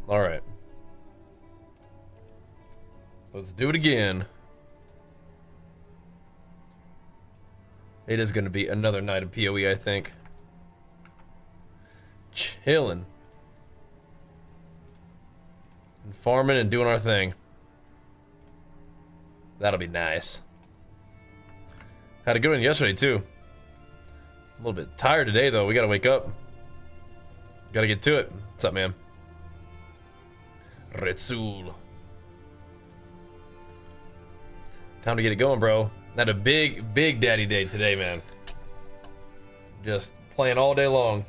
All right. Let's do it again. It is going to be another night of PoE, I think. Chilling. And farming and doing our thing. That'll be nice. Had a good one yesterday, too. A little bit tired today, though. We gotta wake up. Gotta get to it. What's up, man? Retsul. Time to get it going, bro. Had a big daddy day today, man. Just playing all day long.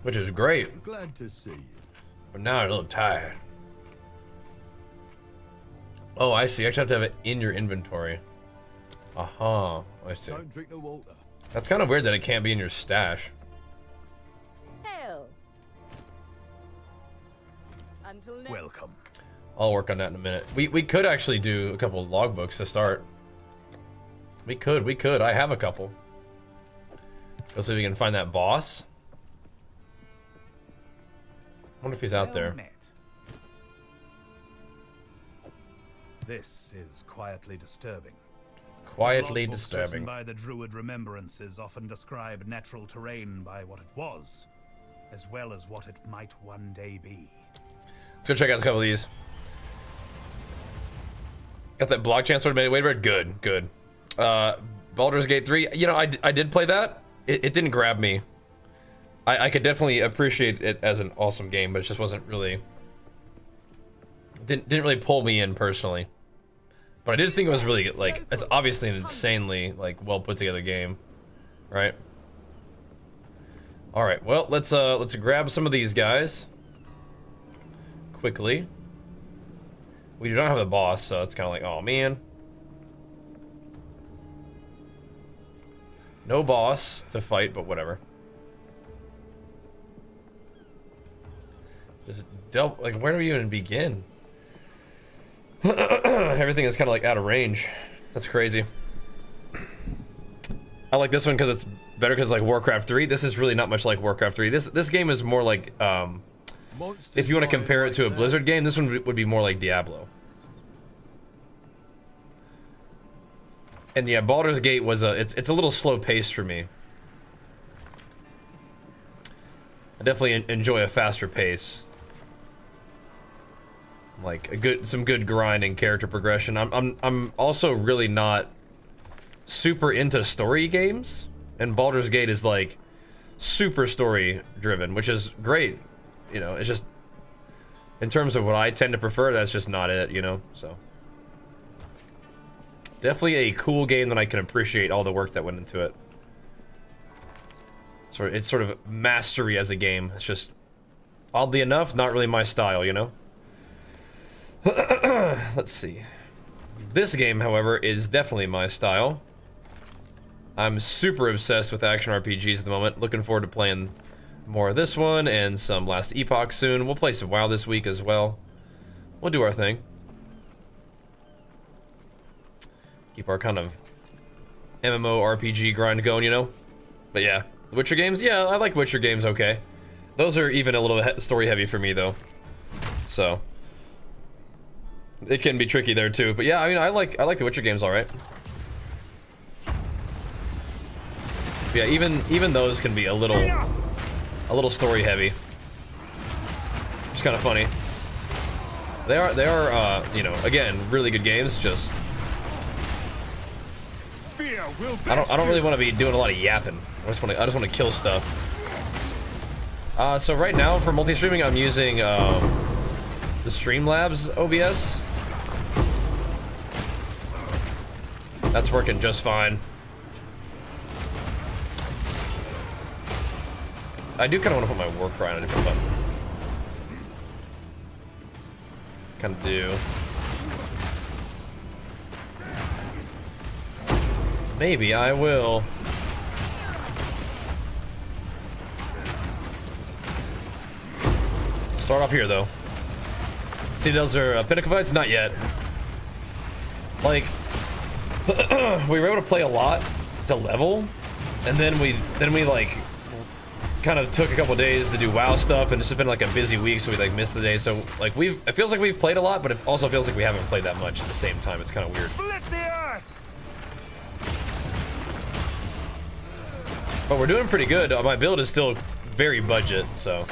Which is great. Glad to see you. But now I'm a little tired. Oh, I see. You actually have to have it in your inventory. I see. Don't drink the water. That's kind of weird that it can't be in your stash. Hell. Until next. Welcome. I'll work on that in a minute. We could actually do a couple of logbooks to start. We could. I have a couple. Let's see if we can find that boss. I wonder if he's out there. This is quietly disturbing. Quietly Logbooks disturbing. written by the Druid remembrances often describe natural terrain by what it was, as well as what it might one day be. Let's go check out a couple of these. Got that block chance sort of made it way better. Good. Baldur's Gate 3. You know, I did play that. It didn't grab me. I could definitely appreciate it as an awesome game, but it just wasn't really... Didn't really pull me in personally. But I did think it was really, like, it's obviously an insanely, like, well put together game. Right? Alright, well, let's grab some of these guys. Quickly. We do not have the boss, so it's kind of like, oh man. No boss to fight, but whatever. Just like, where do we even begin? Everything is kind of like out of range. That's crazy. I like this one because it's better because like Warcraft 3. This is really not much like Warcraft 3. This game is more like if you want to compare it to a Blizzard game, this one would be more like Diablo. And yeah, Baldur's Gate was it's a little slow paced for me. I definitely enjoy a faster pace. Like some good grind and character progression. I'm also really not super into story games, and Baldur's Gate is like super story driven, which is great. You know, it's just in terms of what I tend to prefer, that's just not it, you know. So definitely a cool game that I can appreciate all the work that went into it. So it's sort of mastery as a game. It's just oddly enough not really my style, you know. Let's see. This game, however, is definitely my style. I'm super obsessed with action RPGs at the moment. Looking forward to playing more of this one and some Last Epoch soon. We'll play some WoW this week as well. We'll do our thing. Keep our kind of MMO RPG grind going, you know? But yeah, the Witcher games? Yeah, I like Witcher games, okay. Those are even a little story heavy for me, though. So... it can be tricky there too, but yeah, I mean, I like the Witcher games, all right. Yeah, even those can be a little story heavy. It's kind of funny. They are you know, again, really good games. Just I don't really want to be doing a lot of yapping. I just want to kill stuff. So right now for multi-streaming, I'm using the Streamlabs OBS. That's working just fine. I do kind of want to put my war cry on a different button. Kind of do. Maybe I will. Start off here though. See, those are Pinnacovites? Not yet. Like, we were able to play a lot to level, And then we like kind of took a couple days to do WoW stuff, and it's just been like a busy week, so we like missed the day. So like it feels like we've played a lot, but it also feels like we haven't played that much at the same time. It's kind of weird. Split the earth! But we're doing pretty good. My build is still very budget, so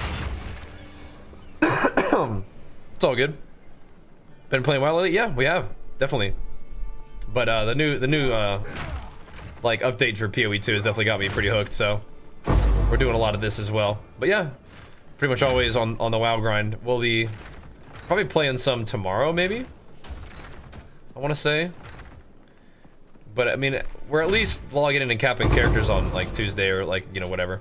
it's all good. Been playing WoW lately? Yeah, we have definitely. But the new like update for PoE 2 has definitely got me pretty hooked. So we're doing a lot of this as well. But yeah, pretty much always on the WoW grind. We'll be probably playing some tomorrow, maybe. I want to say. But I mean, we're at least logging in and capping characters on like Tuesday or like, you know, whatever.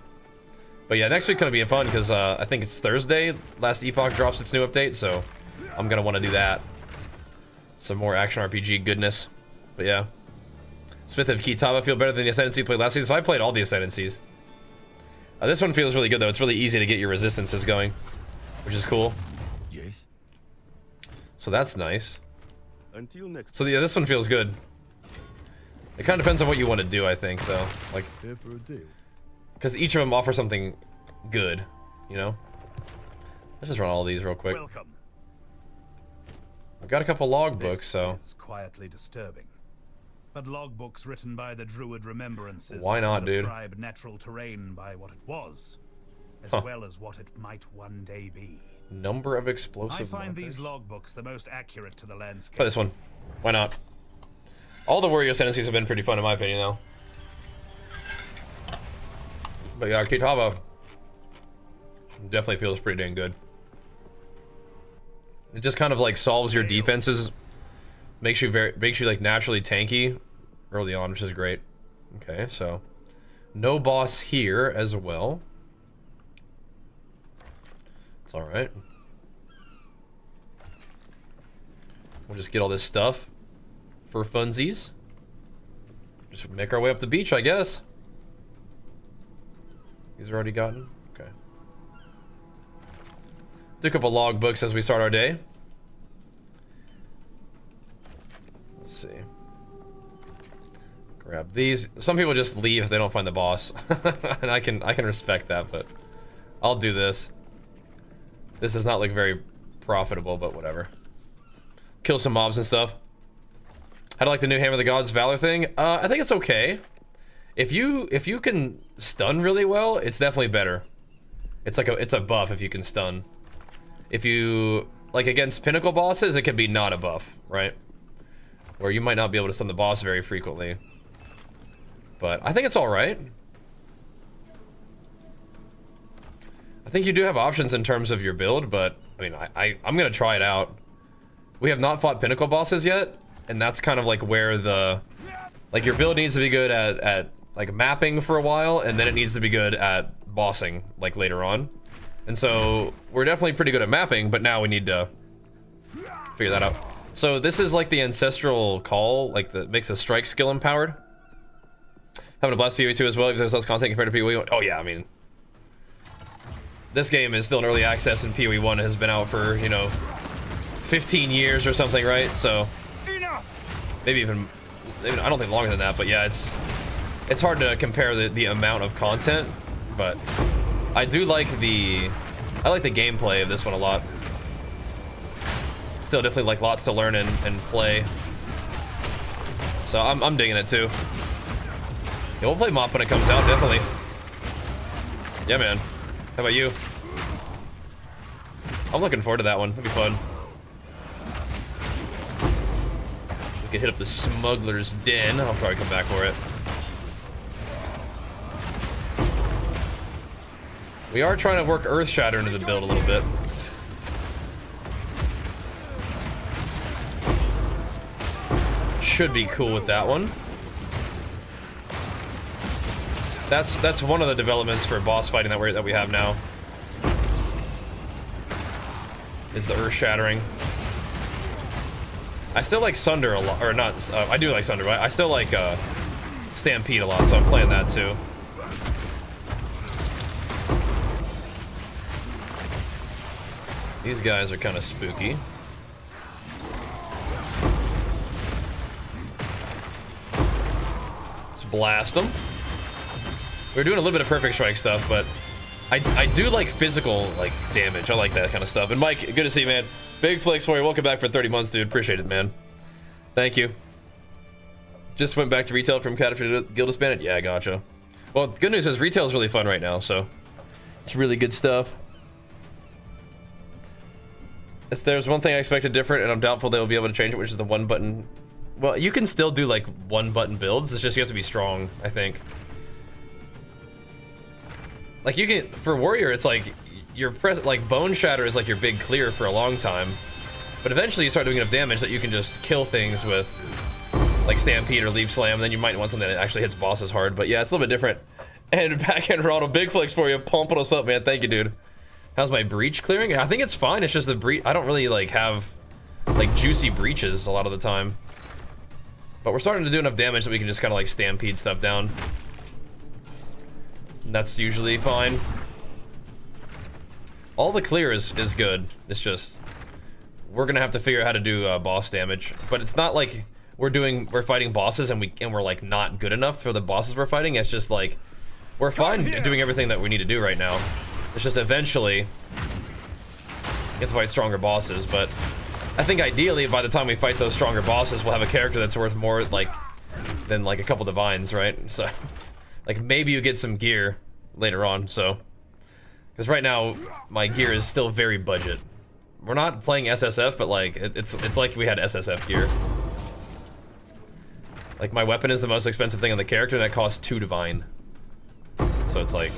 But yeah, next week's gonna be fun because I think it's Thursday. Last Epoch drops its new update, so I'm gonna want to do that. Some more action RPG goodness. But yeah. Smith of Kitava feel better than the Ascendancy played last season, so I played all the Ascendancies. This one feels really good though. It's really easy to get your resistances going, which is cool. Yes. So that's nice. Until next. So yeah, this one feels good. It kind of depends on what you want to do, I think, though. Like, Here for a deal. because each of them offer something good, you know. Let's just run all these real quick. Welcome. I've got a couple logbooks, This so is quietly disturbing. But logbooks written by the Druid Remembrances why not, often dude? describe natural terrain by what it was, as well as what it might one day be. number of I explosive. find markers. these logbooks the most accurate to the landscape. Play this one. Why not? All the warrior ascendancies have been pretty fun in my opinion, though. But yeah, Kitava definitely feels pretty dang good. It just kind of like solves your defenses, makes you like naturally tanky early on, which is great. Okay, so no boss here as well. It's all right. We'll just get all this stuff for funsies. Just make our way up the beach, I guess. These are already gotten. Okay. Do a couple log books as we start our day. Let's see. Grab these. Some people just leave if they don't find the boss, and I can respect that, but I'll do this. This does not look very profitable, but whatever. Kill some mobs and stuff. How do you like the new Hammer of the Gods Valor thing? I think it's okay. If you can stun really well, it's definitely better. It's like it's a buff if you can stun. If you like against pinnacle bosses, it can be not a buff, right? Where you might not be able to stun the boss very frequently. But I think it's all right. I think you do have options in terms of your build, but I mean, I'm gonna try it out. We have not fought pinnacle bosses yet, and that's kind of like where the like your build needs to be good at like mapping for a while, and then it needs to be good at bossing like later on. And so we're definitely pretty good at mapping, but now we need to figure that out. So this is like the ancestral call, like that makes a strike skill empowered. Having a blast PoE 2 as well, if there's less content compared to PoE 1. Oh yeah, I mean, this game is still in early access, and PoE 1 has been out for, you know, 15 years or something, right? So maybe even I don't think longer than that, but yeah, it's hard to compare the amount of content, but I do like the gameplay of this one a lot. Still definitely like lots to learn and play. So I'm digging it too. Yeah, we'll play Mop when it comes out, definitely. Yeah, man. How about you? I'm looking forward to that one. It'll be fun. We can hit up the Smuggler's Den. I'll probably come back for it. We are trying to work Earthshatter into the build a little bit. Should be cool with that one. That's one of the developments for boss fighting that we have now. Is the Earth Shattering. I still like Sunder a lot, or not. I do like Sunder, but I still like Stampede a lot, so I'm playing that too. These guys are kind of spooky. Let's blast them. We're doing a little bit of perfect strike stuff, but I do like physical like damage. I like that kind of stuff. And Mike, good to see you, man. Big flex for you. Welcome back for 30 months, dude. Appreciate it, man. Thank you. Just went back to retail from Catapult Guild disbanded. Yeah, gotcha. Well, good news is retail is really fun right now, so it's really good stuff. There's one thing I expected different, and I'm doubtful they'll be able to change it, which is the one button. Well, you can still do like one button builds. It's just you have to be strong, I think. Like you can, for warrior, it's like your like bone shatter is like your big clear for a long time, but eventually you start doing enough damage that you can just kill things with like stampede or leap slam. And then you might want something that actually hits bosses hard. But yeah, it's a little bit different. And backhand Ronald, big flex for you, pumping us up, man. Thank you, dude. How's my breach clearing? I think it's fine. It's just the breach. I don't really like have like juicy breaches a lot of the time. But we're starting to do enough damage that we can just kind of like stampede stuff down. And that's usually fine. All the clear is good. It's just we're gonna have to figure out how to do boss damage. But it's not like we're fighting bosses and we're like not good enough for the bosses we're fighting. It's just like we're fine doing everything that we need to do right now. It's just eventually get to fight stronger bosses, but I think ideally by the time we fight those stronger bosses, we'll have a character that's worth more like than like a couple divines, right? So like maybe you get some gear later on, so because right now my gear is still very budget. We're not playing SSF, but like it's like we had SSF gear. Like my weapon is the most expensive thing on the character, and that costs 2 divine. So it's like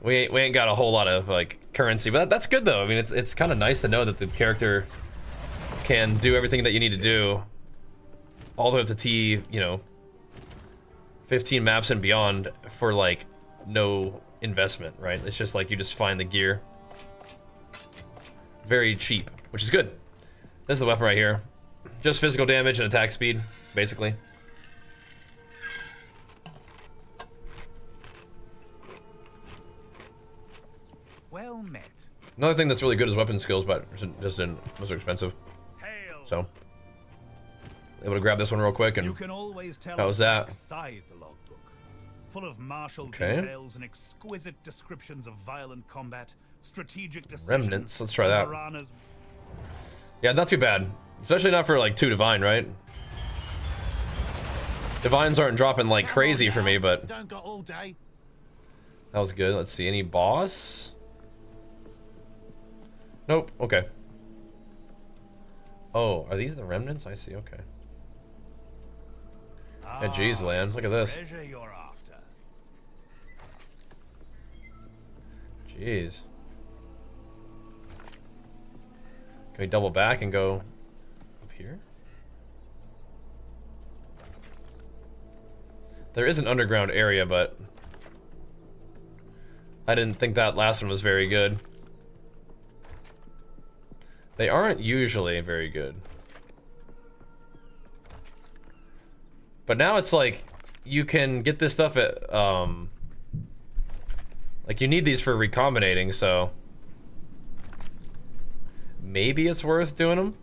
we ain't got a whole lot of like currency, but that's good though. I mean, it's kind of nice to know that the character can do everything that you need to do, all the way up to T, you know, 15 maps and beyond for like no investment, right? It's just like you just find the gear, very cheap, which is good. This is the weapon right here, just physical damage and attack speed, basically. Well met. Another thing that's really good is weapon skills, but just was expensive. Hail. So able to grab this one real quick, and You can always tell how was that? Scythe logbook, full of martial Okay. details and exquisite descriptions of violent combat, strategic decisions. Remnants, let's try that. Piranhas. Yeah, not too bad, especially not for like 2 divine, right? Divines aren't dropping like crazy for me, but Don't got all day. that was good. Let's see, any boss? Nope. Okay. Oh, are these the remnants? I see. Okay. Yeah, geez, Lan, look at this. Treasure you're after. Jeez. Can we double back and go up here? There is an underground area, but I didn't think that last one was very good. They aren't usually very good. But now it's like you can get this stuff at like you need these for recombinating, so maybe it's worth doing them.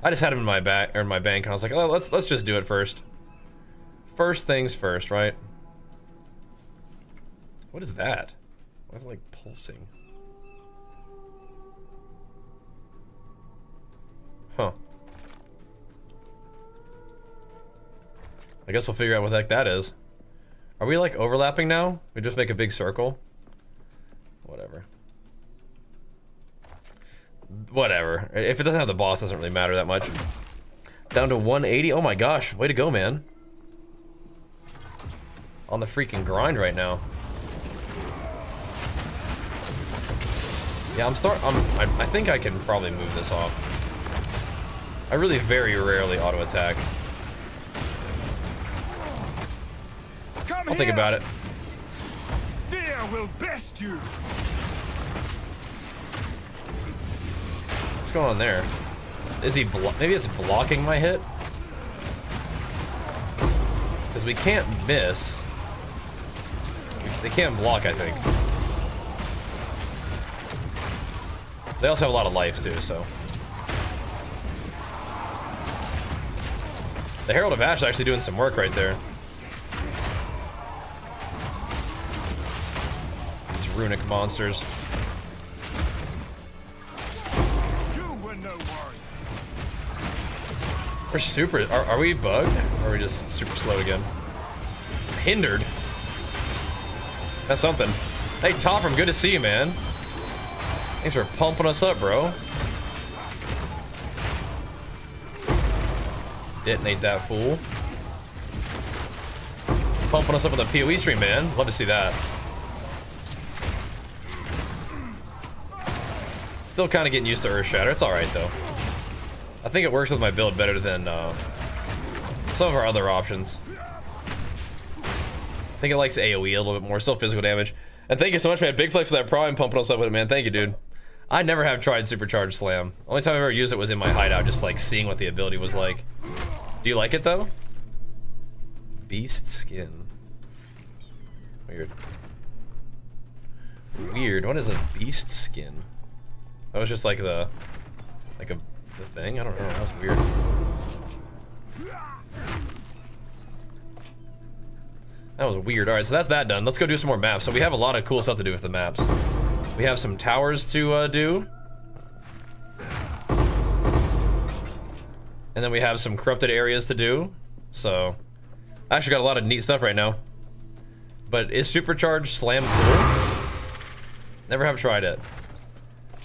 I just had them in my bank, and I was like, oh, let's just do it first. First things first, right? What is that? Why is it like pulsing? Huh. I guess we'll figure out what the heck that is. Are we like overlapping now? We just make a big circle? Whatever. Whatever. If it doesn't have the boss, it doesn't really matter that much. Down to 180. Oh my gosh. Way to go, man. On the freaking grind right now. Yeah, I think I can probably move this off. I really very rarely auto attack. I'll think about it. Fear will best you. What's going on there? Is he maybe it's blocking my hit? Because we can't miss. They can't block, I think. They also have a lot of life too, so. The Herald of Ash is actually doing some work right there. runic monsters. We're super. Are we bugged? Or are we just super slow again? Hindered. That's something. Hey, Topham, good to see you, man. Thanks for pumping us up, bro. Detonate that fool. Pumping us up with a PoE stream, man. Love to see that. Still kind of getting used to Earth Shatter. It's alright, though. I think it works with my build better than some of our other options. I think it likes AoE a little bit more. Still physical damage. And thank you so much, man. Big flex for that prime pumping us up with it, man. Thank you, dude. I never have tried Supercharged Slam. Only time I ever used it was in my hideout, just like seeing what the ability was like. Do you like it, though? Beast skin. Weird. Weird. What is a beast skin? That was just like the thing? I don't know. That was weird. That was weird. Alright, so that's that done. Let's go do some more maps. So we have a lot of cool stuff to do with the maps. We have some towers to do. And then we have some corrupted areas to do. So, I actually got a lot of neat stuff right now. But is Supercharged Slam cool? Never have tried it.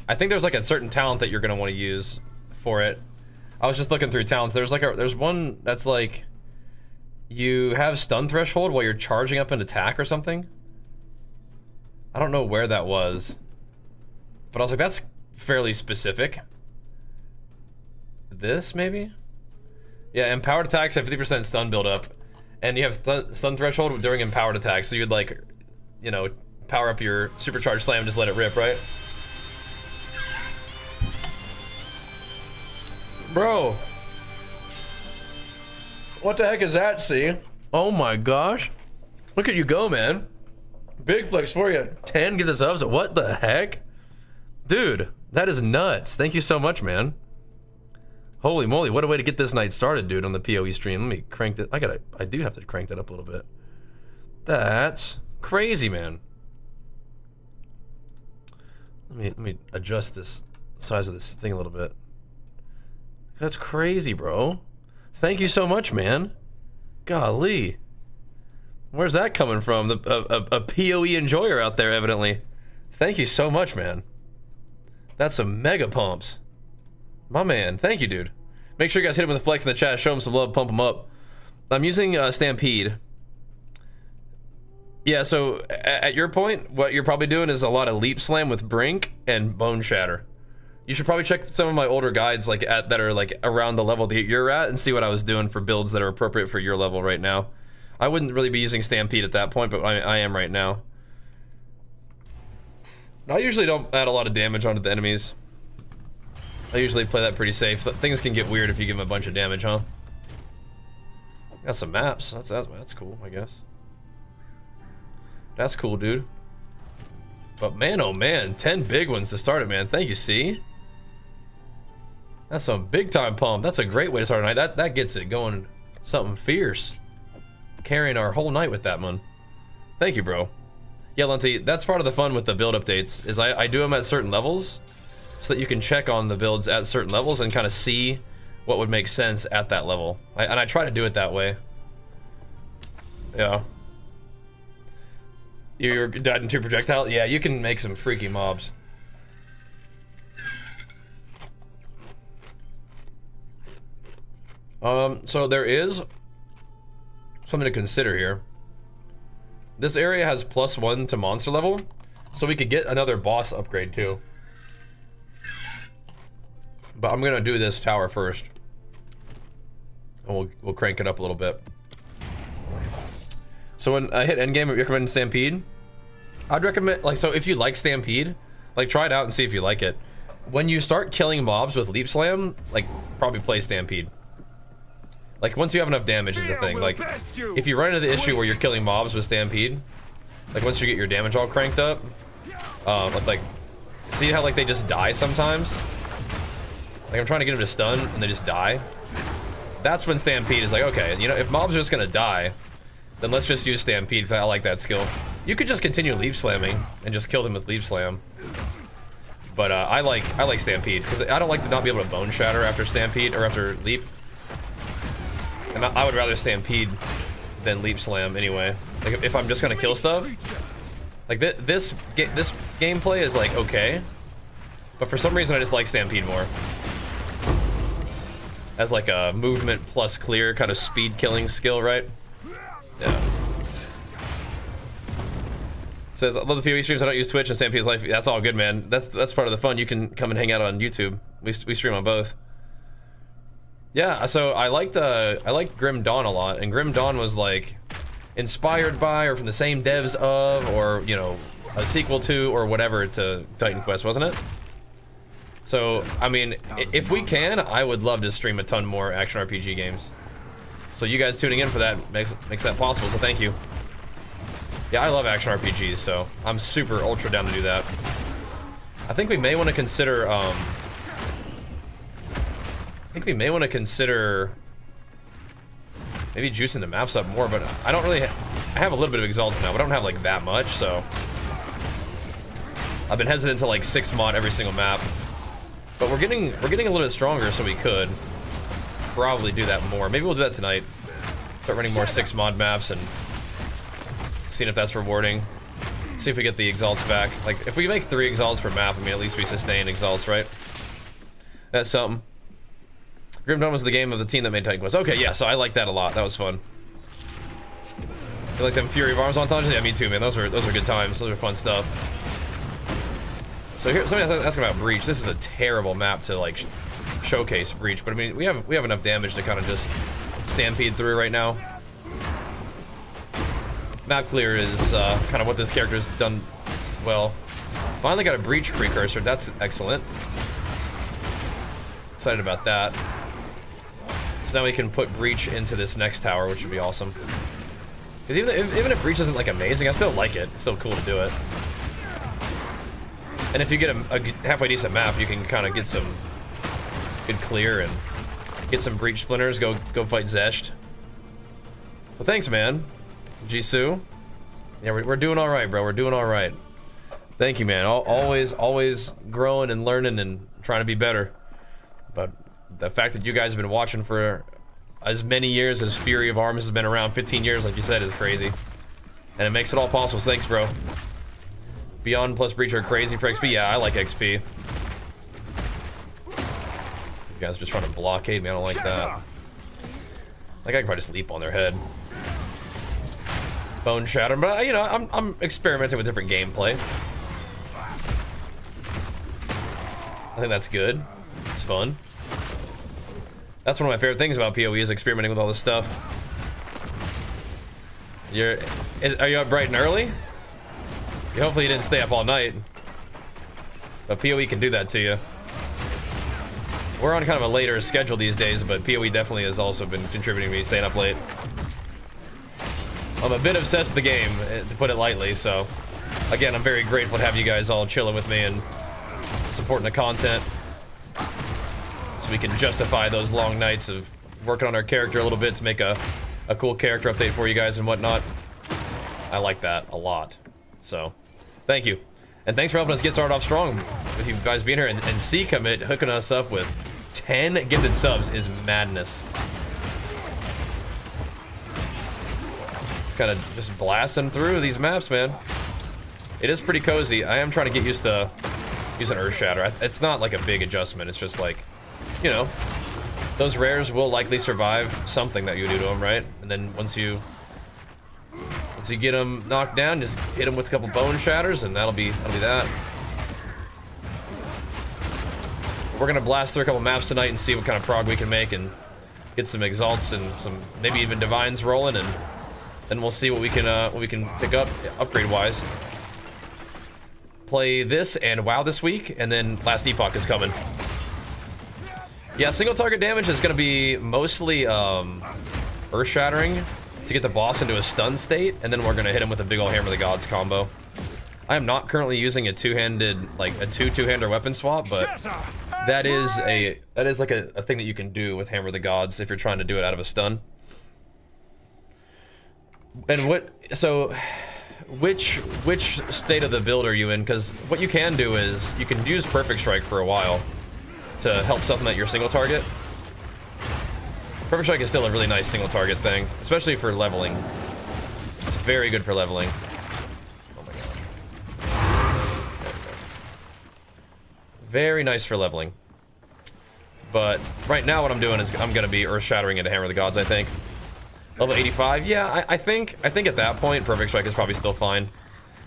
I think there's like a certain talent that you're gonna want to use for it. I was just looking through talents. There's one that's like you have stun threshold while you're charging up an attack or something. I don't know where that was, but I was like, that's fairly specific. This maybe? Yeah, empowered attacks have 50% stun build up, and you have stun threshold during empowered attacks. So you'd like, you know, power up your supercharged slam and just let it rip, right? Bro, what the heck is that, see? Oh my gosh. Look at you go, man. Big flex for you. 10 gives us subs. What the heck? Dude, that is nuts. Thank you so much, man. Holy moly, what a way to get this night started, dude, on the PoE stream. Let me crank it. I do have to crank that up a little bit. That's crazy, man. Let me adjust this size of this thing a little bit. That's crazy, bro. Thank you so much, man. Golly. Where's that coming from? A PoE enjoyer out there, evidently. Thank you so much, man. That's some mega pumps. My man, thank you, dude. Make sure you guys hit him with a flex in the chat. Show him some love, pump him up. I'm using Stampede. Yeah, so at your point, what you're probably doing is a lot of Leap Slam with Brink and Bone Shatter. You should probably check some of my older guides like that are like around the level that you're at and see what I was doing for builds that are appropriate for your level right now. I wouldn't really be using Stampede at that point, but I am right now. I usually don't add a lot of damage onto the enemies. I usually play that pretty safe. Things can get weird if you give them a bunch of damage, huh? Got some maps. That's cool, I guess. That's cool, dude. But man, oh man, 10 big ones to start it, man. Thank you, C. That's some big time pump. That's a great way to start a night. That gets it going something fierce. Carrying our whole night with that one. Thank you, bro. Yeah, Lunty, that's part of the fun with the build updates, is I do them at certain levels so that you can check on the builds at certain levels and kind of see what would make sense at that level. And I try to do it that way. Yeah. You're dead into projectile? Yeah, you can make some freaky mobs. So there is something to consider here. This area has +1 to monster level, so we could get another boss upgrade too. But I'm gonna do this tower first. And we'll crank it up a little bit. So when I hit endgame, I recommend Stampede. I'd recommend, like, so if you like Stampede, like, try it out and see if you like it. When you start killing mobs with Leap Slam, like, probably play Stampede. Like, once you have enough damage is the thing. Like, if you run into the issue where you're killing mobs with Stampede, like, once you get your damage all cranked up, like, see how, like, they just die sometimes? Like, I'm trying to get them to stun, and they just die. That's when Stampede is like, okay, you know, if mobs are just gonna die, then let's just use Stampede, because I like that skill. You could just continue leap slamming and just kill them with leap slam. But I like Stampede because I don't like to not be able to bone shatter after Stampede or after leap. And I would rather Stampede than leap slam anyway. Like if I'm just gonna kill stuff, like this gameplay is like okay, but for some reason I just like Stampede more. As like a movement plus clear kind of speed killing skill, right? Yeah. Says, I love the PoE streams, I don't use Twitch and Stampede's life. That's all good, man. That's part of the fun. You can come and hang out on YouTube. We stream on both. Yeah, so I liked Grim Dawn a lot, and Grim Dawn was like inspired by or from the same devs of, or you know, a sequel to or whatever to Titan Quest, wasn't it? So, I mean, if we can, I would love to stream a ton more action RPG games. So you guys tuning in for that makes that possible, so thank you. Yeah, I love action RPGs, so I'm super ultra down to do that. I think we may want to consider, maybe juicing the maps up more, but I don't really, I have a little bit of Exalts now, but I don't have like that much, so. I've been hesitant to like 6 mod every single map. But we're getting a little bit stronger, so we could probably do that more. Maybe we'll do that tonight. Start running more 6 mod maps and seeing if that's rewarding. See if we get the Exalts back. Like, if we make 3 Exalts per map, I mean, at least we sustain Exalts, right? That's something. Grim Dawn was the game of the team that made Titan Quest. Okay, yeah, so I like that a lot. That was fun. You like them Fury of Arms montages? Yeah, me too, man. Those were good times. Those are fun stuff. So here, somebody asking about Breach. This is a terrible map to like showcase Breach, but I mean we have enough damage to kind of just stampede through right now. Map clear is kind of what this character's done well. Finally got a Breach precursor. That's excellent. Excited about that. So now we can put Breach into this next tower, which would be awesome. Because even if Breach isn't like amazing, I still like it. It's still cool to do it. And if you get a halfway decent map, you can kind of get some good clear and get some Breach splinters. Go fight Zesht. Well, thanks, man. Jisoo. Yeah, we're doing all right, bro. We're doing all right. Thank you, man. Always growing and learning and trying to be better. But the fact that you guys have been watching for as many years as Fury of Arms has been around, 15 years, like you said, is crazy. And it makes it all possible. So thanks, bro. Beyond plus Breach are crazy for XP. Yeah, I like XP. These guys are just trying to blockade me. I don't like that. Like I could probably just leap on their head. Bone shatter, but you know, I'm experimenting with different gameplay. I think that's good. It's fun. That's one of my favorite things about PoE is experimenting with all this stuff. Are you up bright and early? Yeah, hopefully you didn't stay up all night. But PoE can do that to you. We're on kind of a later schedule these days, but PoE definitely has also been contributing to me staying up late. I'm a bit obsessed with the game, to put it lightly, so again, I'm very grateful to have you guys all chilling with me and supporting the content so we can justify those long nights of working on our character a little bit to make a cool character update for you guys and whatnot. I like that a lot. So, thank you. And thanks for helping us get started off strong with you guys being here. And C-Commit hooking us up with 10 gifted subs is madness. Kind of just blasting through these maps, man. It is pretty cozy. I am trying to get used to using Earth Shatter. It's not like a big adjustment. It's just like, you know, those rares will likely survive something that you do to them, right? And then once you get them knocked down, just hit them with a couple bone shatters, and that'll be that. We're gonna blast through a couple maps tonight and see what kind of prog we can make, and get some exalts and some maybe even divines rolling, and then we'll see what we can pick up upgrade wise. Play this and WoW this week, and then Last Epoch is coming. Yeah, single target damage is gonna be mostly earth shattering to get the boss into a stun state, and then we're gonna hit him with a big ol' Hammer of the Gods combo. I am not currently using a two-handed, like a two-hander weapon swap, but that is like a thing that you can do with Hammer of the Gods if you're trying to do it out of a stun. And so which state of the build are you in? Because what you can do is you can use Perfect Strike for a while to help supplement your single target. Perfect Strike is still a really nice single target thing, especially for leveling. It's very good for leveling. Oh my gosh. Very nice for leveling. But right now what I'm doing is I'm gonna be earth-shattering into Hammer of the Gods, I think. Level 85, yeah, I think at that point Perfect Strike is probably still fine.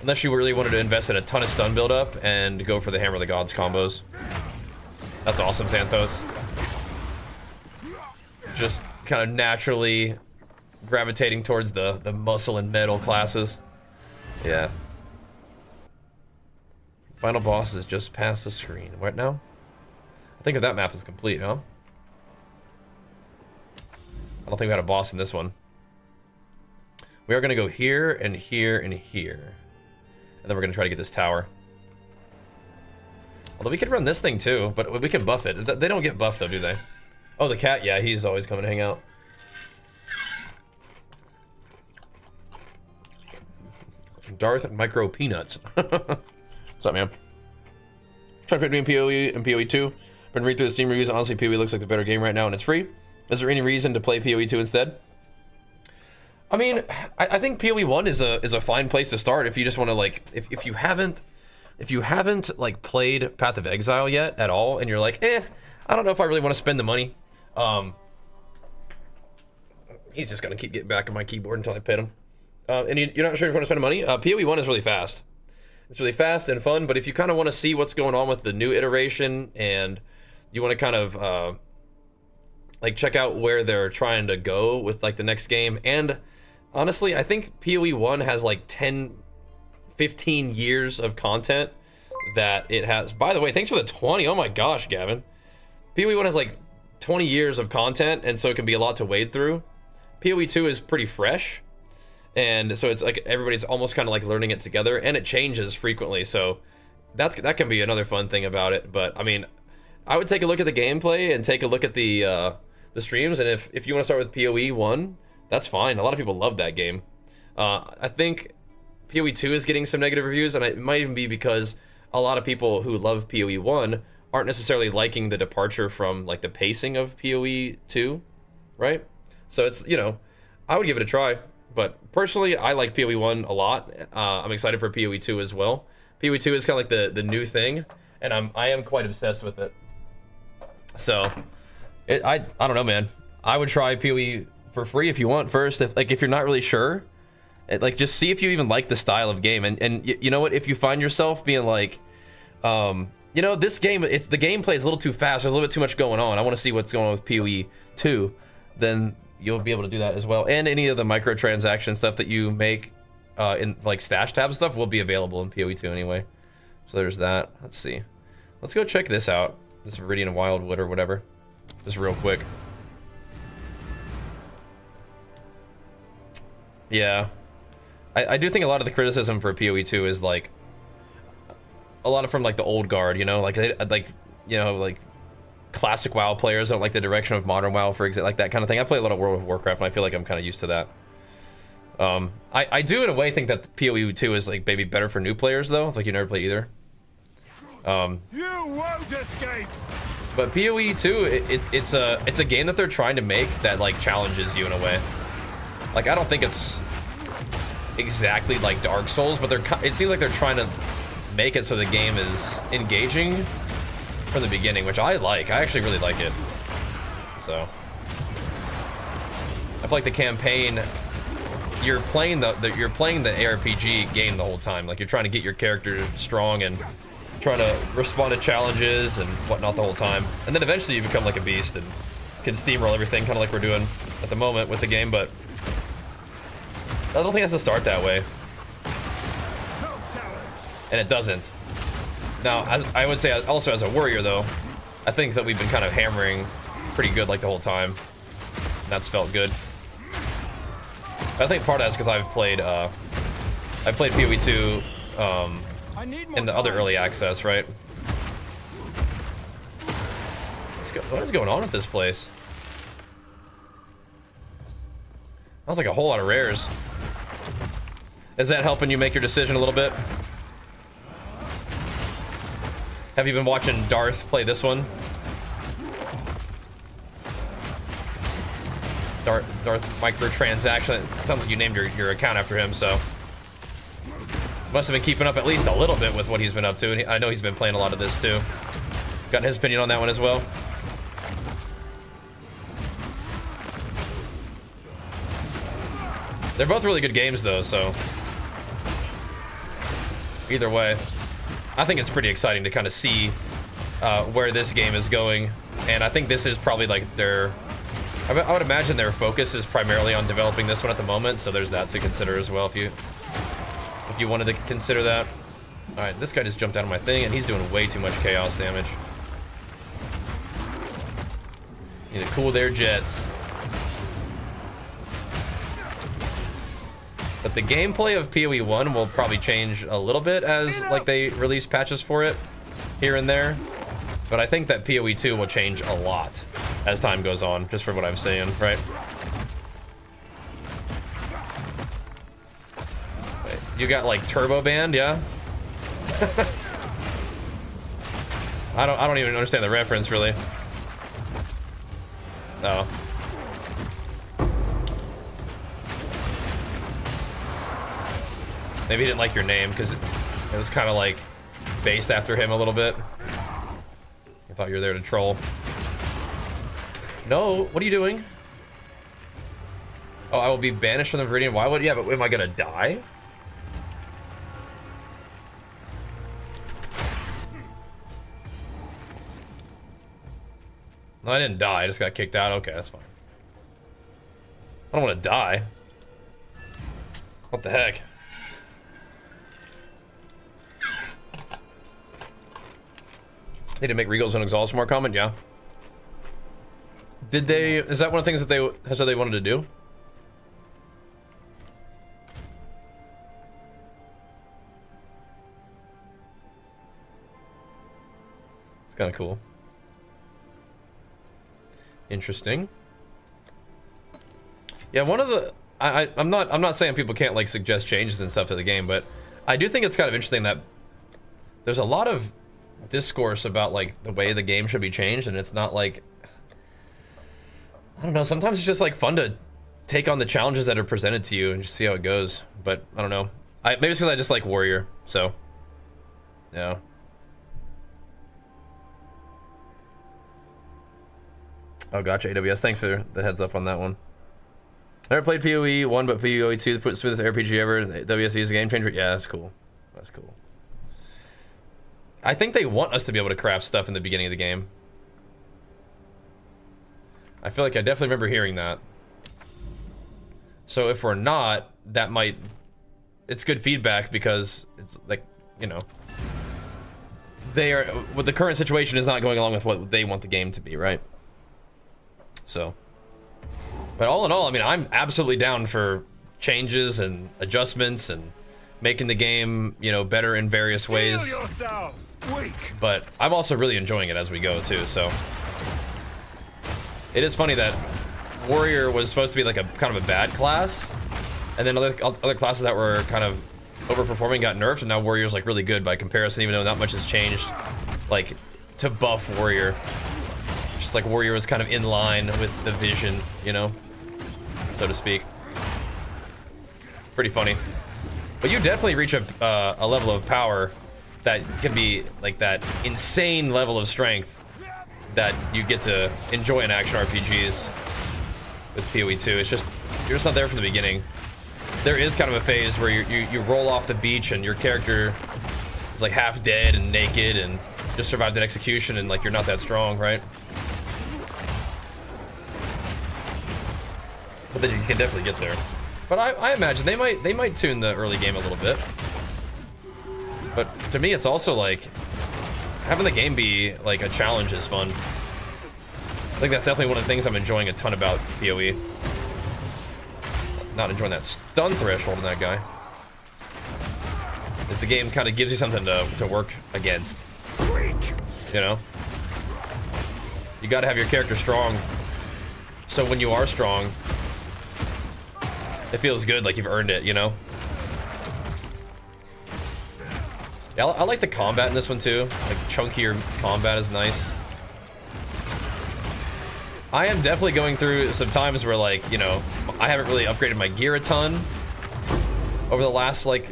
Unless you really wanted to invest in a ton of stun build-up and go for the Hammer of the Gods combos. That's awesome, Xanthos. Just kind of naturally gravitating towards the muscle and metal classes. Yeah. Final boss is just past the screen. What now? I think if that map is complete, huh? I don't think we had a boss in this one. We are going to go here and here and here. And then we're going to try to get this tower. Although we could run this thing too, but we can buff it. They don't get buffed though, do they? Oh, the cat, yeah, he's always coming to hang out. Darth Micro Peanuts. What's up, man? Trying to pick between PoE and PoE 2. Been reading through the Steam reviews. Honestly, PoE looks like the better game right now, and it's free. Is there any reason to play PoE 2 instead? I mean, I think PoE 1 is a fine place to start if you just want to like if you haven't like played Path of Exile yet at all, and you're like, I don't know if I really want to spend the money. He's just gonna keep getting back on my keyboard until I pit him. And you're not sure if you want to spend money? PoE 1 is really fast. It's really fast and fun, but if you kind of want to see what's going on with the new iteration and you want to kind of like check out where they're trying to go with like the next game, and honestly, I think PoE 1 has like 10-15 years of content that it has. By the way, thanks for the 20. Oh my gosh, Gavin. PoE 1 has like 20 years of content, and so it can be a lot to wade through. PoE 2 is pretty fresh. And so it's like everybody's almost kind of like learning it together, and it changes frequently. So that can be another fun thing about it. But I mean, I would take a look at the gameplay and take a look at the streams. And if you want to start with PoE 1, that's fine. A lot of people love that game. I think PoE 2 is getting some negative reviews, and it might even be because a lot of people who love PoE 1 aren't necessarily liking the departure from like the pacing of PoE 2, right? So it's, you know, I would give it a try. But personally, I like PoE 1 a lot. I'm excited for PoE 2 as well. PoE 2 is kind of like the new thing, and I am quite obsessed with it. So, I don't know, man. I would try PoE for free if you want first. If you're not really sure, just see if you even like the style of game. And you know what? If you find yourself being like, you know, this game, the gameplay is a little too fast. There's a little bit too much going on. I want to see what's going on with PoE 2. Then you'll be able to do that as well, and any of the microtransaction stuff that you make in like stash tab stuff will be available in PoE 2 anyway. So there's that. Let's see. Let's go check this out. This Viridian Wildwood or whatever. Just real quick. Yeah, I do think a lot of the criticism for PoE 2 is like a lot of from like the old guard, you know, like classic WoW players don't like the direction of modern WoW, for example, like that kind of thing. I play a lot of World of Warcraft, and I feel like I'm kind of used to that. I do in a way think that PoE 2 is like maybe better for new players though, like you never played either. You won't escape. But PoE 2, it's a game that they're trying to make that like challenges you in a way. Like I don't think it's exactly like Dark Souls, but it seems like they're trying to make it so the game is engaging from the beginning, which I like. I actually really like it. So I feel like the campaign, you're playing the ARPG game the whole time. Like you're trying to get your character strong and trying to respond to challenges and whatnot the whole time. And then eventually you become like a beast and can steamroll everything, kind of like we're doing at the moment with the game. But I don't think it has to start that way. And it doesn't. Now, I would say also as a warrior though, I think that we've been kind of hammering pretty good like the whole time. And that's felt good. I think part of that's because I've played PoE 2 in the other early access, right? What is going on with this place? That was like a whole lot of rares. Is that helping you make your decision a little bit? Have you been watching Darth play this one? Darth microtransaction. It sounds like you named your account after him, so must have been keeping up at least a little bit with what he's been up to. And I know he's been playing a lot of this too. Got his opinion on that one as well. They're both really good games though, so either way, I think it's pretty exciting to kind of see where this game is going. And I think this is probably like I would imagine their focus is primarily on developing this one at the moment, so there's that to consider as well if you wanted to consider that. All right, this guy just jumped out of my thing, and he's doing way too much chaos damage. Need to cool their jets. But the gameplay of PoE 1 will probably change a little bit as like they release patches for it here and there. But I think that PoE 2 will change a lot as time goes on, just for what I'm saying, right? You got like turbo band, yeah? I don't even understand the reference really. No. Maybe he didn't like your name because it was kind of like based after him a little bit. I thought you were there to troll. No, what are you doing? Oh, I will be banished from the Viridian. Why would? Yeah, but am I gonna die? No, I didn't die. I just got kicked out. Okay, that's fine. I don't want to die. What the heck? Need to make Regals and Exalts more common? Yeah. Did they... Is that one of the things that they wanted to do? It's kind of cool. Interesting. Yeah, one of the... I'm not saying people can't like suggest changes and stuff to the game, but I do think it's kind of interesting that there's a lot of discourse about like the way the game should be changed, and it's not like, I don't know, sometimes it's just like fun to take on the challenges that are presented to you and just see how it goes. But I don't know, maybe it's because I just like Warrior, so yeah. Oh, gotcha, AWS, thanks for the heads up on that one. Never played PoE 1, but PoE 2, the smoothest RPG ever. WSE is a game changer. Yeah, that's cool. That's cool. I think they want us to be able to craft stuff in the beginning of the game. I feel like I definitely remember hearing that. So if we're not, that might... It's good feedback because it's like, you know... They are... Well, the current situation is not going along with what they want the game to be, right? So... But all in all, I mean, I'm absolutely down for changes and adjustments and making the game, you know, better in various ways. But I'm also really enjoying it as we go too, so. It is funny that Warrior was supposed to be like a kind of a bad class, and then other classes that were kind of overperforming got nerfed, and now Warrior's like really good by comparison, even though not much has changed, like, to buff Warrior. Just like Warrior was kind of in line with the vision, you know, so to speak. Pretty funny. But you definitely reach a level of power that can be like that insane level of strength that you get to enjoy in action RPGs with PoE 2. It's just, you're just not there from the beginning. There is kind of a phase where you roll off the beach and your character is like half dead and naked and just survived an execution, and like you're not that strong, right? But then you can definitely get there. But I imagine they might tune the early game a little bit. But to me, it's also like having the game be like a challenge is fun. I think that's definitely one of the things I'm enjoying a ton about PoE. Not enjoying that stun threshold in that guy. Is the game kind of gives you something to work against. You know? You gotta have your character strong. So when you are strong, it feels good, like you've earned it, you know? Yeah, I like the combat in this one too. Like chunkier combat is nice. I am definitely going through some times where, like, you know, I haven't really upgraded my gear a ton over the last, like,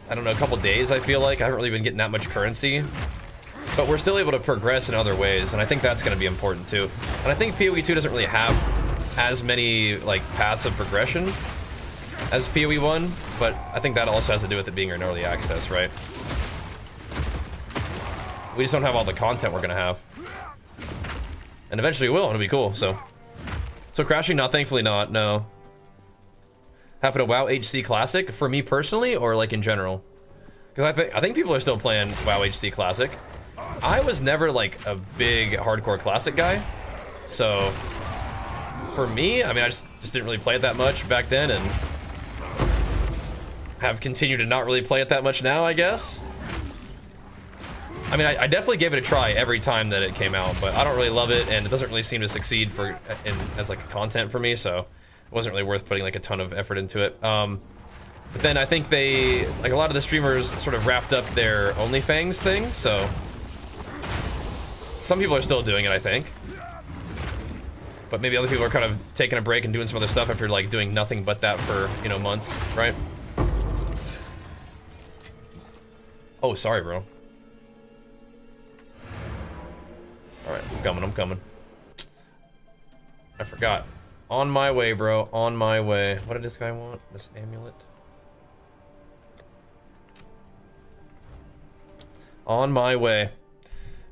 I don't know, a couple days. I feel like I haven't really been getting that much currency, but we're still able to progress in other ways, and I think that's going to be important too. And I think PoE 2 doesn't really have as many like paths of progression as PoE 1, but I think that also has to do with it being in early access, right? We just don't have all the content we're gonna have, and eventually we will. It'll be cool. So crashing? No, thankfully not. No. Happen to WoW HC Classic for me personally, or like in general? Because I think people are still playing WoW HC Classic. I was never like a big hardcore classic guy, so for me, I mean, I just didn't really play it that much back then, and have continued to not really play it that much now, I guess. I mean, I definitely gave it a try every time that it came out, but I don't really love it, and it doesn't really seem to succeed as like a content for me, so it wasn't really worth putting like a ton of effort into it. But then I think they, like a lot of the streamers sort of wrapped up their OnlyFans thing, so some people are still doing it, I think. But maybe other people are kind of taking a break and doing some other stuff after like doing nothing but that for, you know, months, right? Oh, sorry, bro. Alright, I'm coming. I forgot. On my way, bro. On my way. What did this guy want? This amulet? On my way.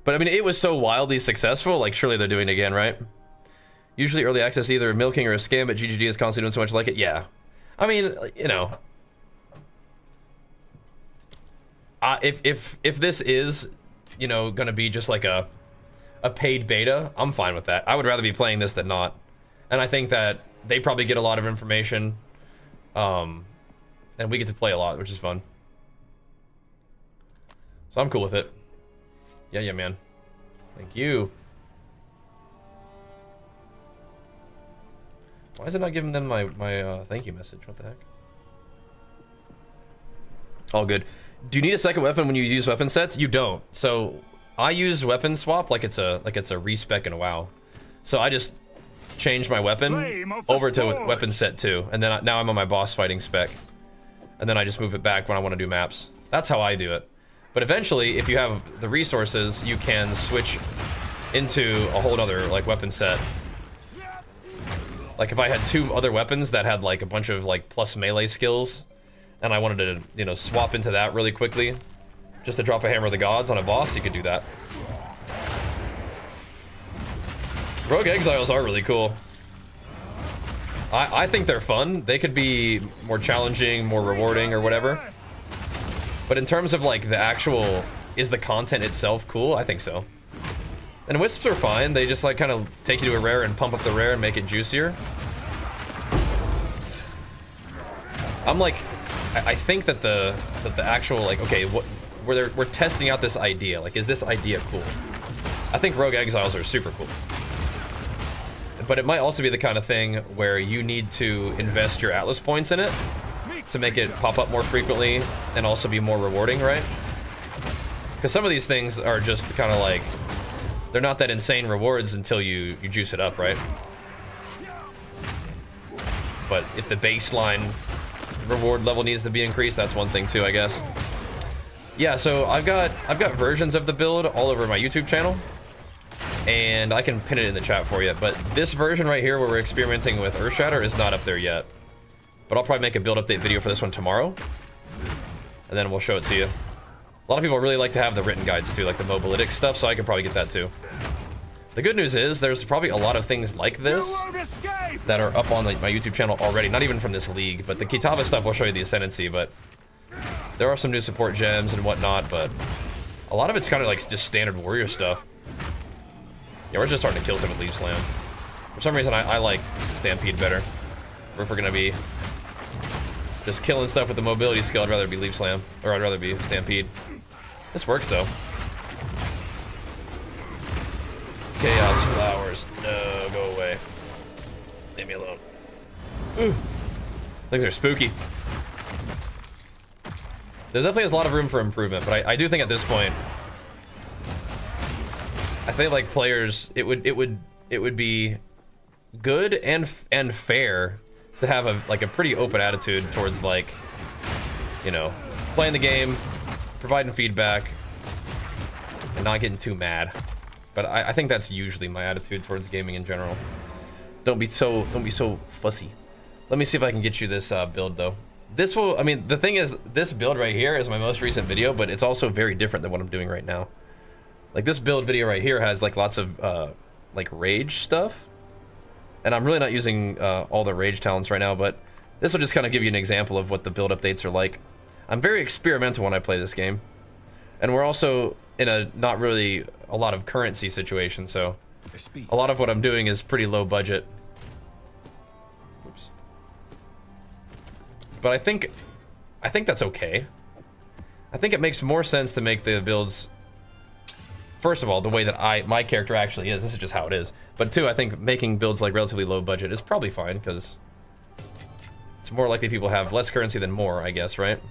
But I mean, it was so wildly successful, like surely they're doing it again, right? Usually early access is either a milking or a scam, but GGG is constantly doing so much like it. Yeah. I mean, you know. If this is, you know, gonna be just like a paid beta, I'm fine with that. I would rather be playing this than not. And I think that they probably get a lot of information. And we get to play a lot, which is fun. So I'm cool with it. Yeah, man. Thank you. Why is it not giving them my thank you message? What the heck? All good. Do you need a second weapon when you use weapon sets? You don't. So I use weapon swap like it's a respec in a WoW. So I just changed my weapon over to weapon set 2, and then now I'm on my boss fighting spec, and then I just move it back when I want to do maps. That's how I do it. But eventually, if you have the resources, you can switch into a whole other like weapon set. Like if I had 2 other weapons that had like a bunch of like plus melee skills, and I wanted to, you know, swap into that really quickly, just to drop a Hammer of the Gods on a boss, you could do that. Rogue Exiles are really cool. I think they're fun. They could be more challenging, more rewarding, or whatever. But in terms of like the actual, is the content itself cool? I think so. And Wisps are fine. They just like kind of take you to a rare and pump up the rare and make it juicier. I'm like, I think that the actual like, okay, we're testing out this idea. Like, is this idea cool? I think Rogue Exiles are super cool. But it might also be the kind of thing where you need to invest your Atlas points in it to make it pop up more frequently and also be more rewarding, right? Because some of these things are just kind of like, they're not that insane rewards until you juice it up, right? But if the baseline reward level needs to be increased, that's one thing too, I guess. Yeah, so I've got versions of the build all over my YouTube channel, and I can pin it in the chat for you. But this version right here, where we're experimenting with Earthshatter, is not up there yet. But I'll probably make a build update video for this one tomorrow, and then we'll show it to you. A lot of people really like to have the written guides too, like the mobalytics stuff, so I can probably get that too. The good news is there's probably a lot of things like this that are up on my YouTube channel already, not even from this league, but the Kitava stuff will show you the Ascendancy, but there are some new support gems and whatnot, but a lot of it's kind of like just standard warrior stuff. Yeah, we're just starting to kill some with Leaf Slam. For some reason, I like Stampede better. Or if we're gonna be just killing stuff with the mobility skill, I'd rather be Leaf Slam, or I'd rather be Stampede. This works though. Chaos Flowers. No, go away. Leave me alone. Ooh. Things are spooky. There's definitely a lot of room for improvement, but I do think at this point, I think like players, it would be good and fair to have a pretty open attitude towards like, you know, playing the game, providing feedback, and not getting too mad. But I think that's usually my attitude towards gaming in general. Don't be so fussy. Let me see if I can get you this build though. This will, I mean, the thing is, this build right here is my most recent video, but it's also very different than what I'm doing right now. Like this build video right here has like lots of like rage stuff, and I'm really not using all the rage talents right now, but this will just kind of give you an example of what the build updates are like. I'm very experimental when I play this game, and we're also in a not really a lot of currency situation, so a lot of what I'm doing is pretty low budget. Oops. But I think that's okay. I think it makes more sense to make the builds, first of all, the way that my character actually is. This is just how it is. But two, I think making builds like relatively low budget is probably fine, because it's more likely people have less currency than more, I guess, right?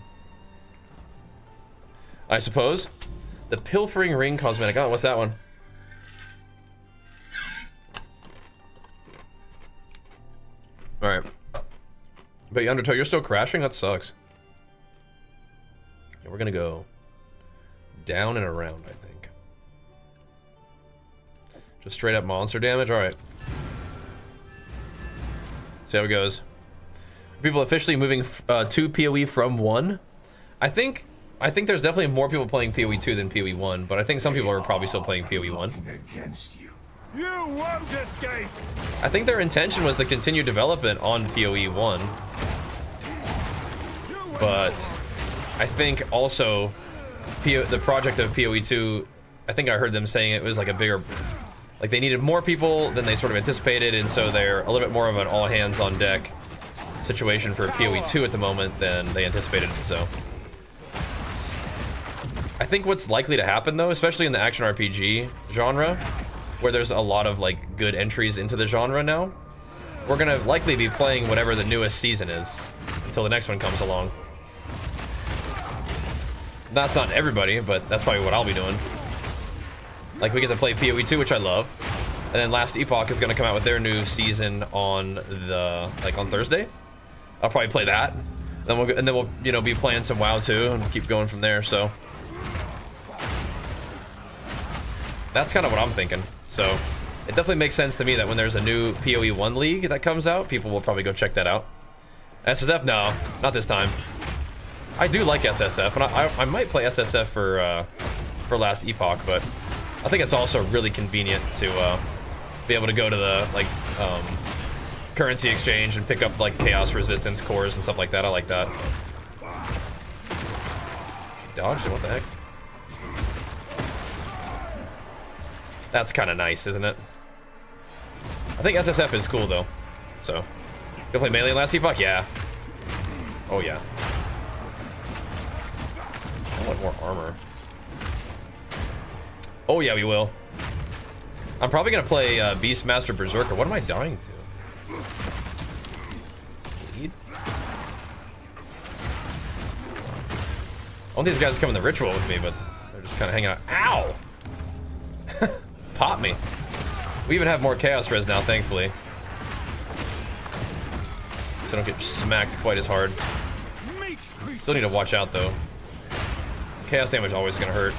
I suppose. The Pilfering Ring cosmetic. Oh, what's that one? Alright. But Undertow, you're still crashing? That sucks. Yeah, we're gonna go down and around, I think. Just straight up monster damage? Alright. See how it goes. Are people officially moving to PoE from 1? I think there's definitely more people playing PoE 2 than PoE 1, but I think some people are probably still playing PoE 1. You won't escape. I think their intention was to continue development on PoE 1. But I think also the project of PoE 2, I think I heard them saying it was like a bigger, like they needed more people than they sort of anticipated, and so they're a little bit more of an all hands on deck situation for PoE 2 at the moment than they anticipated, so. I think what's likely to happen though, especially in the action RPG genre, where there's a lot of like good entries into the genre now, we're gonna likely be playing whatever the newest season is until the next one comes along. That's not everybody, but that's probably what I'll be doing. Like we get to play PoE 2, which I love, and then Last Epoch is gonna come out with their new season on on Thursday. I'll probably play that, then we'll you know be playing some WoW 2 and keep going from there. So. That's kind of what I'm thinking. So it definitely makes sense to me that when there's a new PoE 1 league that comes out, people will probably go check that out. SSF? No, not this time. I do like SSF, and I might play SSF for Last Epoch, but I think it's also really convenient to be able to go to the currency exchange and pick up like chaos resistance cores and stuff like that. I like that. Dodged it, what the heck? That's kind of nice, isn't it? I think SSF is cool, though. So, go play melee Last Epoch? Yeah. Oh, yeah. I want more armor. Oh, yeah, we will. I'm probably going to play Beastmaster Berserker. What am I dying to? Lead? I want these guys to come in the ritual with me, but they're just kind of hanging out. Ow! Pop me. We even have more chaos res now, thankfully. So I don't get smacked quite as hard. Still need to watch out though. Chaos damage always gonna hurt.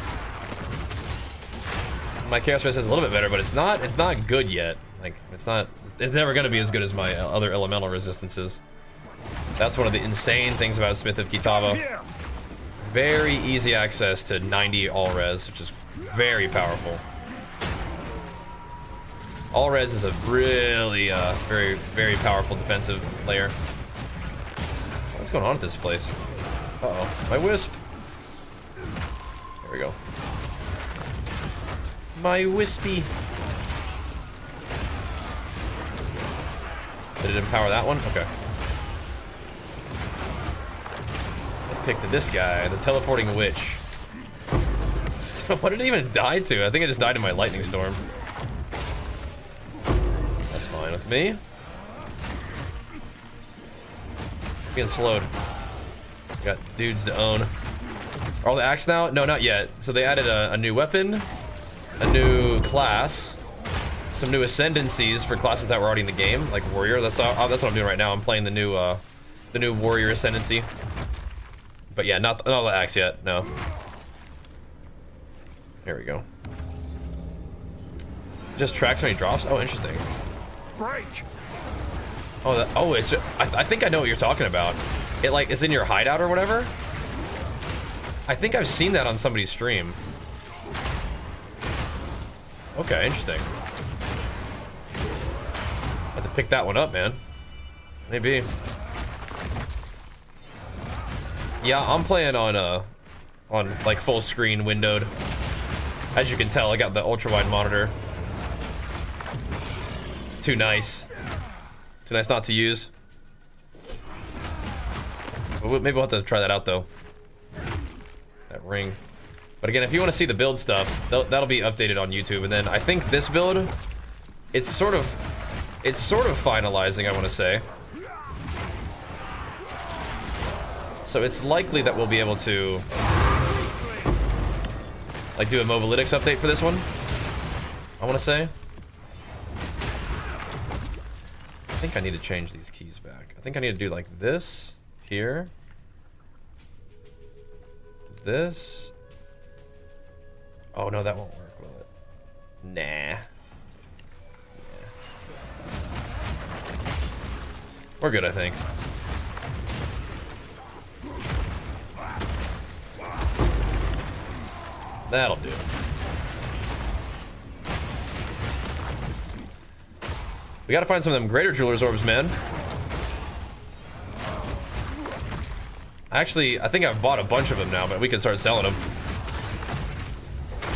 My chaos res is a little bit better, but it's not good yet. Like it's never gonna be as good as my other elemental resistances. That's one of the insane things about Smith of Kitava. Very easy access to 90 all res, which is very powerful. All res is a really very, very powerful defensive layer. What's going on at this place? Uh-oh, my wisp. There we go. My wispy. Did it empower that one? Okay. I picked this guy, the teleporting witch. What did it even die to? I think it just died in my lightning storm. That's fine with me. Getting slowed. Got dudes to own. All the axe now? No, not yet. So they added a new weapon, a new class, some new ascendancies for classes that were already in the game, like warrior. That's what I'm doing right now. I'm playing the new warrior ascendancy. But yeah, not the axe yet. No. Here we go. Just tracks when he drops. Oh, interesting. Break. Oh, it's. I think I know what you're talking about. It like is in your hideout or whatever. I think I've seen that on somebody's stream. Okay, interesting. Have to pick that one up, man. Maybe. Yeah, I'm playing on like full screen windowed. As you can tell, I got the ultra wide monitor. It's too nice. Too nice not to use. Maybe we'll have to try that out though. That ring. But again, if you want to see the build stuff, that'll be updated on YouTube. And then I think this build, it's sort of finalizing, I want to say. So it's likely that we'll be able to like do a mobalytics update for this one. I want to say. I think I need to change these keys back. I think I need to do like this here. This. Oh no, that won't work, will it? Nah. Yeah. We're good, I think. That'll do. We gotta find some of them greater jeweler's orbs, man. Actually, I think I've bought a bunch of them now, but we can start selling them.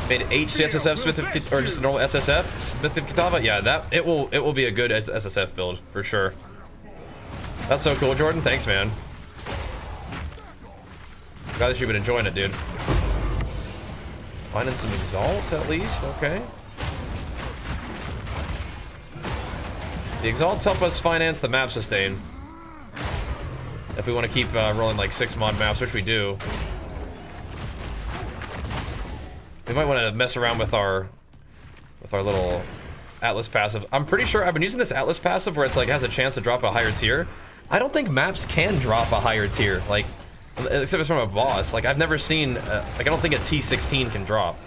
Made HCSSF Smith of, or just a normal SSF Smith of Kitava. Yeah, that it will be a good SSF build for sure. That's so cool, Jordan. Thanks, man. Glad that you've been enjoying it, dude. Finding some exalts at least. Okay. The exalts help us finance the map sustain. If we want to keep rolling like 6 mod maps, which we do. We might want to mess around with our little Atlas passive. I'm pretty sure I've been using this Atlas passive where it's like has a chance to drop a higher tier. I don't think maps can drop a higher tier, like except it's from a boss. Like I've never seen like I don't think a T16 can drop.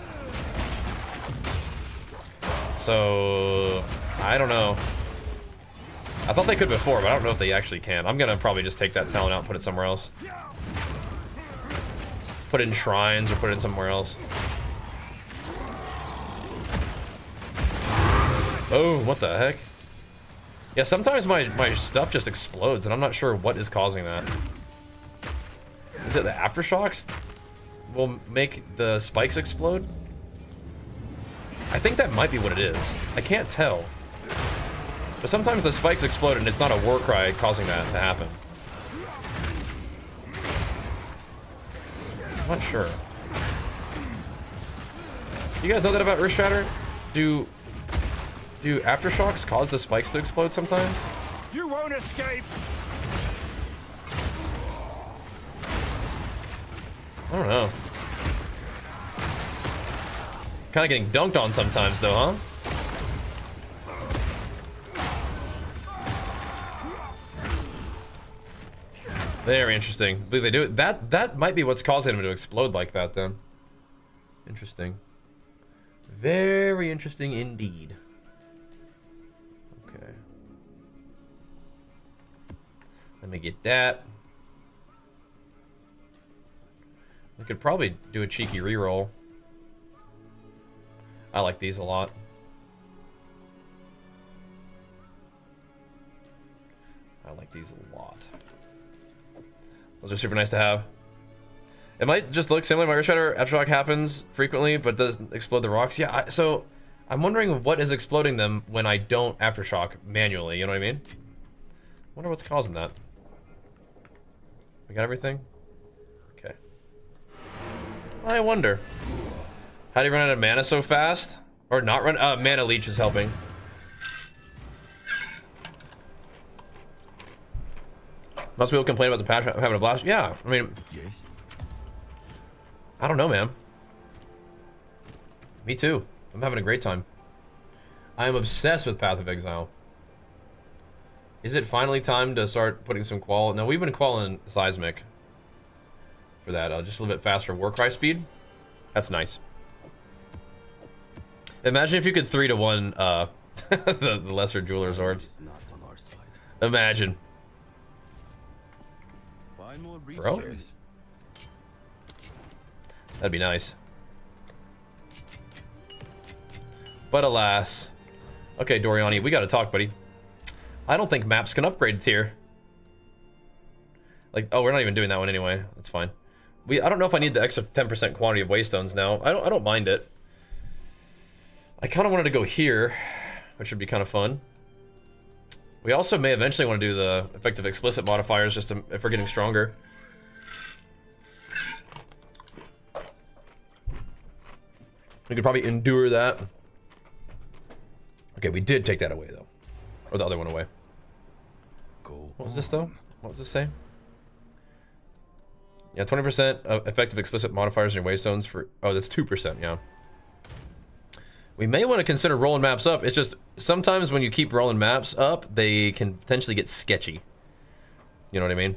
So I don't know. I thought they could before, but I don't know if they actually can. I'm gonna probably just take that talent out and put it somewhere else. Put it in shrines or put it in somewhere else. Oh, what the heck? Yeah, sometimes my stuff just explodes and I'm not sure what is causing that. Is it the aftershocks will make the spikes explode? I think that might be what it is. I can't tell. But sometimes the spikes explode and it's not a war cry causing that to happen. I'm not sure. You guys know that about Earth Shatter? Do aftershocks cause the spikes to explode sometimes? You won't escape. I don't know. Kind of getting dunked on sometimes though, huh? Very interesting. I believe they do it. That might be what's causing them to explode like that then. Interesting. Very interesting indeed. Okay. Let me get that. We could probably do a cheeky reroll. I like these a lot. I like these a lot. Those are super nice to have. It might just look similar to my Earth Shatter. Aftershock happens frequently, but doesn't explode the rocks. Yeah, so I'm wondering what is exploding them when I don't Aftershock manually, you know what I mean? Wonder what's causing that. We got everything? Okay. I wonder. How do you run out of mana so fast? Or not run? Mana Leech is helping. Most people complain about the patch having a blast. Yeah, I mean, Yes. I don't know, man. Me too. I'm having a great time. I am obsessed with Path of Exile. Is it finally time to start putting some qual? No, we've been qualling Seismic for that. Just a little bit faster Warcry speed. That's nice. Imagine if you could 3-to-1 the lesser jeweler's orbs. Is not on our side. Imagine. Find more breach Bro? players. That'd be nice. But alas. Okay, Doriani, we gotta talk, buddy. I don't think maps can upgrade tier. Like, oh, we're not even doing that one anyway. That's fine. I don't know if I need the extra 10% quantity of waystones now. I don't mind it. I kind of wanted to go here, which would be kind of fun. We also may eventually want to do the effective explicit modifiers just to, if we're getting stronger. We could probably endure that. Okay, we did take that away though. Or the other one away. Go. What was this though? What was this say? Yeah, 20% of effective explicit modifiers in your waystones for... Oh, that's 2%, yeah. We may want to consider rolling maps up. It's just, sometimes when you keep rolling maps up, they can potentially get sketchy. You know what I mean?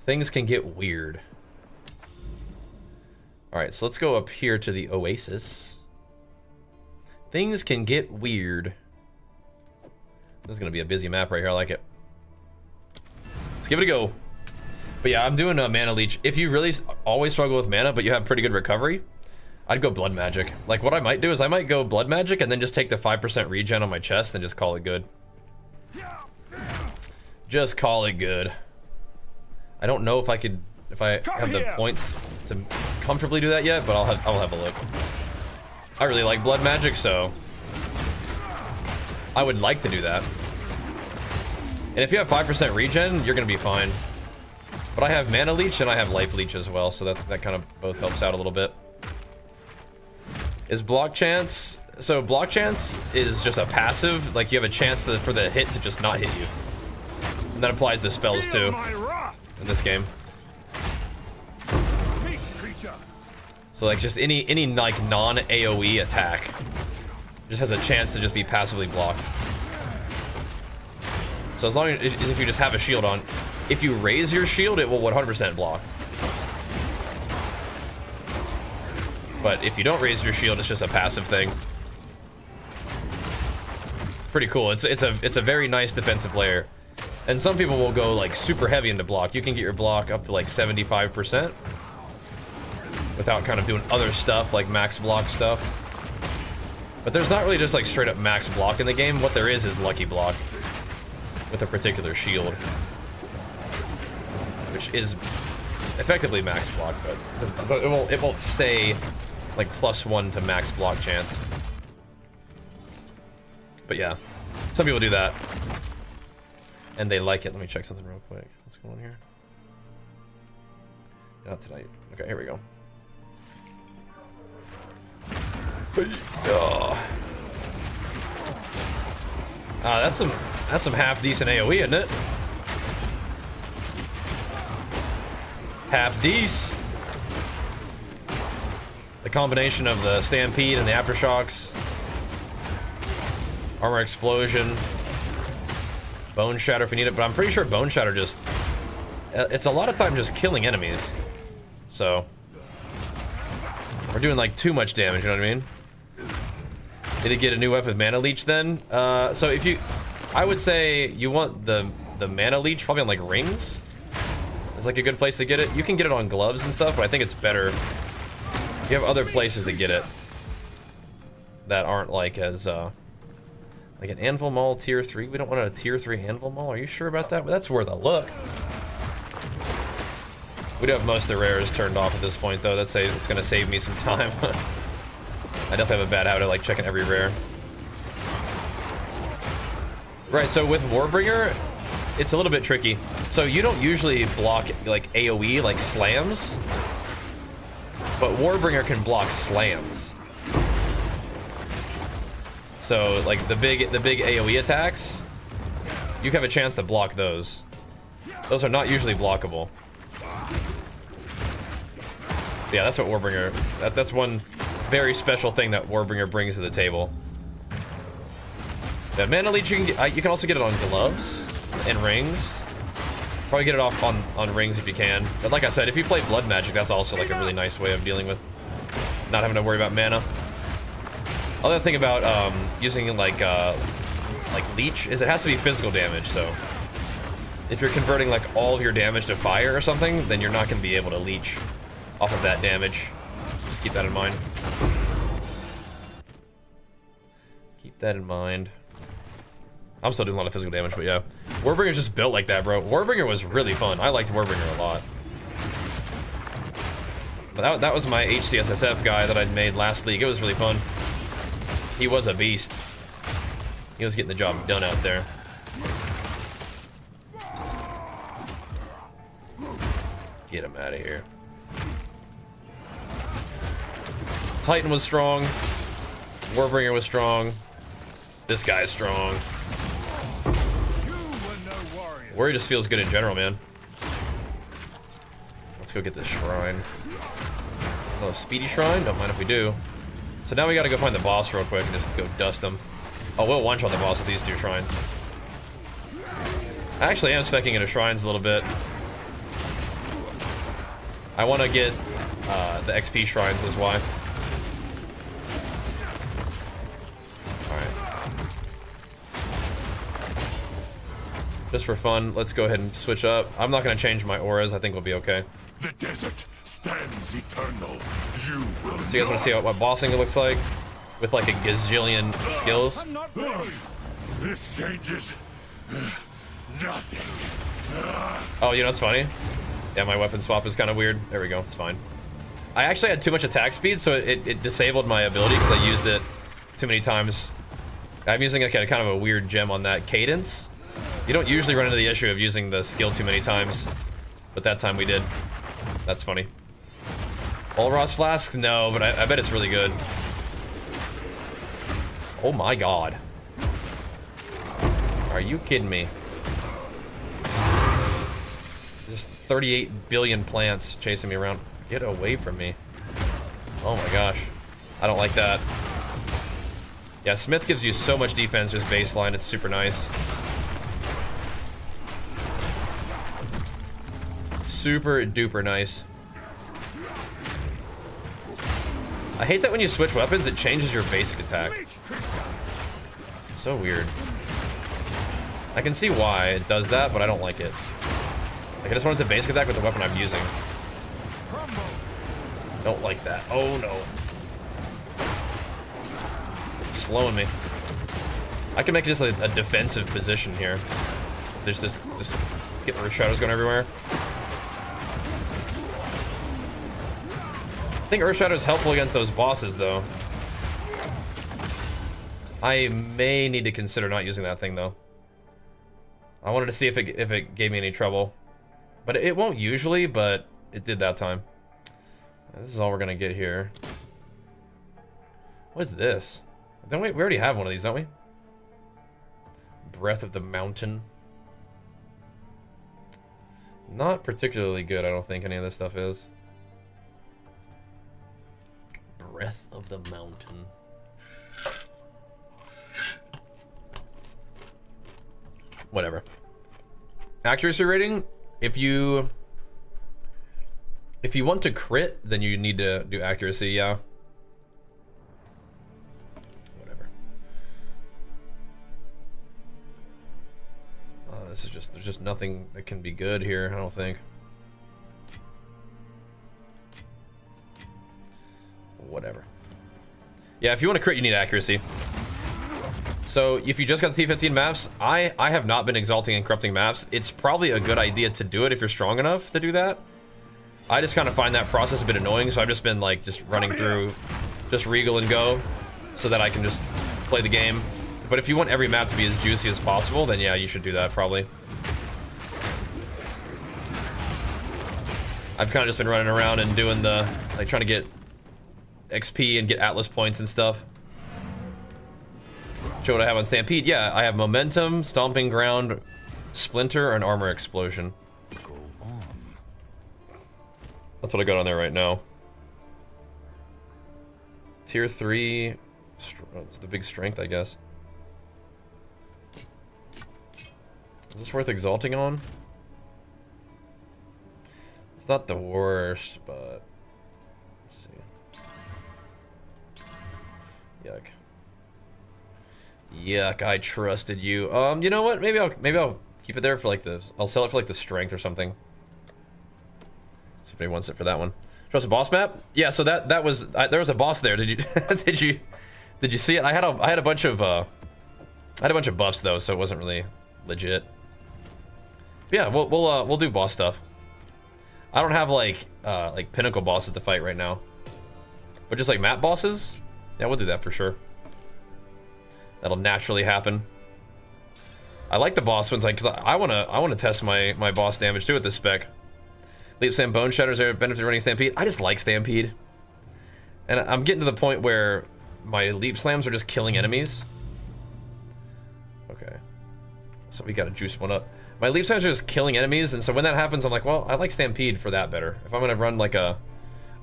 Things can get weird. Alright, so let's go up here to the Oasis. Things can get weird. This is going to be a busy map right here. I like it. Let's give it a go. But yeah, I'm doing a mana leech. If you really always struggle with mana, but you have pretty good recovery, I'd go blood magic. Like what I might do is I might go blood magic and then just take the 5% regen on my chest and just call it good. Just call it good. I don't know if I could, if I have the points to comfortably do that yet, but I'll have a look. I really like blood magic, so I would like to do that. And if you have 5% regen, you're gonna be fine. But I have mana leech and I have life leech as well, so that kind of both helps out a little bit. Is block chance? So block chance is just a passive, like you have a chance for the hit to just not hit you. And that applies to spells too in this game. So like just any like non-AoE attack just has a chance to just be passively blocked. So as long as if you just have a shield on, if you raise your shield, it will 100% block. But if you don't raise your shield, it's just a passive thing. Pretty cool. It's a very nice defensive layer. And some people will go like super heavy into block. You can get your block up to like 75% without kind of doing other stuff like max block stuff. But there's not really just like straight up max block in the game. What there is lucky block with a particular shield, which is effectively max block, but it won't say like +1 to max block chance. But yeah, some people do that and they like it. Let me check something real quick. What's going on here? Not tonight. Okay, here we go. That's some half decent AoE, isn't it? Half decent. The combination of the stampede and the aftershocks, armor explosion, bone shatter if you need it, but I'm pretty sure bone shatter just, it's a lot of time just killing enemies. So we're doing like too much damage, you know what I mean? Did it get a new weapon with mana leech then? So if you, I would say you want the mana leech probably on like rings. It's like a good place to get it. You can get it on gloves and stuff, but I think it's better if you have other places to get it that aren't like as like an anvil maul tier 3. We don't want a tier 3 anvil maul. Are you sure about that? But that's worth a look. We do have most of the rares turned off at this point though. That's it's gonna save me some time. I definitely have a bad habit of like checking every rare. Right, so with Warbringer, it's a little bit tricky. So you don't usually block like AoE, like slams, but Warbringer can block slams. So like the big AoE attacks, you have a chance to block those. Those are not usually blockable. Yeah, that's what Warbringer... That's one very special thing that Warbringer brings to the table. Yeah, mana leech, you can also get it on gloves and rings. Probably get it off on rings if you can. But like I said, if you play blood magic, that's also like a really nice way of dealing with not having to worry about mana. Other thing about using like leech is it has to be physical damage. So if you're converting like all of your damage to fire or something, then you're not going to be able to leech off of that damage. Just keep that in mind. Keep that in mind. I'm still doing a lot of physical damage, but yeah. Warbringer's just built like that, bro. Warbringer was really fun. I liked Warbringer a lot. But that was my HCSSF guy that I'd made last league. It was really fun. He was a beast. He was getting the job done out there. Get him out of here. Titan was strong. Warbringer was strong. This guy's strong. Warrior just feels good in general, man. Let's go get this shrine. Oh, speedy shrine? Don't mind if we do. So now we gotta go find the boss real quick and just go dust them. Oh, we'll one-shot the boss with these two shrines. I actually am specking into shrines a little bit. I want to get the XP shrines is why. Just for fun, let's go ahead and switch up. I'm not going to change my auras. I think we'll be okay. The desert stands eternal. You will So you guys want to see what bossing it looks like? With like a gazillion skills? This changes nothing. Oh, you know what's funny? Yeah, my weapon swap is kind of weird. There we go, it's fine. I actually had too much attack speed, so it disabled my ability because I used it too many times. I'm using like a kind of a weird gem on that cadence. You don't usually run into the issue of using the skill too many times, but that time we did. That's funny. Olros flask? No, but I bet it's really good. Oh my god. Are you kidding me? Just 38 billion plants chasing me around. Get away from me. Oh my gosh. I don't like that. Yeah, Smith gives you so much defense, just baseline. It's super nice. Super duper nice. I hate that when you switch weapons, it changes your basic attack. So weird. I can see why it does that, but I don't like it. Like, I just wanted to basic attack with the weapon I'm using. Don't like that. Oh no. Slowing me. I can make it just a defensive position here. There's just get the shadows going everywhere. I think Earth Shadow is helpful against those bosses, though. I may need to consider not using that thing, though. I wanted to see if it gave me any trouble. But it won't usually, but it did that time. This is all we're gonna get here. What is this? Don't we already have one of these, don't we? Breath of the Mountain. Not particularly good, I don't think any of this stuff is. Breath of the Mountain. Whatever. Accuracy rating, if you want to crit, then you need to do accuracy, yeah. Whatever. This is there's just nothing that can be good here, I don't think. Whatever. Yeah, if you want to crit, you need accuracy. So if you just got the T15 maps, I have not been exalting and corrupting maps. It's probably a good idea to do it if you're strong enough to do that. I just kind of find that process a bit annoying, so I've just been like just running through just Regal and go so that I can just play the game. But if you want every map to be as juicy as possible, then yeah, you should do that probably. I've kind of just been running around and doing the, like, trying to get XP and get Atlas points and stuff. Show what I have on Stampede. Yeah, I have Momentum, Stomping Ground, Splinter, and Armor Explosion. Go on. That's what I got on there right now. Tier 3. It's the big strength, I guess. Is this worth exalting on? It's not the worst, but let's see. Yuck. Yuck, I trusted you. You know what? Maybe I'll keep it there for like the I'll sell it for like the strength or something. See if anybody wants it for that one. Trust a boss map? Yeah, so that was there was a boss there. Did you did you see it? I had a bunch of buffs though, so it wasn't really legit. But yeah, we'll do boss stuff. I don't have like pinnacle bosses to fight right now, but just like map bosses, yeah, we'll do that for sure. That'll naturally happen. I like the boss ones, like, cause I wanna test my boss damage too with this spec. Leap Slam Bone Shatters are benefit of running Stampede. I just like Stampede, and I'm getting to the point where my Leap Slams are just killing enemies. Okay, so we gotta juice one up. My Leap Slams are just killing enemies, and so when that happens, I'm like, well, I like Stampede for that better. If I'm gonna run like a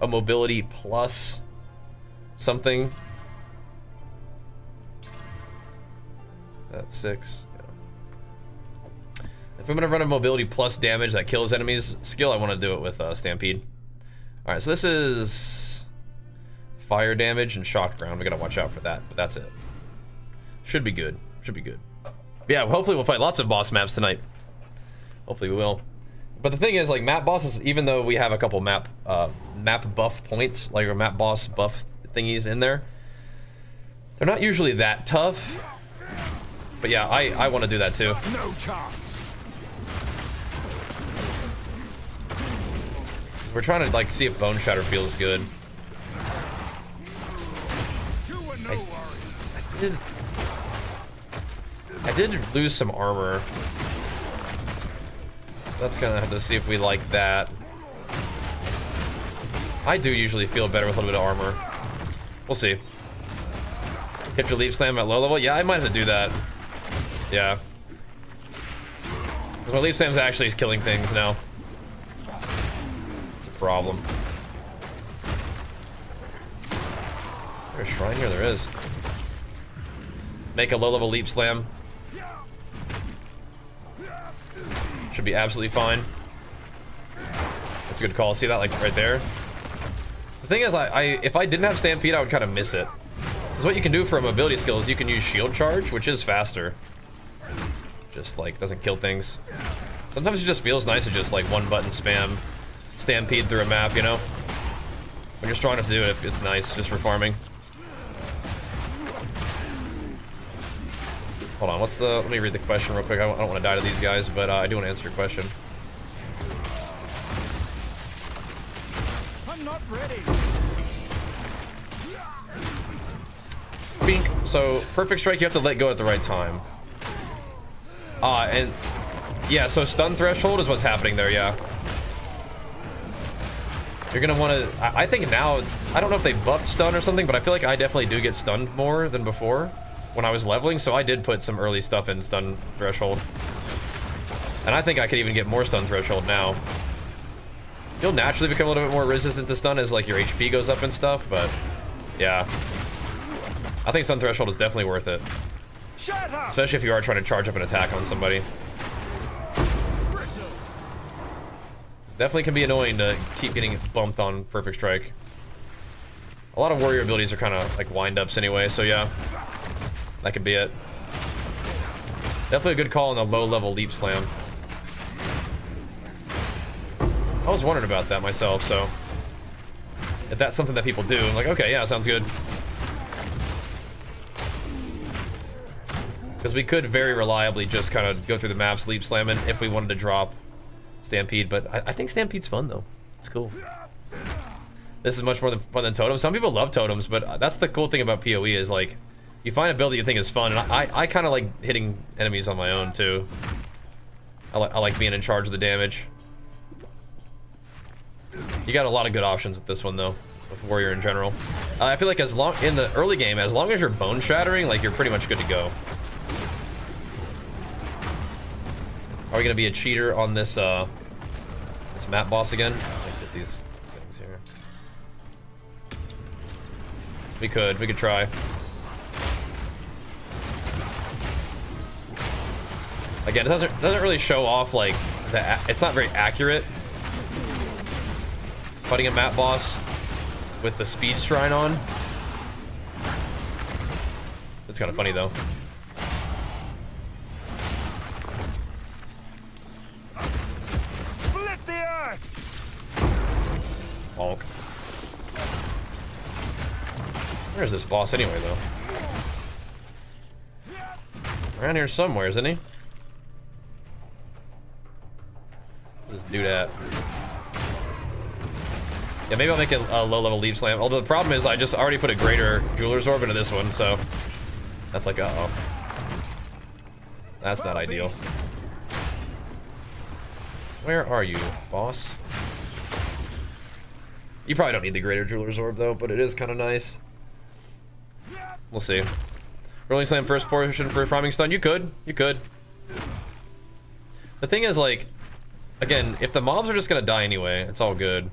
mobility plus something. That's 6. Yeah. If I'm gonna run a mobility plus damage that kills enemies skill, I want to do it with Stampede. All right, so this is fire damage and shock ground. We gotta watch out for that, but that's it. Should be good. Should be good. Yeah, hopefully we'll fight lots of boss maps tonight. Hopefully we will. But the thing is, like, map bosses, even though we have a couple map buff points, like our map boss buff thingies in there, they're not usually that tough. But yeah, I want to do that too. No chance. We're trying to like see if Bone Shatter feels good. I did lose some armor. That's gonna have to see if we like that. I do usually feel better with a little bit of armor. We'll see. Hit your Leap Slam at low level? Yeah, I might have to do that. Yeah. My Leap Slam's actually killing things now. It's a problem. There's a shrine here, there is. Make a low level Leap Slam. Should be absolutely fine. That's a good call. See that, like, right there? The thing is, if I didn't have Stampede, I would kind of miss it. Because what you can do for a mobility skill is you can use Shield Charge, which is faster. Just, like, doesn't kill things. Sometimes it just feels nice to just, like, one button spam Stampede through a map, you know? When you're strong enough to do it, it's nice just for farming. Hold on, let me read the question real quick. I don't want to die to these guys, but I do want to answer your question. I'm not ready. Bink. So, Perfect Strike, you have to let go at the right time. And yeah, so stun threshold is what's happening there, yeah. You're gonna want to, I think now, I don't know if they buffed stun or something, but I feel like I definitely do get stunned more than before when I was leveling, so I did put some early stuff in stun threshold. And I think I could even get more stun threshold now. You'll naturally become a little bit more resistant to stun as like your HP goes up and stuff, but yeah. I think stun threshold is definitely worth it. Especially if you are trying to charge up an attack on somebody. It definitely can be annoying to keep getting bumped on Perfect Strike. A lot of warrior abilities are kind of like wind-ups anyway, so yeah. That could be it. Definitely a good call on the low-level Leap Slam. I was wondering about that myself, so if that's something that people do, I'm like, okay, yeah, sounds good. Because we could very reliably just kind of go through the maps, Leap Slamming, if we wanted to drop Stampede, but I think Stampede's fun, though. It's cool. This is much more fun than Totems. Some people love Totems, but that's the cool thing about PoE is, like, you find a build that you think is fun, and I kind of like hitting enemies on my own, too. I like being in charge of the damage. You got a lot of good options with this one, though, with Warrior in general. I feel like in the early game, as long as you're bone shattering, like, you're pretty much good to go. Are we gonna be a cheater on this this map boss again? Let's get these things here. We could try. Again, it doesn't really show off like it's not very accurate. Fighting a map boss with the speed shrine on. It's kind of funny though. Split the earth! Bonk. Where's this boss anyway though? Around here somewhere, isn't he? Where's this dude at? Yeah, maybe I'll make a low-level leaf slam. Although the problem is I just already put a greater jeweler's orb into this one, so that's like, uh-oh. That's not ideal. Where are you, boss? You probably don't need the greater jeweler's orb though, but it is kind of nice. We'll see. Rolling slam first portion for priming stun. You could. The thing is, like, again, if the mobs are just gonna die anyway, it's all good.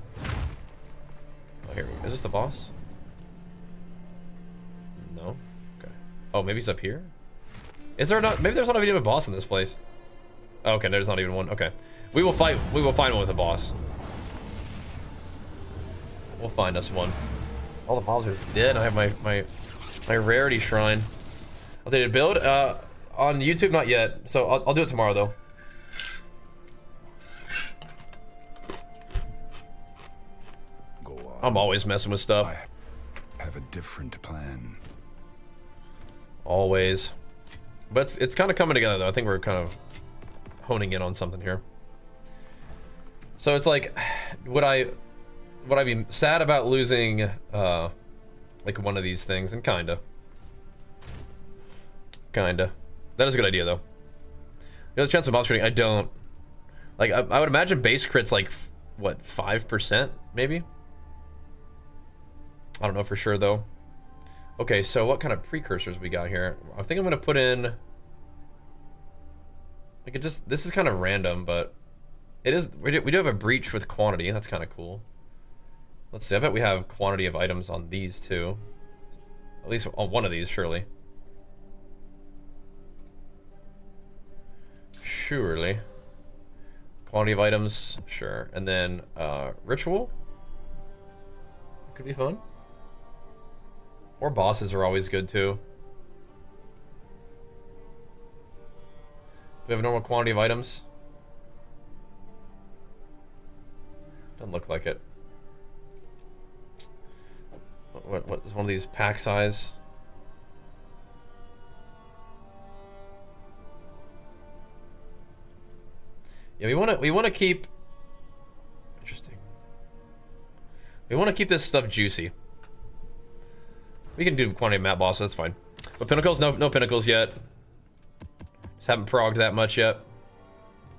Oh, here we go. Is this the boss? No. Okay. Oh, maybe he's up here. Is there not? Maybe there's not even a boss in this place. Oh, okay, there's not even one. Okay. We will find one with a boss. We'll find us one. All the mobs are dead. I have my rarity shrine. Updated build on YouTube, not yet. So I'll do it tomorrow though. Go on. I'm always messing with stuff. I have a different plan. Always. But it's kind of coming together though. I think we're kind of honing in on something here. So it's like, would I be sad about losing like one of these things? And kinda. That is a good idea though. You know the chance of boss critting? I don't. Like I would imagine base crits like what, 5% maybe? I don't know for sure though. Okay, so what kind of precursors we got here? I think I'm gonna put in like this is kind of random, but it is, we do have a breach with quantity. That's kind of cool. Let's see, I bet we have quantity of items on these too. At least on one of these, surely. Surely. Quantity of items, sure. And then ritual. Could be fun. Or bosses are always good too. Do we have a normal quantity of items? Doesn't look like it. What is one of these pack size? Yeah, we want to keep. Interesting. We want to keep this stuff juicy. We can do quantity of map boss. That's fine. But pinnacles, no pinnacles yet. Just haven't progged that much yet.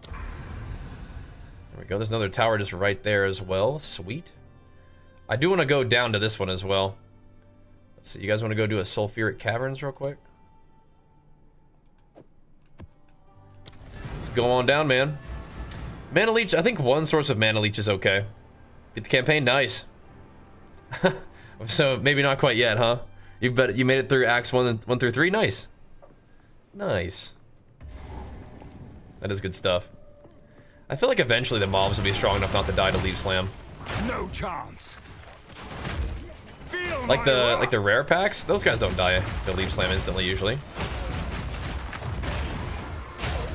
There we go. There's another tower just right there as well. Sweet. I do want to go down to this one as well. Let's see. You guys want to go do a sulfuric caverns real quick? Let's go on down, man. Mana leech. I think one source of mana leech is okay. Beat the campaign. Nice. So maybe not quite yet, huh? You made it through acts 1 through 3. Nice. Nice. That is good stuff. I feel like eventually the mobs will be strong enough not to die to leaf slam. No chance. Like the rare packs, those guys don't die to leaf slam instantly usually.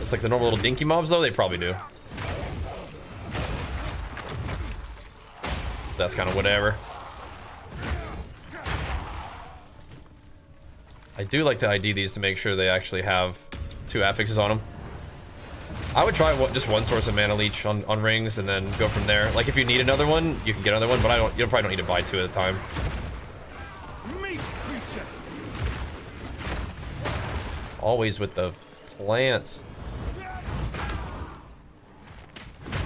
It's like the normal little dinky mobs though, they probably do. That's kind of whatever. I do like to ID these to make sure they actually have 2 affixes on them. I would try just one source of mana leech on rings and then go from there. Like if you need another one, you can get another one, but you probably don't need to buy 2 at a time. Always with the plants.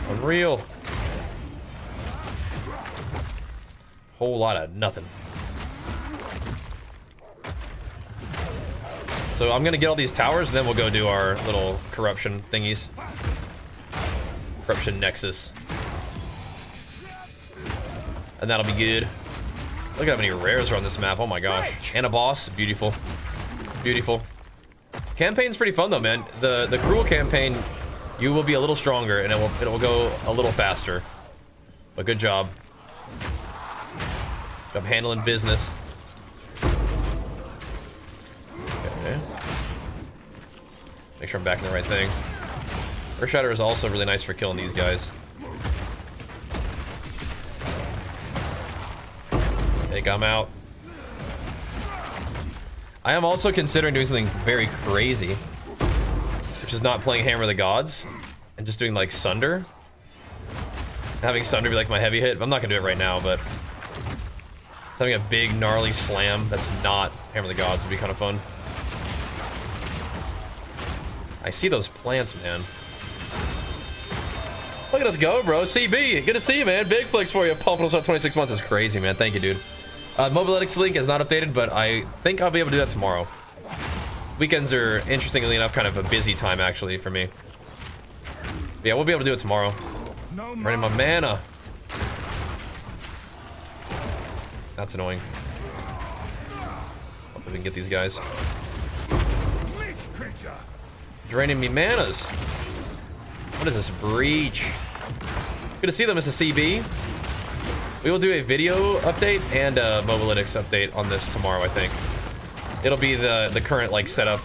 Unreal. Whole lot of nothing. So I'm gonna get all these towers, and then we'll go do our little corruption thingies. Corruption nexus. And that'll be good. Look at how many rares are on this map. Oh my gosh. And a boss. Beautiful. Beautiful. Campaign's pretty fun though, man. The cruel campaign, you will be a little stronger and it will go a little faster. But good job. Good job handling business. Okay. Make sure I'm backing the right thing. Earth Shatter is also really nice for killing these guys. Take them out. I am also considering doing something very crazy, which is not playing Hammer of the Gods and just doing like Sunder. Having Sunder be like my heavy hit. I'm not gonna do it right now, but having a big gnarly slam that's not Hammer of the Gods would be kind of fun. I see those plants, man. Look at us go, bro. CB, good to see you, man. Big flicks for you. Pumping us up 26 months is crazy, man. Thank you, dude. Mobiletics link is not updated, but I think I'll be able to do that tomorrow. Weekends are, interestingly enough, kind of a busy time, actually, for me. But yeah, we'll be able to do it tomorrow. Running my mana. That's annoying. Hopefully we can get these guys. Draining me manas. What is this? Breach. Good to see them, Mr. CB. We will do a video update and a Mobilytics update on this tomorrow, I think. It'll be the current, like, setup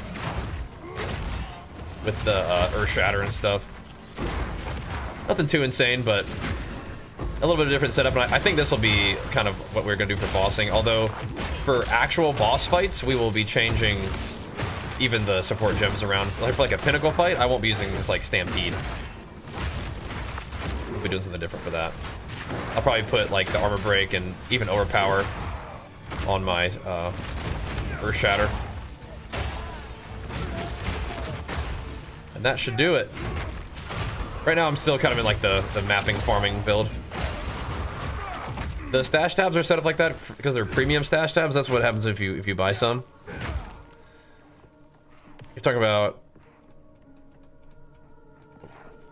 with the Earth Shatter and stuff. Nothing too insane, but a little bit of different setup. And I think this will be kind of what we're going to do for bossing. Although, for actual boss fights, we will be changing even the support gems around. Like, for like a pinnacle fight, I won't be using this, like, Stampede. We'll be doing something different for that. I'll probably put like the armor break and even overpower on my Earth Shatter. And that should do it. Right now I'm still kind of in like the mapping farming build. The stash tabs are set up like that because they're premium stash tabs. That's what happens if you buy some. You're talking about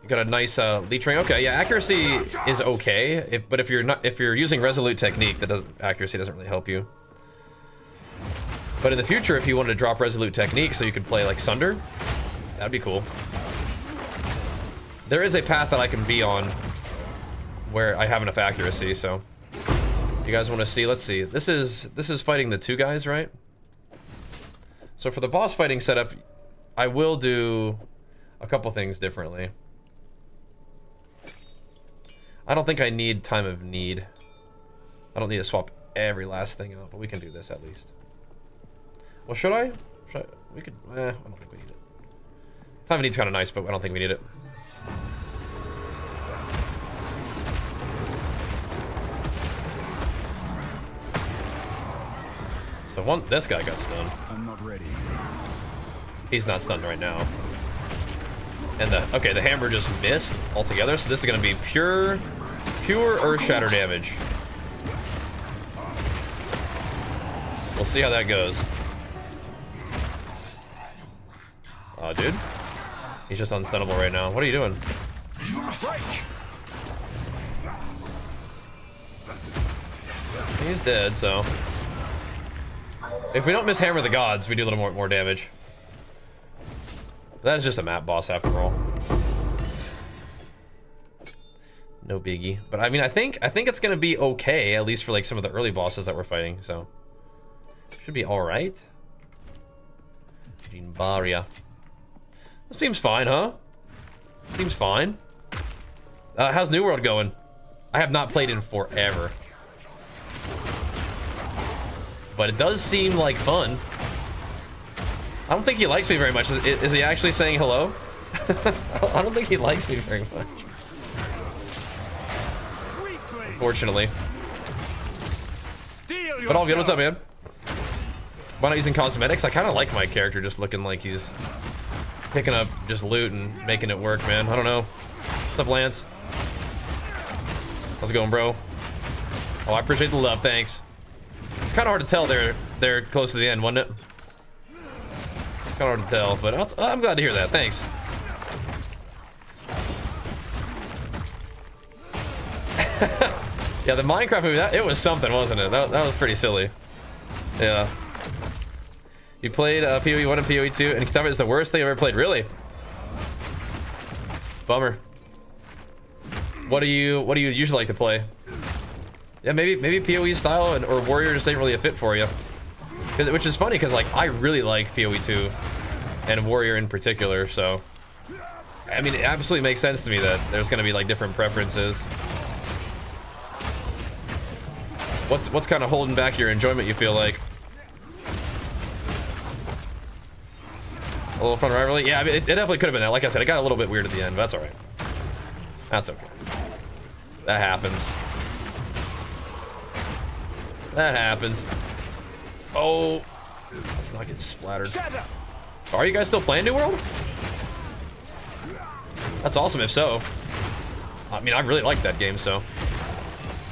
got a nice leech ring. Okay, yeah, accuracy is okay, but if you're using resolute technique, accuracy doesn't really help you. But in the future, if you wanted to drop resolute technique so you could play like Sunder, that'd be cool. There is a path that I can be on where I have enough accuracy. So, you guys want to see? Let's see. This is fighting the two guys, right? So for the boss fighting setup, I will do a couple things differently. I don't think I need Time of Need. I don't need to swap every last thing out, but we can do this at least. Well, should I? We could, I don't think we need it. Time of Need's kind of nice, but I don't think we need it. So this guy got stunned. I'm not ready. He's not stunned right now. And the hammer just missed altogether, so this is gonna be pure Earth Shatter damage. We'll see how that goes. Oh, dude. He's just unstunnable right now. What are you doing? He's dead, so. If we don't miss Hammer of the Gods, we do a little more damage. That is just a map boss after all. No biggie. But I mean, I think it's gonna be okay, at least for like some of the early bosses that we're fighting, so. Should be alright. Baria. This seems fine, huh? Seems fine. How's New World going? I have not played in forever. But it does seem like fun. I don't think he likes me very much. Is he actually saying hello? I don't think he likes me very much. Unfortunately. But all good. What's up, man? Why not using cosmetics? I kind of like my character just looking like he's picking up just loot and making it work, man. I don't know. What's up, Lance? How's it going, bro? Oh, I appreciate the love. Thanks. It's kind of hard to tell they're close to the end, wasn't it? Kind of hard to tell, but I'm glad to hear that. Thanks. Yeah, the Minecraft movie, it was something, wasn't it? That was pretty silly. Yeah. You played PoE 1 and PoE 2, and Kitava is the worst thing I've ever played. Really? Bummer. What do you usually like to play? Yeah, maybe PoE style or Warrior just ain't really a fit for you. Which is funny because like I really like PoE 2 and Warrior in particular. So I mean, it absolutely makes sense to me that there's gonna be like different preferences. What's kind of holding back your enjoyment, you feel like? A little fun rivalry? Yeah, I mean, it definitely could have been that. Like I said, it got a little bit weird at the end, but that's all right. That's okay. That happens. That happens. Oh, let's not get splattered. Are you guys still playing New World? That's awesome if so. I mean, I really like that game, so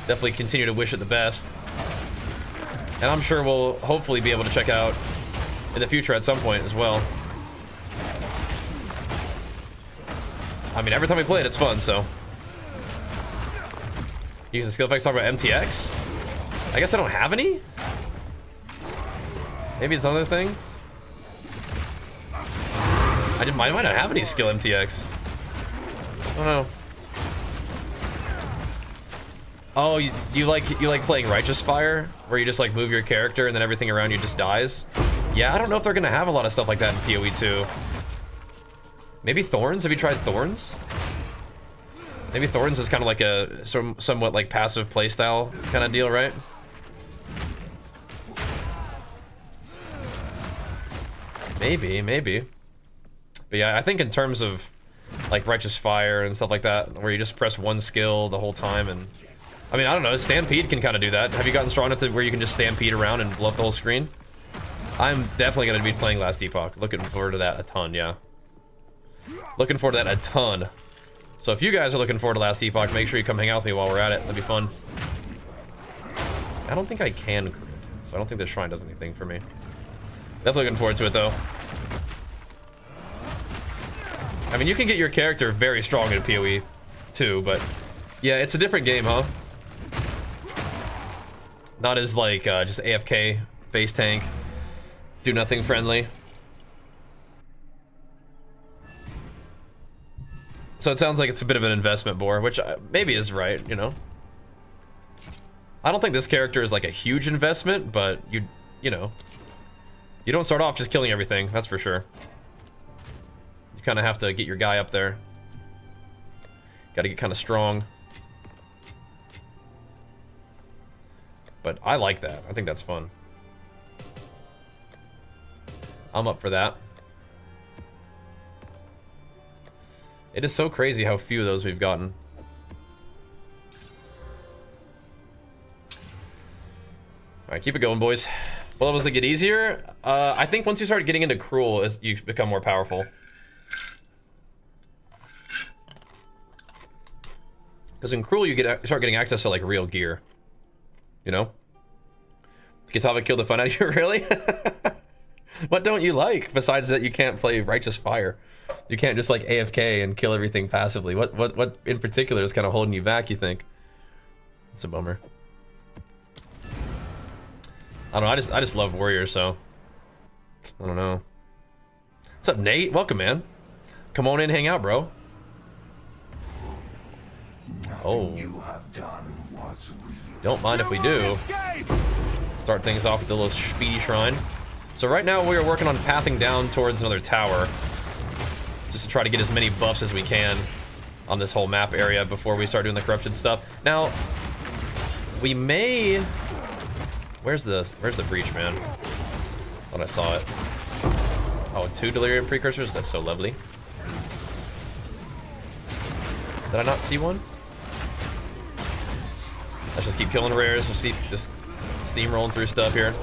definitely continue to wish it the best. And I'm sure we'll hopefully be able to check out in the future at some point as well. I mean, every time we play it, it's fun, so. Use the skill effects, talk about MTX? I guess I don't have any? Maybe it's another thing? I might not have any skill MTX. I don't know. Oh, you like playing Righteous Fire? Where you just like move your character and then everything around you just dies? Yeah, I don't know if they're gonna have a lot of stuff like that in PoE 2. Maybe Thorns? Have you tried Thorns? Maybe Thorns is kind of like a somewhat like passive playstyle kind of deal, right? Maybe. But yeah, I think in terms of like Righteous Fire and stuff like that, where you just press one skill the whole time, and I mean, I don't know, Stampede can kind of do that. Have you gotten strong enough to where you can just Stampede around and blow up the whole screen? I'm definitely going to be playing Last Epoch. Looking forward to that a ton, yeah. Looking forward to that a ton. So if you guys are looking forward to Last Epoch, make sure you come hang out with me while we're at it. That'd be fun. I don't think I can crit, so I don't think this shrine does anything for me. Definitely looking forward to it, though. I mean, you can get your character very strong in PoE, too, but yeah, it's a different game, huh? Not as, like, just AFK, face tank, do nothing friendly. So it sounds like it's a bit of an investment bore, which maybe is right, you know? I don't think this character is, like, a huge investment, but you know, you don't start off just killing everything, that's for sure. You kind of have to get your guy up there. Gotta get kind of strong. But I like that. I think that's fun. I'm up for that. It is so crazy how few of those we've gotten. Alright, keep it going, boys. What levels that get easier? I think once you start getting into Cruel, you become more powerful. Because in Cruel, you start getting access to, like, real gear. You know? Kitava killed the fun out of you, really? What don't you like, besides that you can't play Righteous Fire? You can't just, like, AFK and kill everything passively. What in particular is kind of holding you back, you think? It's a bummer. I don't know, I just love Warrior, so... I don't know. What's up, Nate? Welcome, man. Come on in, hang out, bro. Oh. Don't mind if we do. Start things off with a little speedy shrine. So right now we are working on pathing down towards another tower. Just to try to get as many buffs as we can on this whole map area before we start doing the corruption stuff. Now, we may... Where's the breach, man? Thought I saw it. Oh, 2 delirium precursors? That's so lovely. Did I not see one? Let's just keep killing rares. Just steamrolling through stuff here.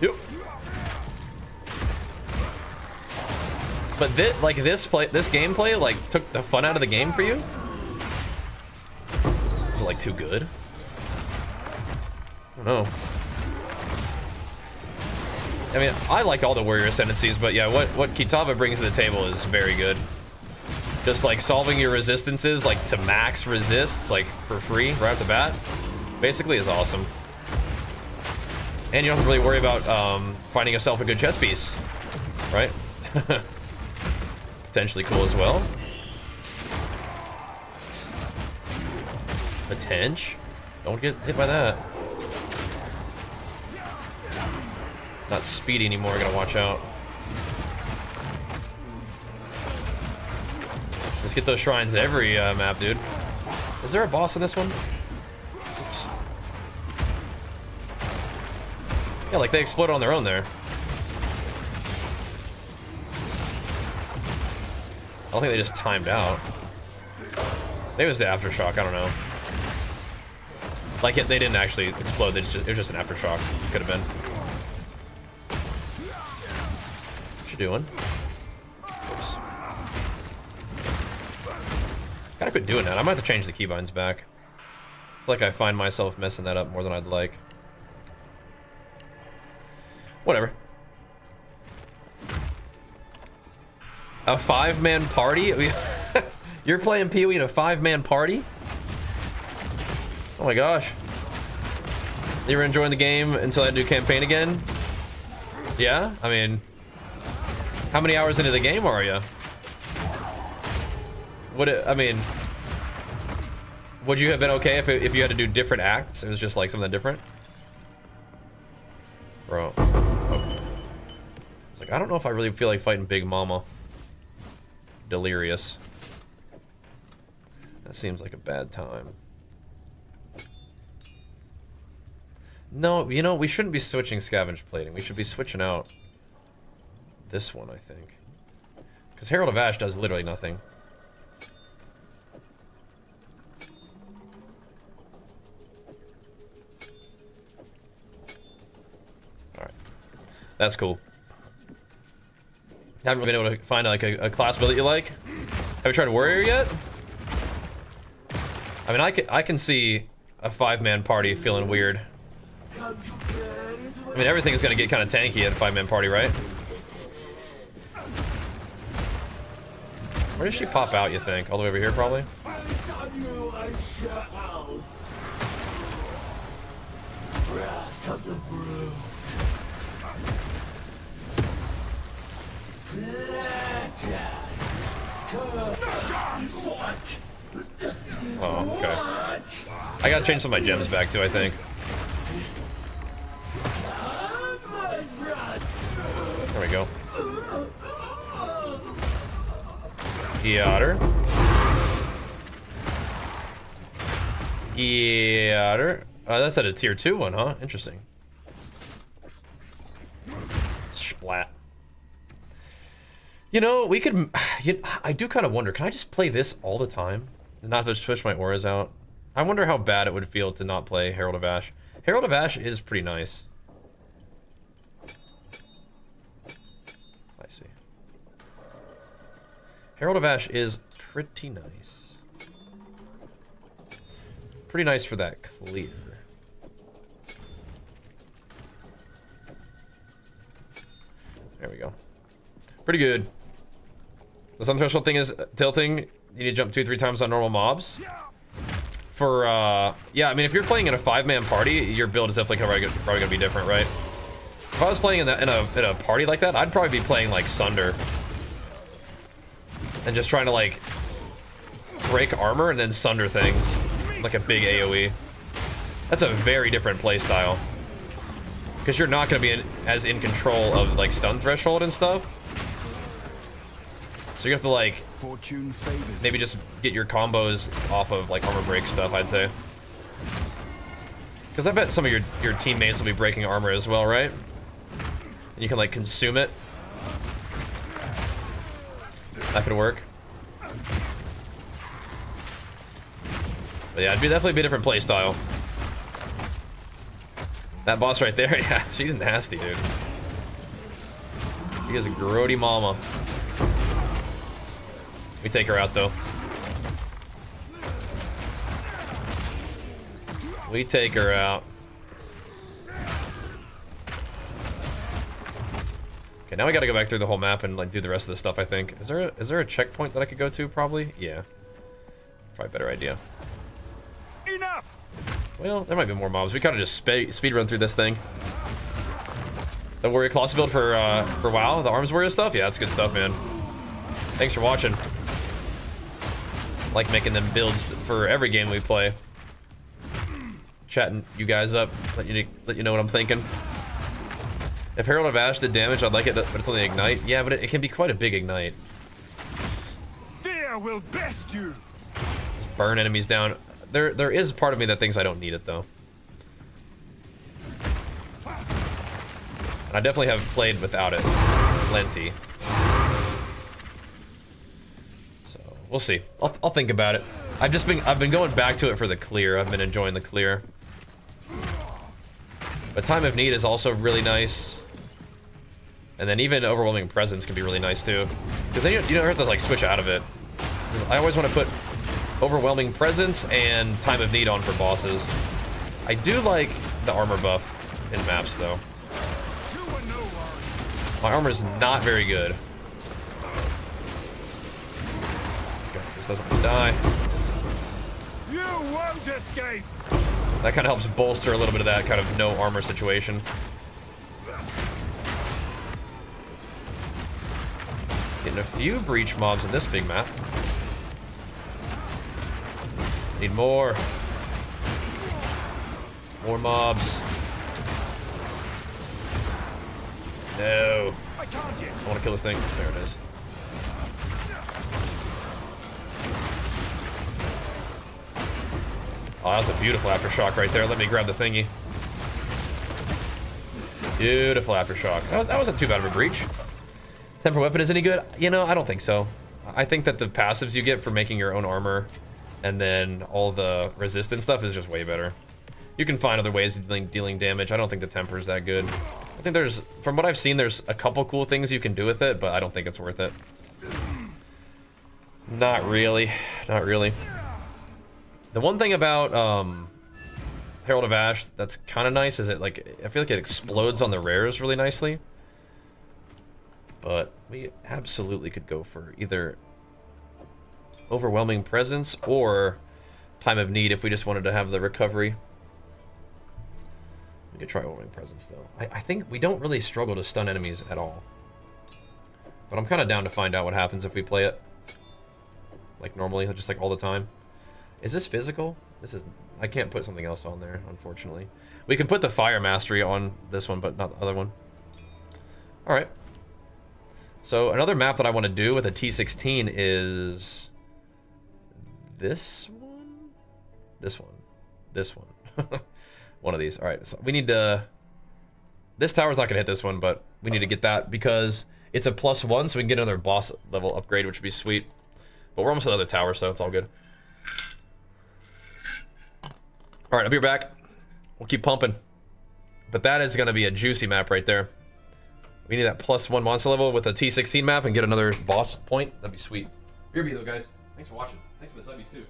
Yep. But this gameplay like took the fun out of the game for you? Was it like too good? I don't know. I mean, I like all the warrior ascendancies, but yeah, what Kitava brings to the table is very good. Just like solving your resistances like to max resists like for free right off the bat basically is awesome. And you don't have to really worry about finding yourself a good chess piece, right? Potentially cool as well. A tench. Don't get hit by that. Not speedy anymore, gotta watch out. Let's get those shrines every map, dude. Is there a boss in this one? Oops. Yeah, like they explode on their own there. I don't think they just timed out. Maybe it was the aftershock, I don't know. Like, they didn't actually explode, it was just an aftershock. Could have been. What you doing? Oops. Gotta quit doing that. I might have to change the keybinds back. I feel like I find myself messing that up more than I'd like. Whatever. A 5-man party? You're playing PoE in a 5-man party? Oh my gosh. You were enjoying the game until I do campaign again? Yeah? I mean, how many hours into the game are you? I mean, would you have been okay if you had to do different acts? It was just like something different? Bro. Oh. It's like, I don't know if I really feel like fighting Big Mama. Delirious. That seems like a bad time. No, you know, we shouldn't be switching scavenge plating. We should be switching out this one, I think. Because Herald of Ash does literally nothing. Alright. That's cool. Haven't been able to find like a class build that you like. Have you tried Warrior yet? I mean, I can see a 5-man party feeling weird. I mean, everything is gonna get kind of tanky at a 5-man party, right? Where does she pop out, you think? All the way over here, probably? Oh, okay. I gotta change some of my gems back too, I think. There we go. Yachter. Yachter. Oh, that's at a tier 2 one, huh? Interesting. Splat. You know, we could... I do kind of wonder, can I just play this all the time? And not just switch my auras out? I wonder how bad it would feel to not play Herald of Ash. Herald of Ash is pretty nice. I see. Herald of Ash is pretty nice. Pretty nice for that clear. There we go. Pretty good. The some special thing is tilting. You need to jump 2-3 times on normal mobs. For yeah, I mean, if you're playing in a 5-man party, your build is definitely probably gonna be different, right? If I was playing in a party like that, I'd probably be playing like Sunder and just trying to like break armor and then sunder things like a big AOE. That's a very different play style because you're not gonna be as in control of like stun threshold and stuff. So you have to like maybe just get your combos off of like armor break stuff, I'd say. Because I bet some of your teammates will be breaking armor as well, right? And you can like consume it. That could work. But yeah, it'd definitely be a different play style. That boss right there, yeah, she's nasty, dude. She is a grody mama. We take her out though. We take her out. Okay, now we gotta go back through the whole map and like do the rest of the stuff, I think. Is there a checkpoint that I could go to, probably? Yeah. Probably a better idea. Enough! Well, there might be more mobs. We kind of just speed run through this thing. The Warrior Colossus build for WoW, the Arms Warrior stuff? Yeah, that's good stuff, man. Thanks for watching. Like making them builds for every game we play. Chatting you guys up, let you know what I'm thinking. If Herald of Ash did damage, I'd like it, but it's only Ignite. Yeah, but it can be quite a big Ignite. Fear will best you! Burn enemies down. There is part of me that thinks I don't need it, though. And I definitely have played without it. Plenty. So, we'll see. I'll think about it. I've been going back to it for the clear. I've been enjoying the clear. But Time of Need is also really nice. And then even Overwhelming Presence can be really nice too. Because then you don't have to like switch out of it. I always want to put Overwhelming Presence and Time of Need on for bosses. I do like the armor buff in maps though. My armor is not very good. This doesn't want to die. You won't escape! That kind of helps bolster a little bit of that kind of no armor situation. Getting a few breach mobs in this big map. Need more. More mobs. No. I want to kill this thing. There it is. Oh, that was a beautiful aftershock right there. Let me grab the thingy. Beautiful aftershock. That wasn't too bad of a breach. Temper weapon is any good? You know, I don't think so. I think that the passives you get for making your own armor and then all the resistance stuff is just way better. You can find other ways of dealing damage. I don't think the temper is that good. I think there's, from what I've seen, there's a couple cool things you can do with it, but I don't think it's worth it. Not really. Not really. The one thing about Herald of Ash that's kind of nice is it like I feel like it explodes on the rares really nicely. But we absolutely could go for either Overwhelming Presence or Time of Need if we just wanted to have the recovery. We could try Overwhelming Presence though. I think we don't really struggle to stun enemies at all. But I'm kind of down to find out what happens if we play it like normally, just like all the time. Is this physical? This is... I can't put something else on there, unfortunately. We can put the Fire Mastery on this one, but not the other one. Alright. So, another map that I want to do with a T16 is... this one? This one. This one. One of these. Alright, so we need to... This tower's not going to hit this one, but we need to get that because it's a +1, so we can get another boss level upgrade, which would be sweet. But we're almost at another tower, so it's all good. Alright, I'll be back. We'll keep pumping. But that is going to be a juicy map right there. We need that +1 monster level with a T16 map and get another boss point. That'd be sweet. BRB though, guys. Thanks for watching. Thanks for the subbies too.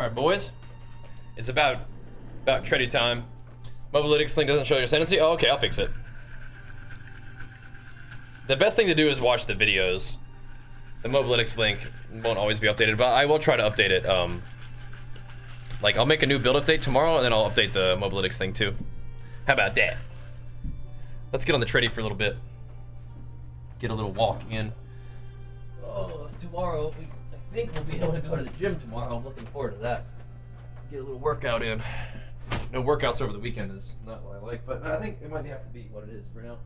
Alright, boys. It's about tready time. Mobalytics link doesn't show your ascendancy. Oh, okay, I'll fix it. The best thing to do is watch the videos. The Mobalytics link won't always be updated, but I will try to update it. Like, I'll make a new build update tomorrow, and then I'll update the Mobalytics thing too. How about that? Let's get on the tready for a little bit. Get a little walk in. Oh, tomorrow, I think we'll be able to go to the gym tomorrow. I'm looking forward to that. Get a little workout in. No workouts over the weekend is not what I like, but I think it might have to be what it is for now.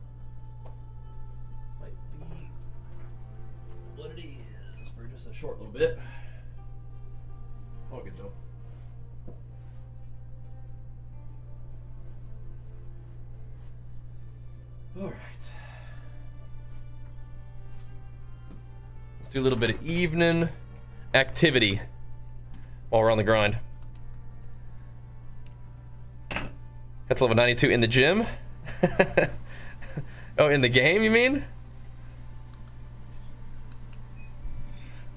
Might be what it is for just a short little bit. Oh, good though. All right. Let's do a little bit of evening activity while we're on the grind. Got to level 92 in the gym. Oh, in the game, you mean?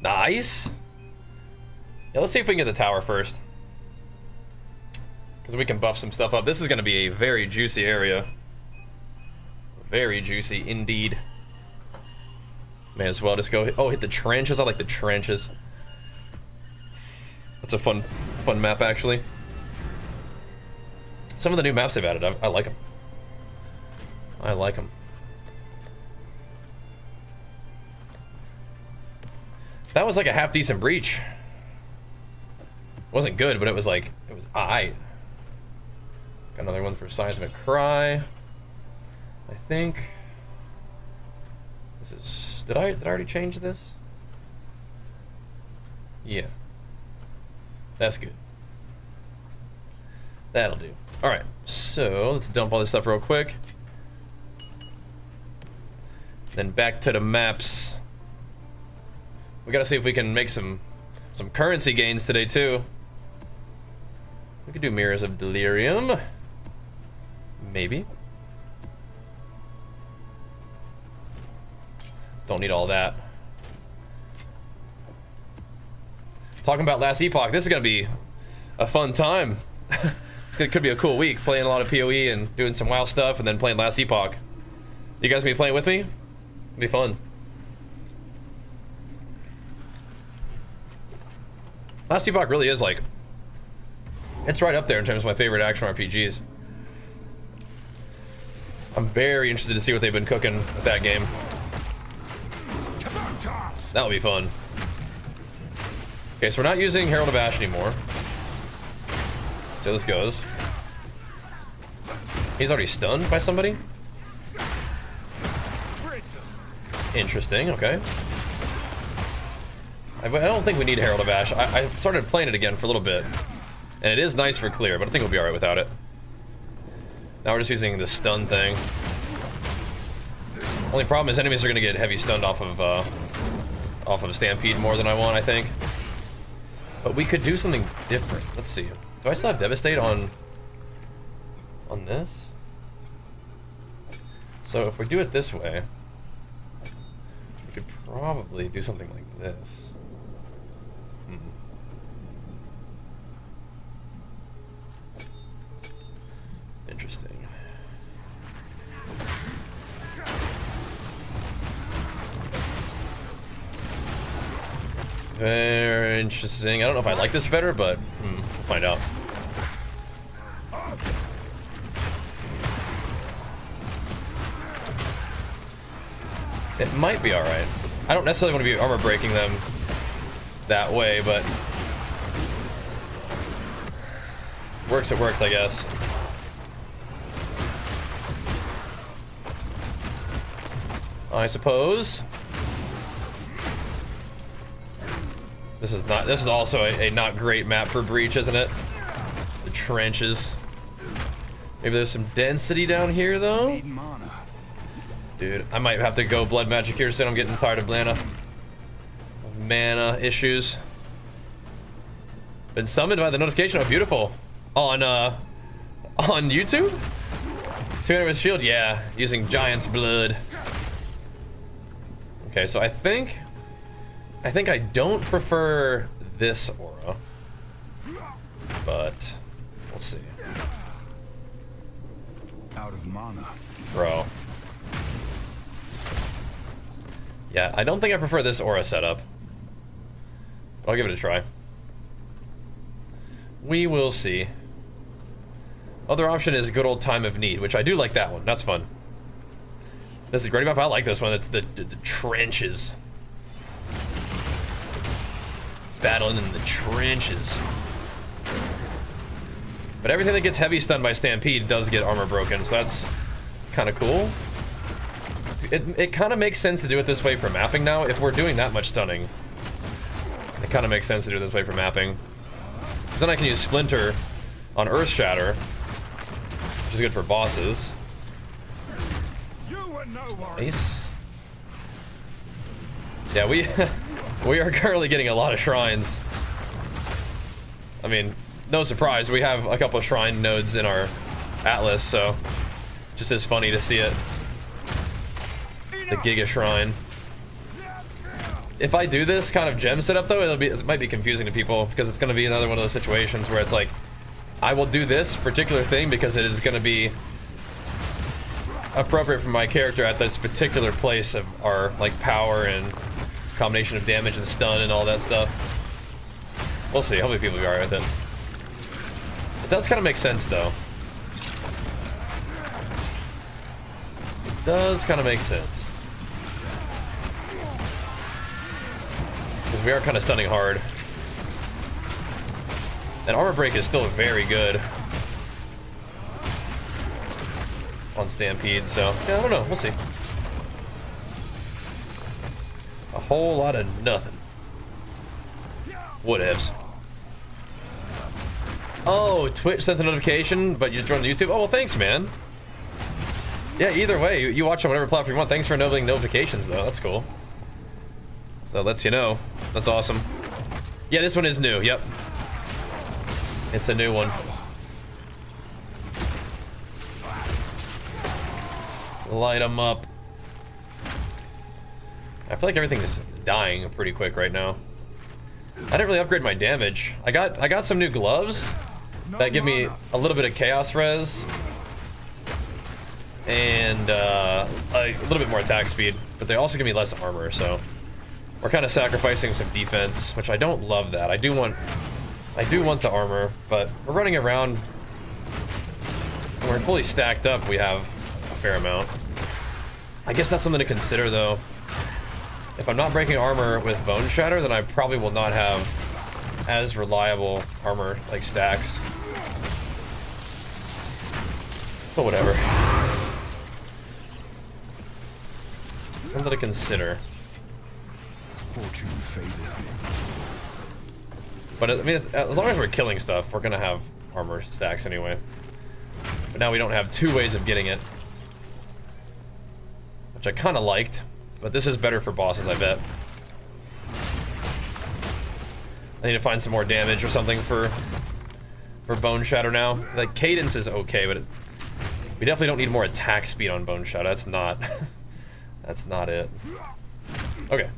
Nice. Yeah, let's see if we can get the tower first. Because we can buff some stuff up. This is going to be a very juicy area. Very juicy indeed. May as well just go hit the trenches. I like the trenches. That's a fun map actually. Some of the new maps they've added, I like them. I like them. That was like a half decent breach. Wasn't good, but it was aight. Got another one for Seismic Cry. I think this is. Did I already change this? Yeah. That's good. That'll do. Alright, so let's dump all this stuff real quick. Then back to the maps. We gotta see if we can make some currency gains today too. We could do Mirrors of Delirium. Maybe. Don't need all that. Talking about Last Epoch, this is gonna be a fun time. It could be a cool week, playing a lot of PoE and doing some WoW stuff, and then playing Last Epoch. You guys gonna be playing with me? It'll be fun. Last Epoch really is like, it's right up there in terms of my favorite action RPGs. I'm very interested to see what they've been cooking with that game. That'll be fun. Okay, so we're not using Herald of Ash anymore. So this goes. He's already stunned by somebody? Interesting, okay. I don't think we need Herald of Ash. I started playing it again for a little bit. And it is nice for clear, but I think we'll be alright without it. Now we're just using the stun thing. Only problem is enemies are gonna get heavy stunned off of Stampede more than I want, I think. But we could do something different. Let's see. Do I still have Devastate on this? So if we do it this way, we could probably do something like this. Interesting. Very interesting. I don't know if I like this better, but we'll find out. It might be alright. I don't necessarily want to be armor breaking them that way, but works, it works, I guess. I suppose. This is also a not great map for Breach, isn't it? The trenches. Maybe there's some density down here though. Dude, I might have to go blood magic here soon. I'm getting tired of mana issues. Been summoned by the notification. Oh, beautiful. On YouTube? 200 with shield? Yeah, using Giant's Blood. Okay, so I think I don't prefer this aura. but we'll see. Out of mana. Bro. Yeah, I don't think I prefer this aura setup. But I'll give it a try. We will see. Other option is good old Time of Need, which I do like that one. That's fun. This is a great map. I like this one. It's the trenches. Battling in the trenches. But everything that gets heavy stunned by Stampede does get armor broken, so that's kind of cool. It kind of makes sense to do it this way for mapping now. If we're doing that much stunning, it kind of makes sense to do it this way for mapping. Because then I can use Splinter on Earth Shatter, which is good for bosses. Nice. Yeah, we are currently getting a lot of shrines. I mean, no surprise, we have a couple of shrine nodes in our atlas, so just as funny to see it. The Giga Shrine. If I do this kind of gem setup though, it might be confusing to people because it's going to be another one of those situations where it's like, I will do this particular thing because it is going to be appropriate for my character at this particular place of our like power and combination of damage and stun and all that stuff. We'll see. Hopefully people will be alright with it. It does kind of make sense though. It does kind of make sense. Because we are kind of stunning hard. And armor break is still very good on Stampede, so yeah, I don't know. We'll see. A whole lot of nothing. Whatevs. Oh, Twitch sent the notification, but you joined YouTube? Oh, well, thanks, man. Yeah, either way, you watch on whatever platform you want. Thanks for enabling notifications, though. That's cool. So it lets you know. That's awesome. Yeah, this one is new. Yep. It's a new one. Light them up. I feel like everything's dying pretty quick right now. I didn't really upgrade my damage. I got some new gloves that give me a little bit of chaos res and a little bit more attack speed, but they also give me less armor, so we're kind of sacrificing some defense, which I don't love that. I do want the armor, but we're running around. When we're fully stacked up, we have a fair amount. I guess that's something to consider, though. If I'm not breaking armor with Bone Shatter, then I probably will not have as reliable armor, like stacks. But whatever. Something to consider. Fortune favors me. But I mean, as long as we're killing stuff, we're gonna have armor stacks anyway. But now we don't have two ways of getting it, which I kind of liked. But this is better for bosses, I bet. I need to find some more damage or something for Bone Shatter now. Like, cadence is okay, but we definitely don't need more attack speed on Bone Shatter. That's not... that's not it. Okay.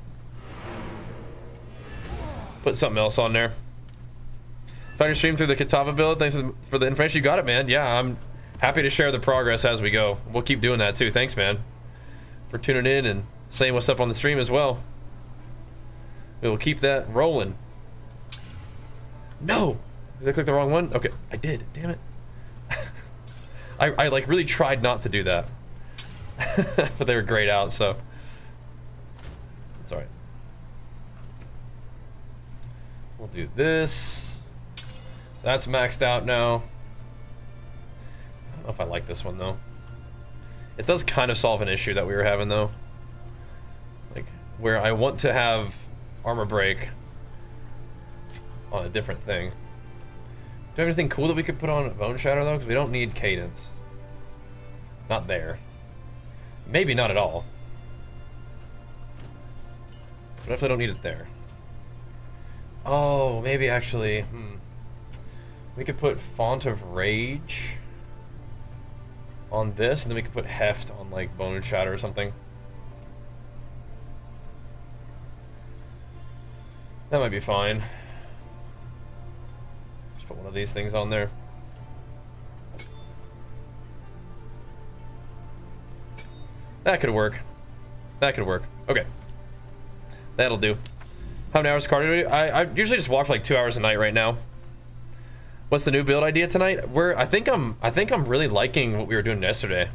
Put something else on there. Found your stream through the Kitava build. Thanks for the information. You got it, man. Yeah, I'm happy to share the progress as we go. We'll keep doing that, too. Thanks, man, for tuning in and saying what's up on the stream as well. We will keep that rolling. No! Did I click the wrong one? Okay, I did. Damn it. I like really tried not to do that. But they were grayed out, so it's alright. We'll do this. That's maxed out now. I don't know if I like this one though. It does kind of solve an issue that we were having though. Like, where I want to have armor break on a different thing. Do you have anything cool that we could put on Bone Shatter though? Because we don't need cadence. Not there. Maybe not at all. But definitely don't need it there. Oh, maybe actually. We could put Font of Rage on this, and then we could put Heft on like Bone Shatter or something. That might be fine. of these things on there. That could work. That could work. Okay. That'll do. How many hours of cardio do I usually just walk for like 2 hours a night right now. What's the new build idea tonight? I think I'm really liking what we were doing yesterday.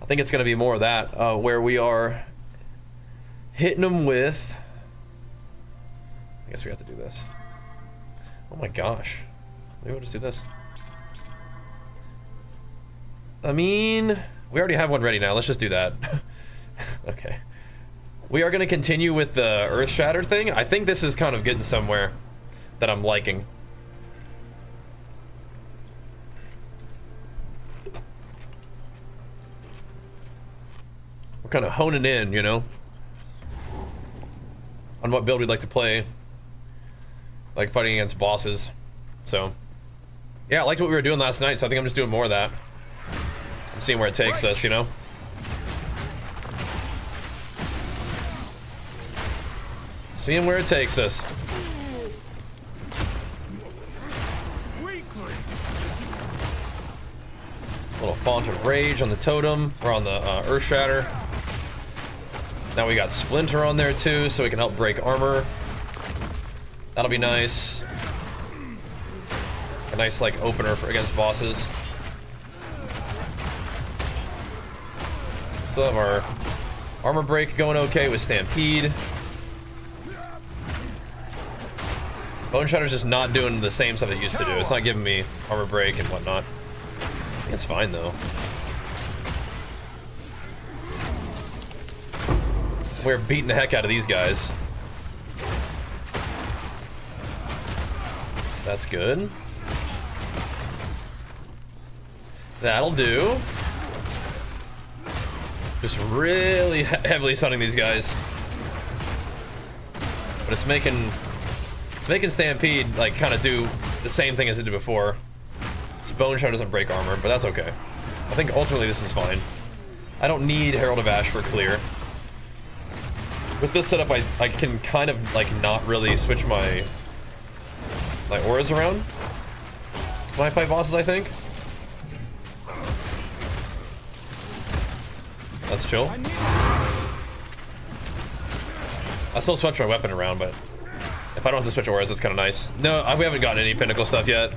I think it's gonna be more of that, where we are hitting them with. I guess we have to do this. Oh my gosh. Maybe we'll just do this. I mean, we already have one ready now. Let's just do that. Okay. We are going to continue with the Earth Shatter thing. I think this is kind of getting somewhere that I'm liking. We're kind of honing in, you know, on what build we'd like to play. Like fighting against bosses. So, yeah, I liked what we were doing last night, so I think I'm just doing more of that. I'm seeing where it takes us, you know? Seeing where it takes us. Little font of rage on the totem. We're on the Earth Shatter. Now we got Splinter on there too, so we can help break armor. That'll be nice. A nice like opener for against bosses. Still have our armor break going okay with Stampede. Bone Shatter's just not doing the same stuff it used to do. It's not giving me armor break and whatnot. I think it's fine though. We're beating the heck out of these guys. That's good. That'll do. Just really heavily stunning these guys. But it's making Stampede like kind of do the same thing as it did before. Just Bone Shadow doesn't break armor, but that's okay. I think ultimately this is fine. I don't need Herald of Ash for clear. With this setup, I can kind of like not really switch my auras around when I fight bosses, I think. That's chill. I still switch my weapon around, but if I don't have to switch auras, it's kind of nice. No, we haven't gotten any pinnacle stuff yet.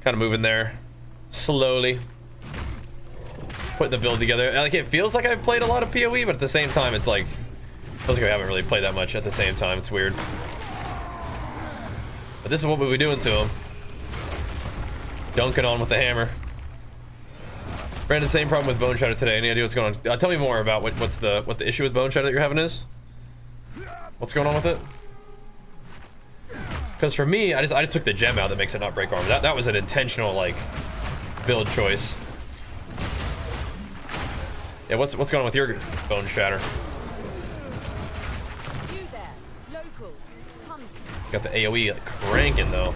Kind of moving there. Slowly. Putting the build together. Like, it feels like I've played a lot of PoE, but at the same time, it's like... feels like I haven't really played that much at the same time. It's weird. But this is what we'll be doing to him. Dunking on with the hammer. Brandon, same problem with Bone Shadow today. Any idea what's going on? Tell me more about what the issue with Bone Shadow that you're having is. What's going on with it? Because for me, I just took the gem out that makes it not break armor. That was an intentional like build choice. Yeah, what's going on with your Bone Shatter? You there, local, come. Got the AoE like, cranking though.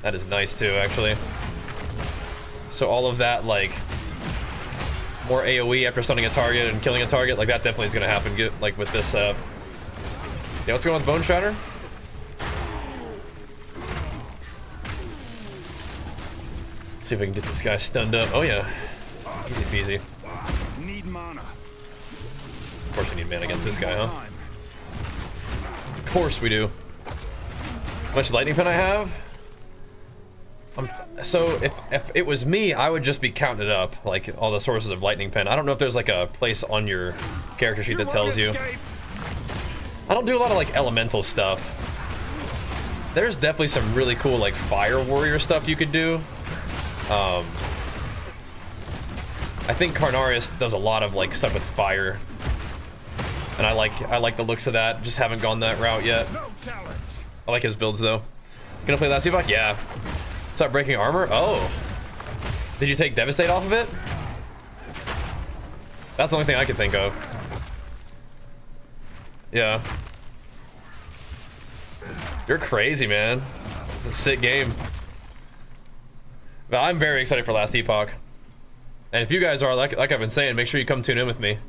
That is nice too, actually. So all of that like more AoE after stunning a target and killing a target, like that definitely is gonna happen. Like with this. Yeah, what's going on with Bone Shatter? See if we can get this guy stunned up. Oh yeah, easy peasy. Need mana. Of course we need mana against this guy, huh? Of course we do. How much lightning pen I have? So if it was me, I would just be counting it up, like all the sources of lightning pen. I don't know if there's like a place on your character sheet that tells you. I don't do a lot of like elemental stuff. There's definitely some really cool like fire warrior stuff you could do. I think Carnarius does a lot of like stuff with fire, and I like the looks of that. Just haven't gone that route yet. I like his builds though. Gonna play last epoch? Yeah. Start breaking armor? Oh. Did you take Devastate off of it? That's the only thing I could think of. Yeah. You're crazy, man. It's a sick game. But I'm very excited for last epoch. And if you guys are, like I've been saying, make sure you come tune in with me.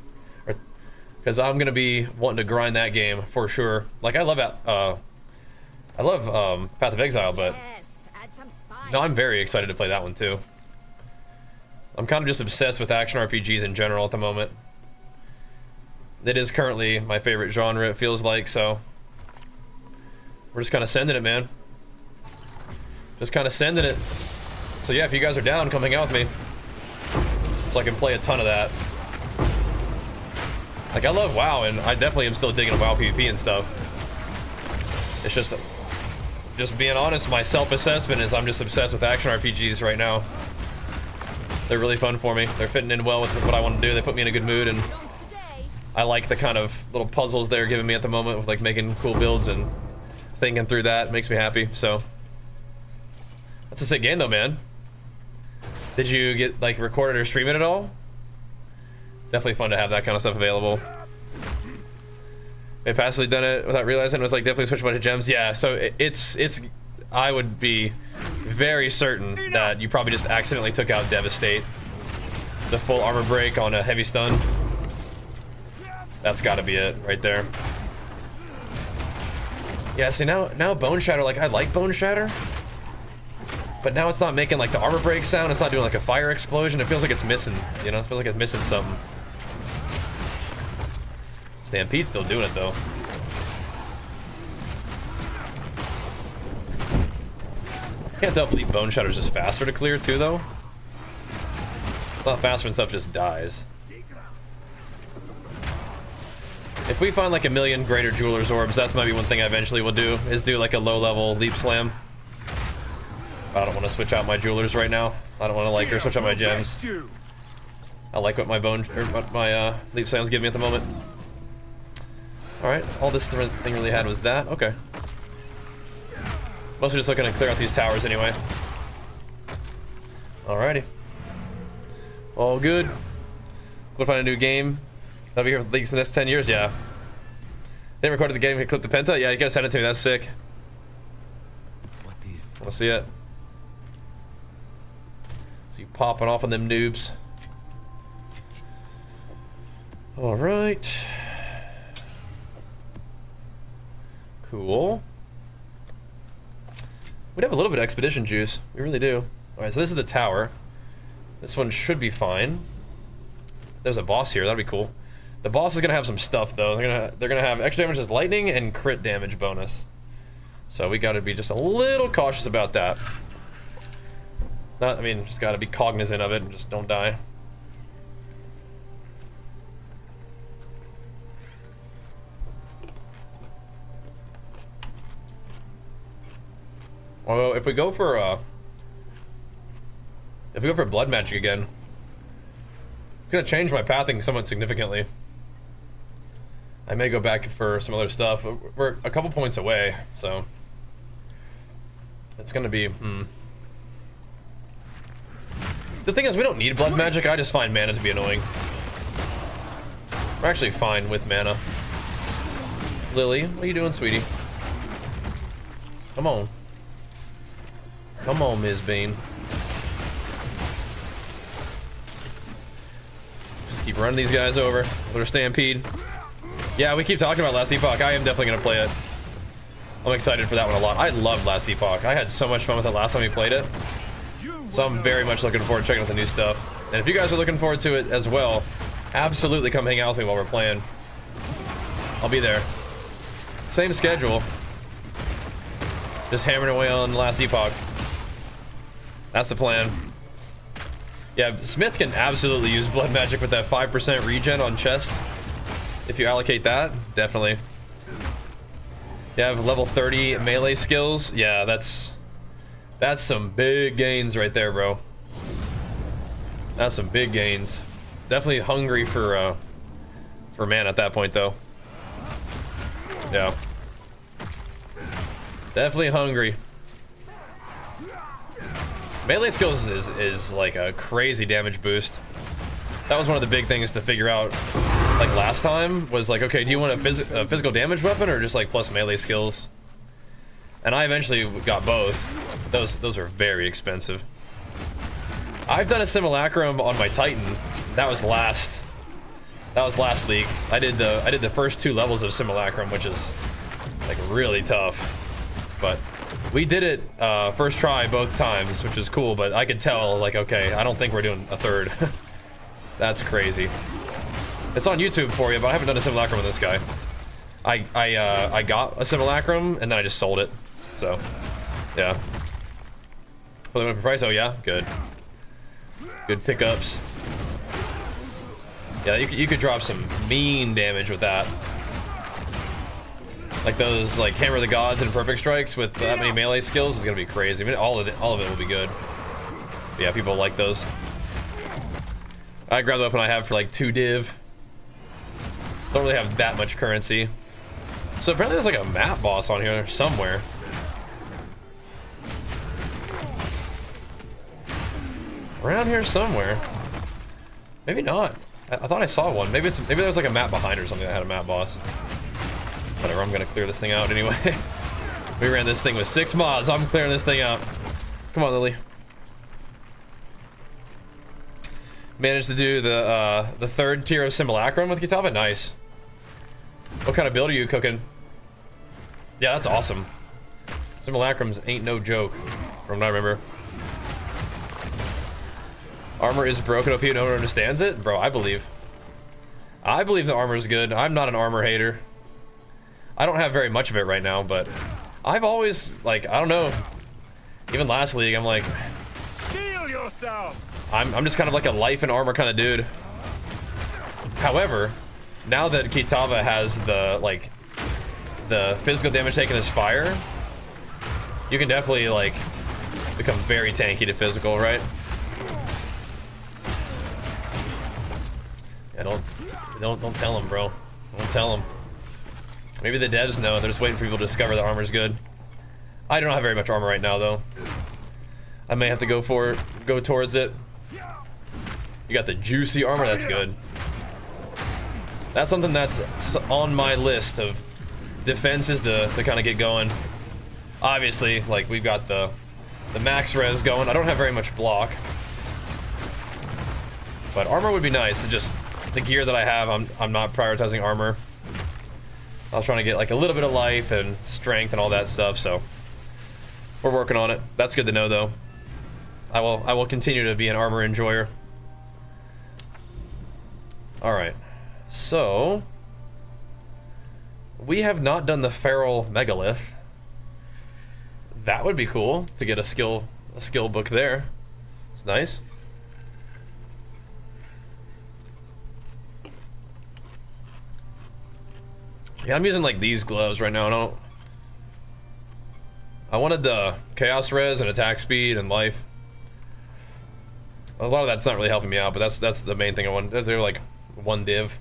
Because I'm going to be wanting to grind that game for sure. Like, I love I love Path of Exile, but Yes, add some spice. no, I'm very excited to play that one too. I'm kind of just obsessed with action RPGs in general at the moment. It is currently my favorite genre, it feels like, so we're just kind of sending it, man. Just kind of sending it. So yeah, if you guys are down, come hang out with me, so I can play a ton of that. Like, I love WoW, and I definitely am still digging WoW PvP and stuff. It's just being honest, my self-assessment is I'm just obsessed with action RPGs right now. They're really fun for me. They're fitting in well with what I want to do. They put me in a good mood, and I like the kind of little puzzles they're giving me at the moment with like making cool builds and thinking through that. It makes me happy. So that's a sick game though, man. Did you get like recorded or stream it at all? Definitely fun to have that kind of stuff available. I passively done it without realizing it was like definitely switch a bunch of gems. Yeah, so it's I would be very certain that you probably just accidentally took out Devastate. The full armor break on a heavy stun. That's gotta be it right there. Yeah, see now Bone Shatter, like I like Bone Shatter, but now it's not making like the armor break sound, it's not doing like a fire explosion. It feels like it's missing, you know, it feels like it's missing something. Stampede's still doing it though. Can't tell if Bone Shatter's just faster to clear too though. It's not faster when stuff just dies. If we find like a million greater jeweler's orbs, that's maybe one thing I eventually will do, is do like a low level leap slam. I don't want to switch out my jewelers right now. I don't want to like or switch out my gems. I like what my leap slams give me at the moment. Alright, all this thing really had was that. Okay. Mostly just looking to clear out these towers anyway. Alrighty. All good. We'll find a new game. That'll be here for at least the next 10 years, yeah. They recorded the game and clipped the penta? Yeah, you gotta send it to me, that's sick. I'll see it. See you popping off on them noobs. Alright. Cool. We'd have a little bit of expedition juice. We really do. Alright, so this is the tower. This one should be fine. There's a boss here, that'd be cool. The boss is gonna have some stuff though. They're gonna have extra damage as lightning and crit damage bonus. So we gotta be just a little cautious about that. I mean, just gotta be cognizant of it and just don't die. Although if we go for blood magic again, it's gonna change my pathing somewhat significantly. I may go back for some other stuff. We're a couple points away, so it's gonna be. The thing is, we don't need blood magic. I just find mana to be annoying. We're actually fine with mana. Lily, what are you doing, sweetie? Come on. Come on, Ms. Bean. Just keep running these guys over. Let her stampede. Yeah, we keep talking about Last Epoch. I am definitely gonna play it. I'm excited for that one a lot. I love Last Epoch. I had so much fun with it last time we played it. So I'm very much looking forward to checking out the new stuff. And if you guys are looking forward to it as well, absolutely come hang out with me while we're playing. I'll be there. Same schedule. Just hammering away on Last Epoch. That's the plan. Yeah, Smith can absolutely use blood magic with that 5% regen on chest. If you allocate that, definitely. You have level 30 melee skills. Yeah, that's some big gains right there, bro. That's some big gains. Definitely hungry for mana at that point, though. Yeah. Definitely hungry. Melee skills is like a crazy damage boost. That was one of the big things to figure out, like last time, was like, okay, do you want a physical damage weapon or just like plus melee skills? And I eventually got both. Those are very expensive. I've done a simulacrum on my Titan. That was last league. I did the first 2 levels of simulacrum, which is like really tough. but we did it first try both times, which is cool, but I could tell, like, okay, I don't think we're doing a third. That's crazy. It's on YouTube for you, but I haven't done a simulacrum with this guy. I got a simulacrum, and then I just sold it, so, yeah. Well, they went for price, oh yeah, good. Good pickups. Yeah, you could drop some mean damage with that. Like those, like, Hammer of the Gods and Perfect Strikes with that many melee skills is gonna be crazy. I mean, all of it will be good. But yeah, people like those. I grab the weapon I have for like 2 div. Don't really have that much currency. So apparently there's like a map boss on here somewhere. Around here somewhere. Maybe not. I thought I saw one. Maybe there was like a map behind or something that had a map boss. Whatever, I'm gonna clear this thing out anyway. We ran this thing with 6 mods. I'm clearing this thing out. Come on, Lily. Managed to do the 3rd tier of Simulacrum with Kitava. Nice. What kind of build are you cooking? Yeah, that's awesome. Simulacrums ain't no joke, from what I remember. Armor is broken OP, no one understands it? Bro, I believe. I believe the armor is good. I'm not an armor hater. I don't have very much of it right now, but I've always, like, I don't know. Even last league, I'm like... Steel yourself! I'm just kind of like a life and armor kind of dude. However, now that Kitava has the, like, the physical damage taken as fire, you can definitely, like, become very tanky to physical, right? Yeah, don't tell him, bro. Don't tell him. Maybe the devs know. They're just waiting for people to discover the armor's good. I don't have very much armor right now, though. I may have to go towards it. You got the juicy armor. That's good. That's something that's on my list of defenses to kind of get going. Obviously, like, we've got the max res going. I don't have very much block, but armor would be nice. To just the gear that I have, I'm not prioritizing armor. I was trying to get like a little bit of life and strength and all that stuff, so we're working on it. That's good to know, though. I will continue to be an armor enjoyer. All right, so we have not done the feral megalith. That would be cool to get a skill book there. It's nice. Yeah, I'm using like these gloves right now. I wanted the chaos res and attack speed and life. A lot of that's not really helping me out, but that's the main thing I want. They're like 1 div,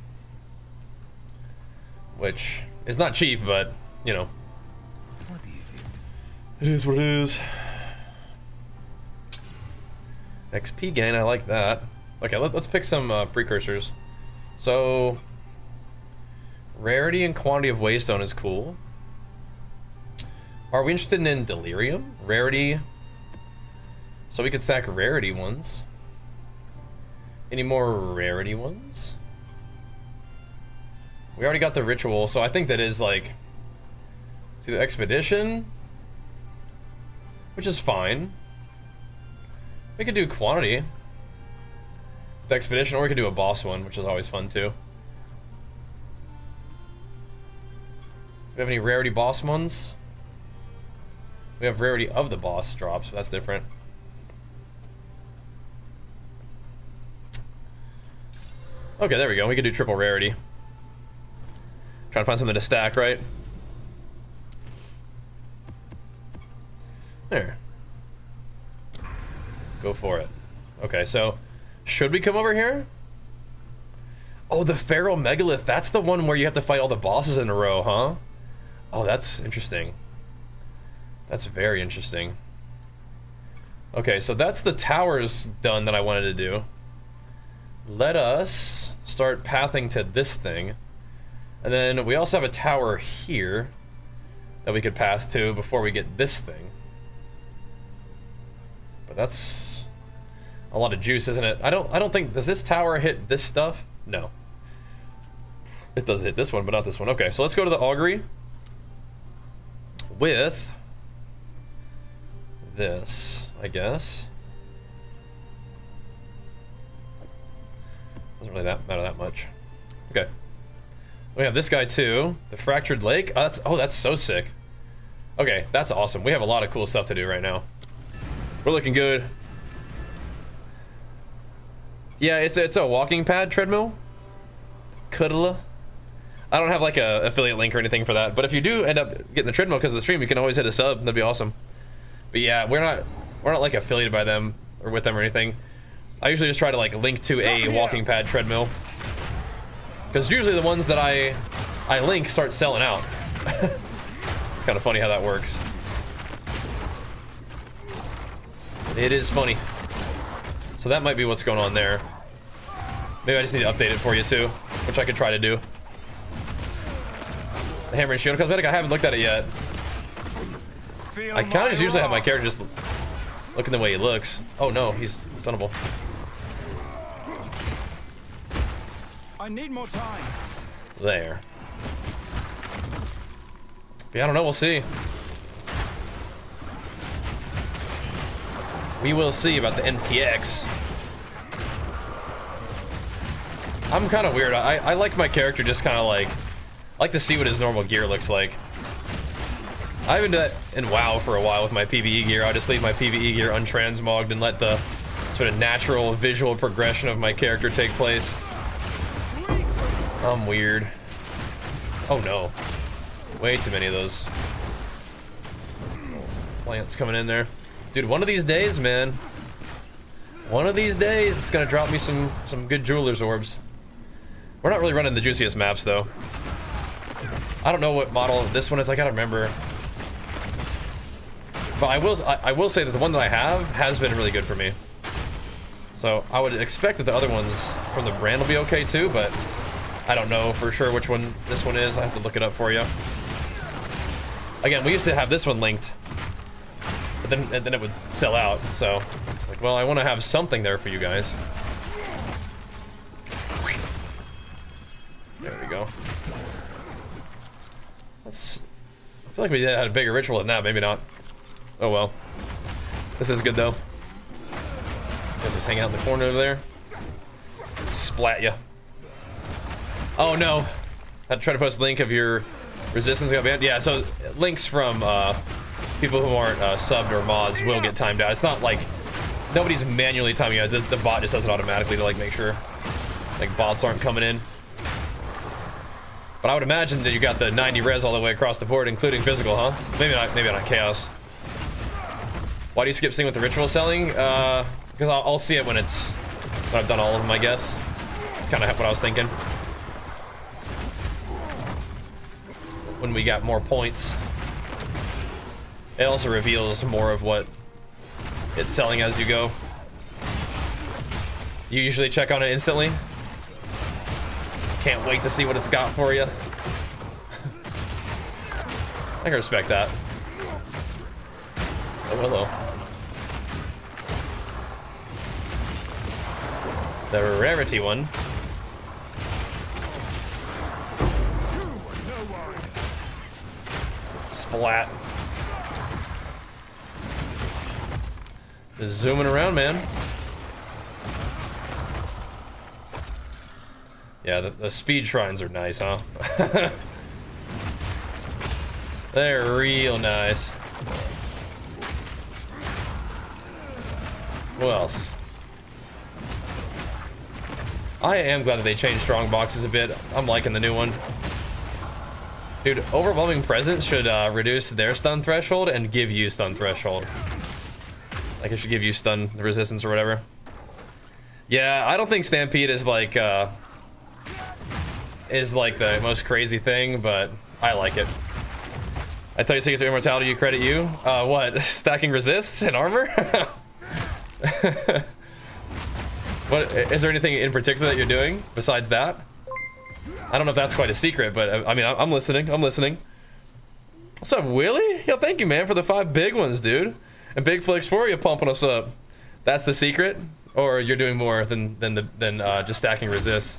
which is not cheap, but you know, What is it it? is what it is. XP gain, I like that. Okay, let's pick some precursors. So rarity and quantity of waystone is cool. Are we interested in delirium? Rarity. So we could stack rarity ones. Any more rarity ones? We already got the ritual, so I think that is like to the expedition, which is fine. We could do quantity, the expedition, or we could do a boss one, which is always fun too. We have any rarity boss ones? We have rarity of the boss drops, so that's different. Okay, there we go. We could do triple rarity. Trying to find something to stack, right? There. Go for it. Okay, so should we come over here? Oh, the feral megalith. That's the one where you have to fight all the bosses in a row, huh? Oh, that's interesting. That's very interesting. Okay, so that's the towers done that I wanted to do. Let us start pathing to this thing. And then we also have a tower here that we could path to before we get this thing. But that's a lot of juice, isn't it? I don't think, does this tower hit this stuff? No. It does hit this one, but not this one. Okay, so let's go to the augury with this, I guess. Doesn't really matter that much. Okay. We have this guy too. The Fractured Lake. Oh, that's so sick. Okay, that's awesome. We have a lot of cool stuff to do right now. We're looking good. Yeah, it's a walking pad treadmill. Cuddle. I don't have like a affiliate link or anything for that, but if you do end up getting the treadmill because of the stream, you can always hit a sub. That'd be awesome. But yeah, we're not like affiliated by them or with them or anything. I usually just try to like link to a walking pad treadmill, because usually the ones that I link start selling out. It's kind of funny how that works. It is funny. So that might be what's going on there. Maybe I just need to update it for you too, which I could try to do. The Hammer and Shield Cosmetic, I haven't looked at it yet. I kind of just usually have my character just looking the way he looks. Oh no, he's stunnable. I need more time. There. But yeah, I don't know, we'll see. We will see about the NPX. I'm kind of weird. I like my character just kind of like, I like to see what his normal gear looks like. I haven't done that in WoW for a while with my PvE gear. I just leave my PvE gear untransmogged and let the sort of natural visual progression of my character take place. I'm weird. Oh no. Way too many of those plants coming in there. Dude, one of these days, man. One of these days, it's gonna drop me some good Jeweler's Orbs. We're not really running the juiciest maps, though. I don't know what model this one is. I gotta remember. But I will say that the one that I have has been really good for me. So I would expect that the other ones from the brand will be okay too, but I don't know for sure which one this one is. I have to look it up for you. Again, we used to have this one linked, but then it would sell out. So, like, well, I want to have something there for you guys. There we go. I feel like we had a bigger ritual than that. Maybe not. Oh well. This is good though. Guys just hang out in the corner over there. Splat ya. Oh no. I had to try to post a link of your resistance got banned. Yeah, so links from people who aren't subbed or mods will get timed out. It's not like nobody's manually timing out. The bot just does it automatically to like make sure like bots aren't coming in. But I would imagine that you got the 90 res all the way across the board, including physical, huh? Maybe not chaos. Why do you skip seeing with the ritual selling? Because I'll see it when I've done all of them, I guess. It's kind of what I was thinking. When we got more points. It also reveals more of what it's selling as you go. You usually check on it instantly. Can't wait to see what it's got for you. I can respect that. Oh, hello. The rarity one. Splat. Just zooming around, man. Yeah, the speed shrines are nice, huh? They're real nice. What else? I am glad that they changed strong boxes a bit. I'm liking the new one. Dude, overwhelming presence should reduce their stun threshold and give you stun threshold. Like it should give you stun resistance or whatever. Yeah, I don't think Stampede is like the most crazy thing, but I like it. I tell you secrets of immortality, you credit you. What? Stacking resists and armor? What, is there anything in particular that you're doing besides that? I don't know if that's quite a secret, but I mean, I'm listening. I'm listening. What's up, Willie? Yo, thank you, man, for the 5 big ones, dude. And Big Flicks for you pumping us up. That's the secret, or you're doing more than just stacking resists?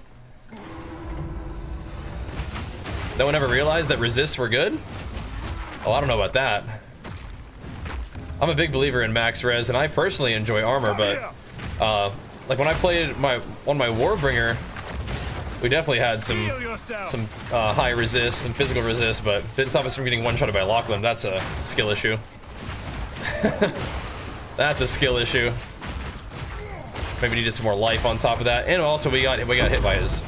No one ever realized that resists were good? Oh, I don't know about that. I'm a big believer in max res, and I personally enjoy armor, but like when I played on my Warbringer, we definitely had some high resist and physical resist, but didn't stop us from getting one-shotted by Lachlan. That's a skill issue. That's a skill issue. Maybe needed some more life on top of that, and also we got hit by his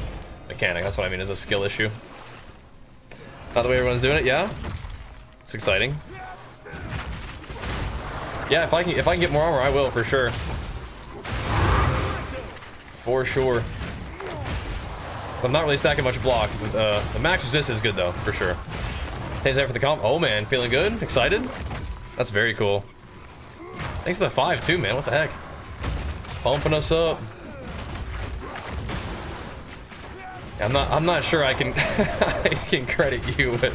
mechanic. That's what I mean, is a skill issue. Not the way everyone's doing it, yeah. It's exciting. Yeah, if I can get more armor, I will for sure. For sure. I'm not really stacking much block. The max resist is good though, for sure. Thanks there for the comp. Oh man, feeling good? Excited? That's very cool. Thanks for the 5 too, man. What the heck? Pumping us up. I'm not sure I can I can credit you with,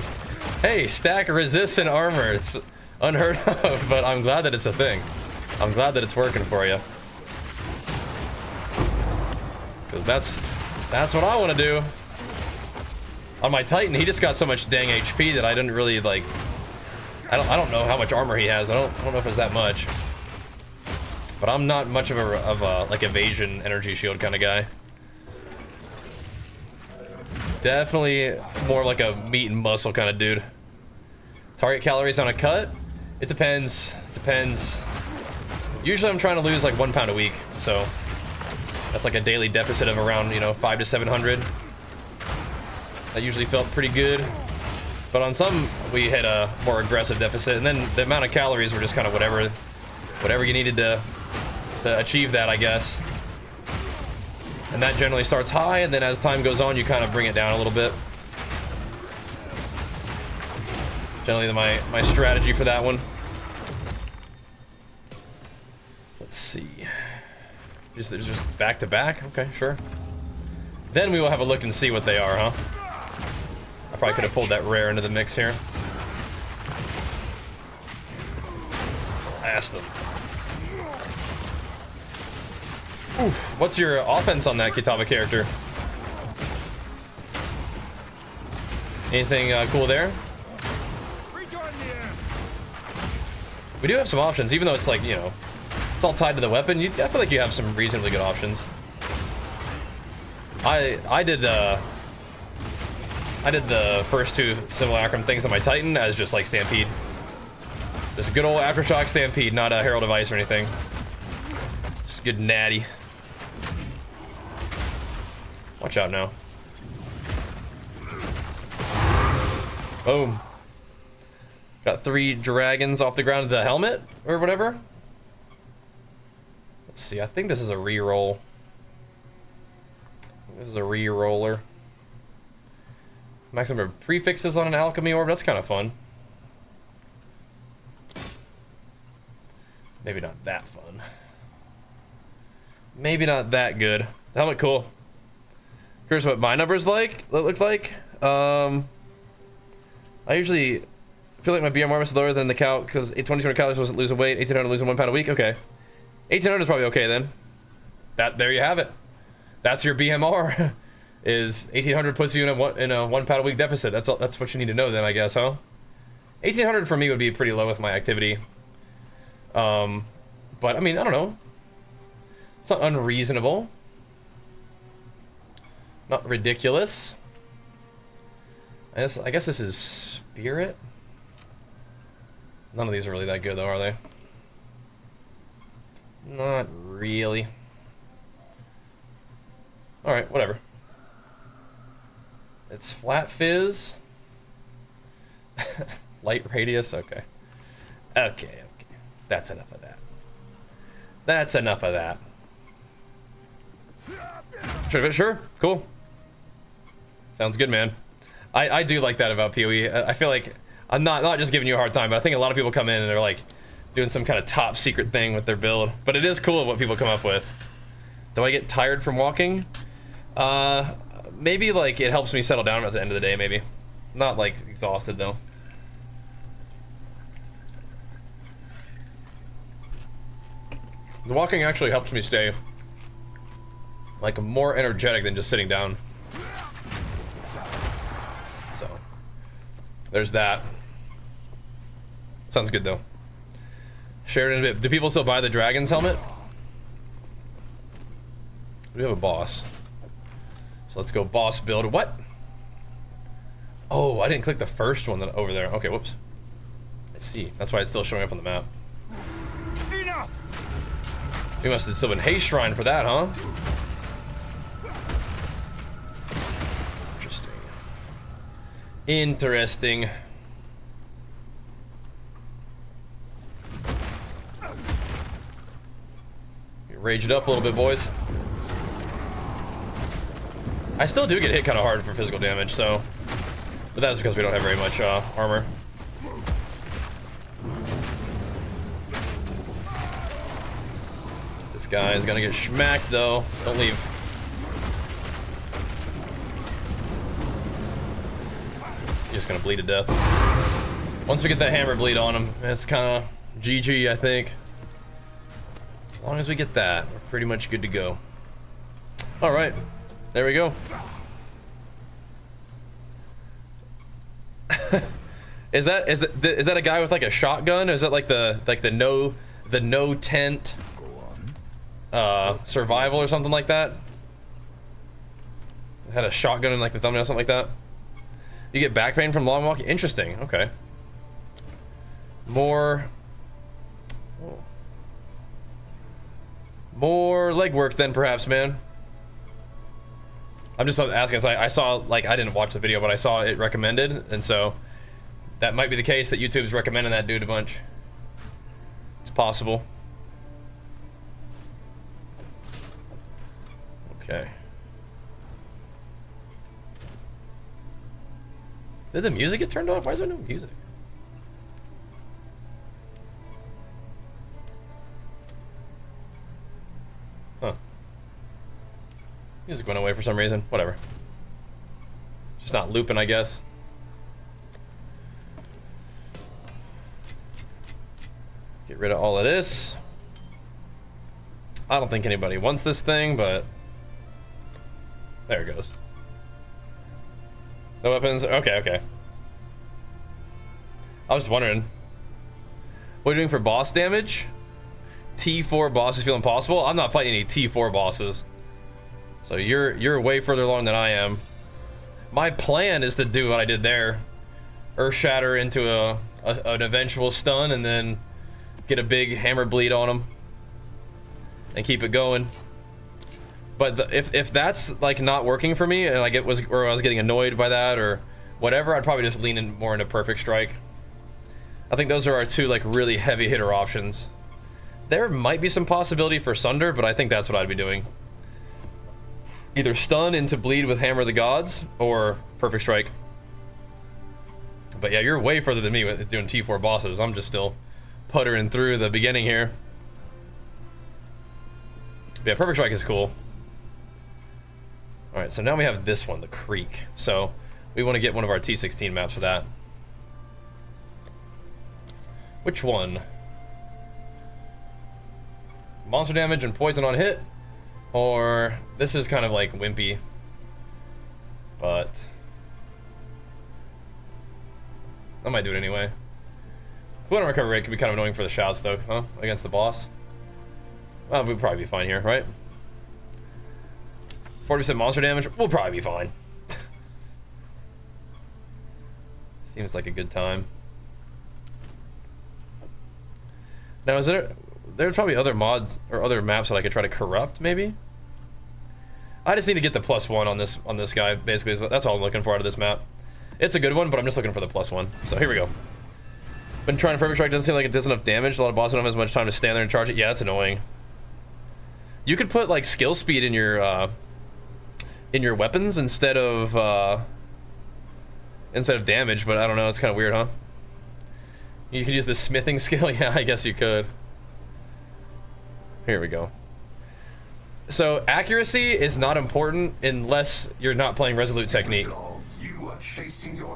hey, stack resist and armor. It's unheard of, but I'm glad that it's a thing. I'm glad that it's working for you. Because that's what I want to do. On my Titan, he just got so much dang HP that I didn't really like. I don't know how much armor he has. I don't know if it's that much. But I'm not much of a like evasion energy shield kind of guy. Definitely more like a meat and muscle kind of dude. Target calories on a cut? It depends. Depends. Usually I'm trying to lose like 1 pound a week, so that's like a daily deficit of around, you know, 500 to 700. That usually felt pretty good. But on some, we hit a more aggressive deficit, and then the amount of calories were just kind of whatever you needed to achieve that, I guess. And that generally starts high, and then as time goes on, you kind of bring it down a little bit. Generally my strategy for that one. Let's see. There's just back to back? Okay, sure. Then we will have a look and see what they are, huh? I probably could have pulled that rare into the mix here. Asked them. Oof, what's your offense on that Kitava character? Anything cool there? We do have some options, even though it's like, you know, it's all tied to the weapon. I feel like you have some reasonably good options. I did the first 2 simulacrum things on my Titan as just like Stampede. Just a good old Aftershock Stampede, not a Herald of Ice or anything. Just good natty. Watch out now. Boom. Got 3 dragons off the ground of the helmet or whatever. Let's see, I think this is a reroll. This is a re-roller. Maximum prefixes on an alchemy orb, that's kind of fun. Maybe not that fun. Maybe not that good. The helmet, cool. Here's what my numbers look like. I usually feel like my BMR is lower than the count because 2200 calories wasn't losing weight, 1800 losing 1 pound a week. Okay, 1800 is probably okay then. There you have it. That's your BMR. Is 1800 puts you in a 1 pound a week deficit. That's all. That's what you need to know then, I guess, huh? 1800 for me would be pretty low with my activity. But I mean, I don't know. It's not unreasonable. Not ridiculous. I guess this is Spirit. None of these are really that good though, are they? Not really. Alright, whatever. It's Flat Fizz. Light Radius, okay. Okay. That's enough of that. That's enough of that. Sure, cool. Sounds good, man. I do like that about PoE. I feel like I'm not just giving you a hard time, but I think a lot of people come in and they're like doing some kind of top secret thing with their build. But it is cool what people come up with. Do I get tired from walking? Maybe like it helps me settle down at the end of the day, maybe. Not like exhausted though. The walking actually helps me stay like more energetic than just sitting down. So there's that. Sounds good though. Share it in a bit. Do people still buy the dragon's helmet? We have a boss. So let's go boss build. What? Oh, I didn't click the first one over there. Okay, whoops. I see. That's why it's still showing up on the map. Enough! We must have still been haste shrine for that, huh? Interesting. Interesting. Rage it up a little bit, boys. I still do get hit kind of hard for physical damage, so... But that's because we don't have very much armor. This guy is gonna get schmacked, though. Don't leave. He's just gonna bleed to death. Once we get that hammer bleed on him, it's kind of GG, I think. As long as we get that, we're pretty much good to go. All right, there we go. Is that a guy with like a shotgun? Or is that like the no tent survival or something like that? Had a shotgun in like the thumbnail, something like that. You get back pain from long walking. Interesting. Okay. More leg work then, perhaps, man. I'm just asking. I saw, like, I didn't watch the video, but I saw it recommended, and so that might be the case that YouTube's recommending that dude a bunch. It's possible. Okay. Did the music get turned off? Why is there no music? Huh. Music went away for some reason. Whatever. Just not looping, I guess. Get rid of all of this. I don't think anybody wants this thing, but there it goes. No weapons. Okay, okay. I was just wondering, what are you doing for boss damage? T4 bosses feel impossible? I'm not fighting any T4 bosses. So you're way further along than I am. My plan is to do what I did there. Earth Shatter into an eventual stun and then get a big hammer bleed on him. And keep it going. But if that's like not working for me and like I was getting annoyed by that or whatever, I'd probably just lean in more into Perfect Strike. I think those are our two like really heavy hitter options. There might be some possibility for Sunder, but I think that's what I'd be doing. Either stun into bleed with Hammer of the Gods or Perfect Strike. But yeah, you're way further than me with doing T4 bosses. I'm just still puttering through the beginning here. But yeah, Perfect Strike is cool. Alright, so now we have this one, the Creek. So we want to get one of our T16 maps for that. Which one? Monster damage and poison on hit? Or this is kind of like wimpy, but I might do it anyway. Cooldown recovery rate could be kind of annoying for the shouts though, huh? Against the boss. Well, we'll probably be fine here, right? 40% monster damage, we'll probably be fine. Seems like a good time. Now, is there's probably other mods or other maps that I could try to corrupt, maybe? I just need to get the +1 on this guy, basically. So that's all I'm looking for out of this map. It's a good one, but I'm just looking for the +1. So here we go. Been trying to Perfect Strike, doesn't seem like it does enough damage. A lot of bosses don't have as much time to stand there and charge it. Yeah, that's annoying. You could put like skill speed in your weapons instead of damage, but I don't know, it's kind of weird, huh? You could use the smithing skill. Yeah, I guess you could. Here we go. So accuracy is not important unless you're not playing Resolute Technique.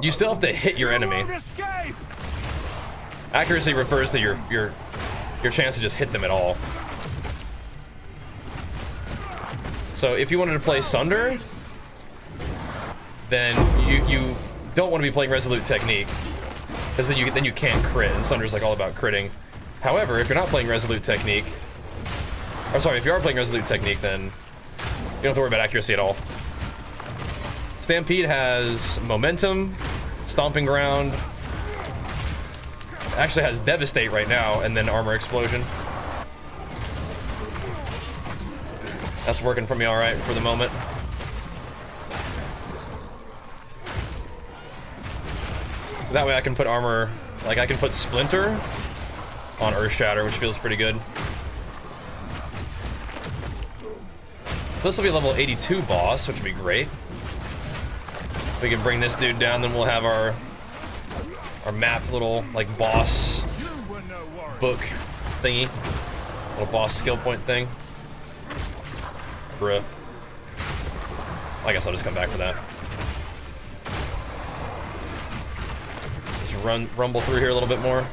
You still have to hit your enemy. Accuracy refers to your chance to just hit them at all. So if you wanted to play Sunder, then you don't want to be playing Resolute Technique, because then you can't crit, and Sunder's like all about critting. However, if you're not playing Resolute Technique, or sorry, if you are playing Resolute Technique, then you don't have to worry about accuracy at all. Stampede has Momentum, Stomping Ground, actually has Devastate right now, and then Armor Explosion. That's working for me all right for the moment. That way I can put armor, like I can put Splinter on Earth Shatter, which feels pretty good. This will be a level 82 boss, which would be great. We can bring this dude down, then we'll have our map little like boss book thingy, little boss skill point thing. Bruh. I guess I'll just come back for that. Just rumble through here a little bit more.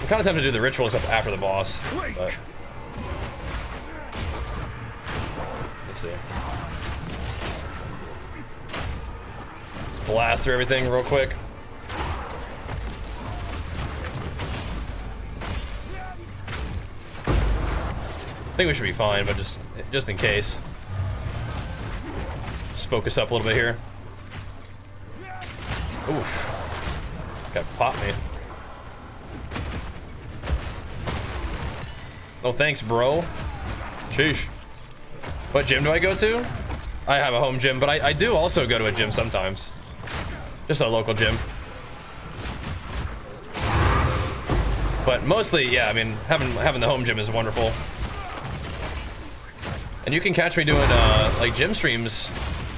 I'm kind of tempted to do the ritual stuff after the boss, but let's see. Let's blast through everything real quick. I think we should be fine, but just in case. Just focus up a little bit here. Oof. Got popped me. Oh, thanks, bro. Sheesh. What gym do I go to? I have a home gym, but I do also go to a gym sometimes. Just a local gym. But mostly, yeah, I mean, having the home gym is wonderful. And you can catch me doing like gym streams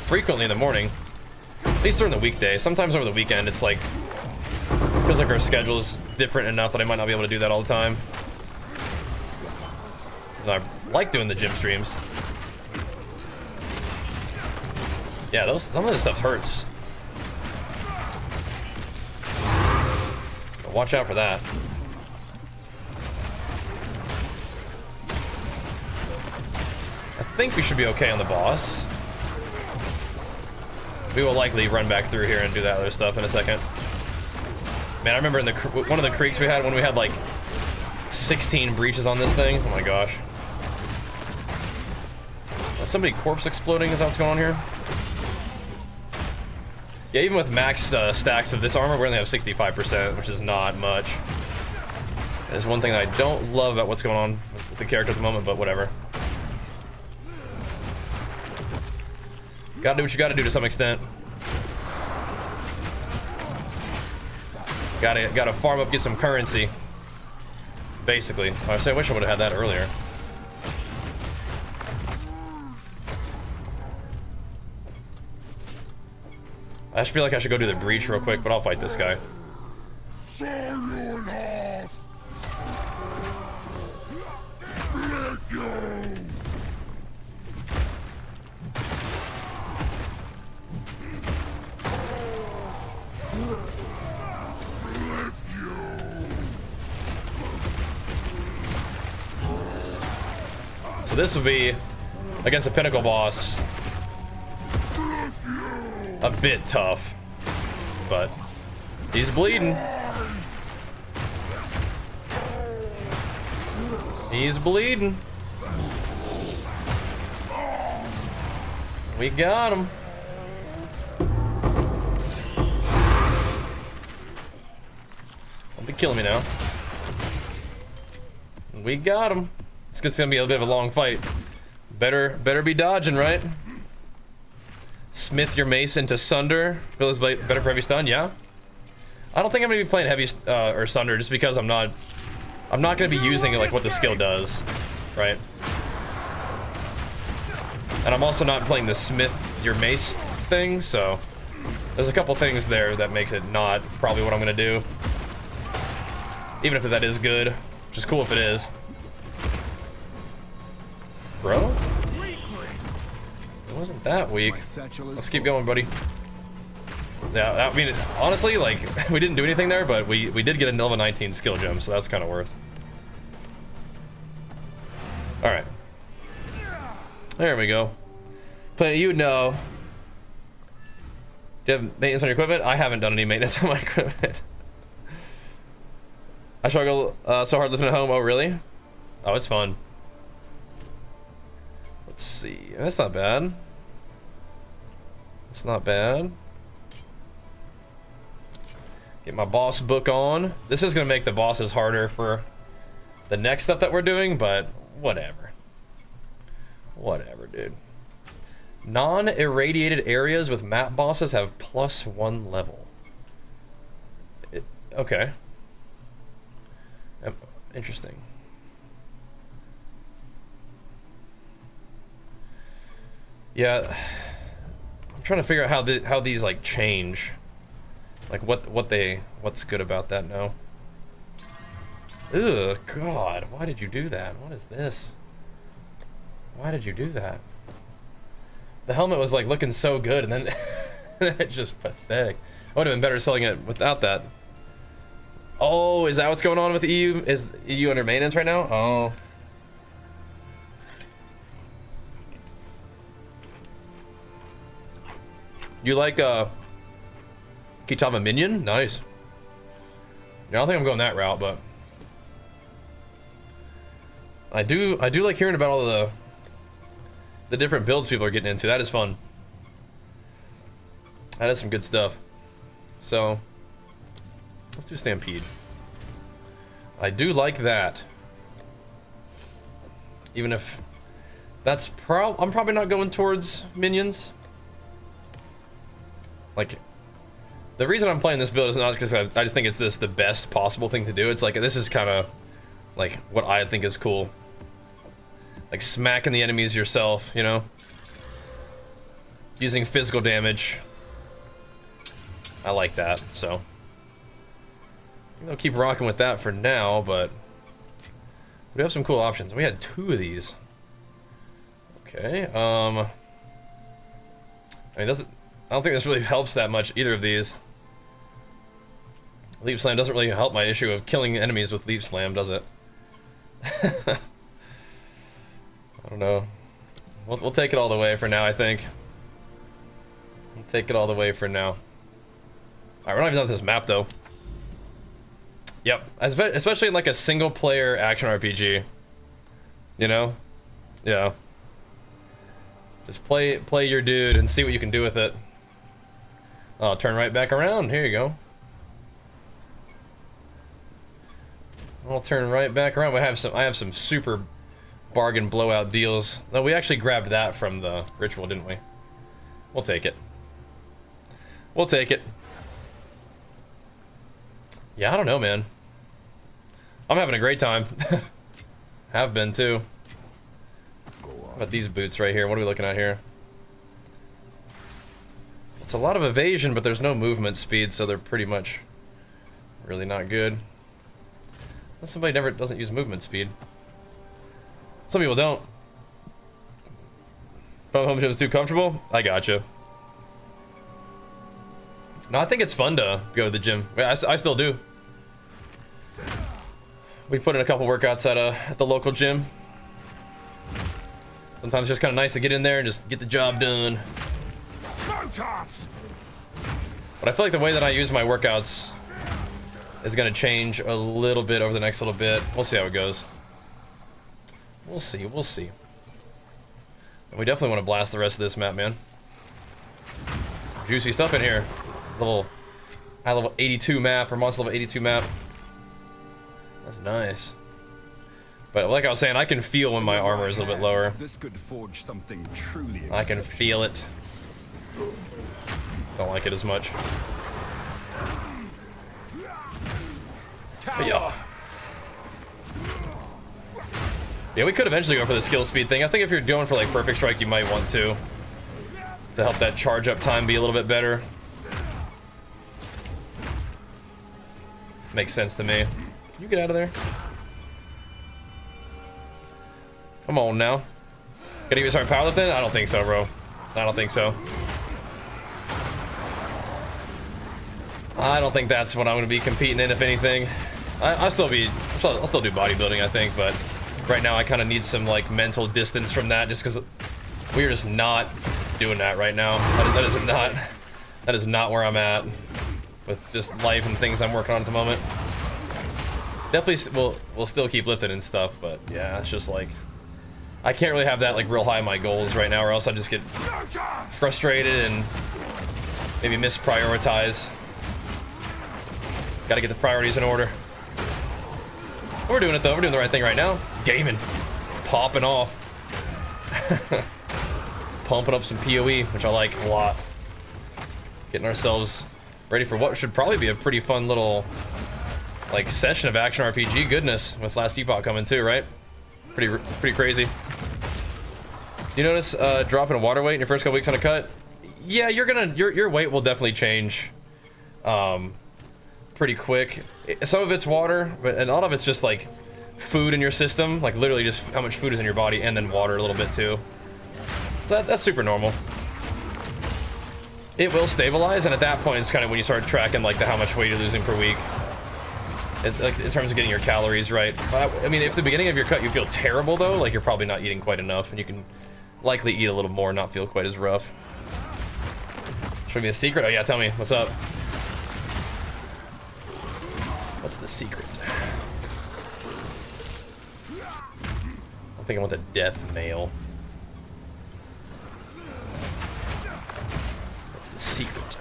frequently in the morning, at least during the weekday. Sometimes over the weekend, it's like feels like our schedule is different enough that I might not be able to do that all the time. I like doing the gym streams. Yeah, some of this stuff hurts. But watch out for that. I think we should be okay on the boss. We will likely run back through here and do that other stuff in a second. Man, I remember in one of the creeks we had when we had like 16 breaches on this thing. Oh my gosh. Is somebody corpse exploding? Is that what's going on here? Yeah, even with max stacks of this armor, we only have 65%, which is not much. There's one thing that I don't love about what's going on with the character at the moment, but whatever. Gotta do what you gotta do to some extent. Gotta farm up, get some currency. Basically. I wish I would have had that earlier. I just feel like I should go do the breach real quick, but I'll fight this guy. Let go. So this will be against a pinnacle boss. A bit tough, but he's bleeding. He's bleeding. We got him. Don't be killing me now. We got him. It's gonna be a bit of a long fight. Better be dodging, right? Smith your mace into Sunder. Feels better for heavy stun, yeah? I don't think I'm gonna be playing heavy or Sunder just because I'm not gonna be using like what the skill does, right? And I'm also not playing the Smith your mace thing, so there's a couple things there that makes it not probably what I'm gonna do. Even if that is good, which is cool if it is. Bro? It wasn't that weak. Let's keep going, buddy. Yeah, I mean, honestly, like, we didn't do anything there, but we did get a level 19 skill gem, so that's kind of worth. Alright. There we go. But you know. Do you have maintenance on your equipment? I haven't done any maintenance on my equipment. I struggle so hard living at home. Oh, really? Oh, it's fun. Let's see. That's not bad. It's not bad. Get my boss book on. This is gonna make the bosses harder for the next stuff that we're doing, but whatever. Whatever, dude. Non-irradiated areas with map bosses have +1 level. Okay. Interesting. Yeah, I'm trying to figure out how these like change, like what's good about that now. Ugh, God, why did you do that? What is this? Why did you do that? The helmet was like looking so good, and then it's just pathetic. It would have been better selling it without that. Oh, is that what's going on with the EU? Is EU under maintenance right now? Oh. You like Kitava minion? Nice. Yeah, I don't think I'm going that route, but I do like hearing about all the different builds people are getting into. That is fun. That is some good stuff. So let's do Stampede. I do like that. Even if that's I'm probably not going towards minions. Like, the reason I'm playing this build is not because I just think it's the best possible thing to do. It's like, this is kind of like what I think is cool. Like smacking the enemies yourself, you know? Using physical damage. I like that, so I'll keep rocking with that for now, but we have some cool options. We had 2 of these. Okay, I mean, I don't think this really helps that much, either of these. Leap Slam doesn't really help my issue of killing enemies with Leap Slam, does it? I don't know. We'll take it all the way for now, I think. We'll take it all the way for now. Alright, we're not even done with this map, though. Yep, especially in like a single-player action RPG. You know? Yeah. Just play your dude and see what you can do with it. Oh, turn right back around. Here you go. I'll turn right back around. I have some super bargain blowout deals. No, we actually grabbed that from the ritual, didn't we? We'll take it. We'll take it. Yeah, I don't know, man. I'm having a great time. Have been too. How about these boots right here? What are we looking at here? It's a lot of evasion, but there's no movement speed, so they're pretty much really not good. Unless somebody doesn't use movement speed. Some people don't. But home gym is too comfortable? I gotcha. No, I think it's fun to go to the gym. I still do. We put in a couple workouts at the local gym. Sometimes it's just kind of nice to get in there and just get the job done. But I feel like the way that I use my workouts is going to change a little bit over the next little bit. We'll see how it goes. We'll see, we'll see. And we definitely want to blast the rest of this map, man. Some juicy stuff in here. High level 82 map, or monster level 82 map. That's nice. But like I was saying, I can feel when my armor is a little bit lower. This could forge something truly I can feel it. Don't like it as much. But yeah. Yeah, we could eventually go for the skill speed thing. I think if you're going for like perfect strike, you might want to help that charge up time be a little bit better. Makes sense to me. Can you get out of there? Come on now. Gotta even start powerlifting? I don't think so, bro. I don't think so. I don't think that's what I'm gonna be competing in, if anything. I'll still do bodybuilding, I think, but right now I kind of need some like mental distance from that, just because we're just not doing that right now. That is not where I'm at with just life and things I'm working on at the moment. Definitely, we'll still keep lifting and stuff, but yeah, it's just like I can't really have that like real high in my goals right now, or else I just get frustrated and maybe misprioritize. Got to get the priorities in order. We're doing it though. We're doing the right thing right now. Gaming, popping off, pumping up some PoE, which I like a lot. Getting ourselves ready for what should probably be a pretty fun little like session of action RPG goodness with Last Epoch coming too, right? Pretty crazy. Do you notice drop in water weight in your first couple weeks on a cut? Yeah, your weight will definitely change pretty quick. Some of it's water, but a lot of it's just like food in your system, like literally just how much food is in your body, and then water a little bit too. So that's super normal. It will stabilize, and at that point, it's kind of when you start tracking like how much weight you're losing per week. Like in terms of getting your calories right. I mean, if the beginning of your cut you feel terrible though, like you're probably not eating quite enough, and you can likely eat a little more and not feel quite as rough. Show me a secret? Oh yeah, tell me, what's up? What's the secret? I think I want the death mail. What's the secret?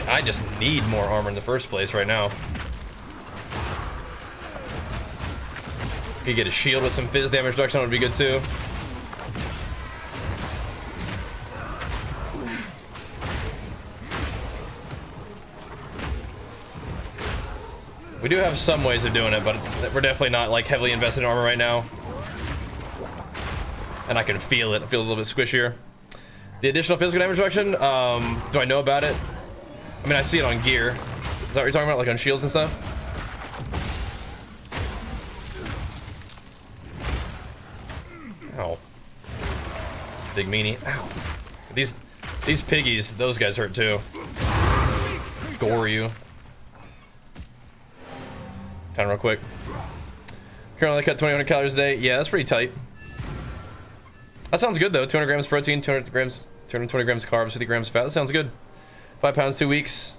I just need more armor in the first place right now. Could get a shield with some fizz damage reduction, would be good too. We do have some ways of doing it, but we're definitely not like heavily invested in armor right now. And I can feel it. I feel a little bit squishier. The additional physical damage reduction, do I know about it? I mean, I see it on gear. Is that what you're talking about, like on shields and stuff? Ow. Big meanie. Ow. These piggies, those guys hurt too. Gore you. Kind of real quick. Currently cut 2,100 calories a day. Yeah, that's pretty tight. That sounds good though. 200 grams protein, 220 grams carbs, 50 grams fat. That sounds good. 5 pounds, 2 weeks.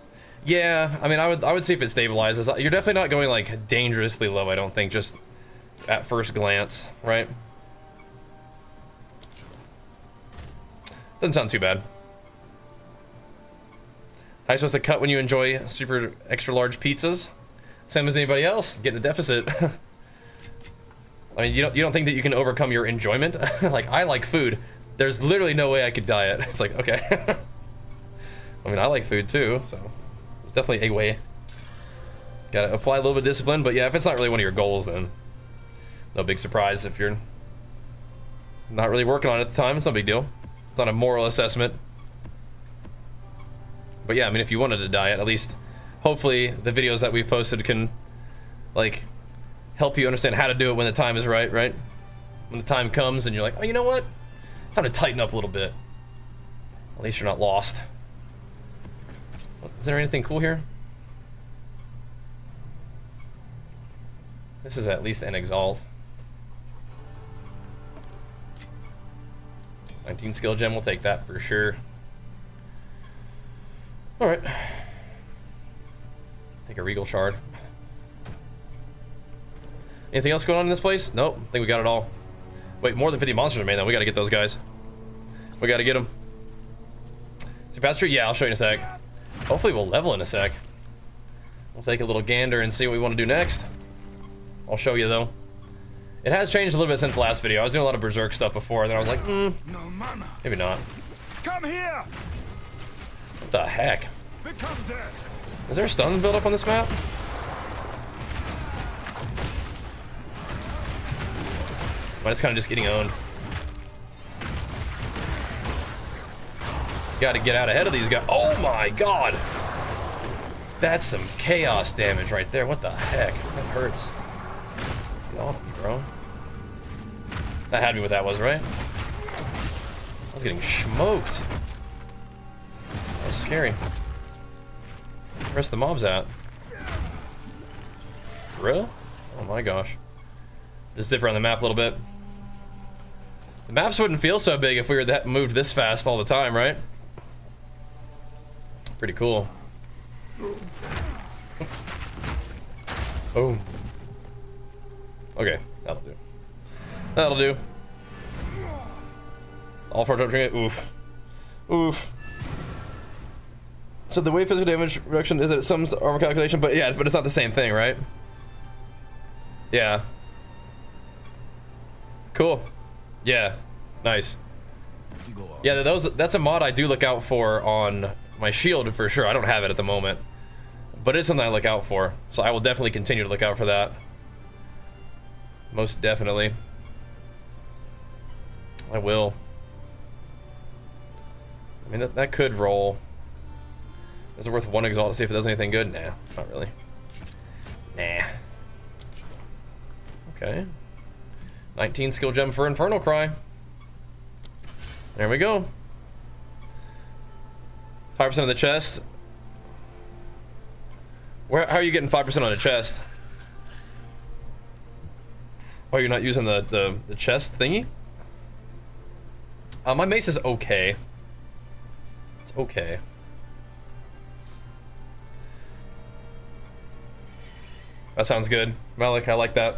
Yeah, I mean, I would see if it stabilizes. You're definitely not going like dangerously low, I don't think, just at first glance, right? Doesn't sound too bad. How are you supposed to cut when you enjoy super extra large pizzas? Same as anybody else, getting a deficit. I mean, you don't think that you can overcome your enjoyment? Like, I like food. There's literally no way I could diet. It's like, okay. I mean, I like food too, so there's definitely a way. Gotta apply a little bit of discipline, but yeah, if it's not really one of your goals, then no big surprise if you're not really working on it at the time. It's no big deal. It's not a moral assessment. But yeah, I mean, if you wanted to diet, at least hopefully the videos that we've posted can like help you understand how to do it when the time is right, right? When the time comes and you're like, oh, you know what? Time to tighten up a little bit. At least you're not lost. Is there anything cool here? This is at least an Exile. 19 skill gem, we'll take that for sure. Alright. Take a regal shard. Anything else going on in this place? Nope, I think we got it all. Wait, more than 50 monsters are made though. We gotta get those guys. We gotta get them. See Pastor? Yeah, I'll show you in a sec. Hopefully we'll level in a sec. We'll take a little gander and see what we want to do next. I'll show you though. It has changed a little bit since the last video. I was doing a lot of Berserk stuff before, and then I was like, maybe not. Come here! What the heck? Become dead! Is there a stun build up on this map? But it's kind of just getting owned. Got to get out ahead of these guys. Oh my god! That's some chaos damage right there. What the heck? That hurts. Get off me, bro. That had me what that was, right? I was getting smoked. That was scary. Where's the mobs at? Really? Oh my gosh. Just zip around the map a little bit. The maps wouldn't feel so big if we were moved this fast all the time, right? Pretty cool. Boom. Okay, that'll do. That'll do. All for it. Oof. Oof. So the way physical damage reduction is that it sums the armor calculation, but yeah, but it's not the same thing, right? Yeah. Cool. Yeah. Nice. Yeah, that's a mod I do look out for on my shield for sure. I don't have it at the moment, but it's something I look out for. So I will definitely continue to look out for that. Most definitely. I will. I mean, that could roll. Is it worth one exalt to see if it does anything good? Nah, not really. Nah. Okay. 19 skill gem for Infernal Cry. There we go. 5% of the chest. How are you getting 5% on the chest? Oh, you're not using the chest thingy? My mace is okay. It's okay. That sounds good. Malik, I like that.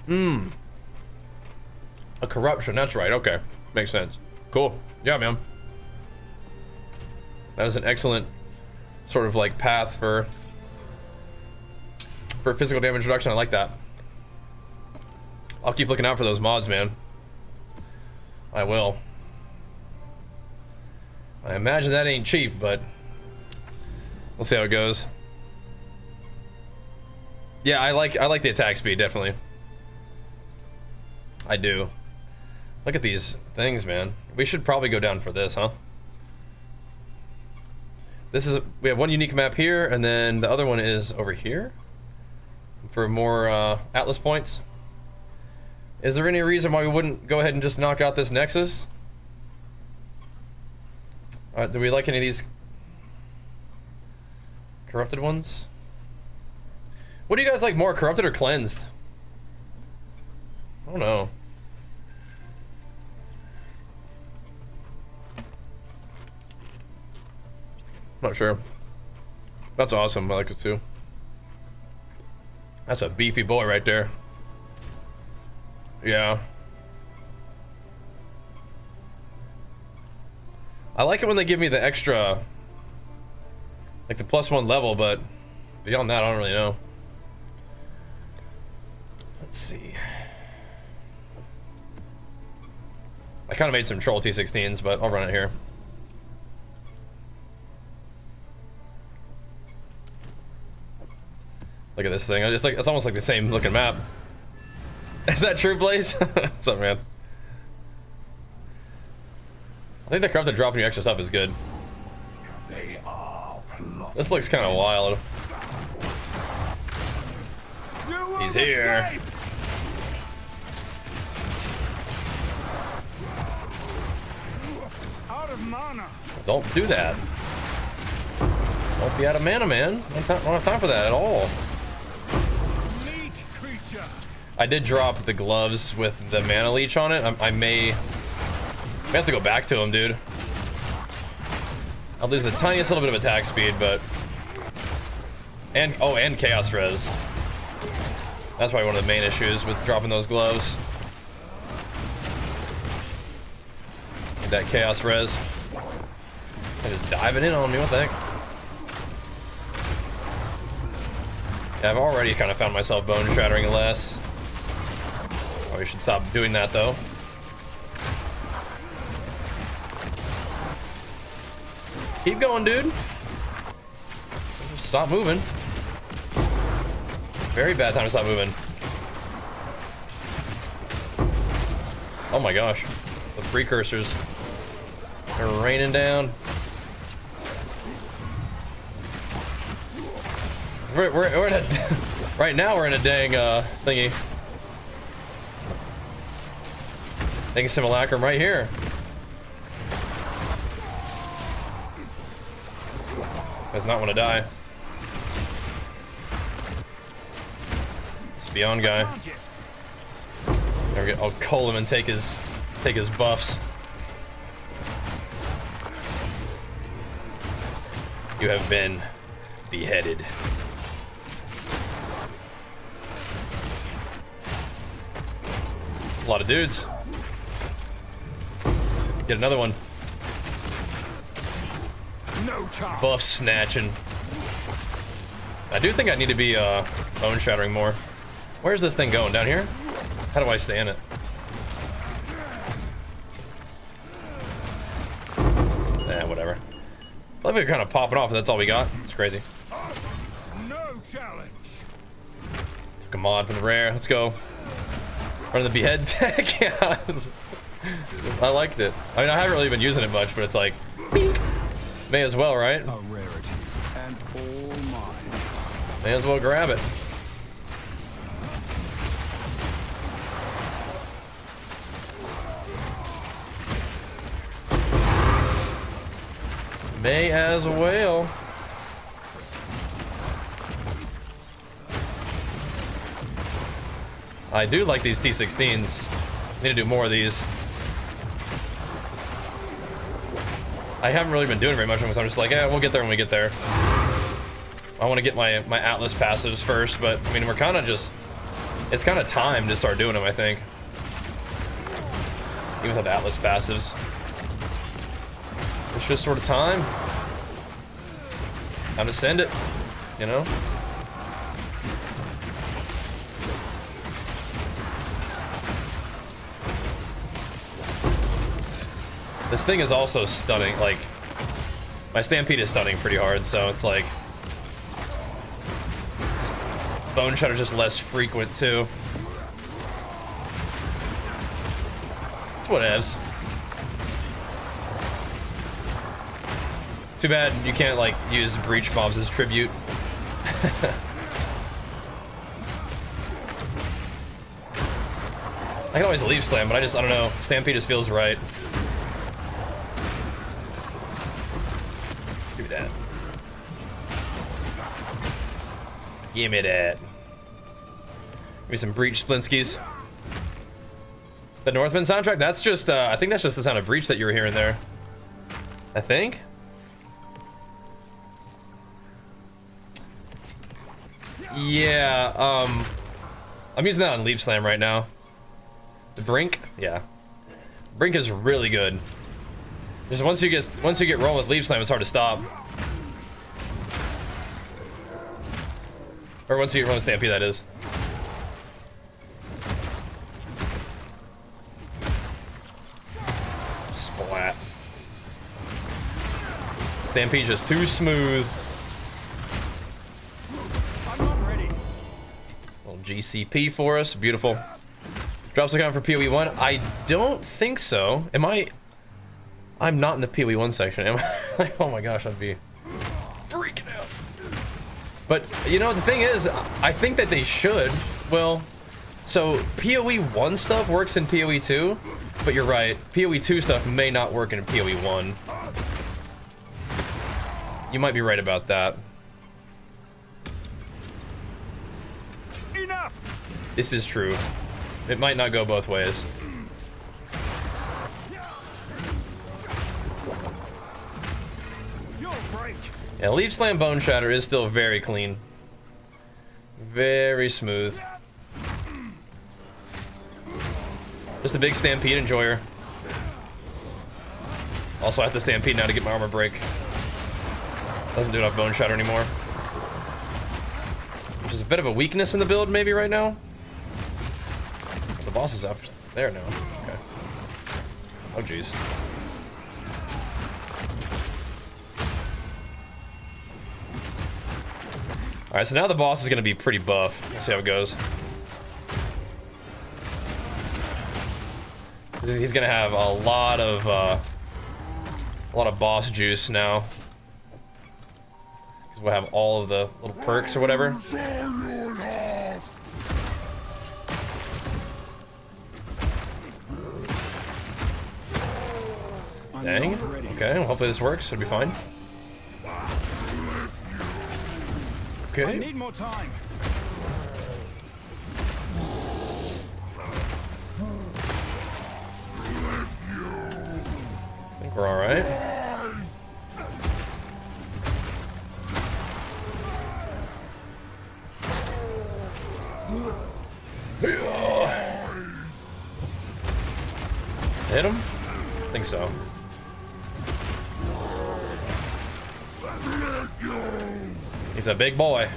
A corruption, that's right, okay. Makes sense. Cool. Yeah, man. That is an excellent sort of like path for physical damage reduction. I like that. I'll keep looking out for those mods, man. I will. I imagine that ain't cheap, but we'll see how it goes. Yeah, I like the attack speed, definitely. I do. Look at these things, man. We should probably go down for this, huh? We have one unique map here, and then the other one is over here for more Atlas points. Is there any reason why we wouldn't go ahead and just knock out this Nexus? Do we like any of these corrupted ones? What do you guys like more, corrupted or cleansed? I don't know. Not sure. That's awesome. I like it too. That's a beefy boy right there. Yeah. I like it when they give me the extra, like the +1 level, but beyond that, I don't really know. Let's see. I kind of made some troll T16s, but I'll run it here. Look at this thing. It's almost like the same looking map. Is that true, Blaze? What's up, man? I think the corrupted dropping you extra stuff is good. This looks kind of wild. He's here. Out of mana. Don't do that. Don't be out of mana, man. I don't have time for that at all. I did drop the gloves with the mana leech on it. I may have to go back to him, dude. I'll lose the tiniest little bit of attack speed, but and chaos res. That's probably one of the main issues with dropping those gloves. Get that chaos res. They're just diving in on me. What the heck? Yeah, I've already kind of found myself bone shattering less. Probably should stop doing that though. Keep going, dude. Just stop moving. Very bad time to stop moving. Oh my gosh. The precursors are raining down. We're in a right now we're in a dang thingy. Dang simulacrum right here. Does not want to die. It's Beyond guy. There we go. I'll call him and take his Take his buffs. You have been beheaded. A lot of dudes. Get another one. No chance. Buff snatching. I do think I need to be bone shattering more. Where's this thing going? Down here? How do I stay in it? Whatever. I feel like we're kind of popping off. That's all we got. It's crazy. No challenge. Took a mod from the rare. Let's go. Running the behead tech. Yeah. I liked it. I mean, I haven't really been using it much, but it's like, bink. May as well, right? A rarity and all mine. May as well grab it. May as well. I do like these T16s. Need to do more of these. I haven't really been doing very much of them, so I'm just like, yeah, we'll get there when we get there. I want to get my Atlas passives first, but I mean, we're kind of just, it's kind of time to start doing them, I think. Even without the Atlas passives. It's just sort of time. Time to send it, you know? This thing is also stunning. Like, my Stampede is stunning pretty hard, so it's like Bone Shutter's just less frequent too. It's whatevs. Too bad you can't like use breach bombs as tribute. I can always leave slam, but I don't know. Stampede just feels right. Give me that. Give me that. Give me some breach splinskis. The Northman soundtrack, that's just, I think that's just the sound of breach that you were hearing there. I think? Yeah, I'm using that on Leap Slam right now. The Brink? Yeah. Brink is really good. Just once you get rolling with Leap Slam, it's hard to stop. Or once you get rolling with Stampede, that is. Splat. Stampede's just too smooth. I'm not ready. Little GCP for us, beautiful. Drops account for PoE 1? I don't think so. Am I? I'm not in the PoE 1 section, am I? Oh my gosh, I'd be freaking out. But, you know, the thing is, I think that they should. Well, so PoE 1 stuff works in PoE 2, but you're right. PoE 2 stuff may not work in PoE 1. You might be right about that. Enough. This is true. It might not go both ways. You'll break. Yeah, Leaf Slam Bone Shatter is still very clean. Very smooth. Just a big Stampede enjoyer. Also, I have to Stampede now to get my armor break. Doesn't do enough Bone Shatter anymore. Which is a bit of a weakness in the build maybe right now. The boss is up there now. Okay. Oh, jeez. Alright, so now the boss is going to be pretty buff. Let's see how it goes. He's going to have a lot of boss juice now. Because we'll have all of the little perks or whatever. Dang. Okay, well, hopefully this works. It'll be fine. Okay. I need more time. We're all right. Hit him? I think so. He's a big boy.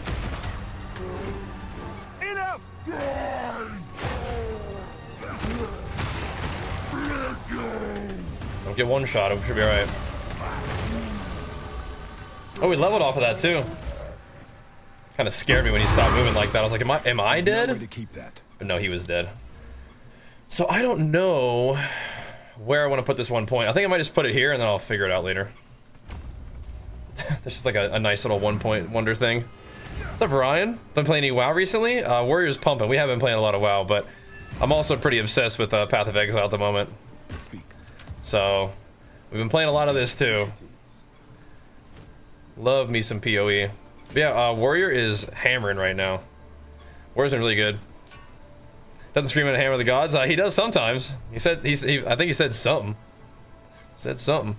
Enough! Don't get one shot, it should be alright. Oh, we leveled off of that too. Kind of scared me when he stopped moving like that. I was like, am I dead? No way to keep that. But no, he was dead. So I don't know where I want to put this 1 point. I think I might just put it here and then I'll figure it out later. That's just like a nice little 1 point wonder thing. What's up, Ryan? Been playing any WoW recently? Warriors pumping. We haven't been playing a lot of WoW, but I'm also pretty obsessed with Path of Exile at the moment. Speak. So we've been playing a lot of this too. Love me some PoE. But yeah, Warrior is hammering right now. Warrior's been really good. Doesn't scream at a hammer of the gods. He does sometimes. He said I think he said something. Said something.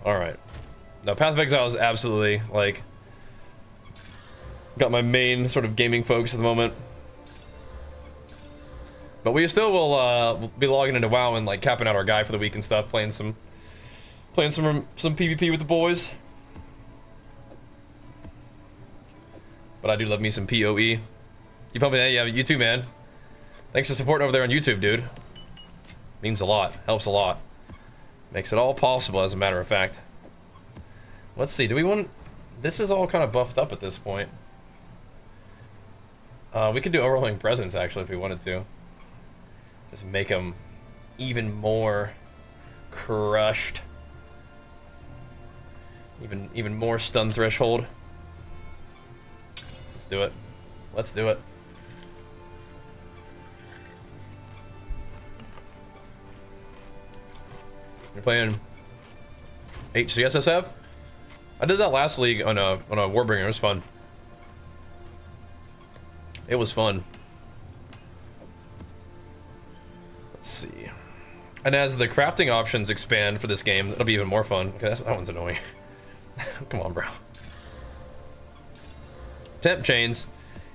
All right. No, Path of Exile is absolutely like got my main sort of gaming focus at the moment. But we still will be logging into WoW and like capping out our guy for the week and stuff, playing some PvP with the boys. But I do love me some PoE. You pumping that? Yeah, you too, man. Thanks for supporting over there on YouTube, dude. Means a lot. Helps a lot. Makes it all possible, as a matter of fact. Let's see. Do we want... This is all kind of buffed up at this point. We could do Overwhelming Presence, actually, if we wanted to. Just make them even more crushed. Even more stun threshold. Let's do it. Let's do it. You're playing HCSSF? I did that last league on a Warbringer. It was fun. It was fun. Let's see. And as the crafting options expand for this game, it'll be even more fun. Okay, that one's annoying. Come on, bro. Temp chains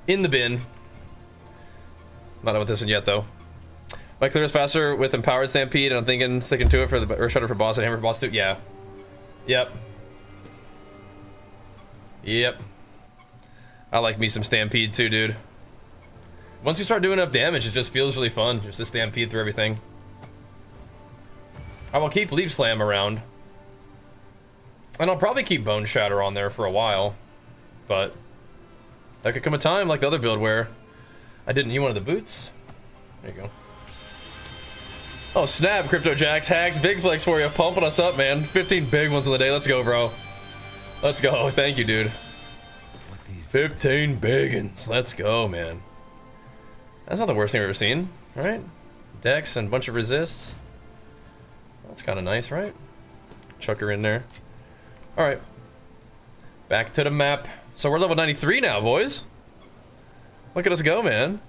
in the bin. Not done with this one yet, though. My clears faster with Empowered Stampede, and I'm thinking sticking to it for the Earth Shredder for boss and Hammer for boss too. Yeah. Yep. Yep. I like me some Stampede too, dude. Once you start doing enough damage, it just feels really fun. Just to Stampede through everything. I will keep Leap Slam around. And I'll probably keep Bone Shatter on there for a while. But there could come a time like the other build where I didn't need one of the boots. There you go. Oh snap, Crypto Jacks, hacks, big flex for you, pumping us up, man. 15 big ones in the day. Let's go, bro. Let's go. Thank you, dude. 15 big ones. Let's go, man. That's not the worst thing I've ever seen, right? Dex and a bunch of resists. That's kind of nice, right? Chuck her in there. All right. Back to the map. So we're level 93 now, boys. Look at us go, man.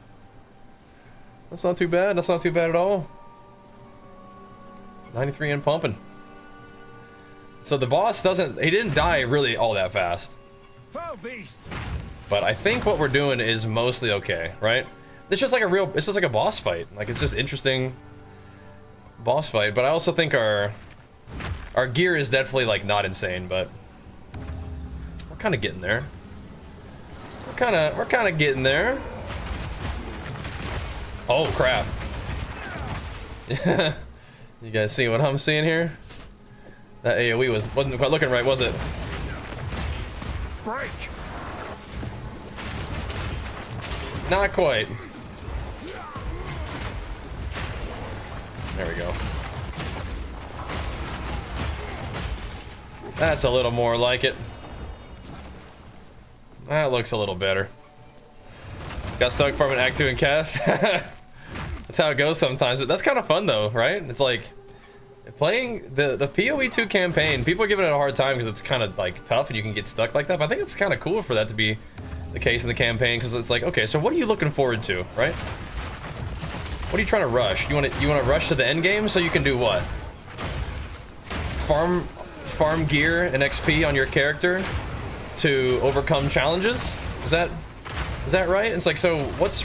That's not too bad. That's not too bad at all. 93 and pumping. So the boss he didn't die really all that fast. Foul beast. But I think what we're doing is mostly okay, right? It's just like a boss fight. Like, it's just interesting boss fight. But I also think our gear is definitely like not insane, but we're kind of getting there. We're kind of getting there. Oh crap. You guys see what I'm seeing here? That AoE wasn't quite looking right, was it? Break. Not quite. There we go. That's a little more like it. That looks a little better. Got stuck farming Act 2 and Calf. That's how it goes sometimes. That's kind of fun though, right? It's like playing the PoE 2 campaign. People are giving it a hard time because it's kind of like tough and you can get stuck like that. But I think it's kind of cool for that to be the case in the campaign because it's like, okay, so what are you looking forward to, right? What are you trying to rush? You want to rush to the end game so you can do what? farm gear and XP on your character to overcome challenges. Is that right? It's like, so what's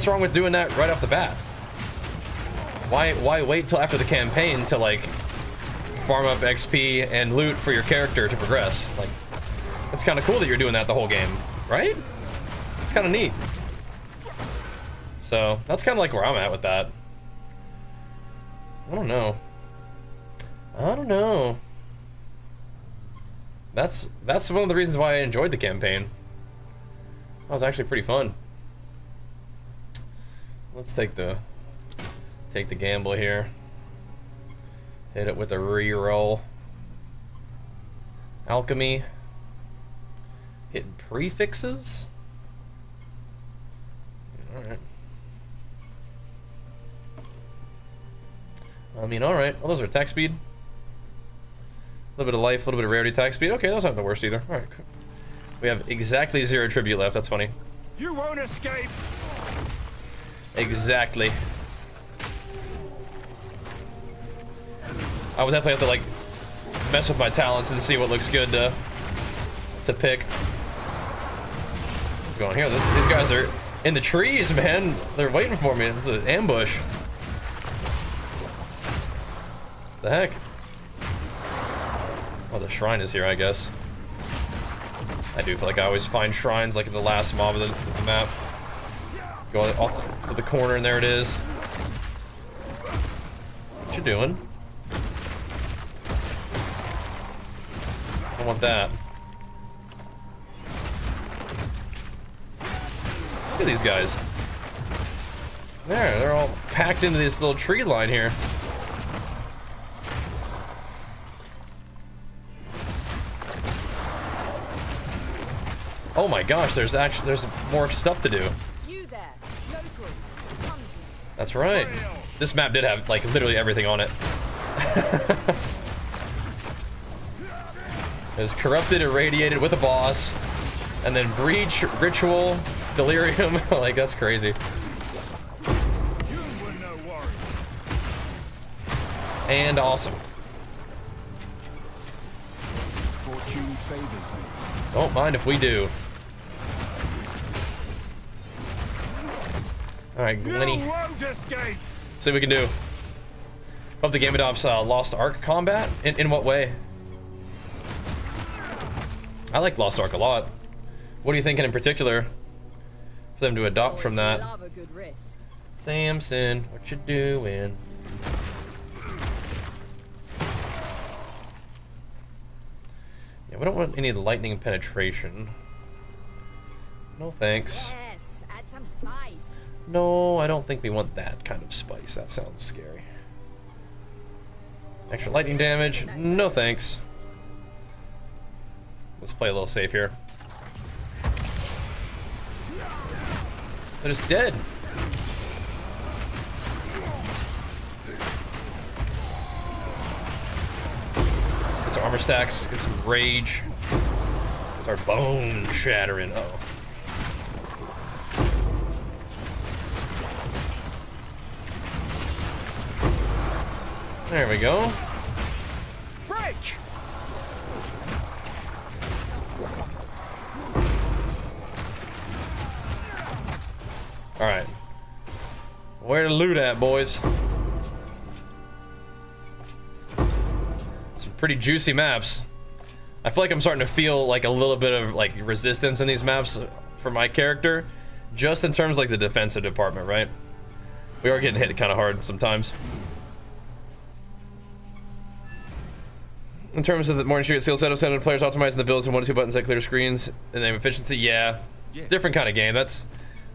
wrong with doing that right off the bat? Why wait till after the campaign to like farm up XP and loot for your character to progress? Like, it's kind of cool that you're doing that the whole game, right? It's kind of neat. So that's kind of like where I'm at with that. I don't know. That's one of the reasons why I enjoyed the campaign. That was actually pretty fun. Let's take the gamble here. Hit it with a reroll. Alchemy. Hit prefixes. All right. I mean, all right. Well, those are attack speed. A little bit of life, a little bit of rarity, attack speed. Okay, those aren't the worst either. All right. Cool. We have exactly 0 tribute left. That's funny. You won't escape. Exactly. I would definitely have to like mess with my talents and see what looks good to pick. What's going on here? These guys are in the trees, man. They're waiting for me. It's an ambush. The heck? Oh, the shrine is here, I guess. I do feel like I always find shrines like in the last mob of the map. Go off to the corner and there it is. What you doing? I want that. Look at these guys. There, they're all packed into this little tree line here. Oh my gosh, there's more stuff to do. You there, local, come here. That's right. This map did have like literally everything on it. There's corrupted, irradiated with a boss, and then breach, ritual, delirium. Like, that's crazy. And awesome. Fortune favors me. Don't mind if we do. Alright, Glenny. You won't escape. See what we can do. Hope the game adopts Lost Ark combat. In what way? I like Lost Ark a lot. What are you thinking in particular for them to adopt from that? Love a good risk. Samson, what you doing? Yeah, we don't want any lightning penetration. No thanks. Yes, add some spice. No, I don't think we want that kind of spice. That sounds scary. Extra lightning damage? No thanks. Let's play a little safe here. They're just dead. Get some armor stacks, get some rage. Start bone shattering. Uh-oh. There we go. Break. All right. Where to loot at, boys? Some pretty juicy maps. I feel like I'm starting to feel like a little bit of like resistance in these maps for my character, just in terms of like the defensive department, right? We are getting hit kind of hard sometimes. In terms of the morning shoot skill set of set of players optimizing the builds and 1 or 2 buttons that clear screens and then efficiency, yeah. Yes. Different kind of game. That's,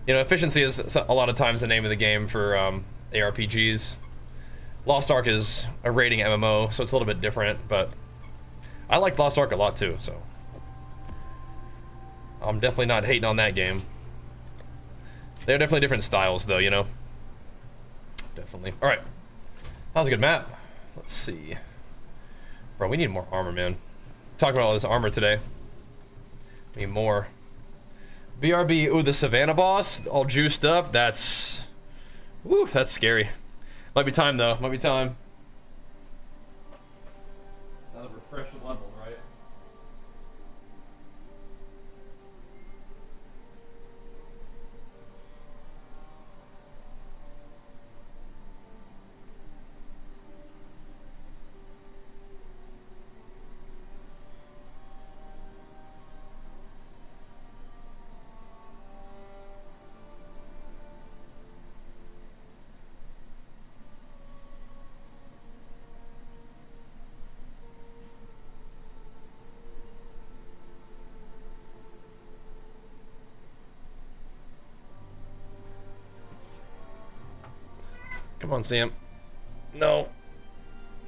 you know, efficiency is a lot of times the name of the game for ARPGs. Lost Ark is a rating MMO, so it's a little bit different, but I like Lost Ark a lot too, so I'm definitely not hating on that game. They're definitely different styles though, you know. Definitely. All right, that was a good map. Let's see. Bro, we need more armor, man. Talk about all this armor today. We need more. BRB, ooh, the Savannah boss, all juiced up. That's, woo, that's scary. Might be time though. Might be time. Come on, Sam. No.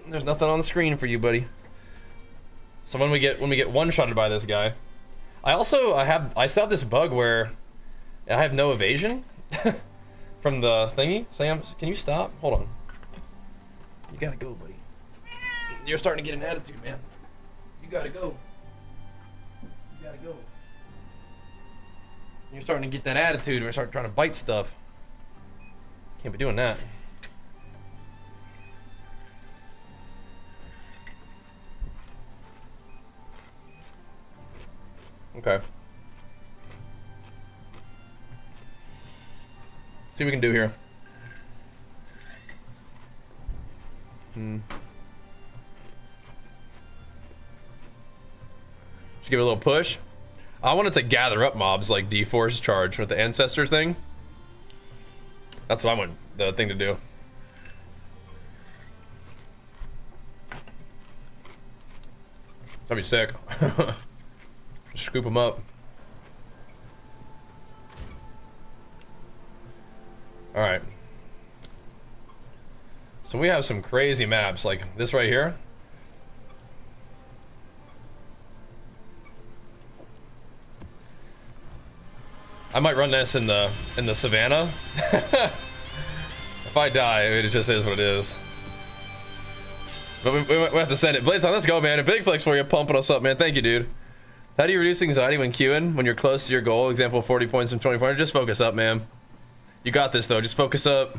There's nothing on the screen for you, buddy. So when we get one-shotted by this guy, I still have this bug where I have no evasion from the thingy. Sam, can you stop? Hold on. You gotta go, buddy. You're starting to get an attitude, man. You gotta go. You gotta go. You're starting to get that attitude and start trying to bite stuff. Can't be doing that. Okay. See what we can do here. Just give it a little push. I wanted to gather up mobs like D4's charge with the ancestor thing. That's what I want the thing to do. That'd be sick. Just scoop them up. All right. So we have some crazy maps like this right here. I might run this in the savannah. If I die, it just is what it is. But we have to send it. Bladeson, let's go, man. A big flex for you, pumping us up, man. Thank you, dude. How do you reduce anxiety when queuing? When you're close to your goal, example 40 points from 2400. Just focus up, man. You got this, though. Just focus up.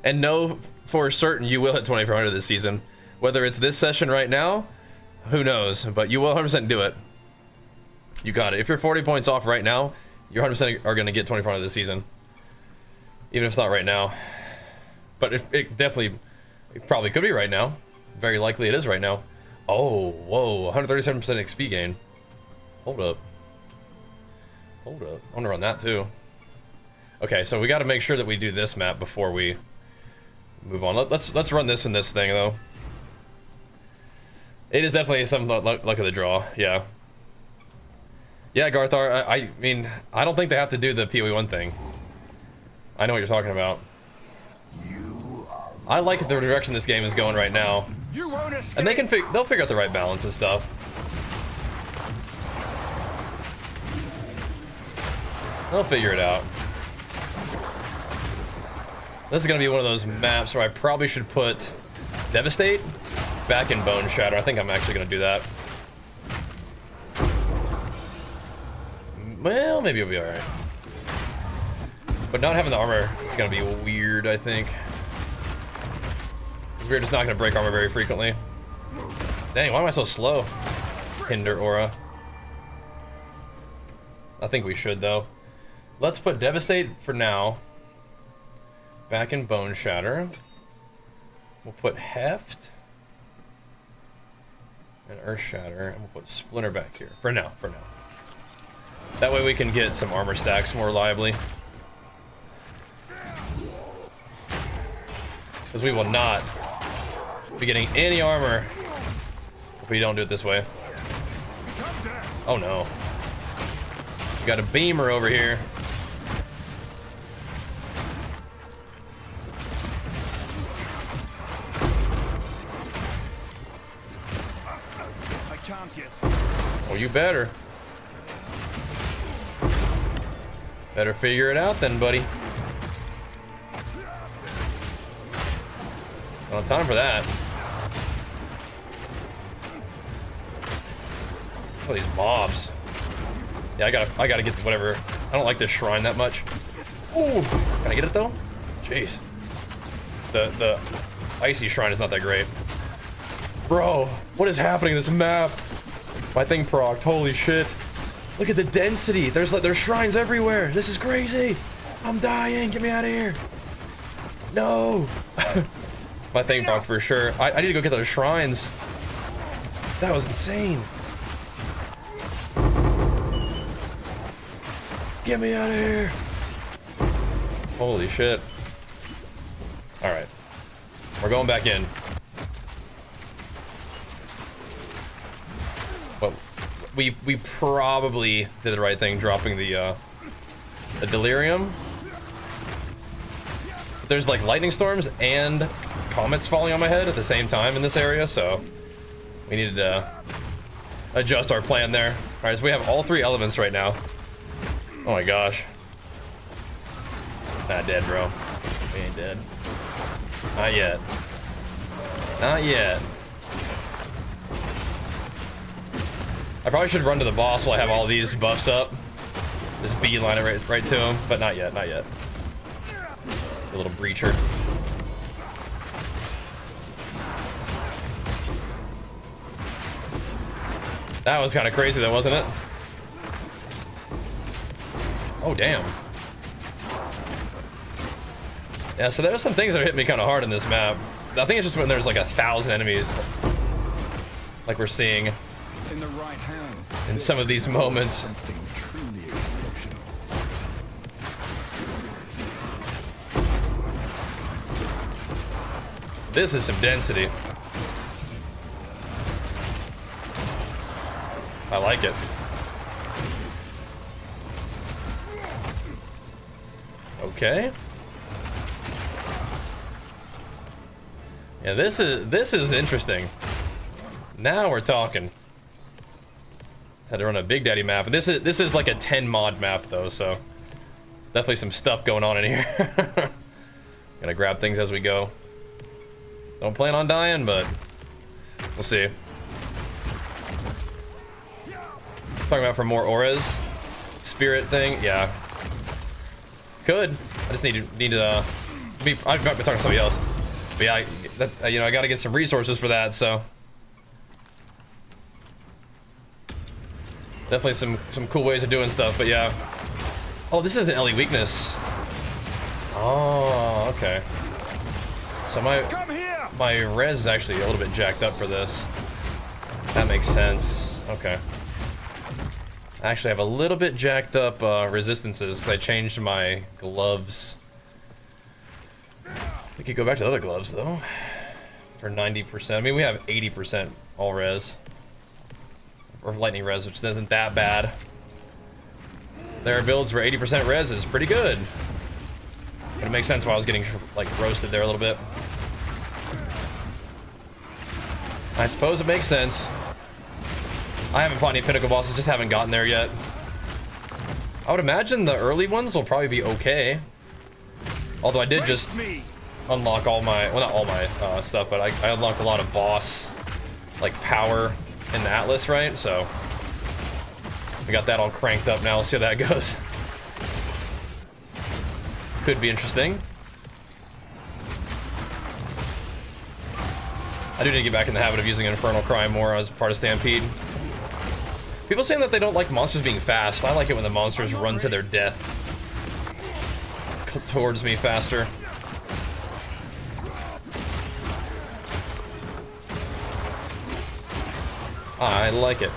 And know for certain you will hit 2400 this season. Whether it's this session right now, who knows? But you will 100% do it. You got it. If you're 40 points off right now, you 100% are going to get 2400 this season. Even if it's not right now. But it definitely, it probably could be right now. Very likely it is right now. Oh, whoa, 137% XP gain. Hold up. Hold up. I want to run that too. Okay, so we got to make sure that we do this map before we move on. Let's run this in this thing though. It is definitely some luck of the draw. Yeah. Yeah, Garthar. I mean, I don't think they have to do the PoE 1 thing. I know what you're talking about. I like the direction this game is going right now, and they'll figure out the right balance and stuff. They'll figure it out. This is gonna be one of those maps where I probably should put Devastate back in Bone Shatter. I think I'm actually gonna do that. Well, maybe it'll be alright. But not having the armor is gonna be weird, I think. We're just not gonna break armor very frequently. Dang, why am I so slow? Hinder aura. I think we should though. Let's put Devastate for now. Back in Bone Shatter. We'll put Heft. And Earth Shatter. And we'll put Splinter back here. For now, for now. That way we can get some armor stacks more reliably. Because we will not be getting any armor if we don't do it this way. Oh no. We got a beamer over here. I can't yet. Oh, you better. Better figure it out then, buddy. Don't have time for that. Oh, these mobs. Yeah, I gotta get whatever. I don't like this shrine that much. Ooh, can I get it though? Jeez. The icy shrine is not that great. Bro, what is happening in this map? My thing procced. Holy shit. Look at the density. There's shrines everywhere. This is crazy. I'm dying. Get me out of here. No. My thing procced for sure. I need to go get those shrines. That was insane. Get me out of here. Holy shit. All right. We're going back in. But we probably did the right thing dropping the delirium. there's like lightning storms and comets falling on my head at the same time in this area, so we needed to adjust our plan there. All right, so we have all 3 elements right now. Oh my gosh. Not dead, bro. We ain't dead. Not yet. Not yet. I probably should run to the boss while I have all these buffs up. Just beeline it right to him, but not yet, not yet. A little breacher. That was kind of crazy though, wasn't it? Oh, damn. Yeah, so there's some things that are hitting me kind of hard in this map. I think it's just when there's like 1,000 enemies, like we're seeing In the right hands, in some of these moments. something truly exceptional. This is some density. I like it. Okay. Yeah, this is interesting. Now we're talking. Had to run a Big Daddy map. This is like a 10 mod map though, so definitely some stuff going on in here. Gonna grab things as we go. Don't plan on dying, but we'll see. Talking about for more auras, spirit thing, yeah. Could. I just need to be. I've been talking to somebody else, but yeah, you know, I got to get some resources for that. So definitely some cool ways of doing stuff. But yeah. Oh, this is an LE weakness. Oh, okay. So my res is actually a little bit jacked up for this. That makes sense. Okay. I actually have a little bit jacked up resistances because I changed my gloves. We could go back to the other gloves though. For 90%. I mean, we have 80% all res. Or lightning res, which isn't that bad. There are builds where 80% res is pretty good. But it makes sense why I was getting like roasted there a little bit. I suppose it makes sense. I haven't fought any pinnacle bosses, just haven't gotten there yet. I would imagine the early ones will probably be okay. Although I did just unlock all my, well, not all my stuff, but I unlocked a lot of boss like power in the Atlas, right? So we got that all cranked up now. Let's see how that goes. Could be interesting. I do need to get back in the habit of using Infernal Cry more as part of Stampede. People saying that they don't like monsters being fast. I like it when the monsters run to their death towards me faster. I like it.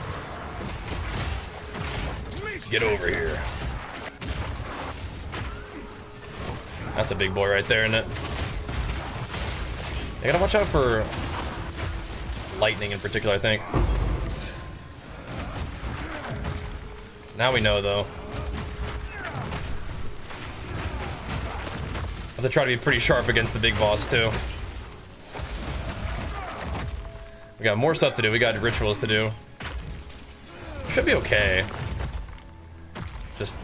Get over here. That's a big boy right there, isn't it? I gotta watch out for lightning in particular, I think. Now we know, though. I have to try to be pretty sharp against the big boss, too. We got more stuff to do. We got rituals to do. Should be okay. Just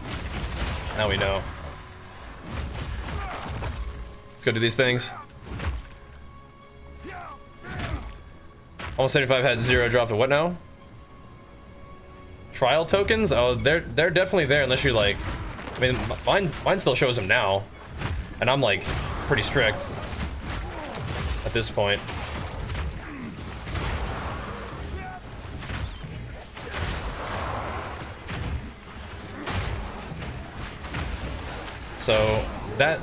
now we know. Let's go do these things. Almost 75 had 0 drop to what now? Trial tokens? Oh, they're definitely there unless you like. I mean, mine still shows them now, and I'm like pretty strict at this point. So that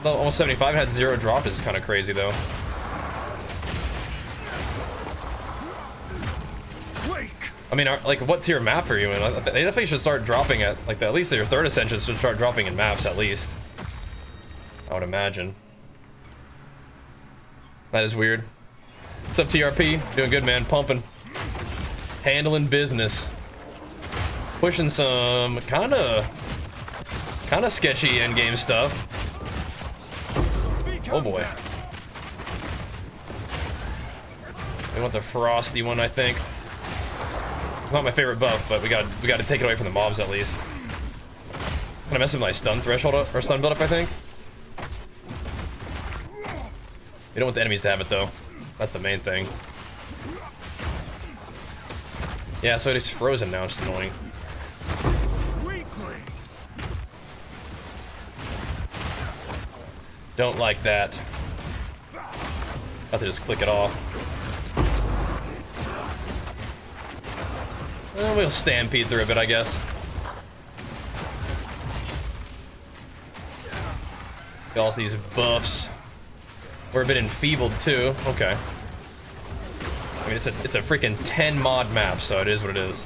almost 75 had 0 drop is kind of crazy though. I mean, like, what tier map are you in? They definitely should start dropping at, like, at least their 3rd ascension should start dropping in maps, at least. I would imagine. That is weird. What's up, TRP? Doing good, man. Pumping. Handling business. Pushing some kind of sketchy endgame stuff. Oh boy. We want the frosty one, I think. It's not my favorite buff, but we got to take it away from the mobs at least. I'm gonna mess with my stun threshold up, or stun build up, I think. We don't want the enemies to have it though. That's the main thing. Yeah, so it is frozen now, it's annoying. Don't like that. Have to just click it off. Well, we'll stampede through a bit, I guess. Got all these buffs. We're a bit enfeebled too. Okay. I mean, it's a freaking 10 mod map, so it is what it is.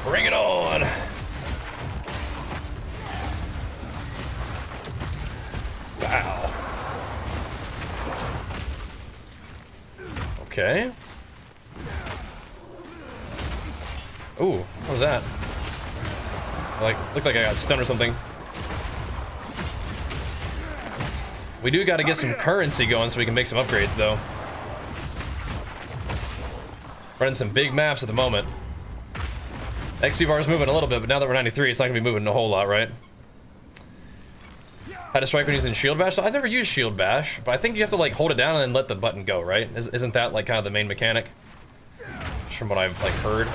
Bring it on! Wow. Okay. Ooh, what was that? Looked like I got stunned or something. We do got to get some currency going so we can make some upgrades, though. Running some big maps at the moment. XP bar is moving a little bit, but now that we're 93, it's not gonna be moving a whole lot, right? How to strike when using shield bash? So I've never used shield bash, but I think you have to like hold it down and then let the button go, right? Isn't that like kind of the main mechanic? Just from what I've like heard.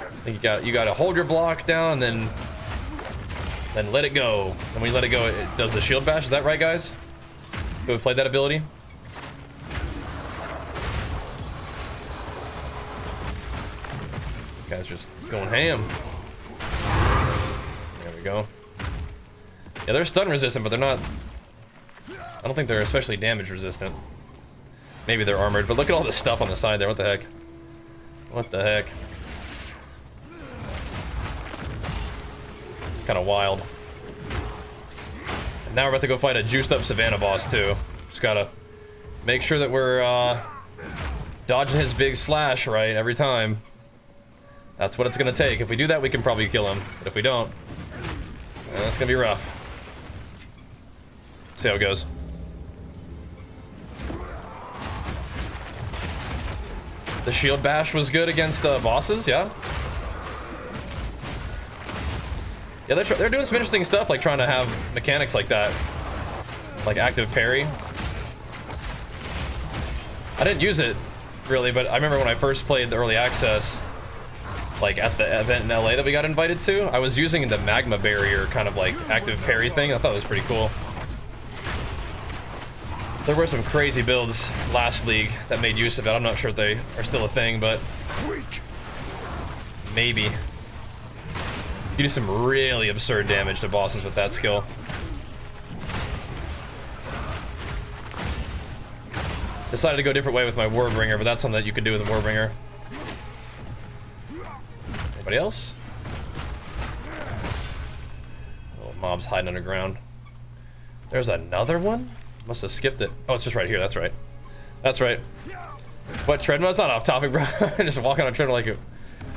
I think you got to hold your block down and then let it go. And when you let it go, it does the shield bash. Is that right, guys? Who have played that ability? Guys just going ham. There we go. Yeah, they're stun resistant, but they're not... I don't think they're especially damage resistant. Maybe they're armored, but look at all this stuff on the side there. What the heck? What the heck? Kind of wild. And now we're about to go fight a juiced up Savannah boss too. Just gotta make sure that we're dodging his big slash right every time. That's what it's gonna take. If we do that, we can probably kill him. But if we don't, that's gonna be rough. See how it goes. The shield bash was good against bosses, yeah? Yeah, they're doing some interesting stuff, like trying to have mechanics like that. Like active parry. I didn't use it, really, but I remember when I first played the early access, like at the event in LA that we got invited to, I was using the magma barrier kind of like active parry thing. I thought it was pretty cool. There were some crazy builds last league that made use of it. I'm not sure if they are still a thing, but maybe. You do some really absurd damage to bosses with that skill. Decided to go a different way with my Warbringer, but that's something that you could do with a Warbringer. Anybody else? Oh, mobs hiding underground. There's another one? Must have skipped it. Oh, it's just right here. That's right. That's right. What treadmill? It's not off topic, bro. Just walking on a treadmill like it.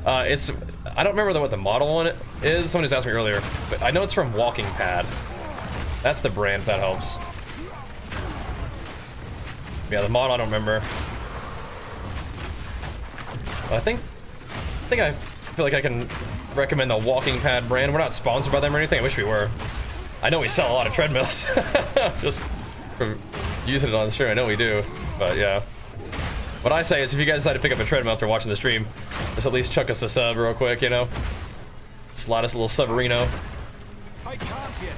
It's... I don't remember what the model one is. Someone just asked me earlier. But I know it's from Walking Pad. That's the brand, if that helps. Yeah, the model I don't remember. But I feel like I can recommend the Walking Pad brand. We're not sponsored by them or anything. I wish we were. I know we sell a lot of treadmills. Just from using it on the stream, I know we do. But yeah. What I say is if you guys decide to pick up a treadmill after watching the stream, just at least chuck us a sub real quick, you know? Slide us a little subarino.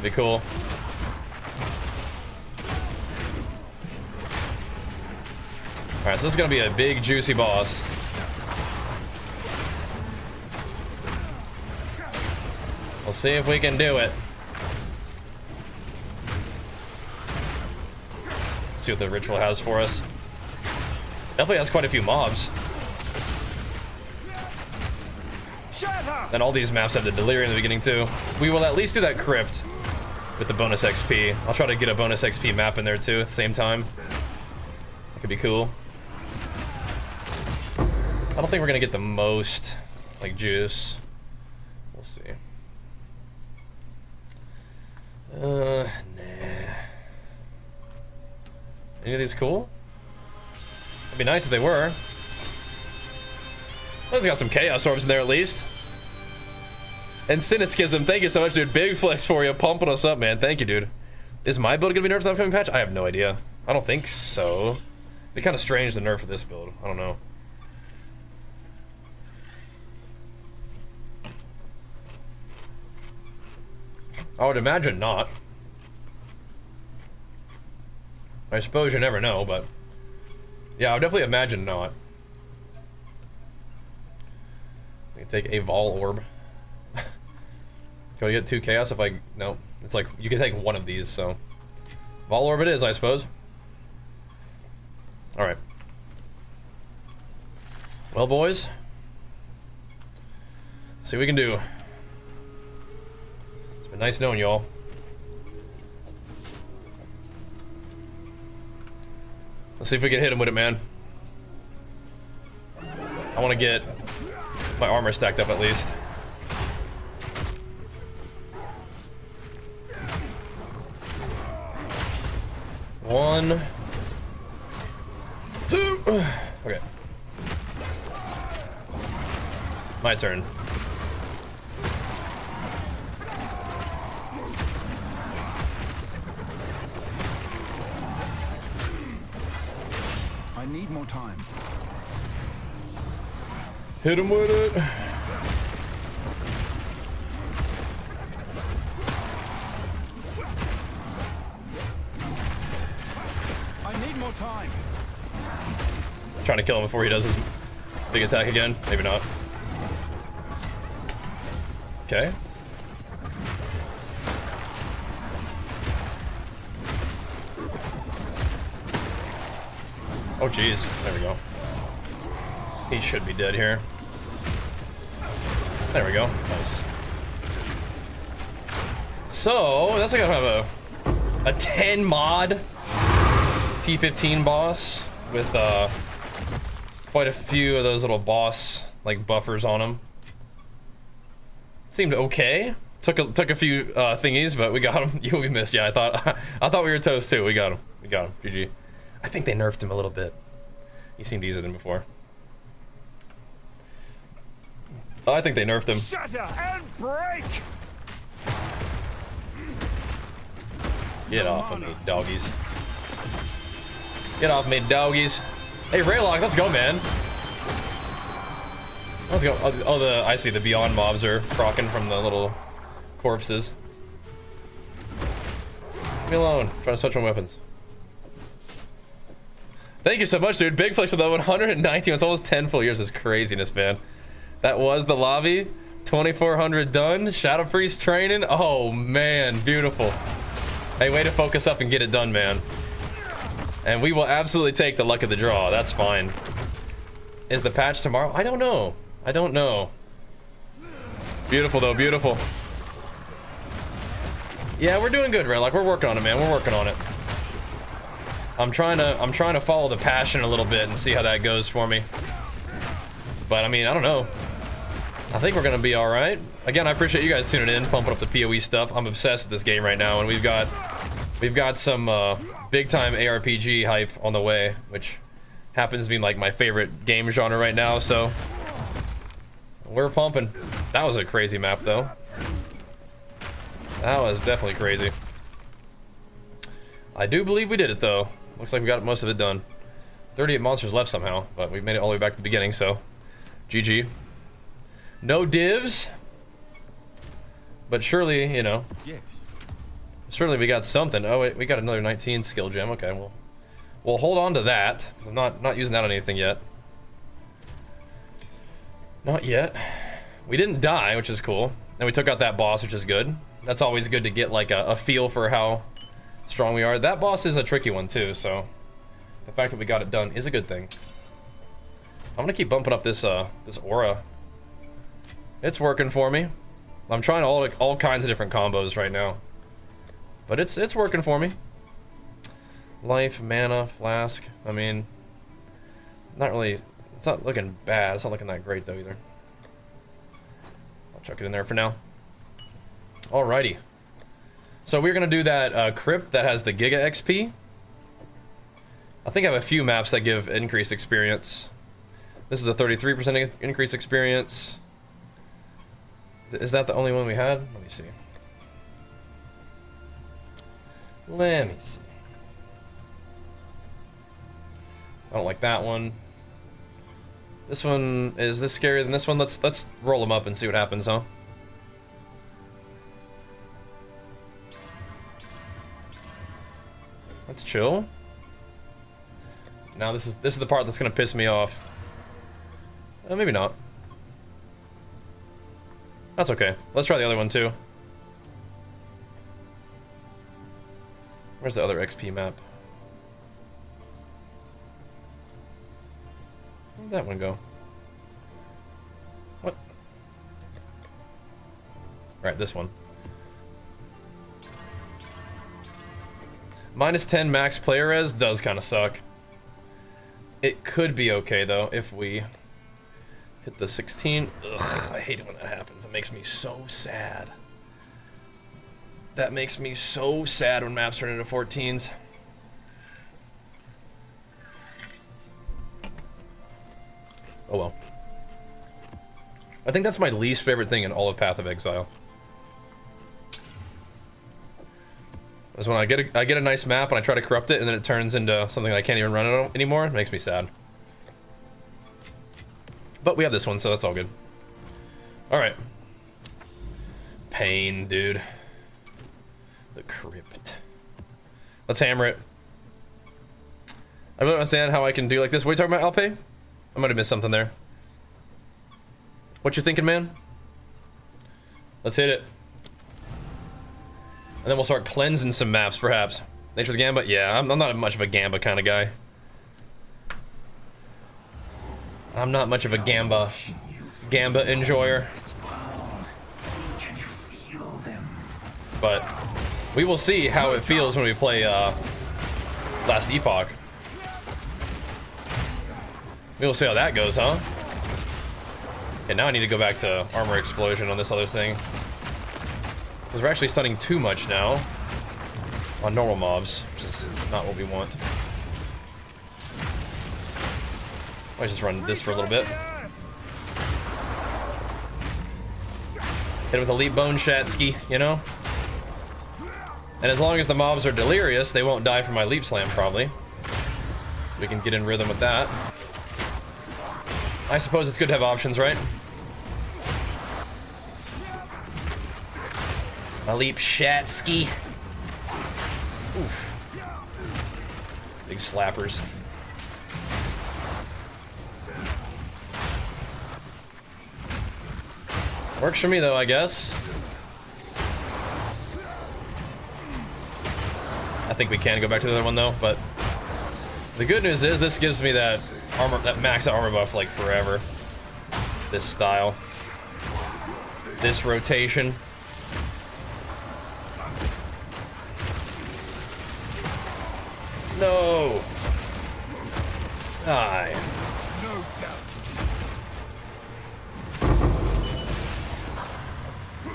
Be cool. Alright, so this is gonna be a big juicy boss. We'll see if we can do it. See what the ritual has for us. Definitely has quite a few mobs. And all these maps have the delirium in the beginning too. We will at least do that crypt with the bonus XP. I'll try to get a bonus XP map in there too at the same time. That could be cool. I don't think we're gonna get the most like juice. We'll see. Nah. Any of these cool? It'd be nice if they were. Let's got some Chaos Orbs in there at least. And Cynicism, thank you so much, dude. Big flex for you, pumping us up, man. Thank you, dude. Is my build gonna be nerfed in the upcoming patch? I have no idea. I don't think so. It'd be kind of strange to nerf for this build. I don't know. I would imagine not. I suppose you never know, but yeah, I would definitely imagine not. I can take a Vol Orb. Can I get 2 Chaos if I... No. It's like, you can take one of these, so... Vol Orb it is, I suppose. Alright. Well, boys. Let's see what we can do. It's been nice knowing y'all. Let's see if we can hit him with it, man. I want to get my armor stacked up at least. One, two. Okay. My turn. I need more time. Hit him with it. I need more time. Trying to kill him before he does his big attack again. Maybe not. Okay. Oh, jeez. There we go. He should be dead here. There we go. Nice. So, that's like kind of a 10 mod T15 boss with quite a few of those little boss like buffers on him. Seemed okay. Took a few thingies, but we got him. You will be missed. Yeah, I thought we were toast too. We got him. We got him. GG. I think they nerfed him a little bit. He seemed easier than before. Oh, I think they nerfed him. Shatter and break. Get off of me, doggies. Get off me, doggies. Hey, Raylock, let's go, man. Let's go. Oh, I see the Beyond mobs are proccing from the little corpses. Leave me alone. I'm trying to switch my weapons. Thank you so much, dude. Big flex with the 119. It's almost 10 full years. It's craziness, man. That was the lobby. 2400 done. Shadow Priest training. Oh, man. Beautiful. Hey, way to focus up and get it done, man. And we will absolutely take the luck of the draw. That's fine. Is the patch tomorrow? I don't know. I don't know. Beautiful, though. Beautiful. Yeah, we're doing good, Raylock. We're working on it, man. We're working on it. I'm trying to follow the passion a little bit and see how that goes for me. But I mean, I don't know. I think we're gonna be all right. Again, I appreciate you guys tuning in, pumping up the PoE stuff. I'm obsessed with this game right now, and we've got some big time ARPG hype on the way, which happens to be like my favorite game genre right now. So we're pumping. That was a crazy map, though. That was definitely crazy. I do believe we did it, though. Looks like we got most of it done. 38 monsters left somehow, but we made it all the way back to the beginning, so GG. No divs, but surely, you know. Yes. Surely we got something. Oh wait, we got another 19 skill gem. Okay, we'll hold on to that because I'm not using that on anything yet. Not yet. We didn't die, which is cool, and we took out that boss, which is good. That's always good to get like a feel for how strong we are. That boss is a tricky one too, so the fact that we got it done is a good thing. I'm gonna keep bumping up this this aura. It's working for me. I'm trying all kinds of different combos right now, but it's working for me. Life, mana, flask. I mean, not really. It's not looking bad. It's not looking that great though either. Chuck it in there for now. Alrighty. So we're gonna do that crypt that has the Giga XP. I think I have a few maps that give increased experience. This is a 33% increased experience. Is that the only one we had? Let me see. Let me see. I don't like that one. This one, is this scarier than this one? Let's roll them up and see what happens, huh? Let's chill. Now this is the part that's gonna piss me off. Maybe not. That's okay. Let's try the other one too. Where's the other XP map? Where'd that one go? What? Alright, this one. -10 max player res does kind of suck. It could be okay though if we hit the 16. Ugh, I hate it when that happens. It makes me so sad. That makes me so sad when maps turn into 14s. Oh well. I think that's my least favorite thing in all of Path of Exile. Is when I get a nice map and I try to corrupt it and then it turns into something I can't even run it anymore. It makes me sad. But we have this one, so that's all good. Alright. Pain, dude. The crypt. Let's hammer it. I don't understand how I can do like this. What are you talking about, Alpe? I might have missed something there. What you thinking, man? Let's hit it. And then we'll start cleansing some maps, perhaps. Nature of the Gamba? Yeah, I'm not much of a Gamba kind of guy. I'm not much of a Gamba enjoyer. But we will see how it feels when we play Last Epoch. We will see how that goes, huh? Okay, now I need to go back to Armor Explosion on this other thing. Because we're actually stunning too much now on normal mobs, which is not what we want. Might just run this for a little bit. Hit it with a Leap Bone Shatsky, you know? And as long as the mobs are delirious, they won't die from my Leap Slam, probably. We can get in rhythm with that. I suppose it's good to have options, right? My Leap Shatsky. Oof. Big slappers. Works for me though, I guess. I think we can go back to the other one though, but the good news is this gives me that armor, that max armor buff like forever. This style. This rotation. No. Die.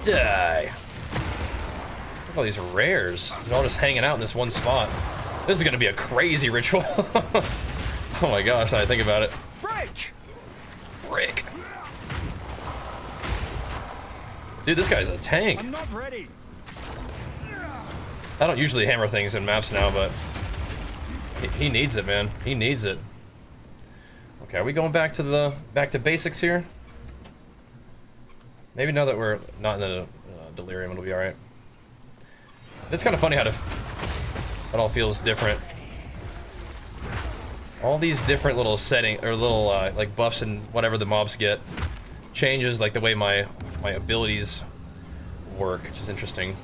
Die. Look at all these rares. They're all just hanging out in this one spot. This is gonna be a crazy ritual. Oh my gosh, now I think about it. Break! Frick. Dude, this guy's a tank. I'm not ready. I don't usually hammer things in maps now, but he needs it, man. He needs it. Okay, are we going back to basics here? Maybe now that we're not in the delirium, it'll be all right. It's kind of funny how it all feels different. All these different little setting or little like buffs and whatever the mobs get changes like the way my abilities work, which is interesting.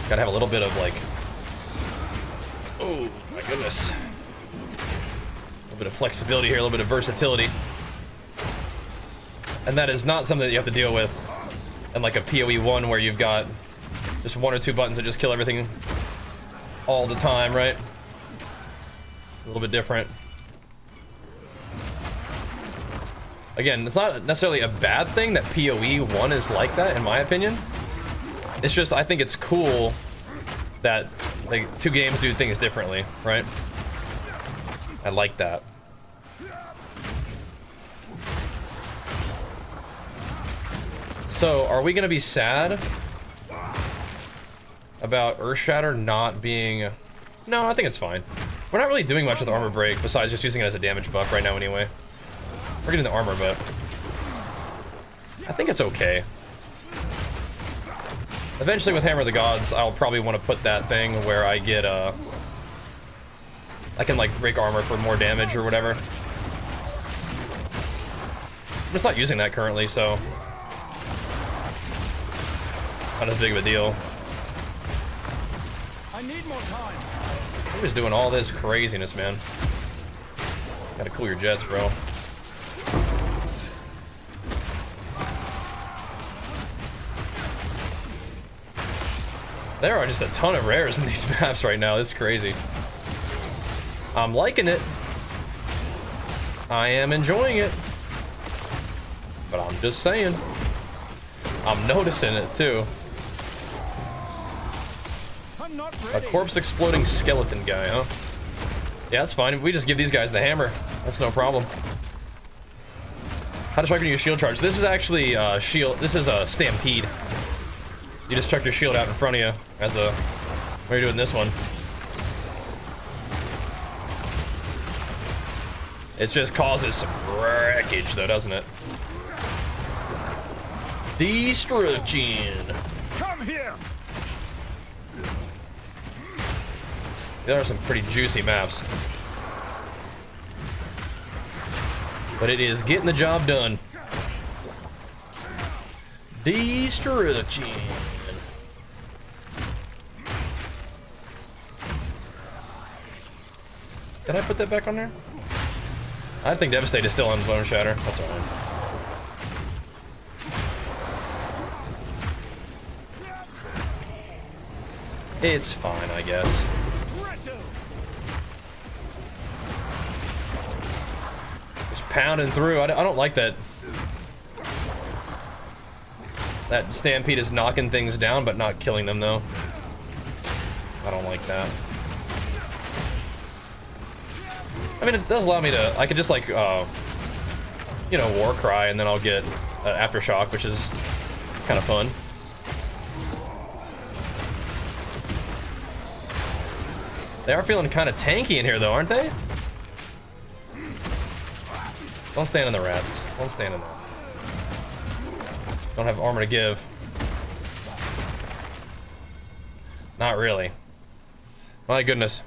Gotta have a little bit of like, oh my goodness, a little bit of flexibility here, a little bit of versatility. And that is not something that you have to deal with in like a PoE 1 where you've got just one or two buttons that just kill everything all the time, right? It's a little bit different. Again, it's not necessarily a bad thing that PoE 1 is like that, in my opinion. It's just, I think it's cool that like 2 games do things differently, right? I like that. So, are we gonna be sad about Earthshatter not being... No, I think it's fine. We're not really doing much with Armor Break besides just using it as a damage buff right now anyway. We're getting the armor, but I think it's okay. Eventually with Hammer of the Gods, I'll probably want to put that thing where I get, I can like break armor for more damage or whatever. I'm just not using that currently, so not as big of a deal. I need more time. I'm just doing all this craziness, man. Gotta cool your jets, bro. There are just a ton of rares in these maps right now. It's crazy. I'm liking it. I am enjoying it. But I'm just saying. I'm noticing it too. I'm not A ready. corpse exploding skeleton guy, huh? Yeah, that's fine. If we just give these guys the hammer, that's no problem. How to use shield charge? This is actually shield. This is a stampede. You just chuck your shield out in front of you as a... What are you doing this one? It just causes some wreckage though, doesn't it? Destruction. Come here. There are some pretty juicy maps. But it is getting the job done. Destruction. Did I put that back on there? I think Devastate is still on Bone Shatter. That's alright. It's fine, I guess. Just pounding through. I don't like that. That Stampede is knocking things down, but not killing them, though. I don't like that. I mean, it does allow me to... I could just, like, you know, War Cry, and then I'll get Aftershock, which is kind of fun. They are feeling kind of tanky in here, though, aren't they? Don't stand in the rats. Don't stand in there. Don't have armor to give. Not really. My goodness.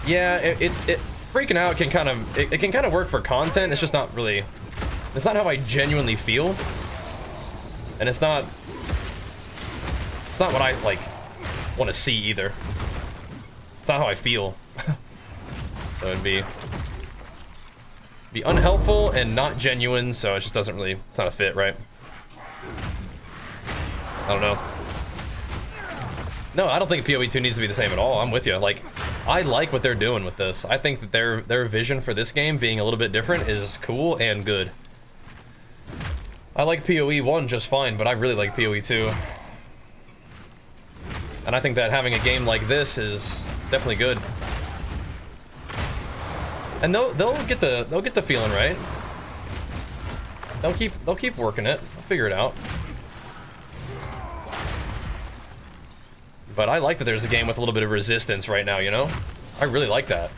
Yeah, it freaking out can kind of it can kind of work for content. It's just not really. It's not how I genuinely feel, and it's not what I like want to see either. It's not how I feel. So it'd be unhelpful and not genuine. So it just doesn't really. It's not a fit, right? I don't know. No, I don't think PoE 2 needs to be the same at all. I'm with you. Like, I like what they're doing with this. I think that their vision for this game being a little bit different is cool and good. I like PoE 1 just fine, but I really like PoE 2. And I think that having a game like this is definitely good. And they'll get the feeling right. They'll keep working it. They'll figure it out. But I like that there's a game with a little bit of resistance right now, you know? I really like that.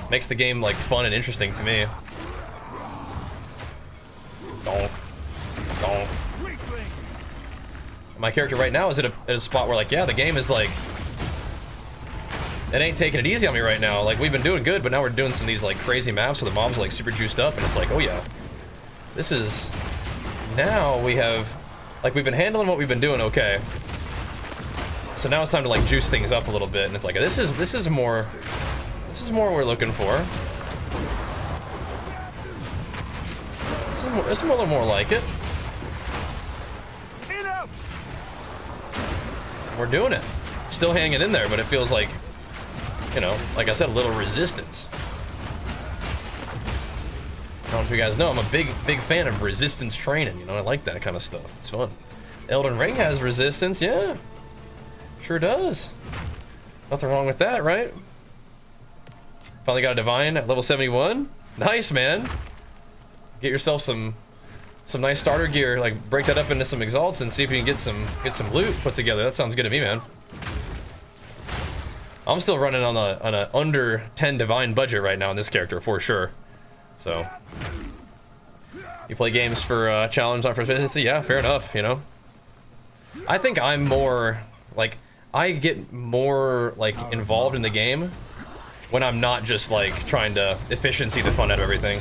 Makes the game, like, fun and interesting to me. Donk. Donk. My character right now is at a spot where, like, yeah, the game is, like... It ain't taking it easy on me right now. Like, we've been doing good, but now we're doing some of these, like, crazy maps where the mobs are, like, super juiced up, and it's like, oh, yeah. This is... Now we have... Like, we've been handling what we've been doing okay. So now it's time to like juice things up a little bit, and it's like this is more what we're looking for. This is a little more like it. Enough. We're doing it. Still hanging in there, but it feels like, you know, like I said, a little resistance. know if you guys know, I'm a big fan of resistance training, you know, I like that kind of stuff. It's fun. Elden Ring has resistance, yeah. Sure does. Nothing wrong with that, right? Finally got a divine at level 71. Nice, man. Get yourself some nice starter gear, like break that up into some exalts and see if you can get some loot put together. That sounds good to me, man. I'm still running on a under 10 divine budget right now on this character for sure. So you play games for challenge, not for efficiency? Yeah, fair enough, you know. I think I'm more like, I get more like involved in the game when I'm not just like trying to efficiency the fun out of everything.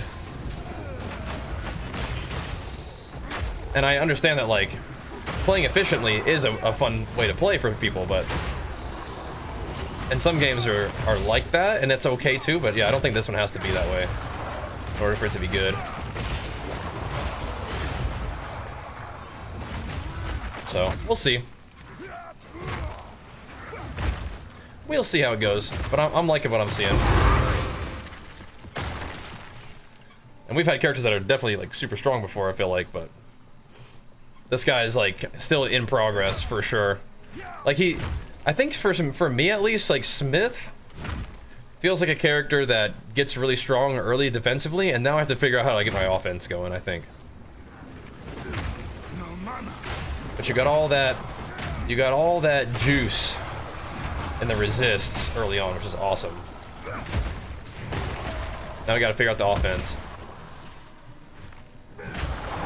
And I understand that like playing efficiently is a fun way to play for people, but and some games are like that, and it's okay too, but yeah, I don't think this one has to be that way in order for it to be good. So, we'll see. We'll see how it goes, but I'm liking what I'm seeing. And we've had characters that are definitely like super strong before, I feel like, but this guy is like still in progress for sure. Like I think for me at least, like Smith feels like a character that gets really strong early defensively, and now I have to figure out how to get my offense going, I think. But you got all that juice in the resists early on, which is awesome. Now we gotta figure out the offense.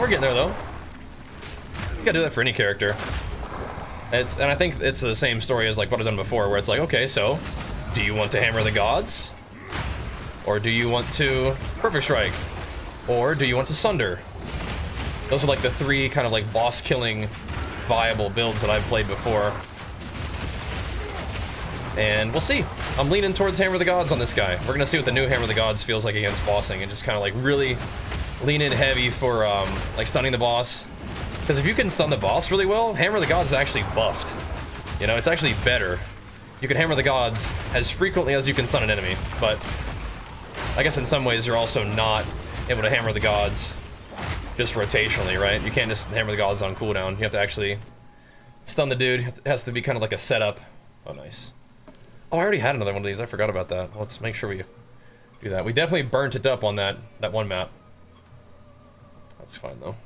We're getting there though. You gotta do that for any character. And I think it's the same story as like what I've done before, where it's like, okay, so do you want to hammer the gods? Or do you want to perfect strike? Or do you want to sunder? Those are like the three kind of like boss killing viable builds that I've played before. And we'll see. I'm leaning towards Hammer the Gods on this guy. We're gonna see what the new Hammer the Gods feels like against bossing, and just kind of like really lean in heavy for like stunning the boss. Because if you can stun the boss really well, Hammer the Gods is actually buffed. You know, it's actually better. You can Hammer the Gods as frequently as you can stun an enemy, but I guess in some ways you're also not able to Hammer the Gods just rotationally, right? You can't just Hammer the Gods on cooldown. You have to actually stun the dude. It has to be kind of like a setup. Oh, nice. Oh, I already had another one of these. I forgot about that. Let's make sure we do that. We definitely burnt it up on that one map. That's fine, though.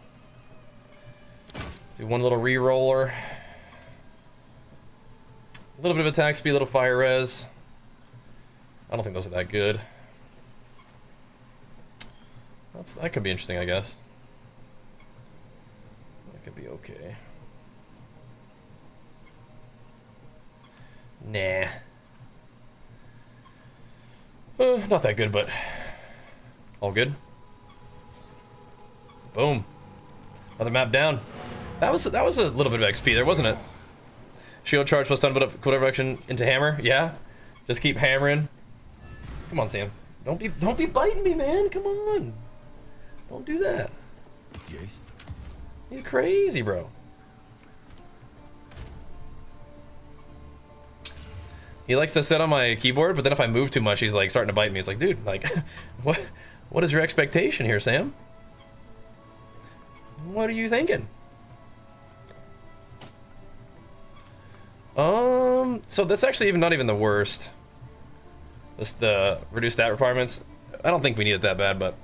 Let's do one little re-roller. A little bit of attack speed, a little fire res. I don't think those are that good. That could be interesting, I guess. That could be okay. Nah. Not that good, but all good. Boom. Another map down. That was a little bit of XP there, wasn't it? Shield charge plus stun, but up cooldown reduction into hammer. Yeah. Just keep hammering. Come on, Sam. Don't be biting me, man. Come on. Don't do that. Yes. You're crazy, bro. He likes to sit on my keyboard, but then if I move too much, he's like starting to bite me. It's like, dude, like, what is your expectation here, Sam? What are you thinking? So that's actually not even the worst. Just the reduced stat requirements. I don't think we need it that bad, but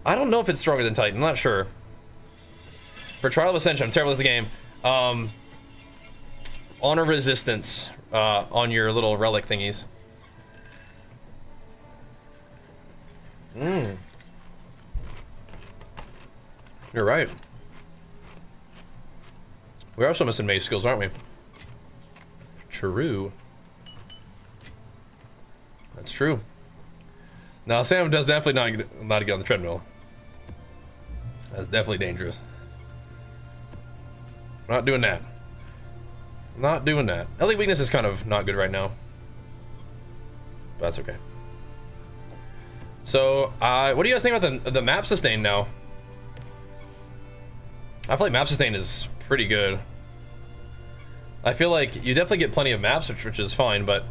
I don't know if it's stronger than Titan. I'm not sure. For Trial of Ascension, I'm terrible at this game. Honor resistance on your little relic thingies. You're right. We're also missing mage skills, aren't we? True. That's true. Now, Sam does definitely not get on the treadmill. That's definitely dangerous. Not doing that. Not doing that. Elite weakness is kind of not good right now. But that's okay. So, what do you guys think about the map sustain now? I feel like map sustain is pretty good. I feel like you definitely get plenty of maps, which is fine, but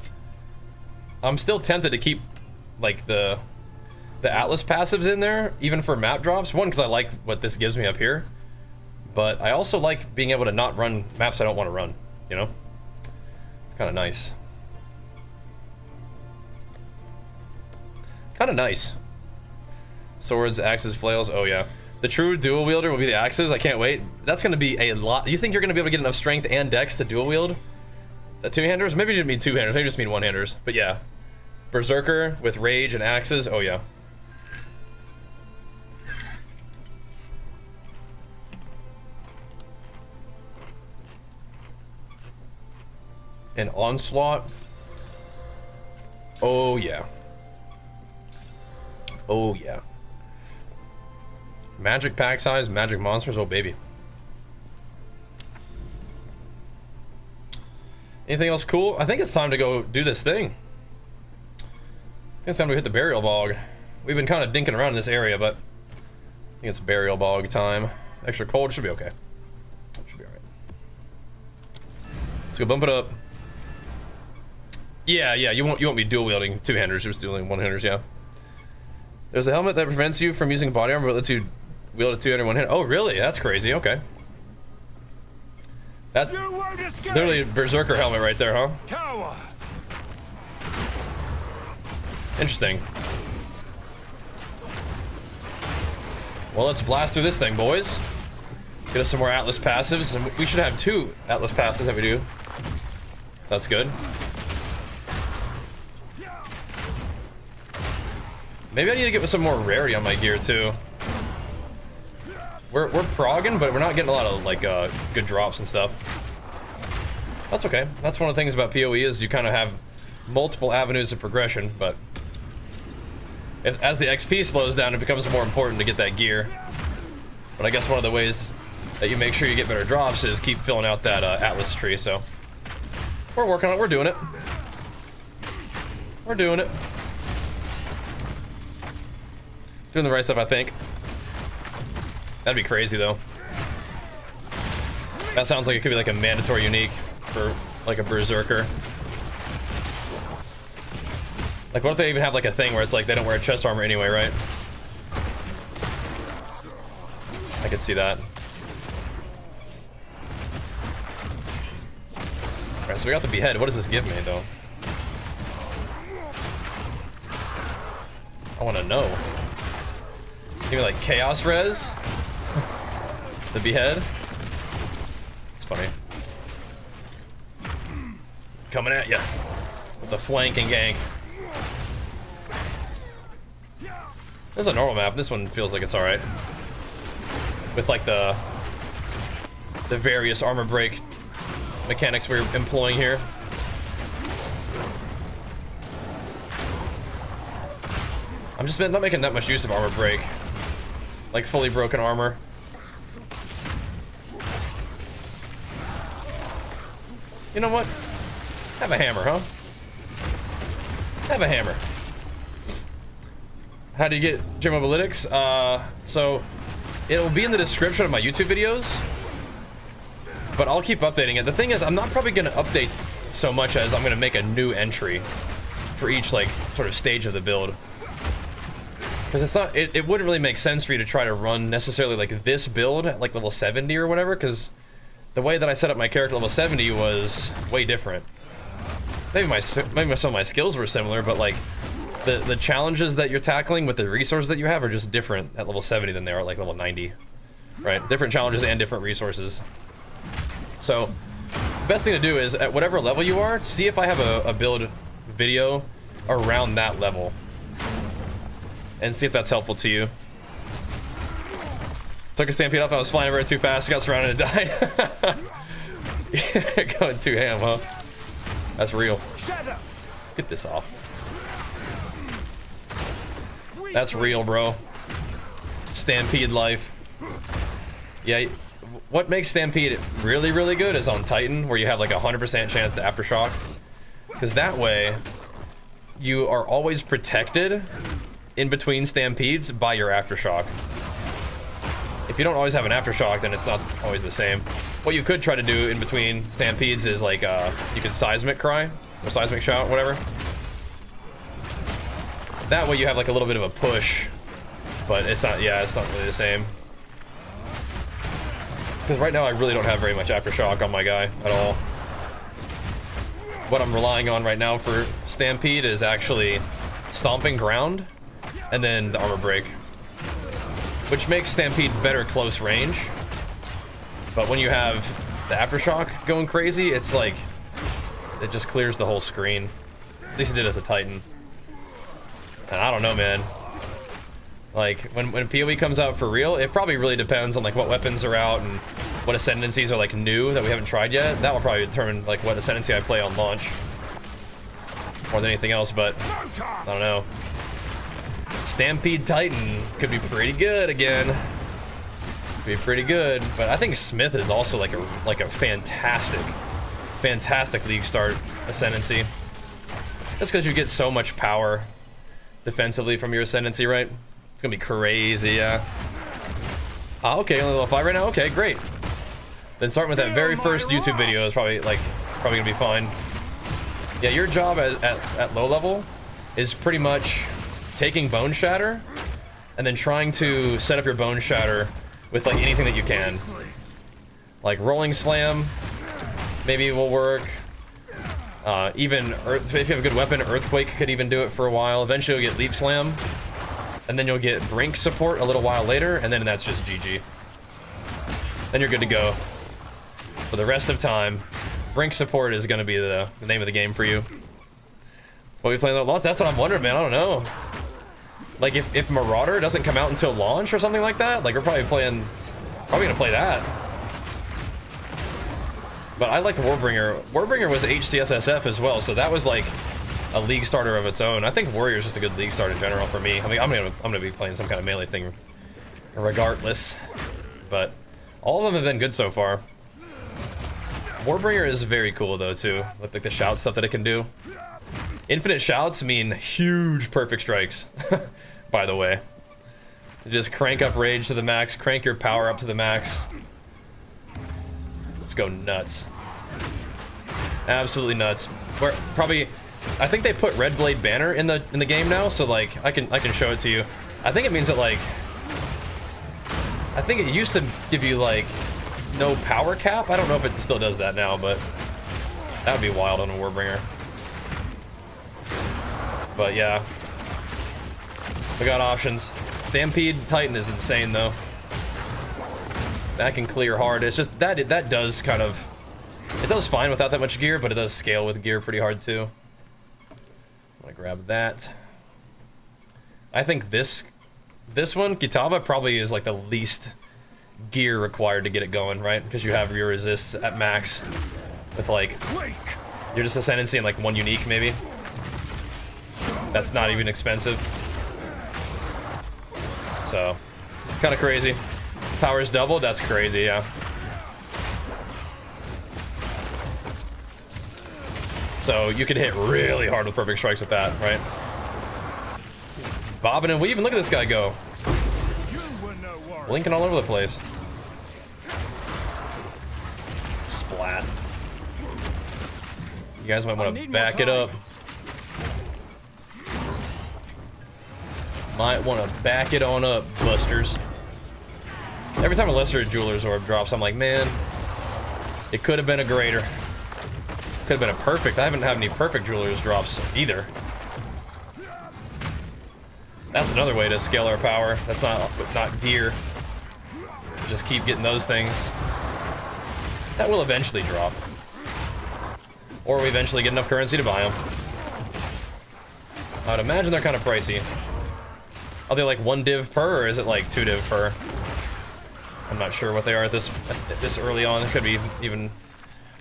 I'm still tempted to keep like the the Atlas passives in there, even for map drops. One, because I like what this gives me up here. But I also like being able to not run maps I don't want to run, you know? It's kind of nice. Kind of nice. Swords, axes, flails, oh yeah. The true dual wielder will be the axes, I can't wait. That's going to be a lot. You think you're going to be able to get enough strength and dex to dual wield the two-handers? Maybe you didn't mean two-handers, maybe you just mean one-handers. But yeah. Berserker with rage and axes, oh yeah. An onslaught. Oh yeah. Oh yeah. Magic pack size, magic monsters, oh baby. Anything else cool? I think it's time to go do this thing. I think it's time to hit the burial bog. We've been kind of dinking around in this area, but I think it's burial bog time. Extra cold, should be okay. Should be alright. Let's go bump it up. Yeah, you won't be dual wielding two-handers, you're just dueling one-handers, yeah. There's a helmet that prevents you from using body armor, but lets you wield a two-hander one-hand. Oh, really? That's crazy. Okay. That's literally a berserker helmet right there, huh? Coward. Interesting. Well, let's blast through this thing, boys. Get us some more Atlas passives, and we should have 2 Atlas passives that we do. That's good. Maybe I need to get some more rarity on my gear too. We're progging, but we're not getting a lot of like good drops and stuff. That's okay. That's one of the things about PoE is you kind of have multiple avenues of progression, but as the XP slows down, it becomes more important to get that gear. But I guess one of the ways that you make sure you get better drops is keep filling out that Atlas tree. So we're working on it. We're doing it. We're doing it. Doing the right stuff, I think. That'd be crazy, though. That sounds like it could be like a mandatory unique for like a berserker. Like, what if they even have like a thing where it's like they don't wear chest armor anyway, right? I could see that. Alright, so we got the behead. What does this give me, though? I want to know. Give me like chaos res. The behead. It's funny. Coming at ya with the flank and gank. This is a normal map. This one feels like it's all right. With like the various armor break mechanics we're employing here. I'm just not making that much use of armor break. Like fully broken armor. You know what? Have a hammer, huh? Have a hammer. How do you get Gym Mobalytics? So it'll be in the description of my YouTube videos, but I'll keep updating it. The thing is, I'm not probably gonna update so much as I'm gonna make a new entry for each like sort of stage of the build. Because it's not, it wouldn't really make sense for you to try to run necessarily like this build at like level 70 or whatever, because the way that I set up my character level 70 was way different. Maybe some of my skills were similar, but like the challenges that you're tackling with the resources that you have are just different at level 70 than they are at like level 90. Right? Different challenges and different resources. So the best thing to do is at whatever level you are, see if I have a build video around that level. And see if that's helpful to you. Took a stampede up, I was flying over too fast, got surrounded and died. Going too ham, huh? That's real. Get this off. That's real, bro. Stampede life. Yeah, what makes Stampede really, really good is on Titan, where you have like a 100% chance to aftershock. Because that way, you are always protected in between stampedes by your aftershock. If you don't always have an aftershock, then it's not always the same. What you could try to do in between stampedes is like you could seismic cry or seismic shout, whatever. That way you have like a little bit of a push, but it's not, yeah, it's not really the same. Because right now I really don't have very much Aftershock on my guy at all. What I'm relying on right now for Stampede is actually Stomping Ground and then the Armor Break, which makes Stampede better close range. But when you have the Aftershock going crazy, it's like, it just clears the whole screen. At least it did as a Titan. And I don't know, man. Like, when PoE comes out for real, it probably really depends on like what weapons are out and what ascendancies are like new that we haven't tried yet. That will probably determine like what ascendancy I play on launch more than anything else, but I don't know. Stampede Titan could be pretty good again. Be pretty good, but I think Smith is also like a fantastic league start ascendancy. Just because you get so much power defensively from your ascendancy, right? It's gonna be crazy, yeah. Okay, only level 5 right now. Okay, great. Then starting with that very first YouTube video is probably gonna be fine. Yeah, your job at low level is pretty much taking Bone Shatter and then trying to set up your Bone Shatter with like anything that you can. Like Rolling Slam, maybe will work. Even if you have a good weapon, Earthquake could even do it for a while. Eventually you'll get Leap Slam, and then you'll get Brink support a little while later, and then that's just GG. Then you're good to go for the rest of time. Brink support is going to be the name of the game for you. What we playing at launch? That's what I'm wondering, man. I don't know. Like if Marauder doesn't come out until launch or something like that, like we're probably gonna play that. But I liked Warbringer. Warbringer was HCSSF as well, so that was like a league starter of its own. I think Warrior is just a good league start in general for me. I mean, I'm gonna be playing some kind of melee thing regardless. But all of them have been good so far. Warbringer is very cool though too, with like the shout stuff that it can do. Infinite shouts mean huge perfect strikes, by the way. You just crank up rage to the max, crank your power up to the max. Just go nuts. Absolutely nuts. We're probably, I think they put Red Blade banner in the game now, so like I can show it to you. I think it means that like, I think it used to give you like no power cap. I don't know if it still does that now, but that would be wild on a Warbringer. But yeah, we got options. Stampede Titan is insane though. That can clear hard. It's just that does kind of, it does fine without that much gear, but it does scale with gear pretty hard too. I'm gonna grab that. I think this one, Kitava, probably is like the least gear required to get it going, right? Because you have your resists at max with like, you're just ascendancy and like one unique maybe. That's not even expensive. So, kind of crazy. Power's doubled, that's crazy, yeah. So you can hit really hard with perfect strikes with that, right? Bobbing and weaving, look at this guy go. Blinking all over the place. Splat. You guys might want to back it up. Might want to back it on up, busters. Every time a lesser jeweler's orb drops, I'm like, man, it could have been a greater. Could have been a perfect. I haven't had any perfect jeweler's drops either. That's another way to scale our power. That's not gear. Just keep getting those things. That will eventually drop. Or we eventually get enough currency to buy them. I'd imagine they're kind of pricey. Are they like 1 div per, or is it like 2 div per? I'm not sure what they are at this early on. It could be even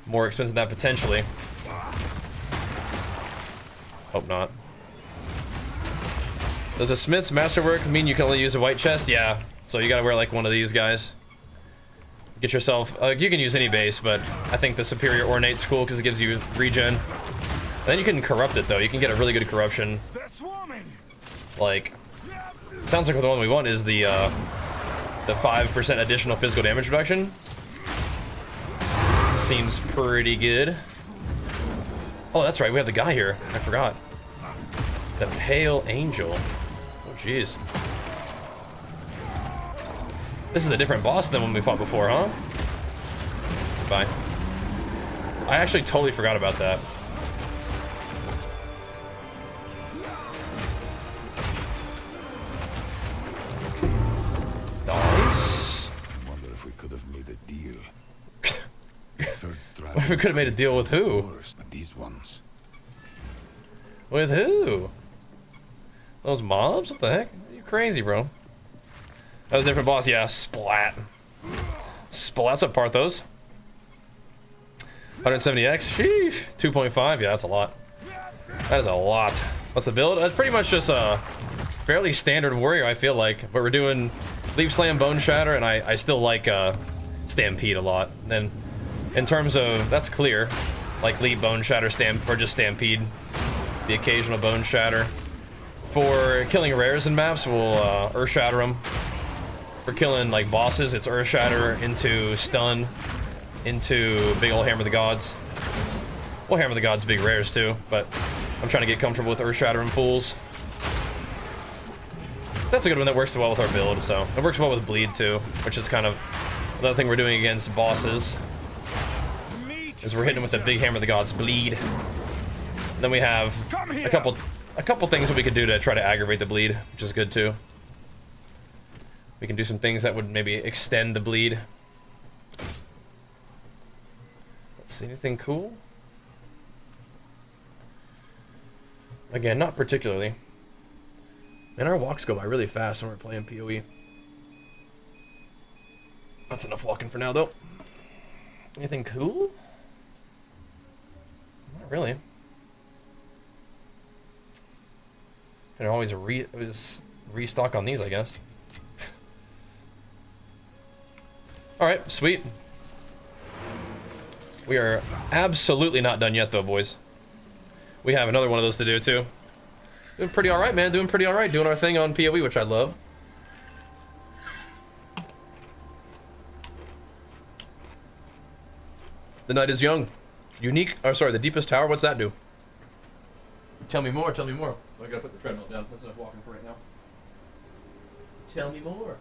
more expensive than that potentially. Hope not. Does a Smith's Masterwork mean you can only use a white chest? Yeah. So you gotta wear like one of these guys. Get yourself, you can use any base, but I think the Superior Ornate's cool because it gives you regen. And then you can corrupt it though. You can get a really good corruption. Like, sounds like the one we want is the 5% additional physical damage reduction. Seems pretty good. Oh, that's right, we have the guy here. I forgot. The Pale Angel. Oh, jeez. This is a different boss than when we fought before, huh? Bye. I actually totally forgot about that. Nice. I wonder if we could have made a deal. Third strike. What if we could have made a deal with who? Worse, but these ones. With who? Those mobs? What the heck? You crazy, bro. That was a different boss. Yeah, Splat. Splat's up Parthos. 170x. Sheesh. 2.5. Yeah, that's a lot. That is a lot. What's the build? It's pretty much just a fairly standard warrior, I feel like. But we're doing Leap Slam, Bone Shatter, and I still like Stampede a lot. And then in terms of, that's clear. Like Leap, Bone Shatter, or just Stampede. The occasional Bone Shatter. For killing rares in maps, we'll Earth Shatter them. For killing like bosses, it's Earth Shatter into Stun, into big ol' Hammer of the Gods. Well, Hammer of the Gods big rares too, but I'm trying to get comfortable with Earth Shattering fools. That's a good one that works well with our build, so it works well with Bleed too, which is kind of another thing we're doing against bosses. Is we're hitting with the big Hammer of the Gods Bleed. Then we have a couple things that we could do to try to aggravate the bleed, which is good too. We can do some things that would maybe extend the bleed. Let's see, anything cool? Again, not particularly. And our walks go by really fast when we're playing PoE. That's enough walking for now, though. Anything cool? Not really. Can always restock on these, I guess. Alright, sweet. We are absolutely not done yet, though, boys. We have another one of those to do, too. Doing pretty alright, man. Doing pretty alright. Doing our thing on PoE, which I love. The night is young. Unique. Oh, sorry, the deepest tower. What's that do? Tell me more. Tell me more. I gotta put the treadmill down. That's enough walking for right now. Tell me more.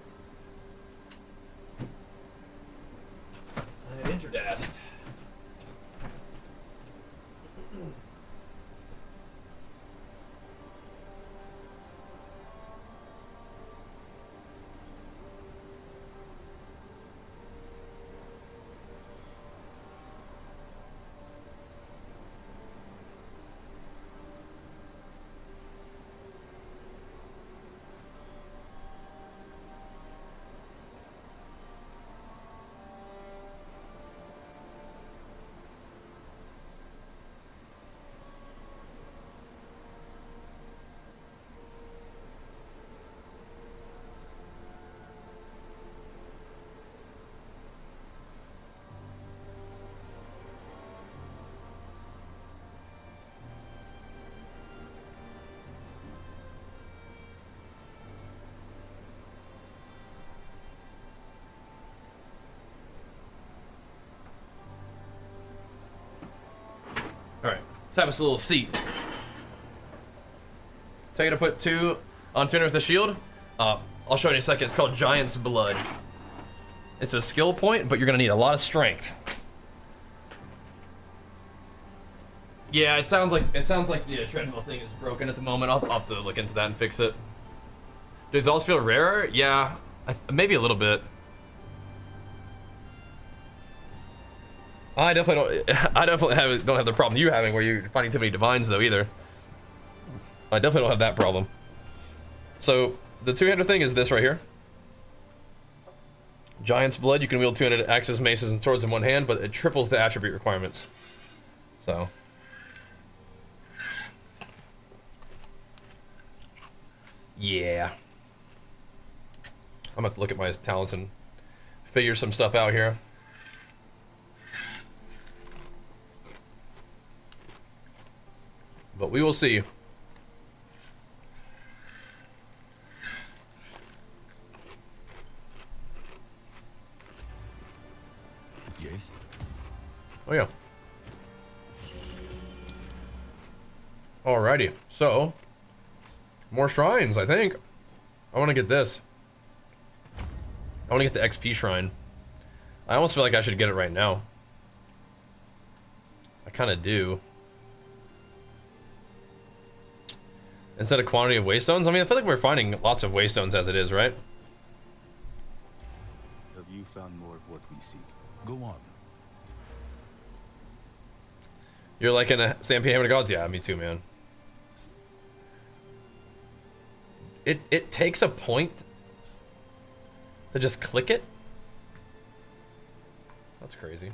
I am interdast. Alright, let's have us a little seat. Tell you to put 2 on tuner with the shield. I'll show you in a second. It's called Giant's Blood. It's a skill point, but you're gonna need a lot of strength. Yeah, it sounds like the treadmill thing is broken at the moment. I'll have to look into that and fix it. Does it also feel rarer? Yeah, maybe a little bit. I definitely don't have the problem you're having where you're finding too many divines though either. I definitely don't have that problem. So the two-hander thing is this right here. Giant's Blood. You can wield 200 axes, maces, and swords in one hand, but it triples the attribute requirements. So. Yeah. I'm gonna have to look at my talents and figure some stuff out here. But we will see. Yes. Oh yeah. Alrighty. So More shrines, I think. I want to get this. I want to get the XP shrine. I almost feel like I should get it right now. I kind of do. Instead of quantity of waystones? I mean, I feel like we're finding lots of waystones as it is, right? Have you found more of what we seek? Go on. You're like in a Stampede Hammer of Gods? Yeah, me too, man. It takes a point to just click it? That's crazy.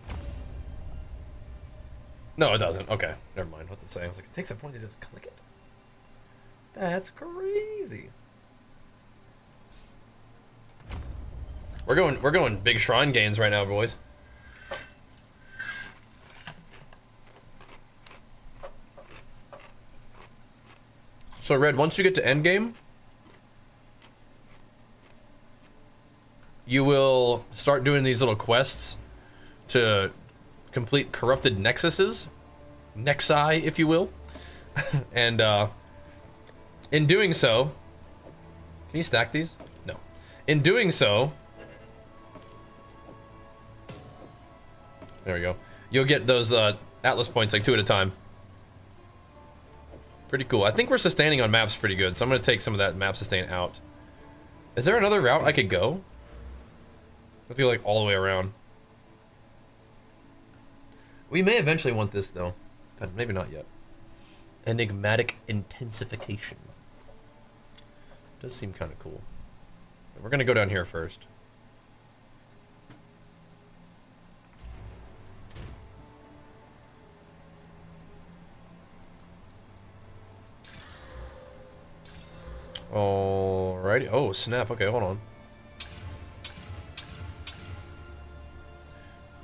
No, it doesn't. Okay, never mind. What's it saying? I was like, it takes a point to just click it? That's crazy. We're going big shrine gains right now, boys. So Red, once you get to Endgame, you will start doing these little quests to complete corrupted nexuses, nexi, if you will. And in doing so, can you stack these? No. In doing so, there we go. You'll get those Atlas points like 2 at a time. Pretty cool. I think we're sustaining on maps pretty good, so I'm gonna take some of that map sustain out. Is there another route I could go? I have to go like all the way around. We may eventually want this though, but maybe not yet. Enigmatic intensification. Does seem kind of cool. We're gonna go down here first. Alrighty. Oh, snap. Okay, hold on.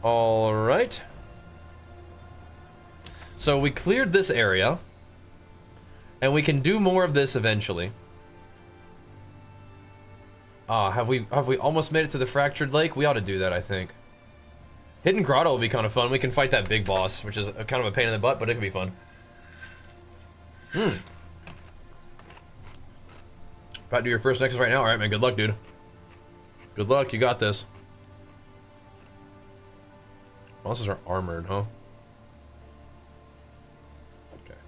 Alright. So we cleared this area. And we can do more of this eventually. Have we almost made it to the Fractured Lake? We ought to do that, I think. Hidden Grotto will be kind of fun. We can fight that big boss, which is kind of a pain in the butt, but it could be fun. About to do your first nexus right now? Alright, man. Good luck, dude. Good luck. You got this. Bosses are armored, huh? Okay.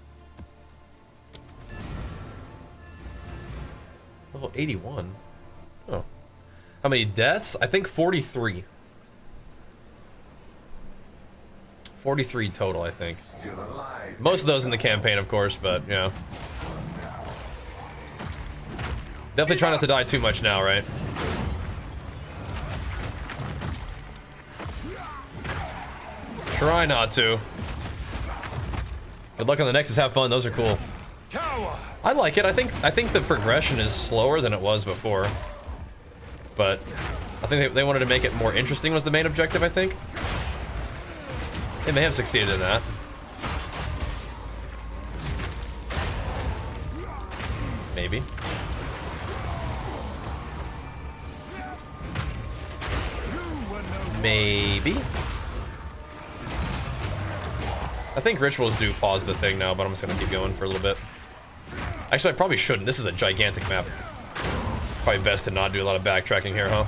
Level 81. Oh. How many deaths? I think 43. 43 total, I think. Most of those in the campaign, of course, but, yeah. Definitely try not to die too much now, right? Try not to. Good luck on the Nexus. Have fun. Those are cool. I like it. I think the progression is slower than it was before. But I think they wanted to make it more interesting was the main objective, I think. They may have succeeded in that. Maybe. Maybe. I think rituals do pause the thing now, but I'm just gonna keep going for a little bit. Actually, I probably shouldn't. This is a gigantic map. Probably best to not do a lot of backtracking here, huh?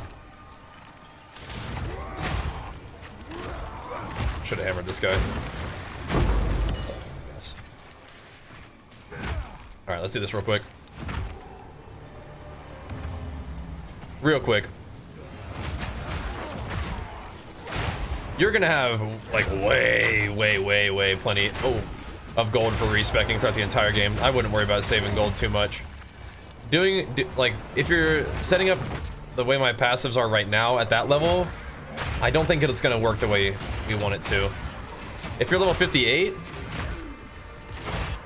Should have hammered this guy. Alright, let's do this real quick. Real quick. You're gonna have, like, way plenty of gold for respecking throughout the entire game. I wouldn't worry about saving gold too much. Like, if you're setting up the way my passives are right now at that level, I don't think it's gonna work the way you want it to. If you're level 58,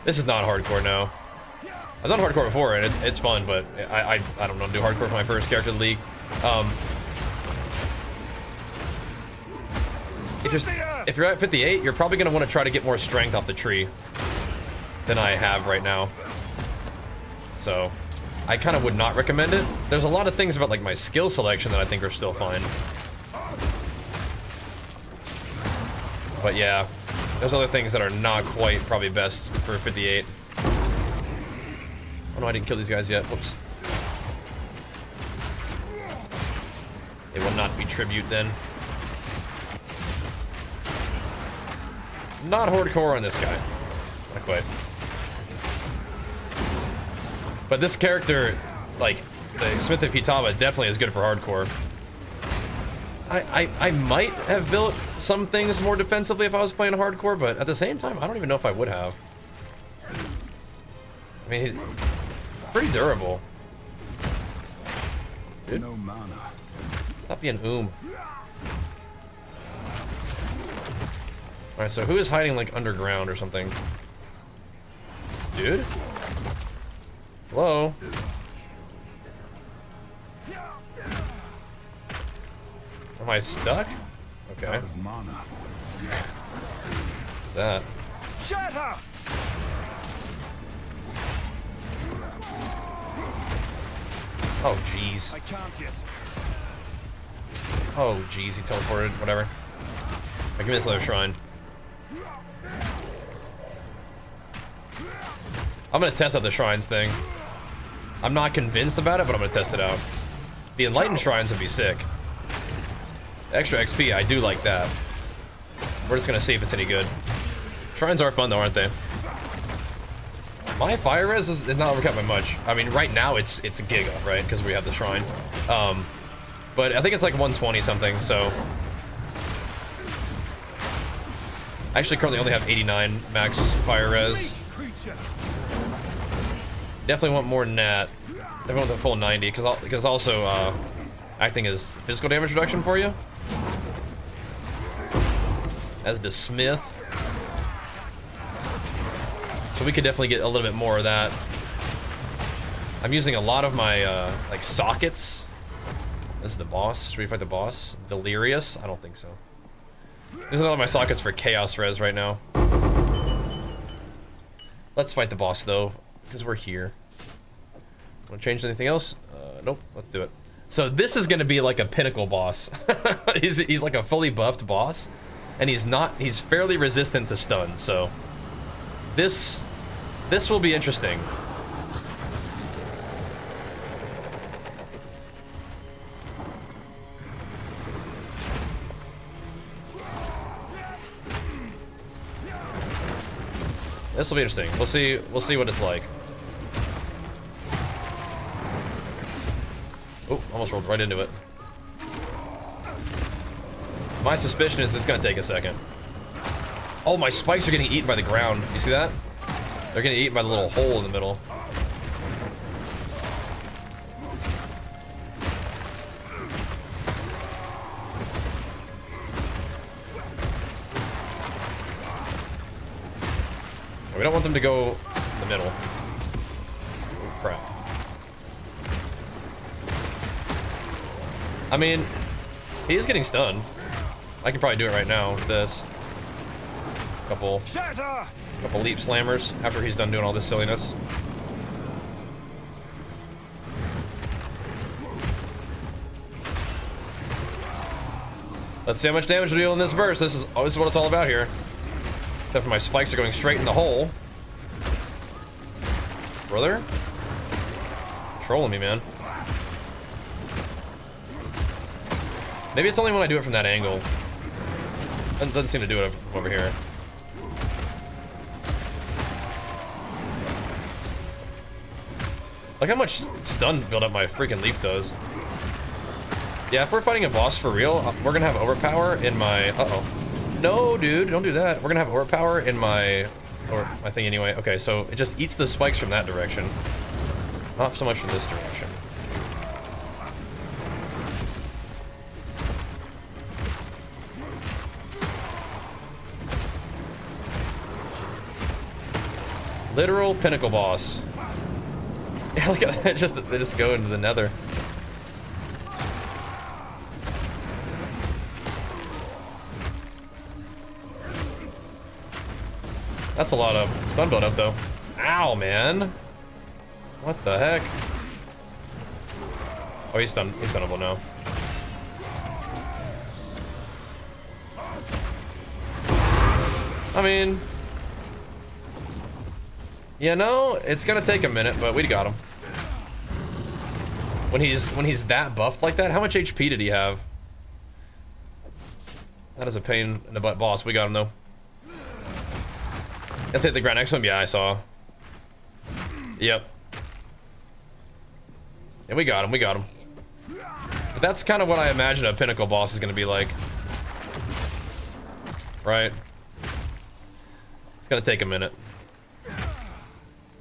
this is not hardcore now. I've done hardcore before, and it's fun, but I don't know, do hardcore for my first character in the league. If you're at 58, you're probably gonna want to try to get more strength off the tree than I have right now. So, I kind of would not recommend it. There's a lot of things about like my skill selection that I think are still fine. But yeah, there's other things that are not quite probably best for 58. Oh no, I didn't kill these guys yet. Whoops. They will not be tribute then. Not hardcore on this guy. Not quite. But this character, like, the Smith of Kitava definitely is good for hardcore. I might have built some things more defensively if I was playing hardcore, but at the same time, I don't even know if I would have. I mean, he's pretty durable. Dude. No mana. Stop being Alright, so who is hiding, like, underground or something? Dude? Hello? Am I stuck? Okay. Out of mana. What's that? Shatter! Oh, jeez. I can't yet. Oh, jeez, he teleported. Whatever. Give me this other shrine. I'm gonna test out the shrines thing. I'm not convinced about it, but I'm gonna test it out. The enlightened shrines would be sick. Extra XP, I do like that. We're just gonna see if it's any good. Shrines are fun though, aren't they? My fire res is not overcut by much. I mean, right now it's giga, right? Because we have the shrine. But I think it's like 120 something, so. I actually currently only have 89 max fire res. Definitely want more than that. Definitely want the full 90, because also acting as physical damage reduction for you. As the Smith. So we could definitely get a little bit more of that. I'm using a lot of my like sockets. This is the boss. Should we fight the boss? Delirious? I don't think so. There's a lot of my sockets for chaos res right now. Let's fight the boss though, because we're here. Want to change anything else? Nope. Let's do it. So this is going to be like a pinnacle boss. he's like a fully buffed boss, and he's fairly resistant to stun. So this will be interesting. This will be interesting. We'll see what it's like. Oh, almost rolled right into it. My suspicion is it's gonna take a second. Oh, my spikes are getting eaten by the ground. You see that? They're getting eaten by the little hole in the middle. We don't want them to go in the middle. Oh, crap. I mean, he is getting stunned. I can probably do it right now with this. Couple leap slammers after he's done doing all this silliness. Let's see how much damage we deal in this burst. This is what it's all about here. Except for my spikes are going straight in the hole. Brother? Trolling me, man. Maybe it's only when I do it from that angle. It doesn't seem to do it from over here. Look how much stun build up my freaking leap does. Yeah, if we're fighting a boss for real, we're gonna have overpower in my... Uh-oh. No, dude, don't do that. We're gonna have overpower in my... Or my thing anyway. Okay, so it just eats the spikes from that direction. Not so much from this direction. Literal pinnacle boss. Yeah, look at that. They just go into the nether. That's a lot of stun build up though. Ow, man. What the heck? Oh, he's stunnable now. I mean, You know, it's gonna take a minute, but we got him. When he's that buffed like that, how much HP did he have? That is a pain in the butt boss. We got him though. Let's hit the ground next to him. Yeah, I saw. Yep. Yeah, we got him. We got him. But that's kind of what I imagine a pinnacle boss is gonna be like. Right? It's gonna take a minute.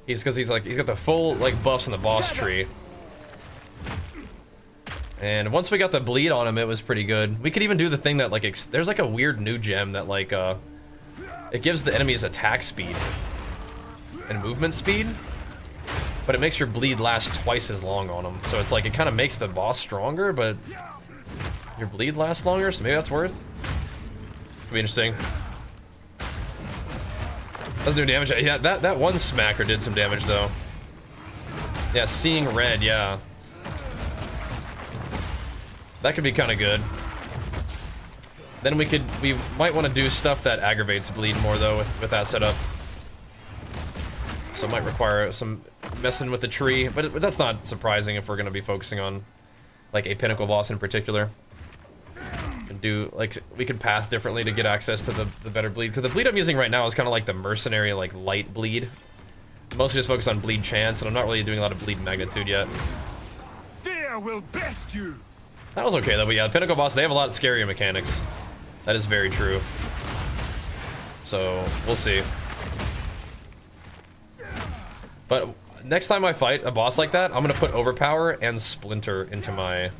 He's got the full like buffs in the boss tree. And once we got the bleed on him, it was pretty good. We could even do the thing that like there's like a weird new gem that like it gives the enemies attack speed and movement speed, but it makes your bleed last twice as long on them. So it's like it kind of makes the boss stronger, but your bleed lasts longer. So maybe that's worth. Could be interesting. Doesn't do damage. Yeah, that one smacker did some damage though. Yeah, seeing red. Yeah. That could be kind of good. Then we might want to do stuff that aggravates bleed more though with that setup. So it might require some messing with the tree, but that's not surprising if we're going to be focusing on like a pinnacle boss in particular. And do like we could path differently to get access to the better bleed. Because the bleed I'm using right now is kind of like the mercenary like light bleed. Mostly just focused on bleed chance, and I'm not really doing a lot of bleed magnitude yet. Fear will best you. That was okay though, but yeah, the pinnacle boss, they have a lot scarier mechanics. That is very true. So, we'll see. But next time I fight a boss like that, I'm gonna put Overpower and Splinter into my...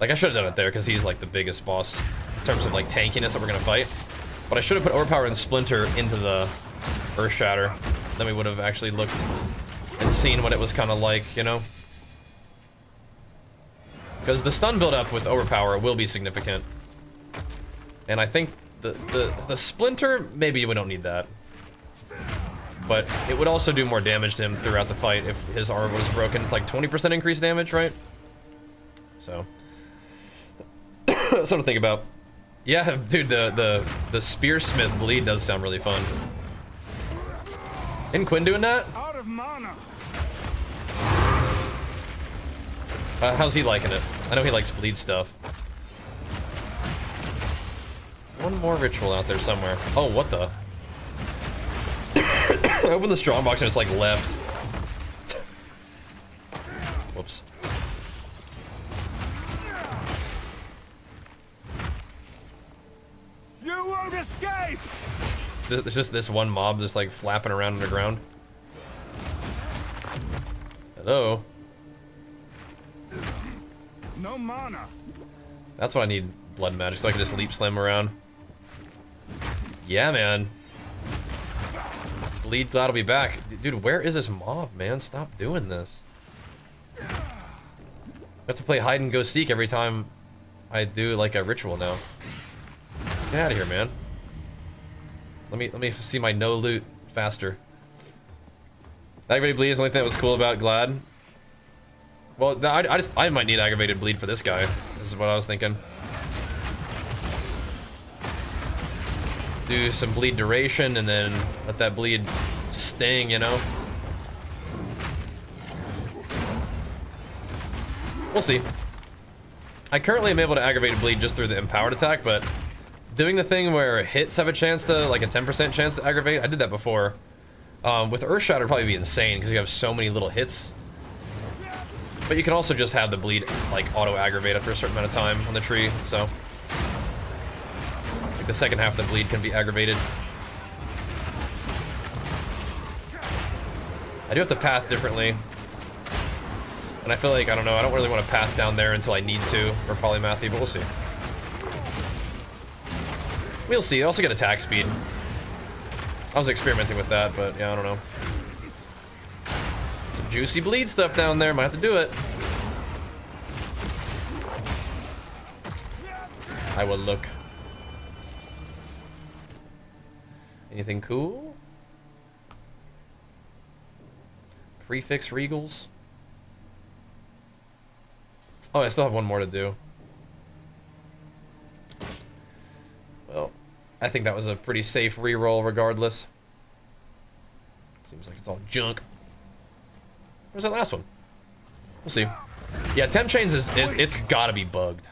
Like, I should have done it there, because he's like the biggest boss in terms of like tankiness that we're gonna fight. But I should have put Overpower and Splinter into the Earth Shatter. Then we would have actually looked and seen what it was kind of like, you know? Because the stun build-up with Overpower will be significant. And I think the Splinter, maybe we don't need that. But it would also do more damage to him throughout the fight if his armor was broken. It's like 20% increased damage, right? So. Something to think about. Yeah, dude, the Spearsmith bleed does sound really fun. Isn't Quinn doing that? Out of mana. How's he liking it? I know he likes bleed stuff. One more ritual out there somewhere. Oh, what the? I opened the strong box and it's like left. Whoops. You won't escape. There's just this one mob just like flapping around underground. Hello. No mana. That's what I need, blood magic, so I can just leap slam around. Yeah, man. Bleed glad I'll be back. Dude, where is this mob, man? Stop doing this. I have to play hide and go seek every time I do like a ritual now. Get out of here, man. Let me see my no loot faster. Aggravated bleed is the only thing that was cool about Glad. Well, I might need aggravated bleed for this guy. This is what I was thinking. Do some bleed duration and then let that bleed sting, you know? We'll see. I currently am able to aggravate bleed just through the empowered attack, but doing the thing where hits have a chance to, like a 10% chance to aggravate, I did that before. With Earthshatter, it'd probably be insane because you have so many little hits. But you can also just have the bleed, like, auto-aggravate after a certain amount of time on the tree, so... Like, the second half of the bleed can be aggravated. I do have to path differently. And I feel like, I don't know, I don't really want to path down there until I need to for polymathy, but we'll see. We'll see. I also get attack speed. I was experimenting with that, but yeah, I don't know. Some juicy bleed stuff down there. Might have to do it. I will look. Anything cool? Prefix regals. Oh, I still have one more to do. Well, I think that was a pretty safe reroll regardless. Seems like it's all junk. Where's that last one? We'll see. Yeah, temp chains it's gotta be bugged.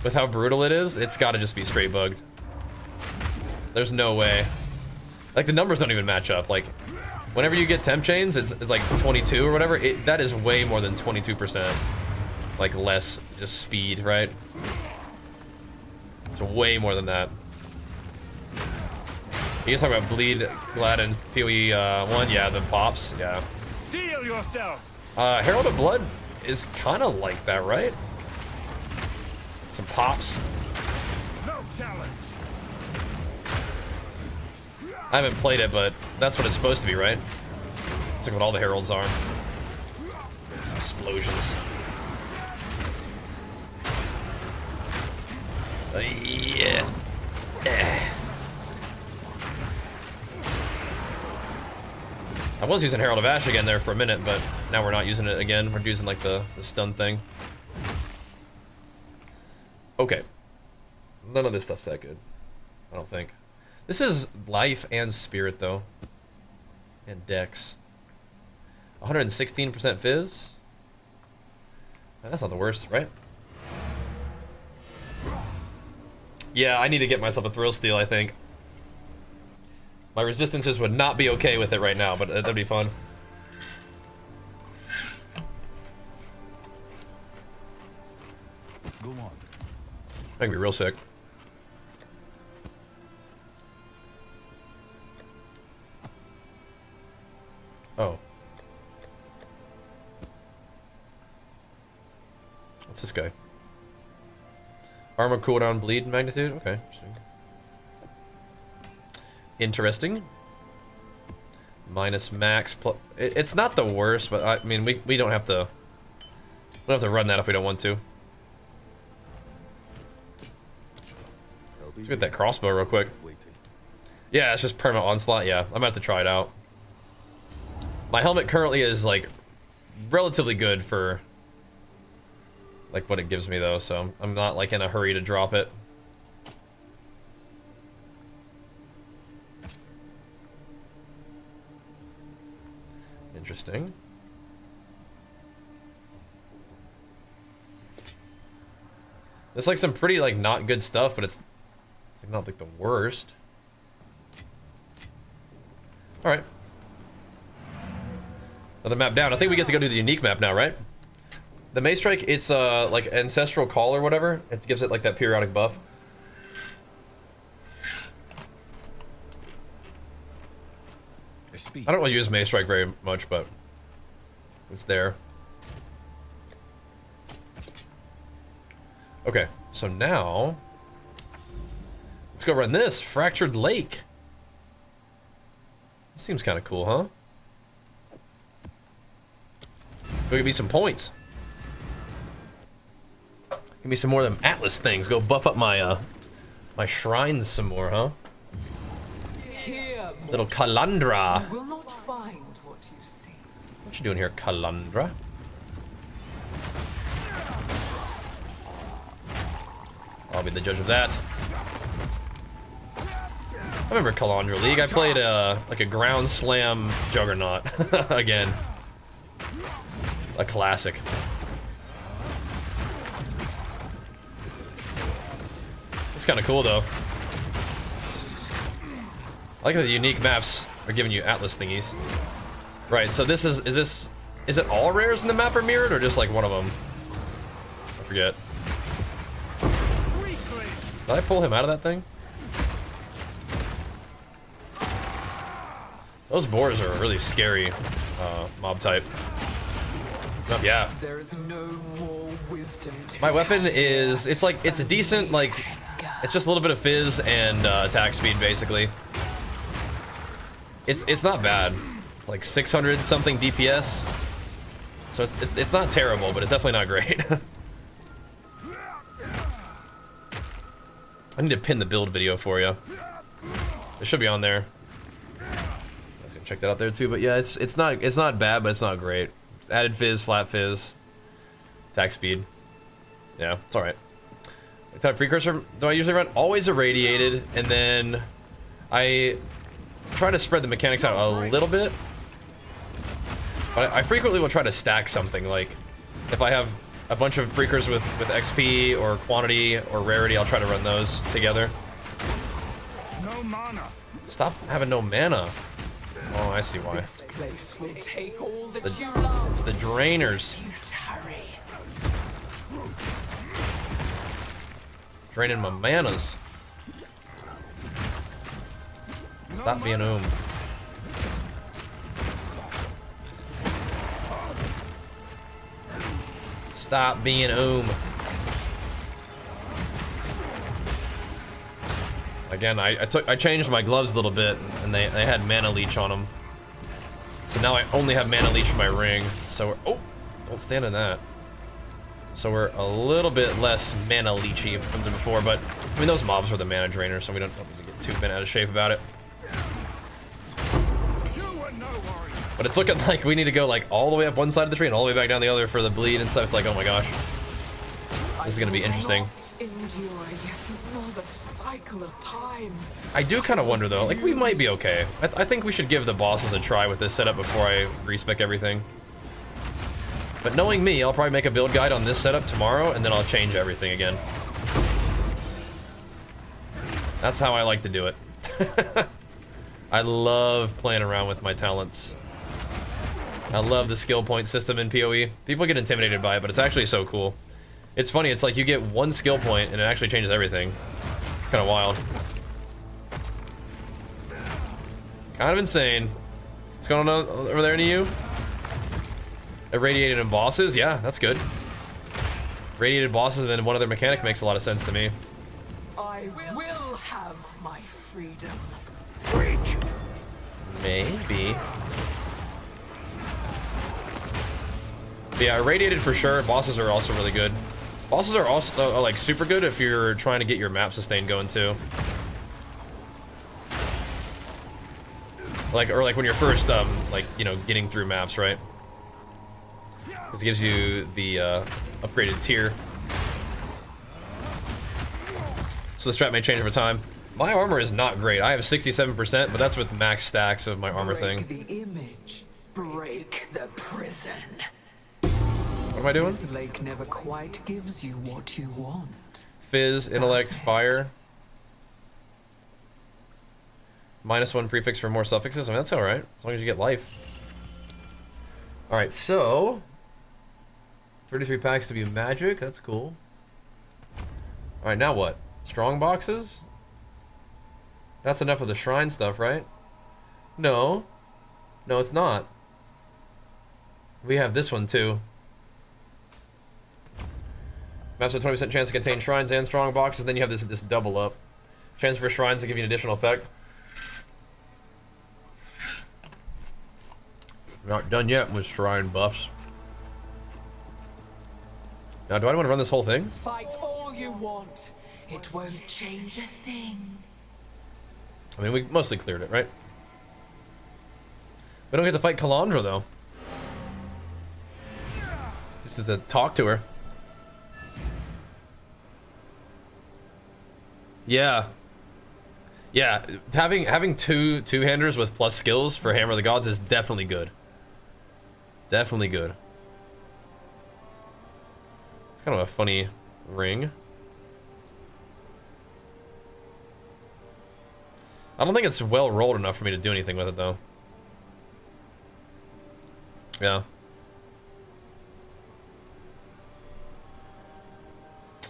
With how brutal it is, it's gotta just be straight bugged. There's no way. Like, the numbers don't even match up. Like, whenever you get temp chains, it's like 22 or whatever. That is way more than 22%. Like, less just speed, right? It's way more than that. You guys talking about Bleed, Glad, and PoE 1? Yeah, the pops. Yeah. Steel yourself! Herald of Blood is kind of like that, right? Some pops. No challenge! I haven't played it, but that's what it's supposed to be, right? It's like what all the heralds are. It's explosions. Yeah. I was using Herald of Ash again there for a minute, but now we're not using it again. We're using like the stun thing. Okay. None of this stuff's that good. I don't think. This is life and spirit though. And dex. 116% fizz. That's not the worst, right? Yeah, I need to get myself a thrill steal, I think. My resistances would not be okay with it right now, but that'd be fun. Go on. I can be real sick. Oh. What's this guy? Armor cooldown, bleed magnitude? Okay, interesting. Interesting. Minus max plus. It's not the worst, but I mean we don't have to. We don't have to run that if we don't want to. Let's get that crossbow real quick. Yeah, it's just permanent onslaught. Yeah, I'm gonna have to try it out. My helmet currently is like relatively good for like what it gives me though, so I'm not like in a hurry to drop it. Interesting. It's like some pretty like not good stuff, but it's like not like the worst. All right. Another map down. I think we get to go do the unique map now, right? The Mace Strike, it's like Ancestral Call or whatever. It gives it like that periodic buff. I don't really use Mace Strike very much, but it's there. Okay, so now let's go run this Fractured Lake. This seems kind of cool, huh? Go give me some points. Give me some more of them Atlas things. Go buff up my my shrines some more, huh? Here, Little Kalandra. you will not find what you see. What you doing here, Kalandra? I'll be the judge of that. I remember Kalandra League. I played like a ground slam juggernaut again. A classic. It's kind of cool though. I like how the unique maps are giving you Atlas thingies. Right, so this is it all rares in the map are mirrored or just like one of them? I forget. Did I pull him out of that thing? Those boars are a really scary mob type. Oh, yeah. There is no more wisdom to My weapon is, it's a decent, like, it's just a little bit of fizz and attack speed, basically. It's not bad. Like 600 something DPS. So it's not terrible, but it's definitely not great. I need to pin the build video for you. It should be on there. I was gonna check that out there too, but yeah, it's not bad, but it's not great. Added fizz, flat fizz, attack speed. Yeah, it's all right. What type of precursor do I usually run? Always irradiated, and then I try to spread the mechanics out a little bit. But I frequently will try to stack something, like if I have a bunch of freakers with XP or quantity or rarity, I'll try to run those together. No mana. Stop having no mana. Oh, I see why. This place will take all that The- you love. It's the drainers. You tarry. Draining my manas. Stop being Stop being Again, I changed my gloves a little bit, and they had mana leech on them. So now I only have mana leech for my ring. So we're, oh, don't stand in that. So we're a little bit less mana leechy than before, but I mean those mobs were the mana drainers, so we don't need to get too bent out of shape about it. But it's looking like we need to go like all the way up one side of the tree and all the way back down the other for the bleed and stuff. It's like, oh my gosh, this is gonna be interesting. Endure yet another cycle of time. I do kind of wonder though, like we might be okay. I think we should give the bosses a try with this setup before I respec everything. But knowing me, I'll probably make a build guide on this setup tomorrow and then I'll change everything again. That's how I like to do it. I love playing around with my talents. I love the skill point system in PoE. People get intimidated by it, but it's actually so cool. It's funny, it's like you get one skill point and it actually changes everything. Kind of wild. Kind of insane. What's going on over there to you? Irradiated in bosses? Yeah, that's good. Radiated bosses and then one other mechanic makes a lot of sense to me. I will have my freedom. Maybe. But yeah, irradiated for sure. Bosses are also really good. Bosses are also like super good if you're trying to get your map sustain going too. Like, or like when you're first, like, you know, getting through maps, right? Because it gives you the upgraded tier. So the strat may change over time. My armor is not great. I have 67%, but that's with max stacks of my armor thing. Break the image. Break the prison. What am I doing? This lake never quite gives you what you want. Fizz, intellect, fire. -1 prefix for more suffixes. I mean, that's alright. As long as you get life. Alright, so 33 packs to be magic. That's cool. Alright, now what? Strong boxes? That's enough of the shrine stuff, right? No. No, it's not. We have this one, too. Maps with 20% chance to contain shrines and strong boxes. Then you have this double up. Chance for shrines to give you an additional effect. We're not done yet with shrine buffs. Now, do I want to run this whole thing? Fight all you want. It won't change a thing. I mean, we mostly cleared it, right? We don't get to fight Calandra, though. Just to talk to her. Yeah. Yeah, having two-handers with plus skills for Hammer of the Gods is definitely good. Definitely good. It's kind of a funny ring. I don't think it's well rolled enough for me to do anything with it, though. Yeah.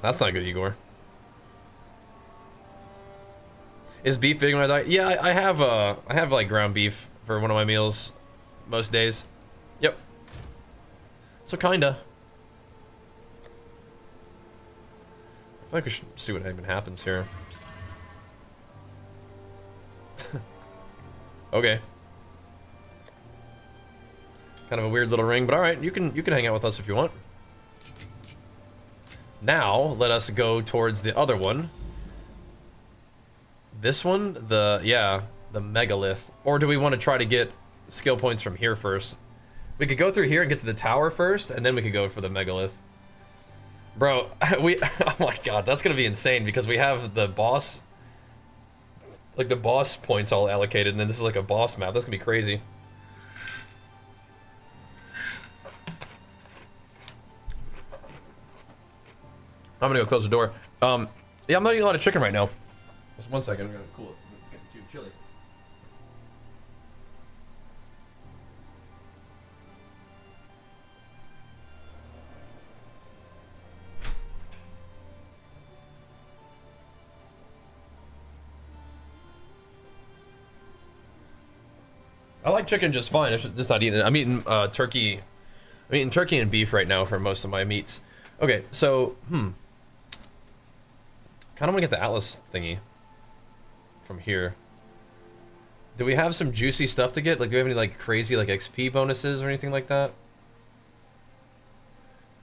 That's not good, Igor. Is beef big when I die? Yeah, I have like ground beef for one of my meals most days. Yep. So kinda. I feel like we should see what even happens here. Okay. Kind of a weird little ring, but all right, you can hang out with us if you want. Now, let us go towards the other one. This one, the megalith. Or do we want to try to get skill points from here first? We could go through here and get to the tower first, and then we could go for the megalith. Bro, oh my god, that's gonna be insane because we have the boss Like the boss points all allocated, and then this is like a boss map. That's gonna be crazy. I'm gonna go close the door. Yeah, I'm not eating a lot of chicken right now. Just 1 second, I'm gonna cool it. Get too chilly. I like chicken just fine. It's just not eating it. I'm eating turkey. I'm eating turkey and beef right now for most of my meats. Okay, so kind of want to get the Atlas thingy from here. Do we have some juicy stuff to get? Like, do we have any like crazy like XP bonuses or anything like that?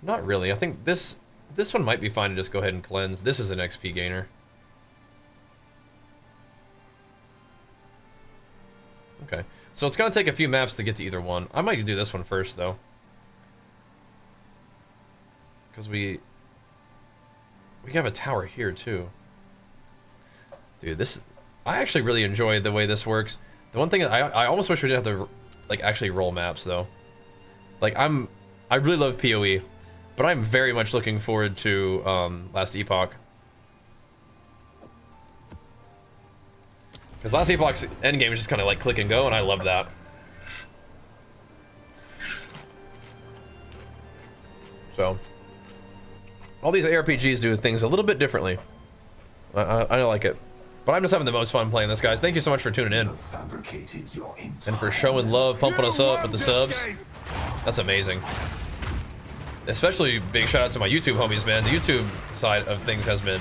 Not really. I think this one might be fine to just go ahead and cleanse. This is an XP gainer. Okay. So it's gonna take a few maps to get to either one. I might do this one first though. Because we have a tower here too. Dude, this I actually really enjoy the way this works. The one thing I almost wish we didn't have to like actually roll maps though. Like I really love PoE, but I'm very much looking forward to Last Epoch. Because Last Epoch's endgame is just kind of like click and go, and I love that. So, all these ARPGs do things a little bit differently. I like it. But I'm just having the most fun playing this, guys. Thank you so much for tuning in. And for showing love, pumping us up with the subs. That's amazing. Especially big shout out to my YouTube homies, man. The YouTube side of things has been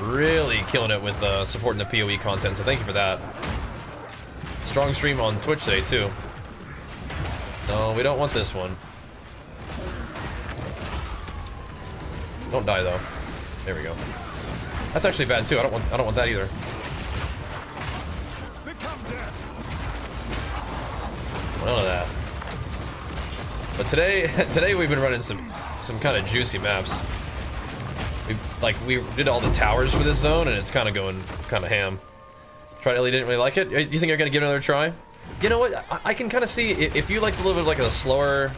really killing it with supporting the PoE content, so thank you for that. Strong stream on Twitch today too. No, we don't want this one. Don't die though. There we go. That's actually bad too. I don't want that either. None of that. But today we've been running some kind of juicy maps. We did all the towers for this zone, and it's kind of going kind of ham. Tried Ellie, didn't really like it. You think you're gonna give it another try? You know what? I can kind of see if you like a little bit of like a slower,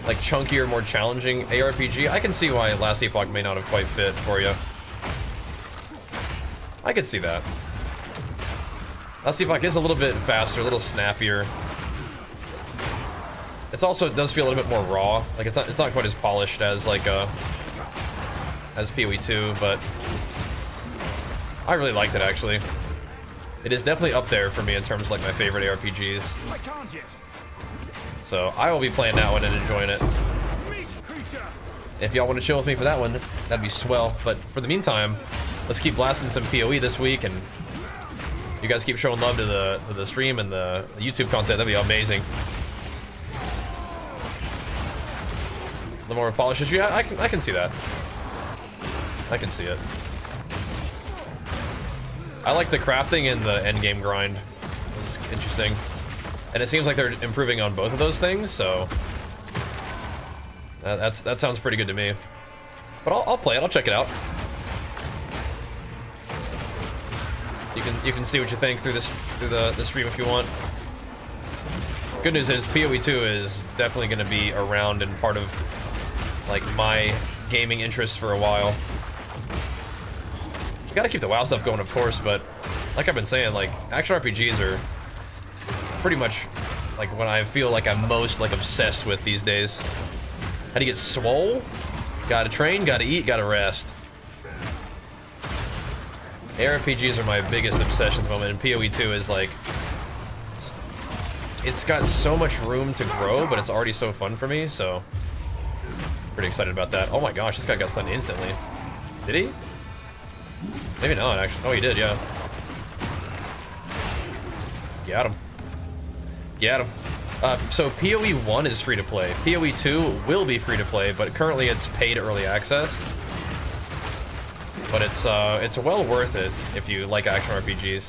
like chunkier, more challenging ARPG. I can see why Last Epoch may not have quite fit for you. I could see that. Last Epoch is a little bit faster, a little snappier. It does feel a little bit more raw. Like it's not quite as polished as like as PoE 2, but I really liked it actually. It is definitely up there for me in terms of like my favorite ARPGs. So I will be playing that one and enjoying it. If y'all want to chill with me for that one, that'd be swell. But for the meantime, let's keep blasting some PoE this week, and you guys keep showing love to the stream and the YouTube content. That'd be amazing. The more polished issue, I can see that. I can see it. I like the crafting and the endgame grind. It's interesting. And it seems like they're improving on both of those things, so that sounds pretty good to me. But I'll play it. I'll check it out. You can see what you think through the stream if you want. Good news is PoE 2 is definitely going to be around and part of like my gaming interests for a while. You gotta keep the WoW stuff going, of course, but like I've been saying, like action RPGs are pretty much like when I feel like I'm most like obsessed with these days. How do you get swole? Gotta train, gotta eat, gotta rest. ARPGs are my biggest obsession at the moment, and PoE 2 is like, it's got so much room to grow, but it's already so fun for me, so pretty excited about that. Oh my gosh, this guy got stunned instantly. Did he? Maybe not, actually. Oh, he did, yeah. Got him. Got him. So PoE 1 is free to play. PoE 2 will be free to play, but currently it's paid early access. But it's well worth it if you like action RPGs.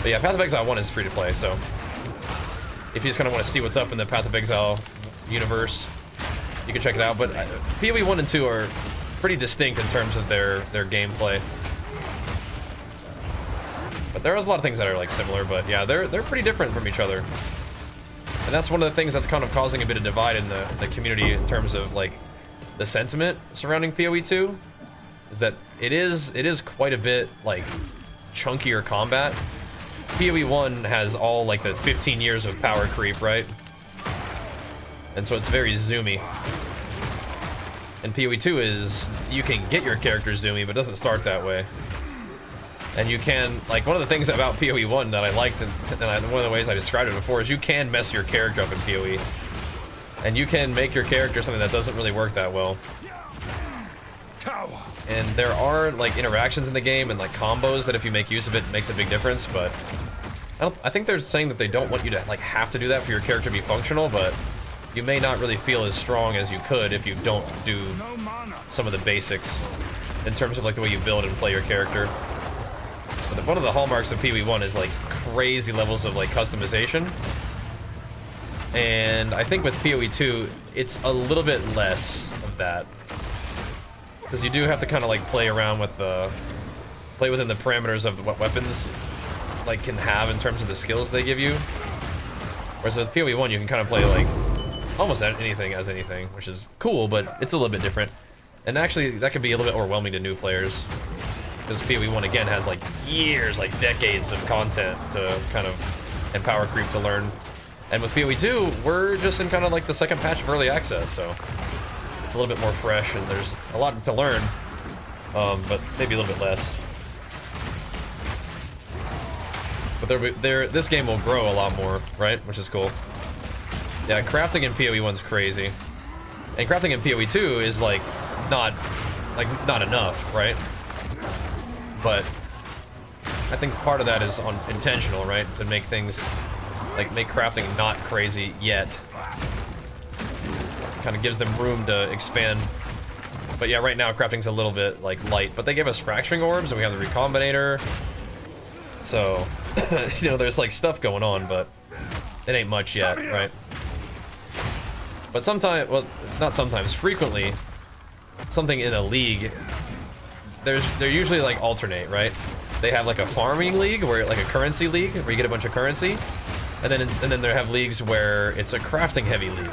But yeah, Path of Exile 1 is free to play, so if you just kind of want to see what's up in the Path of Exile universe, you can check it out. But PoE 1 and 2 are pretty distinct in terms of their gameplay. But there is a lot of things that are like similar, but yeah, they're pretty different from each other. And that's one of the things that's kind of causing a bit of divide in the community in terms of like the sentiment surrounding PoE 2, is that it is quite a bit like chunkier combat. PoE 1 has all like the 15 years of power creep, right? And so it's very zoomy. And PoE 2 is, you can get your character zoomy, but it doesn't start that way. And you can, like, one of the things about PoE 1 that I liked, and one of the ways I described it before, is you can mess your character up in PoE. And you can make your character something that doesn't really work that well. And there are, like, interactions in the game and, like, combos that if you make use of it, makes a big difference, but I think they're saying that they don't want you to, like, have to do that for your character to be functional, but you may not really feel as strong as you could if you don't do some of the basics in terms of, like, the way you build and play your character. But one of the hallmarks of PoE 1 is, like, crazy levels of, like, customization. And I think with PoE 2, it's a little bit less of that. Because you do have to kind of, like, play around with play within the parameters of what weapons, like, can have in terms of the skills they give you. Whereas with PoE 1, you can kind of play, like, almost anything as anything, which is cool, but it's a little bit different. And actually, that can be a little bit overwhelming to new players. Because PoE 1, again, has, like, years, like, decades of content to kind of, and power creep to learn. And with PoE 2, we're just in kind of, like, the second patch of early access, so it's a little bit more fresh, and there's a lot to learn, but maybe a little bit less. But this game will grow a lot more, right? Which is cool. Yeah, crafting in PoE 1's crazy. And crafting in PoE 2 is, like, not enough, right? But I think part of that is intentional, right? To make things, like, make crafting not crazy yet. Kind of gives them room to expand. But yeah, right now crafting's a little bit, like, light. But they gave us fracturing orbs, and we have the recombinator. So, you know, there's, like, stuff going on, but it ain't much yet, right? But sometimes, well, not sometimes, frequently, something in a league, they're usually, like, alternate, right? They have, like, a farming league, where, like, a currency league, where you get a bunch of currency, and then they have leagues where it's a crafting heavy league,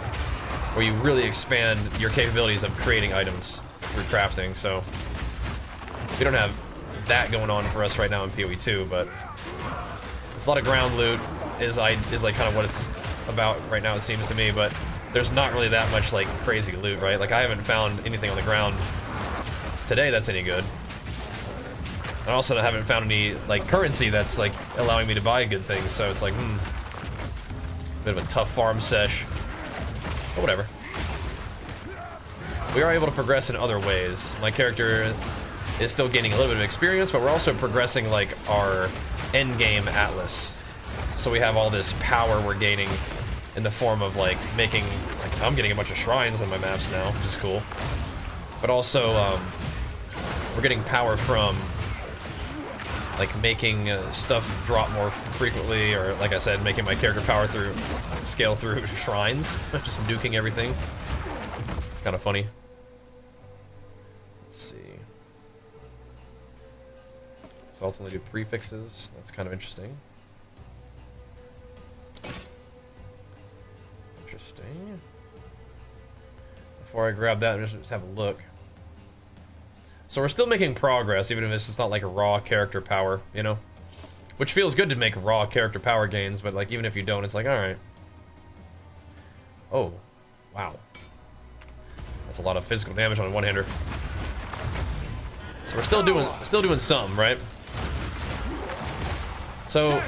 where you really expand your capabilities of creating items through crafting. So we don't have that going on for us right now in PoE 2, but it's a lot of ground loot is like kind of what it's about right now, it seems to me, but there's not really that much, like, crazy loot, right? Like, I haven't found anything on the ground today that's any good. I also haven't found any, like, currency that's, like, allowing me to buy good things, so it's like, bit of a tough farm sesh. But whatever. We are able to progress in other ways. My character is still gaining a little bit of experience, but we're also progressing, like, our endgame atlas. So we have all this power we're gaining in the form of, like, making, like, I'm getting a bunch of shrines on my maps now, which is cool. But also, we're getting power from, like, making stuff drop more frequently, or, like I said, making my character power scale through shrines, just nuking everything. Kind of funny. Let's see. So ultimately do prefixes. That's kind of interesting. Interesting. Before I grab that, just have a look. So we're still making progress, even if it's not like a raw character power, you know? Which feels good to make raw character power gains, but, like, even if you don't, it's like, alright. Oh, wow. That's a lot of physical damage on a one-hander. So we're still doing some, right? So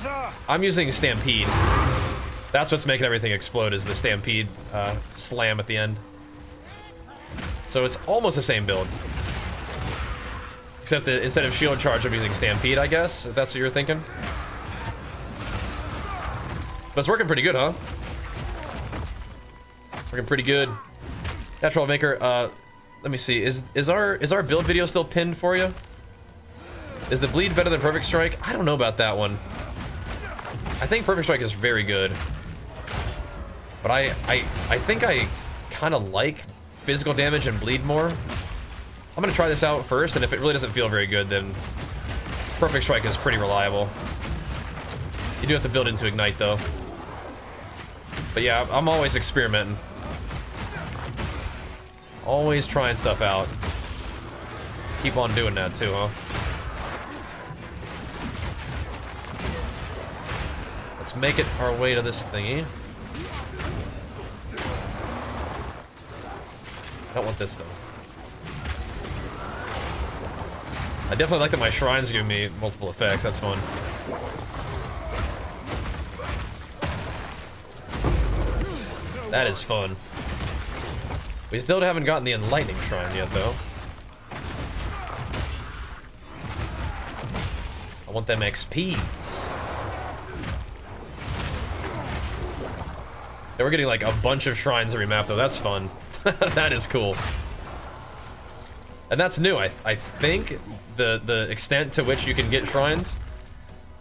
I'm using Stampede. That's what's making everything explode, is the Stampede slam at the end. So it's almost the same build. Except that instead of shield charge, I'm using Stampede, I guess, if that's what you're thinking. But it's working pretty good, huh? Working pretty good. Natural Maker, let me see. Is our build video still pinned for you? Is the bleed better than Perfect Strike? I don't know about that one. I think Perfect Strike is very good. But I think I kind of like physical damage and bleed more. I'm gonna try this out first, and if it really doesn't feel very good, then Perfect Strike is pretty reliable. You do have to build into Ignite, though. But yeah, I'm always experimenting. Always trying stuff out. Keep on doing that, too, huh? Let's make it our way to this thingy. I don't want this, though. I definitely like that my shrines give me multiple effects. That's fun. That is fun. We still haven't gotten the Enlightening Shrine yet, though. I want them XPs. Yeah, we're getting like a bunch of shrines every map, though. That's fun. That is cool. And that's new. I think the extent to which you can get shrines.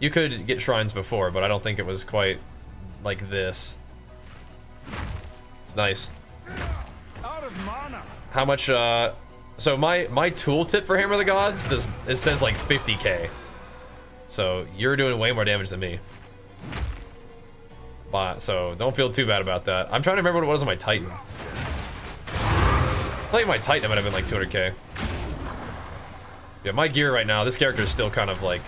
You could get shrines before, but I don't think it was quite like this. It's nice. Out of mana. How much? So my tooltip for Hammer of the Gods it says like 50k. So you're doing way more damage than me. But so don't feel too bad about that. I'm trying to remember what it was on my Titan. I think my Titan might have been like 200k. Yeah, my gear right now, this character is still kind of like,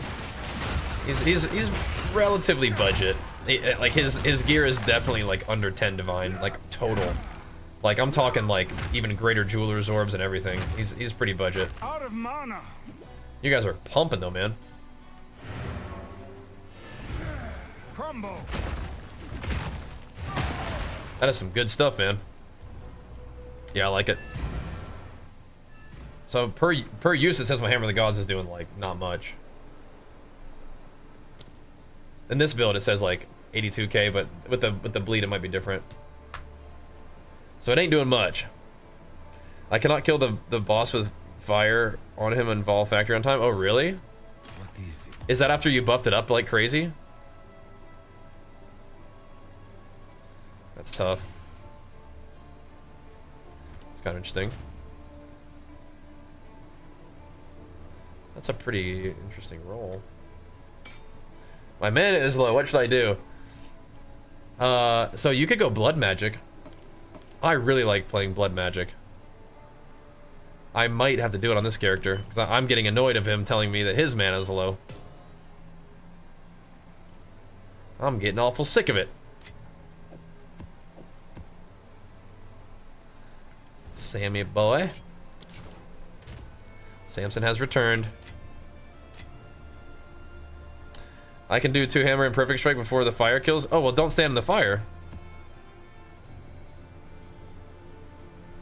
he's relatively budget. Like his gear is definitely like under 10 divine, like total. Like I'm talking like even greater jeweler's orbs and everything. He's pretty budget. Out of mana. You guys are pumping though, man. Crumble. That is some good stuff, man. Yeah, I like it. So per use, it says my Hammer of the Gods is doing like not much. In this build, it says like 82k, but with the bleed, it might be different. So it ain't doing much. I cannot kill the boss with fire on him and Vol Factory on time. Oh, really? What is it? Is that after you buffed it up like crazy? That's tough. It's kind of interesting. That's a pretty interesting roll. My mana is low. What should I do? So you could go Blood Magic. I really like playing Blood Magic. I might have to do it on this character because I'm getting annoyed of him telling me that his mana is low. I'm getting awful sick of it. Sammy boy. Samson has returned. I can do 2 hammer and perfect strike before the fire kills. Oh, well, don't stand in the fire.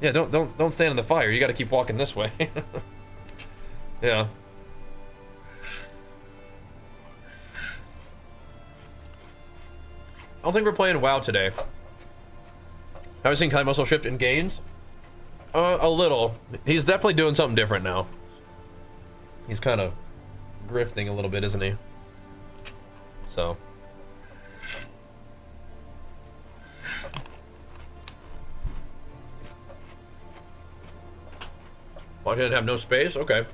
Yeah, don't stand in the fire. You got to keep walking this way. Yeah. I don't think we're playing WoW today. Have you seen Kai Muscle shift in gains? A little. He's definitely doing something different now. He's kind of grifting a little bit, isn't he? So. Well, I didn't have no space? Okay.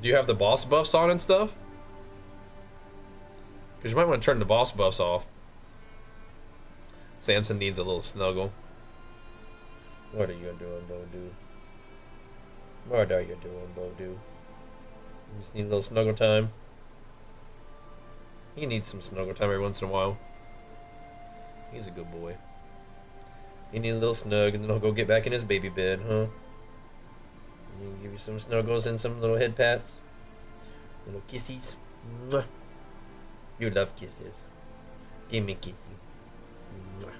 Do you have the boss buffs on and stuff? Because you might want to turn the boss buffs off. Samson needs a little snuggle. What are you doing, Bo-Doo? What are you doing, Bo-Doo? You just need a little snuggle time. He needs some snuggle time every once in a while. He's a good boy. He needs a little snug, and then he'll go get back in his baby bed, huh? And give you some snuggles and some little head pats. Little kissies. Mwah. You love kisses. Give me kissy. Mwah.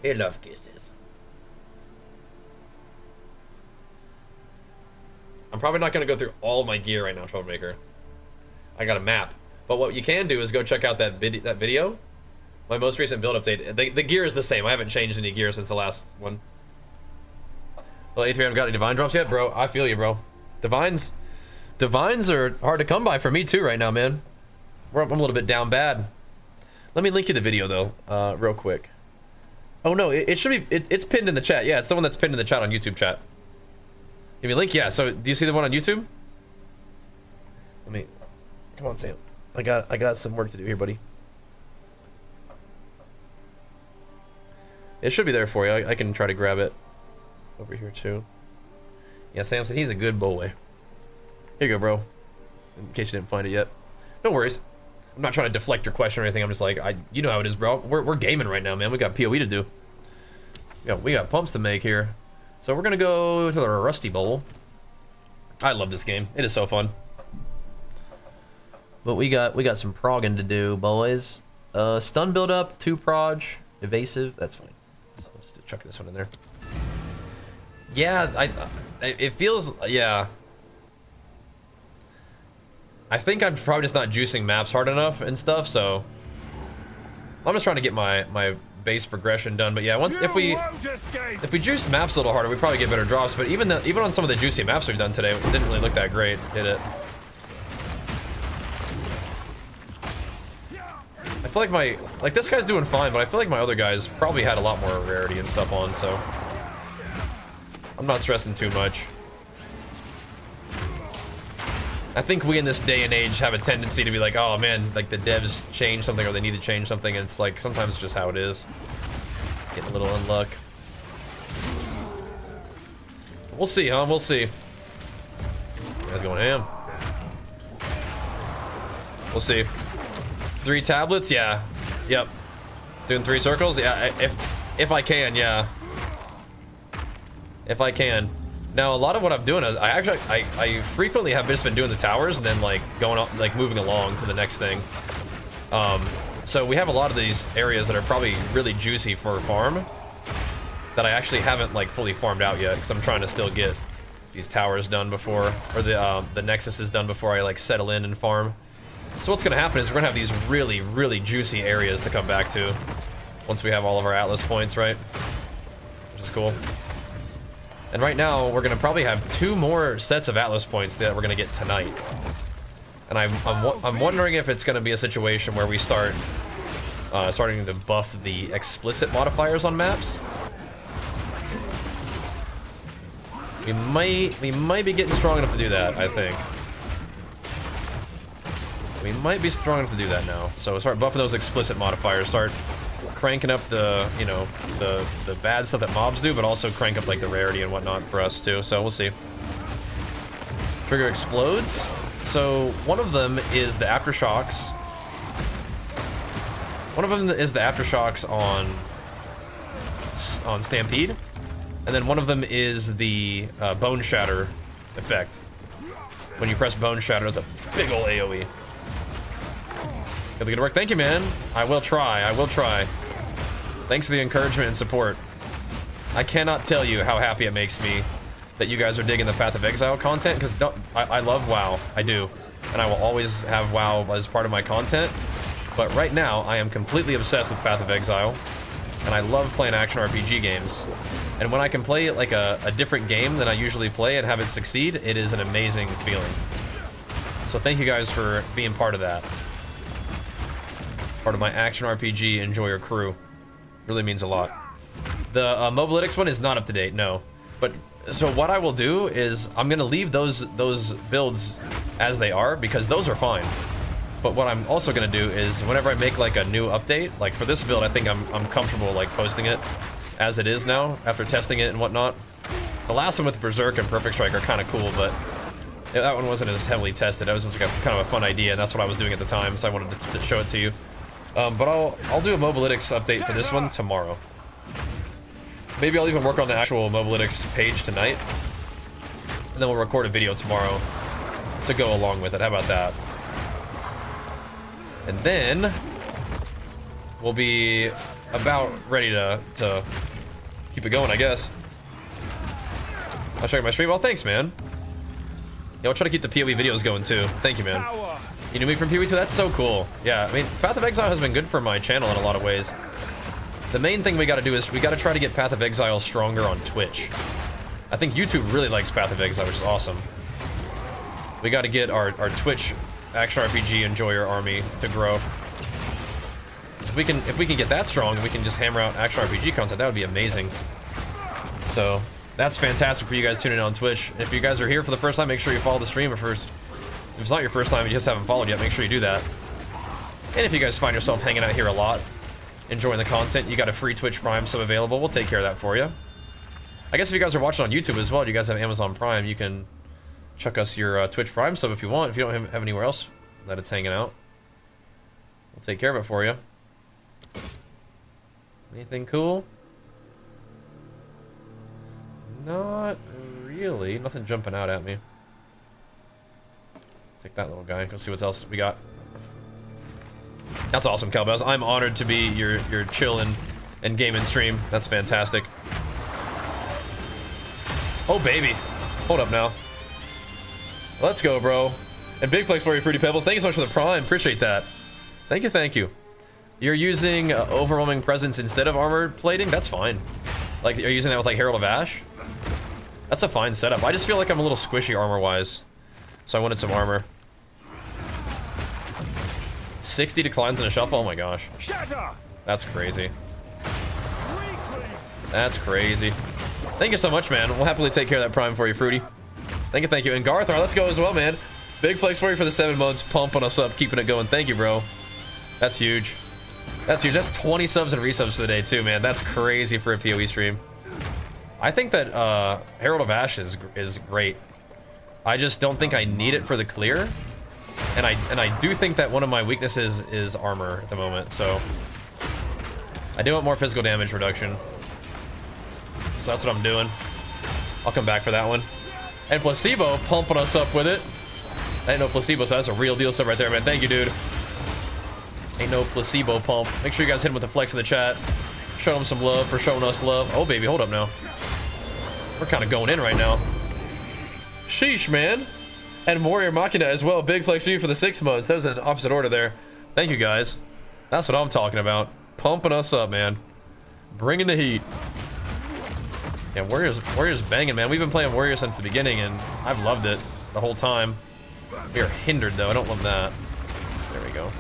You love kisses. I'm probably not going to go through all my gear right now, Troublemaker. I got a map. But what you can do is go check out that video. My most recent build update. The gear is the same. I haven't changed any gear since the last one. Well, A3 haven't got any divine drops yet, bro. I feel you, bro. Divines are hard to come by for me too right now, man. I'm a little bit down bad. Let me link you the video though, real quick. Oh no, it should be. It's pinned in the chat. Yeah, it's the one that's pinned in the chat on YouTube chat. Give me a link. Yeah. So do you see the one on YouTube? Let me. Come on, Sam. I got some work to do here, buddy. It should be there for you. I can try to grab it over here too. Yeah, Sam said he's a good boy. Here you go, bro. In case you didn't find it yet. No worries. I'm not trying to deflect your question or anything. I'm just like, you know how it is, bro. We're gaming right now, man. We got PoE to do. We got pumps to make here. So we're gonna go to the Rusty Bowl. I love this game. It is so fun. But we got some progging to do, boys. Stun build up, 2 proj, evasive. That's fine. So just chuck this one in there. Yeah, it feels, yeah. I think I'm probably just not juicing maps hard enough and stuff, so I'm just trying to get my base progression done. But yeah, if we juice maps a little harder, we probably get better drops. But even on some of the juicy maps we've done today, it didn't really look that great, did it? I feel like this guy's doing fine, but I feel like my other guys probably had a lot more rarity and stuff on, so I'm not stressing too much. I think we in this day and age have a tendency to be like, oh man, like the devs change something or they need to change something, and it's like sometimes it's just how it is. Getting a little unluck. We'll see, huh? We'll see. You guys going ham? We'll see. 3 tablets? Yeah. Yep. Doing 3 circles? Yeah, if I can, yeah. If I can. Now, a lot of what I'm doing is I frequently have just been doing the towers and then like going up, like moving along to the next thing. So we have a lot of these areas that are probably really juicy for farm that I actually haven't like fully farmed out yet because I'm trying to still get these towers done before, or the nexus is done before I like settle in and farm. So what's gonna happen is we're gonna have these really, really juicy areas to come back to once we have all of our Atlas points, right? Which is cool. And right now, we're gonna probably have 2 more sets of Atlas points that we're gonna get tonight. And I'm wondering if it's gonna be a situation where we start starting to buff the explicit modifiers on maps. We might be getting strong enough to do that, I think. We might be strong enough to do that now. So start buffing those explicit modifiers, start cranking up the, you know, the bad stuff that mobs do, but also crank up like the rarity and whatnot for us too. So we'll see. Trigger explodes. So one of them is the aftershocks. One of them is the aftershocks on Stampede, and then one of them is the Bone Shatter effect. When you press Bone Shatter, it's a big ol' AoE. Good work. Thank you, man. I will try. I will try. Thanks for the encouragement and support. I cannot tell you how happy it makes me that you guys are digging the Path of Exile content, because I love WoW. I do. And I will always have WoW as part of my content. But right now, I am completely obsessed with Path of Exile. And I love playing action RPG games. And when I can play like a different game than I usually play and have it succeed, it is an amazing feeling. So thank you guys for being part of that. Part of my action RPG enjoyer crew. Really means a lot. The Mobalytics one is not up to date, no. But so what I will do is I'm gonna leave those builds as they are, because those are fine. But what I'm also gonna do is whenever I make like a new update, like for this build, I think I'm comfortable like posting it as it is now after testing it and whatnot. The last one with Berserk and Perfect Strike are kind of cool, but that one wasn't as heavily tested. That was just like a kind of a fun idea, and that's what I was doing at the time, so I wanted to show it to you. But I'll do a Mobalytics update for this one tomorrow. Maybe I'll even work on the actual Mobalytics page tonight, and then we'll record a video tomorrow to go along with it. How about that? And then we'll be about ready to keep it going, I guess. I'll check my stream. Oh, thanks, man. Yeah, I'll try to keep the PoE videos going too. Thank you, man. You knew me from PoE too? That's so cool. Yeah, I mean, Path of Exile has been good for my channel in a lot of ways. The main thing we gotta do is we gotta try to get Path of Exile stronger on Twitch. I think YouTube really likes Path of Exile, which is awesome. We gotta get our Twitch action RPG enjoyer army to grow. If we can get that strong, we can just hammer out action RPG content. That would be amazing. So That's fantastic for you guys tuning in on Twitch. If you guys are here for the first time, make sure you follow the stream. If it's not your first time and you just haven't followed yet, make sure you do that. And if you guys find yourself hanging out here a lot, enjoying the content, you got a free Twitch Prime sub available. We'll take care of that for you. I guess if you guys are watching on YouTube as well, you guys have Amazon Prime, you can chuck us your Twitch Prime sub if you want. If you don't have anywhere else that it's hanging out, we'll take care of it for you. Anything cool? Not really. Nothing jumping out at me. Take that little guy. Go see what else we got. That's awesome, Cowbells. I'm honored to be your chill and gaming stream. That's fantastic. Oh, baby. Hold up now. Let's go, bro. And big flex for you, Fruity Pebbles. Thank you so much for the Prime. Appreciate that. Thank you, thank you. You're using Overwhelming Presence instead of armor plating? That's fine. Like, you're using that with, like, Herald of Ash? That's a fine setup. I just feel like I'm a little squishy armor-wise. So I wanted some armor. 60 declines in a shuffle? Oh my gosh. That's crazy. That's crazy. Thank you so much, man. We'll happily take care of that Prime for you, Fruity. Thank you, thank you. And Garthar, let's go as well, man. Big flex for you for the 7 months. Pumping us up, keeping it going. Thank you, bro. That's huge. That's huge. That's 20 subs and resubs for the day, too, man. That's crazy for a PoE stream. I think that Herald of Ash is great. I just don't think I need it for the clear. And I do think that one of my weaknesses is armor at the moment, so I do want more physical damage reduction. So that's what I'm doing. I'll come back for that one. And Placebo pumping us up with it. I ain't no Placebo, so that's a real deal sub right there, man. Thank you, dude. Ain't no Placebo pump. Make sure you guys hit him with a flex in the chat. Show him some love for showing us love. Oh, baby, hold up now. We're kind of going in right now. Sheesh, man. And Warrior Machina as well. Big flex for you for the 6 months. That was an opposite order there. Thank you, guys. That's what I'm talking about. Pumping us up, man. Bringing the heat. Yeah, Warrior's banging, man. We've been playing Warrior since the beginning, and I've loved it the whole time. We are hindered, though. I don't love that. There we go.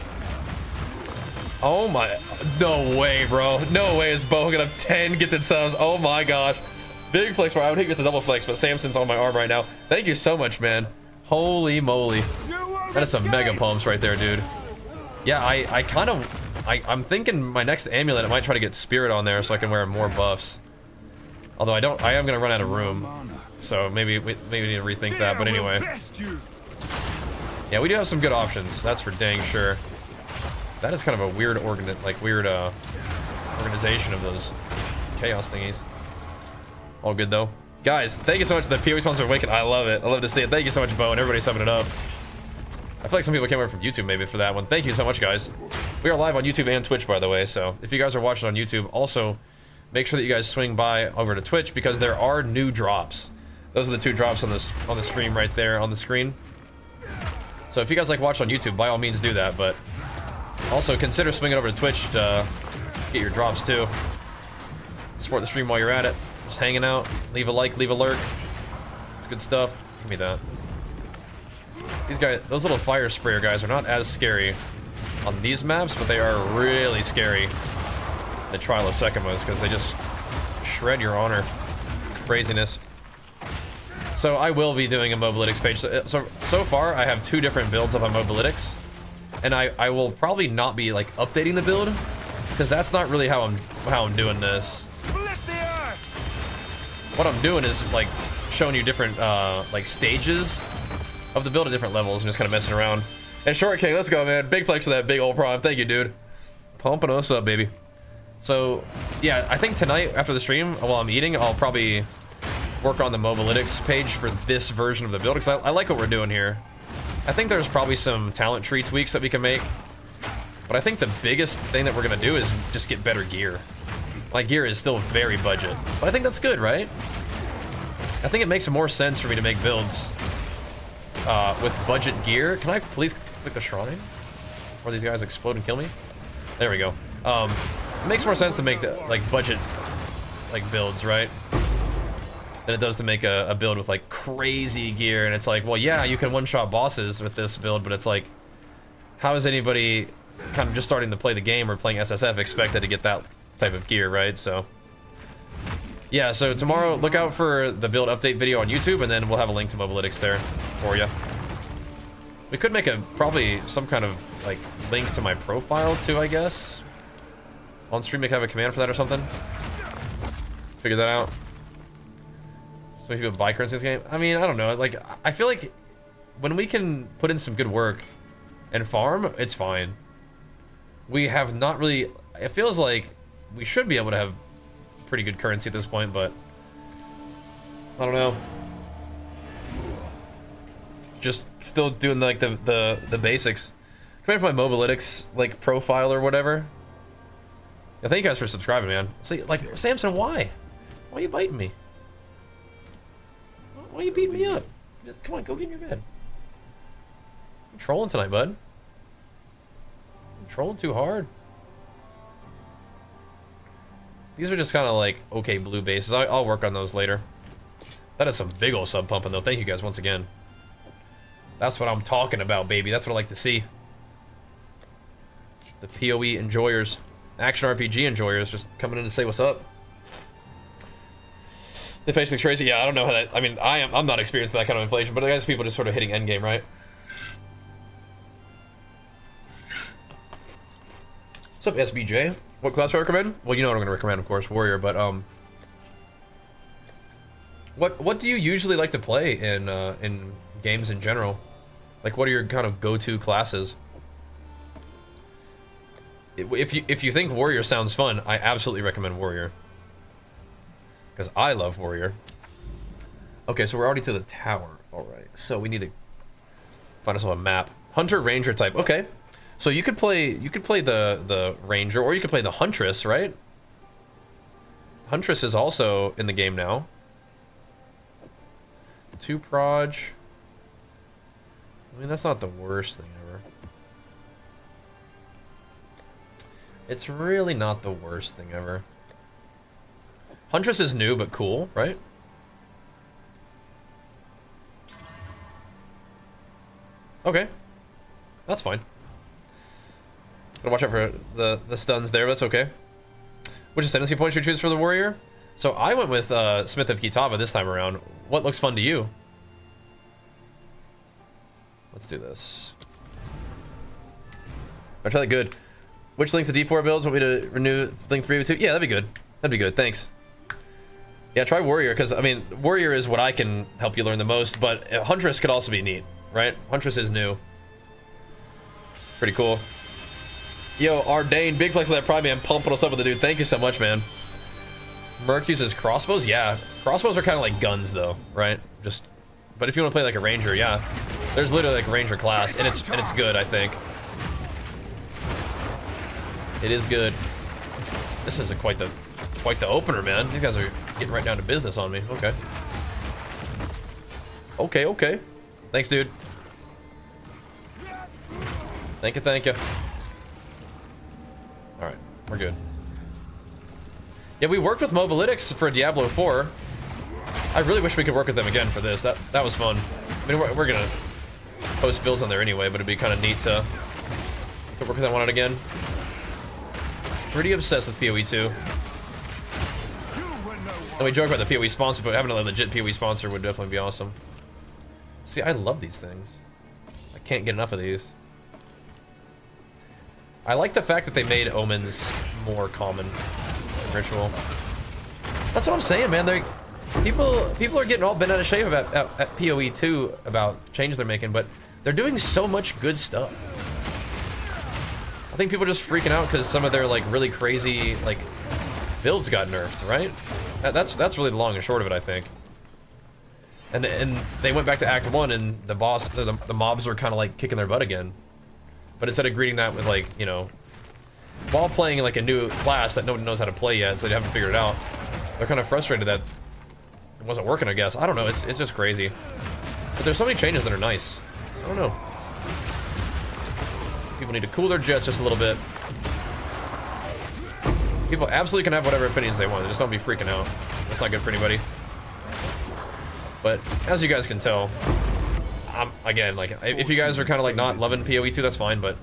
Oh, my. No way, bro. No way is Bo gonna have 10 gifted subs. Oh, my gosh. Big flex. I would hate with the double flex, but Samson's on my arm right now. Thank you so much, man. Holy moly. That is some mega pumps right there, dude. Yeah, I'm thinking my next amulet, I might try to get Spirit on there so I can wear more buffs. Although I am gonna run out of room. So maybe we need to rethink that, but anyway. Yeah, we do have some good options. That's for dang sure. That is kind of a weird organization of those chaos thingies. All good though. Guys, thank you so much for the PoE sponsor Awaken. I love it. I love to see it. Thank you so much, Bo, and everybody summing it up. I feel like some people came over from YouTube maybe for that one. Thank you so much, guys. We are live on YouTube and Twitch, by the way, so if you guys are watching on YouTube, also make sure that you guys swing by over to Twitch because there are new drops. Those are the 2 drops on the stream right there on the screen. So if you guys like watch on YouTube, by all means do that, but also consider swinging over to Twitch to get your drops too. Support the stream while you're at it. Just hanging out. Leave a like, leave a lurk. It's good stuff. Give me that. These guys, those little fire sprayer guys are not as scary on these maps, but they are really scary. The Trial of Sekimas, because they just shred your honor. Craziness. So I will be doing a Mobalytics page. So far, I have 2 different builds up on Mobalytics, and I will probably not be like updating the build, because that's not really how I'm doing this. What I'm doing is like showing you different like stages of the build at different levels and just kind of messing around. And Short King, let's go, man. Big flex for that big old Prime. Thank you, dude. Pumping us up, baby. So yeah, I think tonight after the stream, while I'm eating, I'll probably work on the Mobalytics page for this version of the build because I like what we're doing here. I think there's probably some talent tree tweaks that we can make, but I think the biggest thing that we're gonna do is just get better gear. My gear is still very budget, but I think that's good, right? I think it makes more sense for me to make builds with budget gear. Can I please click the shrine? Or these guys explode and kill me? There we go. It makes more sense to make the, like budget like builds, right? Than it does to make a build with like crazy gear. And it's like, well, yeah, you can one-shot bosses with this build, but it's like, how is anybody kind of just starting to play the game or playing SSF expected to get that type of gear, right? So Yeah, so tomorrow, look out for the build update video on YouTube, and then we'll have a link to Mobalytics there for you. We could make probably some kind of, like, link to my profile, too, I guess. On stream, we can have a command for that or something. Figure that out. So if you have buy currency in this game, I mean, I don't know. Like, I feel like when we can put in some good work and farm, it's fine. We have not really... It feels like we should be able to have pretty good currency at this point, but I don't know. Just still doing like the basics. Come in for my Mobalytics like profile or whatever. Yeah, thank you guys for subscribing, man. See, like Samson, why? Why are you biting me? Why are you beating me up? Come on, go get in your bed. I'm trolling tonight, bud. I'm trolling too hard. These are just kind of like okay blue bases. I'll work on those later. That is some big old sub pumping though. Thank you guys once again. That's what I'm talking about, baby. That's what I like to see. The PoE enjoyers, action RPG enjoyers, just coming in to say what's up. Inflation looks crazy. Yeah, I don't know how that. I mean, I'm not experiencing that kind of inflation, but I guess people just sort of hitting endgame, right? What's up, SBJ? What class do I recommend? Well, you know what I'm going to recommend, of course, Warrior. But what do you usually like to play in games in general? Like, what are your kind of go-to classes? If you think Warrior sounds fun, I absolutely recommend Warrior. Because I love Warrior. Okay, so we're already to the tower. All right, so we need to find ourselves a map. Hunter, Ranger type. Okay, so you could play the Ranger, or you could play the Huntress, right? Huntress is also in the game now. 2 proj. I mean, that's not the worst thing ever. It's really not the worst thing ever. Huntress is new, but cool, right? Okay. That's fine. Gotta watch out for the stuns there, but that's okay. Which ascendancy point should you choose for the Warrior? So I went with Smith of Kitava this time around. What looks fun to you? Let's do this. I'll try that good. Which links to D4 builds? Want me to renew link 3v2? Yeah, that'd be good. That'd be good, thanks. Yeah, try Warrior, because, I mean, Warrior is what I can help you learn the most, but Huntress could also be neat, right? Huntress is new. Pretty cool. Yo, Ardane, big flex of that Prime Man pumping us up with the dude. Thank you so much, man. Merc uses crossbows? Yeah. Crossbows are kind of like guns, though, right? Just, but if you want to play like a Ranger, yeah. There's literally like a Ranger class, and it's good, I think. It is good. This isn't quite the opener, man. These guys are getting right down to business on me. Okay. Okay, okay. Thanks, dude. Thank you, thank you. Alright, we're good. Yeah, we worked with Mobalytics for Diablo 4. I really wish we could work with them again for this. That was fun. I mean, we're gonna post builds on there anyway, but it'd be kind of neat to work with them on it again. Pretty obsessed with PoE 2. And we joke about the PoE sponsor, but having a legit PoE sponsor would definitely be awesome. See, I love these things. I can't get enough of these. I like the fact that they made omens more common in Ritual. That's what I'm saying, man. People are getting all bent out of shape about at PoE 2 about changes they're making, but they're doing so much good stuff. I think people are just freaking out because some of their like really crazy like builds got nerfed, right? That's really the long and short of it, I think. And they went back to Act 1 and the mobs are kind of like kicking their butt again. But instead of greeting that with like, you know, while playing like a new class that nobody knows how to play yet, so they haven't figured it out, they're kind of frustrated that it wasn't working, I guess. I don't know, it's just crazy. But there's so many changes that are nice. I don't know. People need to cool their jets just a little bit. People absolutely can have whatever opinions they want, they just don't be freaking out. That's not good for anybody. But as you guys can tell, again, like, if you guys are kind of like not loving PoE 2, that's fine, but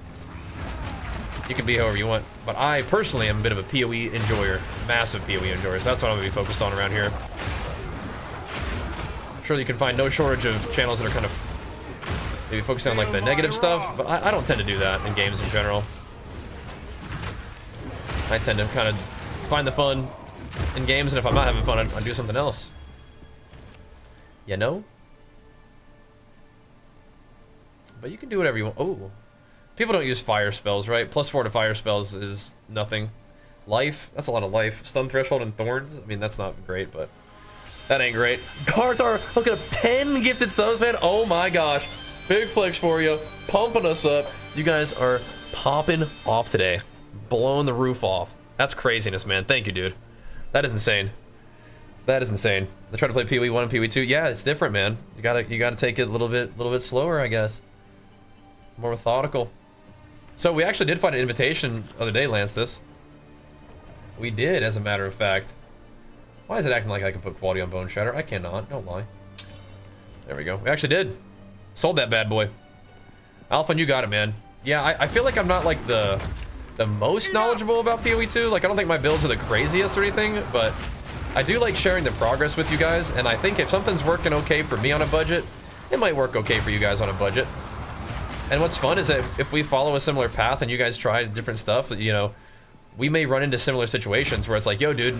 You can be however you want. But I personally am a bit of a PoE enjoyer. Massive PoE enjoyer. So that's what I'm going to be focused on around here. I'm sure you can find no shortage of channels that are kind of maybe focusing on like the negative stuff. But I don't tend to do that in games in general. I tend to kind of find the fun in games, and if I'm not having fun, I'd do something else. You know? But you can do whatever you want. Oh. People don't use fire spells, right? +4 to fire spells is nothing. Life? That's a lot of life. Stun threshold and thorns? I mean, that's not great, but that ain't great. Garthar hooking up 10 gifted subs, man. Oh my gosh. Big flex for you. Pumping us up. You guys are popping off today. Blowing the roof off. That's craziness, man. Thank you, dude. That is insane. That is insane. I try to play PoE 1 and PoE 2. Yeah, it's different, man. You gotta take it a little bit slower, I guess. More methodical. So we actually did find an invitation the other day, Lance. This. We did, as a matter of fact. Why is it acting like I can put quality on Bone Shatter? I cannot. Don't lie. There we go. We actually did. Sold that bad boy. Alpha, you got it, man. Yeah, I feel like I'm not like the most knowledgeable about PoE 2. Like, I don't think my builds are the craziest or anything, but I do like sharing the progress with you guys, and I think if something's working okay for me on a budget, it might work okay for you guys on a budget. And what's fun is that if we follow a similar path and you guys try different stuff, you know, we may run into similar situations where it's like, yo, dude,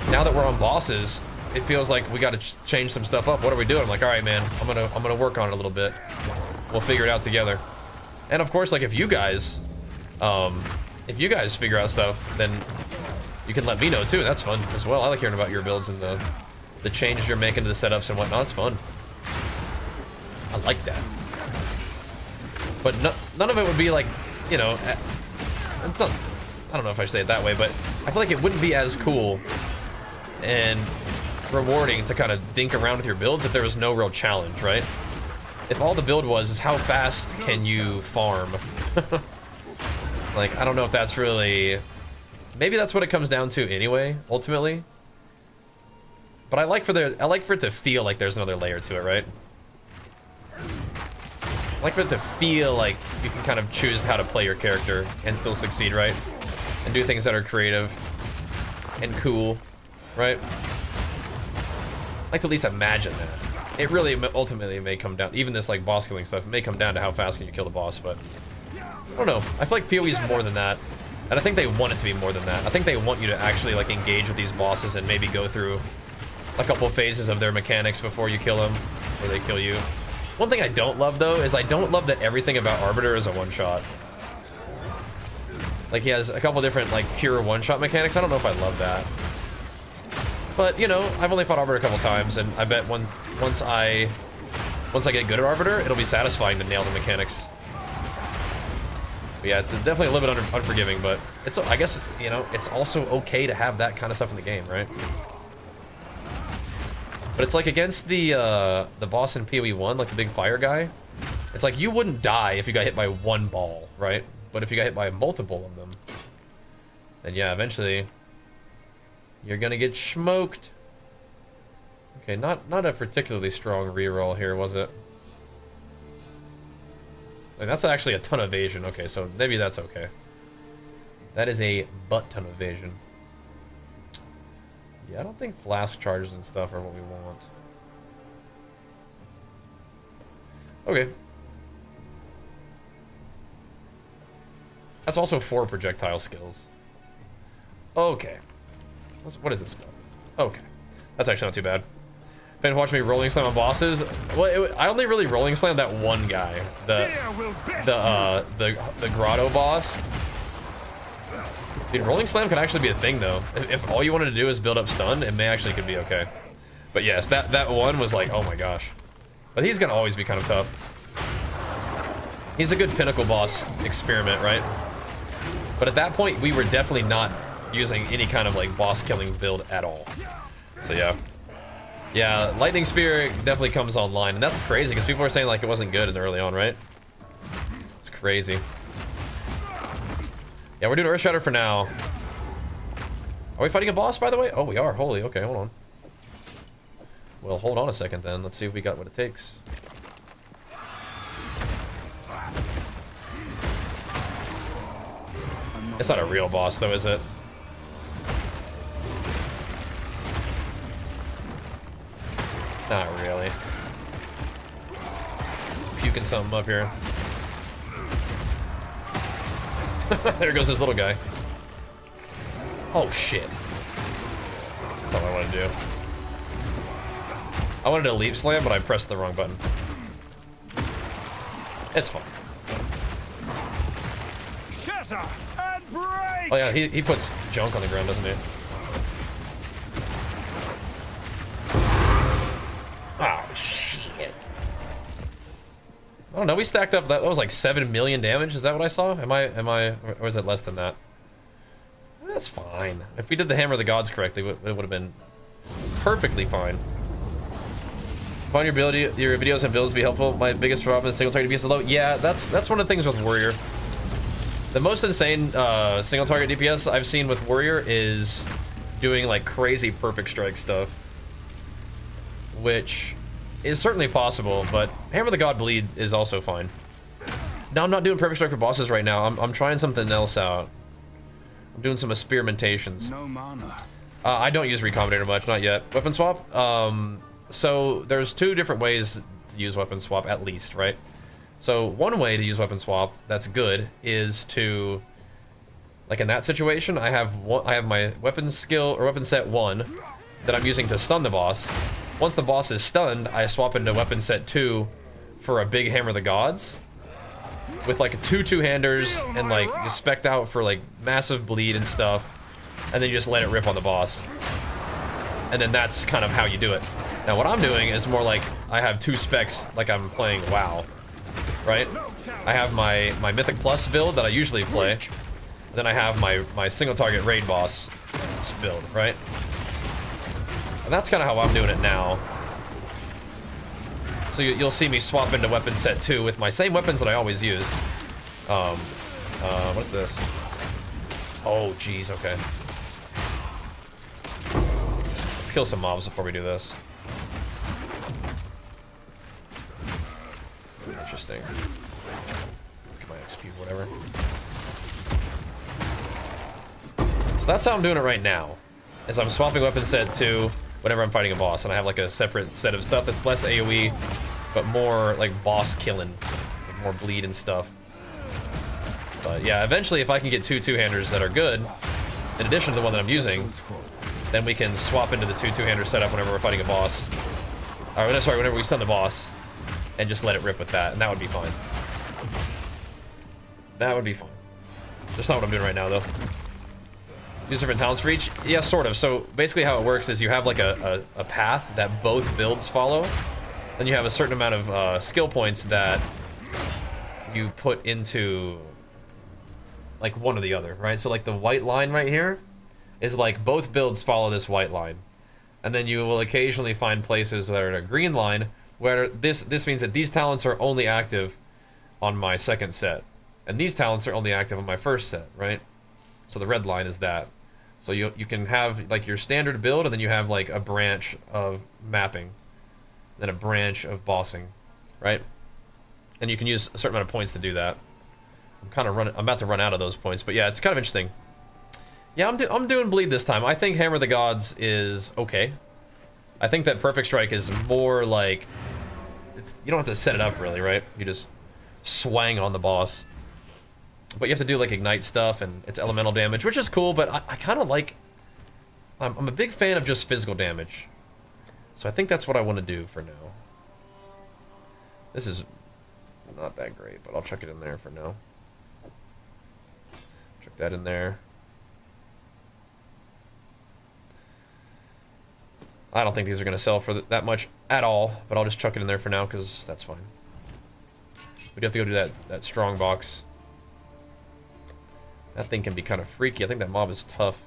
now that we're on bosses, it feels like we got to change some stuff up. What are we doing? I'm like, all right, man, I'm gonna work on it a little bit. We'll figure it out together. And of course, like if you guys figure out stuff, then you can let me know too. That's fun as well. I like hearing about your builds and the changes you're making to the setups and whatnot. It's fun. I like that. But none of it would be like, you know, it's not, I don't know if I should say it that way, but I feel like it wouldn't be as cool and rewarding to kind of dink around with your builds if there was no real challenge, right? If all the build was is how fast can you farm? Like, I don't know if that's really... Maybe that's what it comes down to anyway, ultimately. But I like for it to feel like there's another layer to it, right? I like for it to feel like you can kind of choose how to play your character and still succeed, right? And do things that are creative and cool, right? I like to at least imagine that. It really ultimately may come down, even this like boss killing stuff, it may come down to how fast can you kill the boss, but I don't know. I feel like PoE is more than that. And I think they want it to be more than that. I think they want you to actually like engage with these bosses and maybe go through a couple phases of their mechanics before you kill them, or they kill you. One thing I don't love though is I don't love that everything about Arbiter is a one-shot. Like he has a couple different like pure one-shot mechanics. I don't know if I love that. But you know, I've only fought Arbiter a couple times, and I bet once I get good at Arbiter, it'll be satisfying to nail the mechanics. But yeah, it's definitely a little bit unforgiving, but it's, I guess, you know, it's also okay to have that kind of stuff in the game, right? But it's like against the boss in PoE 1, like the big fire guy, it's like you wouldn't die if you got hit by one ball, right? But if you got hit by multiple of them, then yeah, eventually you're gonna get smoked. Okay, not a particularly strong reroll here, was it? Like, that's actually a ton of evasion. Okay, so maybe that's okay. That is a butt ton of evasion. Yeah, I don't think flask charges and stuff are what we want. Okay. That's also 4 projectile skills. Okay. What is this spell? Okay. That's actually not too bad. Been watching me rolling slam on bosses. Well, I only really rolling slam that one guy, the grotto boss. Dude, rolling slam can actually be a thing though. If all you wanted to do is build up stun, it may actually could be okay. But yes, that one was like, oh my gosh. But he's gonna always be kind of tough. He's a good pinnacle boss experiment, right? But at that point, we were definitely not using any kind of like boss killing build at all. So yeah. Yeah, Lightning Spear definitely comes online, and that's crazy because people were saying like it wasn't good early on, right? It's crazy. Yeah, we're doing Earth Shatter for now. Are we fighting a boss, by the way? Oh, we are. Holy, okay, hold on. Well, hold on a second then. Let's see if we got what it takes. It's not a real boss, though, is it? Not really. Puking something up here. There goes this little guy. Oh, shit. That's all I wanted to do. I wanted to leap slam, but I pressed the wrong button. It's fine. Shatter and break! Oh yeah, he puts junk on the ground, doesn't he? Oh, shit. I don't know, we stacked up, that was like 7 million damage, is that what I saw? Am I, or is it less than that? That's fine. If we did the Hammer of the Gods correctly, it would have been perfectly fine. Find your videos and builds be helpful. My biggest problem is single target DPS is low. Yeah, that's one of the things with Warrior. The most insane single target DPS I've seen with Warrior is doing like crazy perfect strike stuff, which is certainly possible, but Hammer of the God Bleed is also fine. No, I'm not doing perfect strike for bosses right now. I'm trying something else out. I'm doing some experimentations. No mana. I don't use Recombinator much, not yet. Weapon swap? So there's two different ways to use weapon swap, at least, right? So one way to use weapon swap that's good is to, like in that situation, I have my weapon skill or weapon set 1 that I'm using to stun the boss. Once the boss is stunned, I swap into weapon set 2 for a big Hammer of the Gods with like two two-handers and like you spec'd out for like massive bleed and stuff, and then you just let it rip on the boss. And then that's kind of how you do it. Now what I'm doing is more like I have 2 specs like I'm playing WoW, right? I have my Mythic Plus build that I usually play. Then I have my single target raid boss build, right? And that's kind of how I'm doing it now. So you'll see me swap into weapon set 2 with my same weapons that I always use. What's this? Oh, jeez, okay. Let's kill some mobs before we do this. Interesting. Let's get my XP or whatever. So that's how I'm doing it right now. Is I'm swapping weapon set 2 whenever I'm fighting a boss, and I have like a separate set of stuff that's less AoE, but more like boss killing, like more bleed and stuff. But yeah, eventually if I can get 2 two-handers that are good, in addition to the one that I'm using, then we can swap into the 2 two-hander setup whenever we're fighting a boss. Or, sorry, whenever we stun the boss, and just let it rip with that, and that would be fine. That would be fine. That's not what I'm doing right now, though. Use different talents for each? Yeah, sort of. So basically how it works is you have like a path that both builds follow. Then you have a certain amount of skill points that you put into like one or the other, right? So like the white line right here is like both builds follow this white line. And then you will occasionally find places that are in a green line where this means that these talents are only active on my second set. And these talents are only active on my first set, right? So the red line is that. So you can have like your standard build, and then you have like a branch of mapping, then a branch of bossing, right? And you can use a certain amount of points to do that. I'm about to run out of those points, but yeah, it's kind of interesting. Yeah, I'm doing bleed this time. I think Hammer of the Gods is okay. I think that Perfect Strike is more like you don't have to set it up really, right? You just swang on the boss. But you have to do like ignite stuff, and it's elemental damage, which is cool, but I kind of like... I'm a big fan of just physical damage. So I think that's what I want to do for now. This is not that great, but I'll chuck it in there for now. Chuck that in there. I don't think these are going to sell for that much at all, but I'll just chuck it in there for now, because that's fine. We do have to go do that strong box. That thing can be kind of freaky. I think that mob is tough.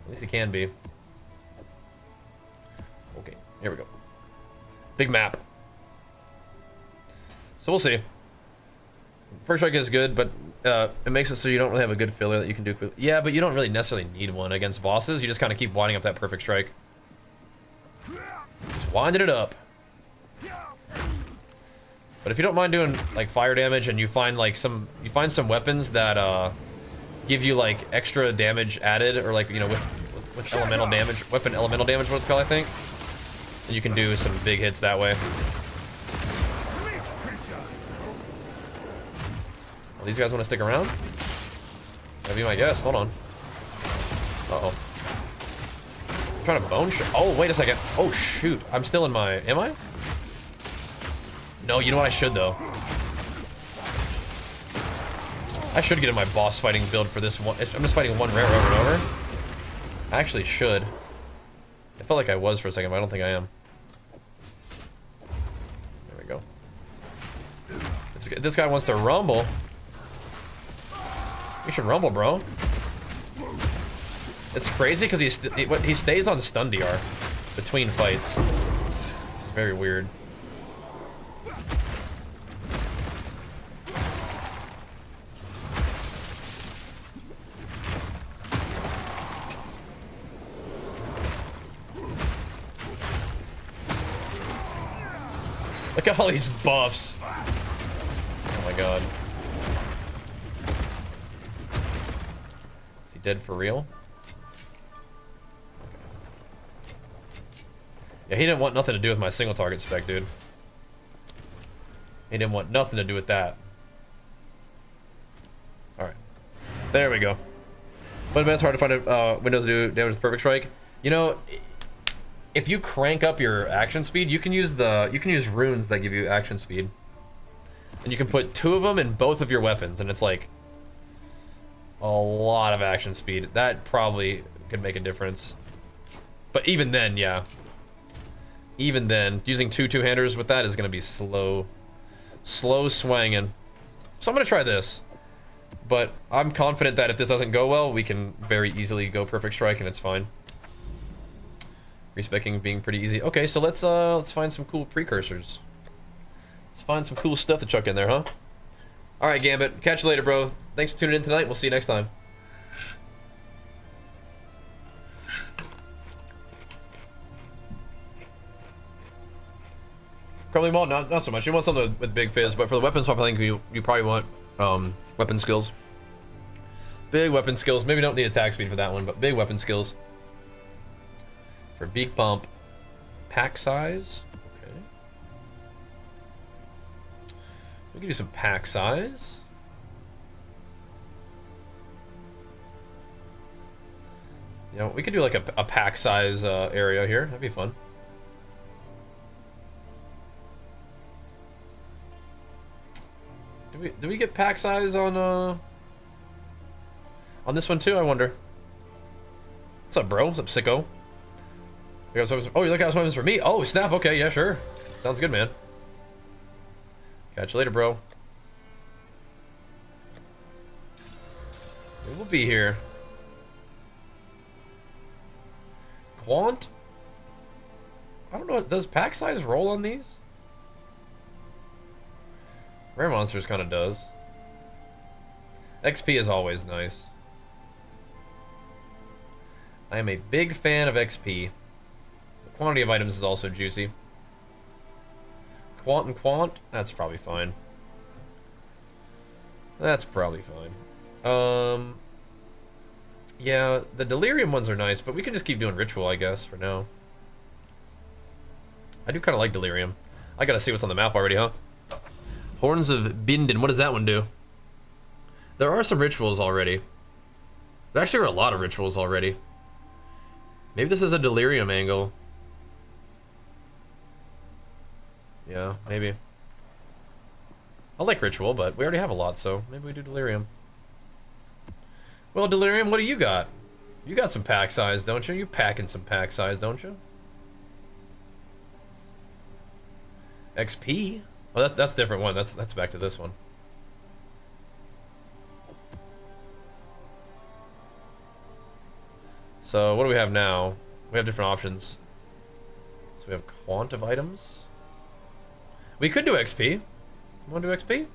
At least it can be. Okay, here we go. Big map. So we'll see. First strike is good, but it makes it so you don't really have a good filler that you can do quickly. Yeah, but you don't really necessarily need one against bosses. You just kind of keep winding up that perfect strike. Just winding it up. But if you don't mind doing like fire damage and you find like some weapons that give you like extra damage added, or like, you know, with elemental damage, weapon elemental damage, what it's called, I think. And you can do some big hits that way. Well, these guys want to stick around? That'd be my guess. Hold on. Uh-oh. I'm trying to bone shot. Oh, wait a second. Oh, shoot. I'm still in my... Am I? No, you know what? I should, though. I should get in my boss fighting build for this one. I'm just fighting one rare over and over. I actually should. I felt like I was for a second, but I don't think I am. There we go. This guy wants to rumble. You should rumble, bro. It's crazy because he stays on stun DR between fights. It's very weird. Look at all these buffs. Oh my god. Is he dead for real? Yeah, he didn't want nothing to do with my single target spec, dude. He didn't want nothing to do with that. Alright. There we go. But it's hard to find a Windows to do damage with perfect strike. You know, if you crank up your action speed, you can use runes that give you action speed. And you can put 2 of them in both of your weapons, and it's like a lot of action speed. That probably could make a difference. But even then, yeah. Even then, using 2 two-handers with that is gonna be slow swanging. So I'm gonna try this. But I'm confident that if this doesn't go well, we can very easily go perfect strike and it's fine. Respecking being pretty easy. Okay, so let's find some cool precursors. Let's find some cool stuff to chuck in there, huh? All right, Gambit. Catch you later, bro. Thanks for tuning in tonight. We'll see you next time. Probably won't. Not so much. You want something with big fizz, but for the weapon swap, I think you probably want weapon skills. Big weapon skills. Maybe don't need attack speed for that one, but big weapon skills. For beak pump, pack size. Okay. We can do some pack size. You know, we could do like a pack size area here. That'd be fun. Do we get pack size on this one too? I wonder. What's up, bro? What's up, sicko? Oh, you look at weapons for me? Oh, snap. Okay, yeah, sure. Sounds good, man. Catch you later, bro. We will be here. Quant? I don't know. Does pack size roll on these? Rare Monsters kind of does. XP is always nice. I am a big fan of XP. The quantity of items is also juicy. Quant and quant? That's probably fine. That's probably fine. Yeah, the delirium ones are nice, but we can just keep doing ritual, I guess, for now. I do kind of like delirium. I gotta see what's on the map already, huh? Horns of Bindon. What does that one do? There are some rituals already. There actually are a lot of rituals already. Maybe this is a delirium angle. Yeah, maybe. I like ritual, but we already have a lot, so maybe we do delirium. Well, delirium, what do you got? You got some pack size, don't you? You packing some pack size, don't you? XP? Oh, that's a different one. That's back to this one. So what do we have now? We have different options. So we have quant of items. We could do XP. You want to do XP?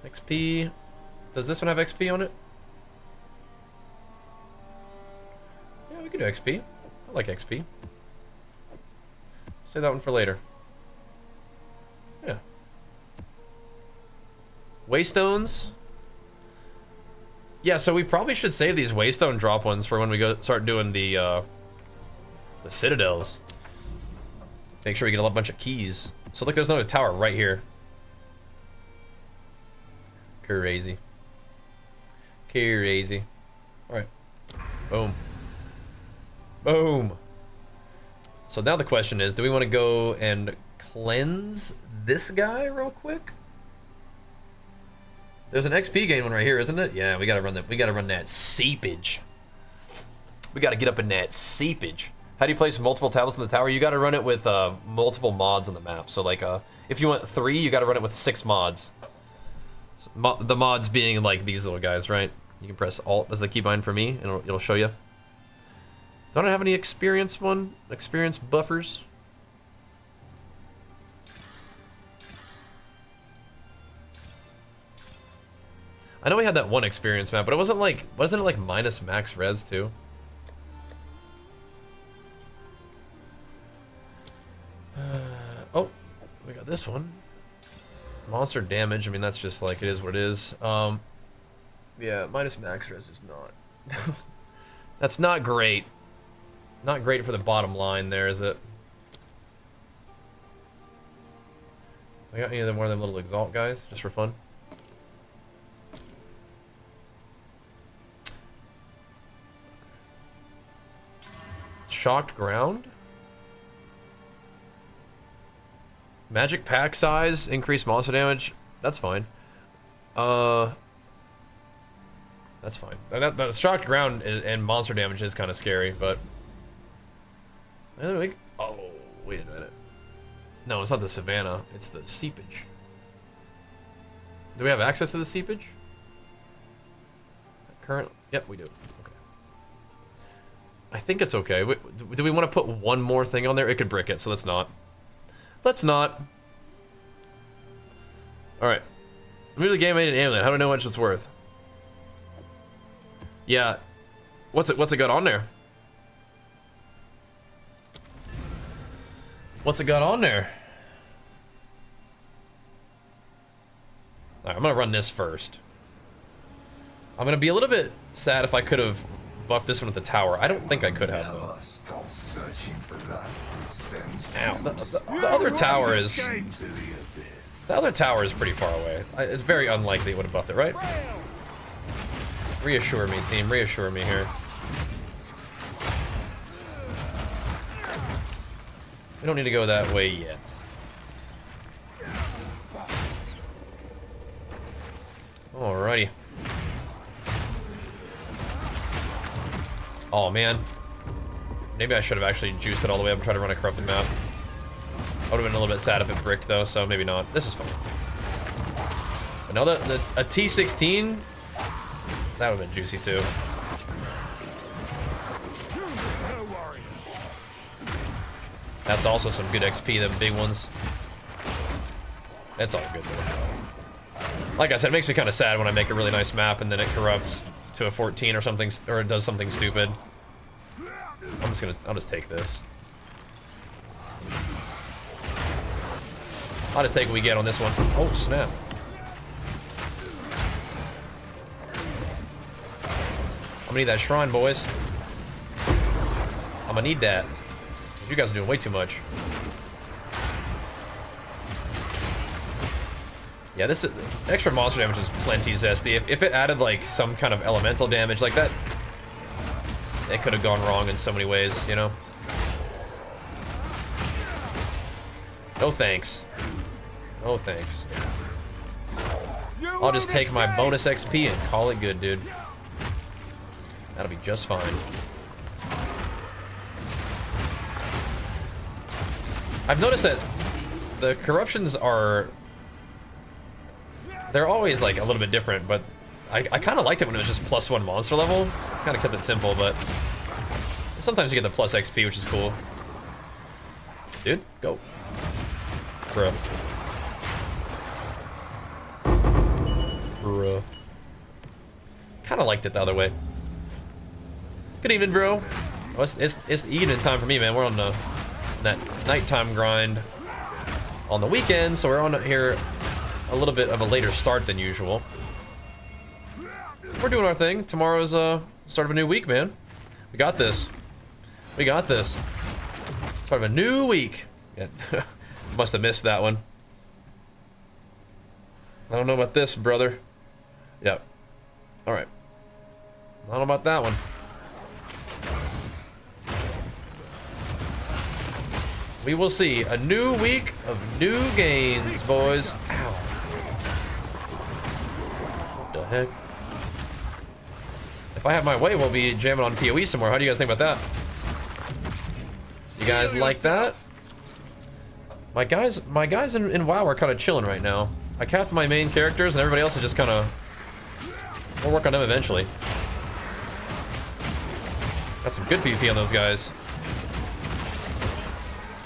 XP. Does this one have XP on it? Yeah, we could do XP. I like XP. Save that one for later. Yeah. Waystones. Yeah, so we probably should save these Waystone drop ones for when we go start doing the Citadels. Make sure we get a bunch of keys. So look, there's another tower right here. Crazy. Crazy. Alright. Boom. Boom. So now the question is, do we want to go and cleanse this guy real quick? There's an XP gain one right here, isn't it? Yeah, we gotta run that. We gotta run that seepage. We gotta get up in that seepage. How do you place multiple tablets in the tower? You gotta run it with multiple mods on the map. So like, if you want 3, you gotta run it with 6 mods. The mods being like these little guys, right? You can press Alt as the keybind for me, and it'll show you. Don't I have any experience buffers? I know we had that one experience map, but it wasn't it like minus max res too? Oh, we got this one. Monster damage, I mean, that's just like, it is what it is. Yeah, minus max res is not. That's not great. Not great for the bottom line there, is it? I got any of them, one of them little exalt guys, just for fun? Shocked ground? Magic pack size, increased monster damage. That's fine. That's fine. The shocked ground and monster damage is kind of scary, but... Oh, wait a minute. No, it's not the savannah. It's the seepage. Do we have access to the seepage? Current? Yep, we do. Okay. I think it's okay. Do we want to put one more thing on there? It could brick it, so let's not. Let's not. Alright. Move the game made an amulet. How do I know how much it's worth? Yeah. What's it got on there? What's it got on there? Alright, I'm gonna run this first. I'm gonna be a little bit sad if I could have buffed this one with the tower. I don't think I could have, though. Stop searching for that. Ow. The other tower is... The other tower is pretty far away. It's very unlikely it would have buffed it, right? Reassure me, team. Reassure me here. We don't need to go that way yet. Alrighty. Oh, man. Maybe I should have actually juiced it all the way up and tried to run a corrupted map. I would have been a little bit sad if it bricked, though, so maybe not. This is fine. But no, a T16, that would have been juicy, too. That's also some good XP, them big ones. It's all good, though. Like I said, it makes me kind of sad when I make a really nice map and then it corrupts to a 14 or something, or it does something stupid. I'll just take this. I'll just take what we get on this one. Oh, snap. I'm gonna need that shrine, boys. I'm gonna need that. You guys are doing way too much. Yeah, this extra monster damage is plenty zesty. If it added like some kind of elemental damage like that, it could have gone wrong in so many ways, you know? No thanks. No thanks. I'll just take my bonus XP and call it good, dude. That'll be just fine. I've noticed that the corruptions are... They're always like a little bit different, but I kind of liked it when it was just +1 monster level. Kind of kept it simple, but sometimes you get the plus XP, which is cool. Dude, go. Bruh. Bruh. Kind of liked it the other way. Good evening, bro. Oh, it's evening time for me, man. We're on that nighttime grind on the weekend, so we're on here a little bit of a later start than usual. We're doing our thing. Tomorrow's start of a new week, man. We got this. We got this. Start of a new week. Yeah. Must have missed that one. I don't know about this, brother. Yep. Alright. I don't know about that one. We will see. A new week of new gains, boys. Ow. What the heck? If I have my way, we'll be jamming on PoE some more. How do you guys think about that? You guys like that? My guys in WoW are kind of chilling right now. I capped my main characters, and everybody else is just kind of... We'll work on them eventually. Got some good PvP on those guys.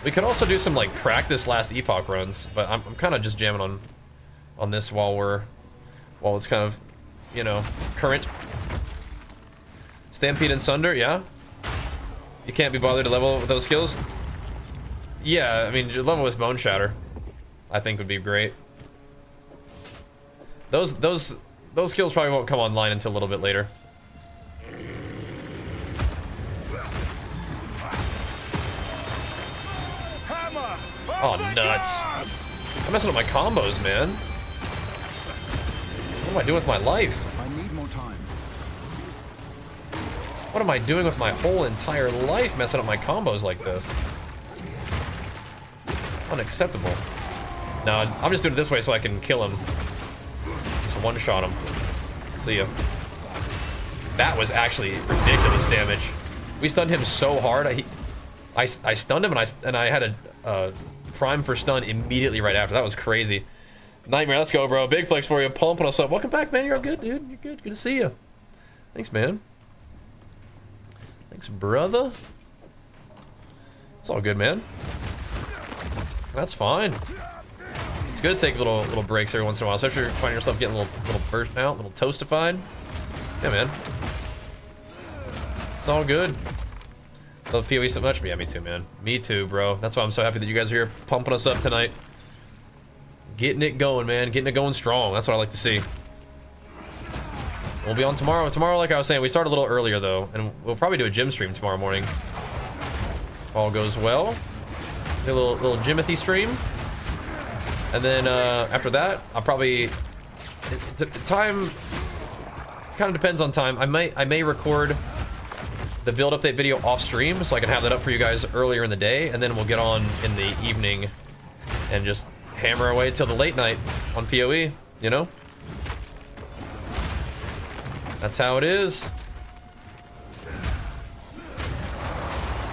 We could also do some like practice last epoch runs, but I'm kind of just jamming on this while it's kind of, you know, current. Stampede and Sunder, yeah. You can't be bothered to level with those skills. Yeah, I mean, level with Bone Shatter, I think would be great. Those skills probably won't come online until a little bit later. Oh, nuts. I'm messing up my combos, man. What am I doing with my life? I need more time. What am I doing with my whole entire life messing up my combos like this? Unacceptable. No, I'm just doing it this way so I can kill him. Just one-shot him. See ya. That was actually ridiculous damage. We stunned him so hard. I stunned him and I had a prime for stun immediately right after. That was crazy. Nightmare, let's go, bro. Big flex for you. Pumping us up. Welcome back, man. You're good, dude. You're good. Good to see you. Thanks, man. Thanks, brother. It's all good, man. That's fine. It's good to take little breaks every once in a while, especially if you're finding yourself getting a little burnt out, a little toastified. Yeah, man. It's all good. Love PoE so much. Yeah, me too, man. Me too, bro. That's why I'm so happy that you guys are here pumping us up tonight. Getting it going, man. Getting it going strong. That's what I like to see. We'll be on tomorrow. Tomorrow, like I was saying, we start a little earlier, though. And we'll probably do a gym stream tomorrow morning. All goes well. Do a little Jimothy stream. And then after that, I'll probably... time... kind of depends on time. I may record the build update video off stream so I can have that up for you guys earlier in the day, and then we'll get on in the evening and just hammer away till the late night on PoE, you know? That's how it is.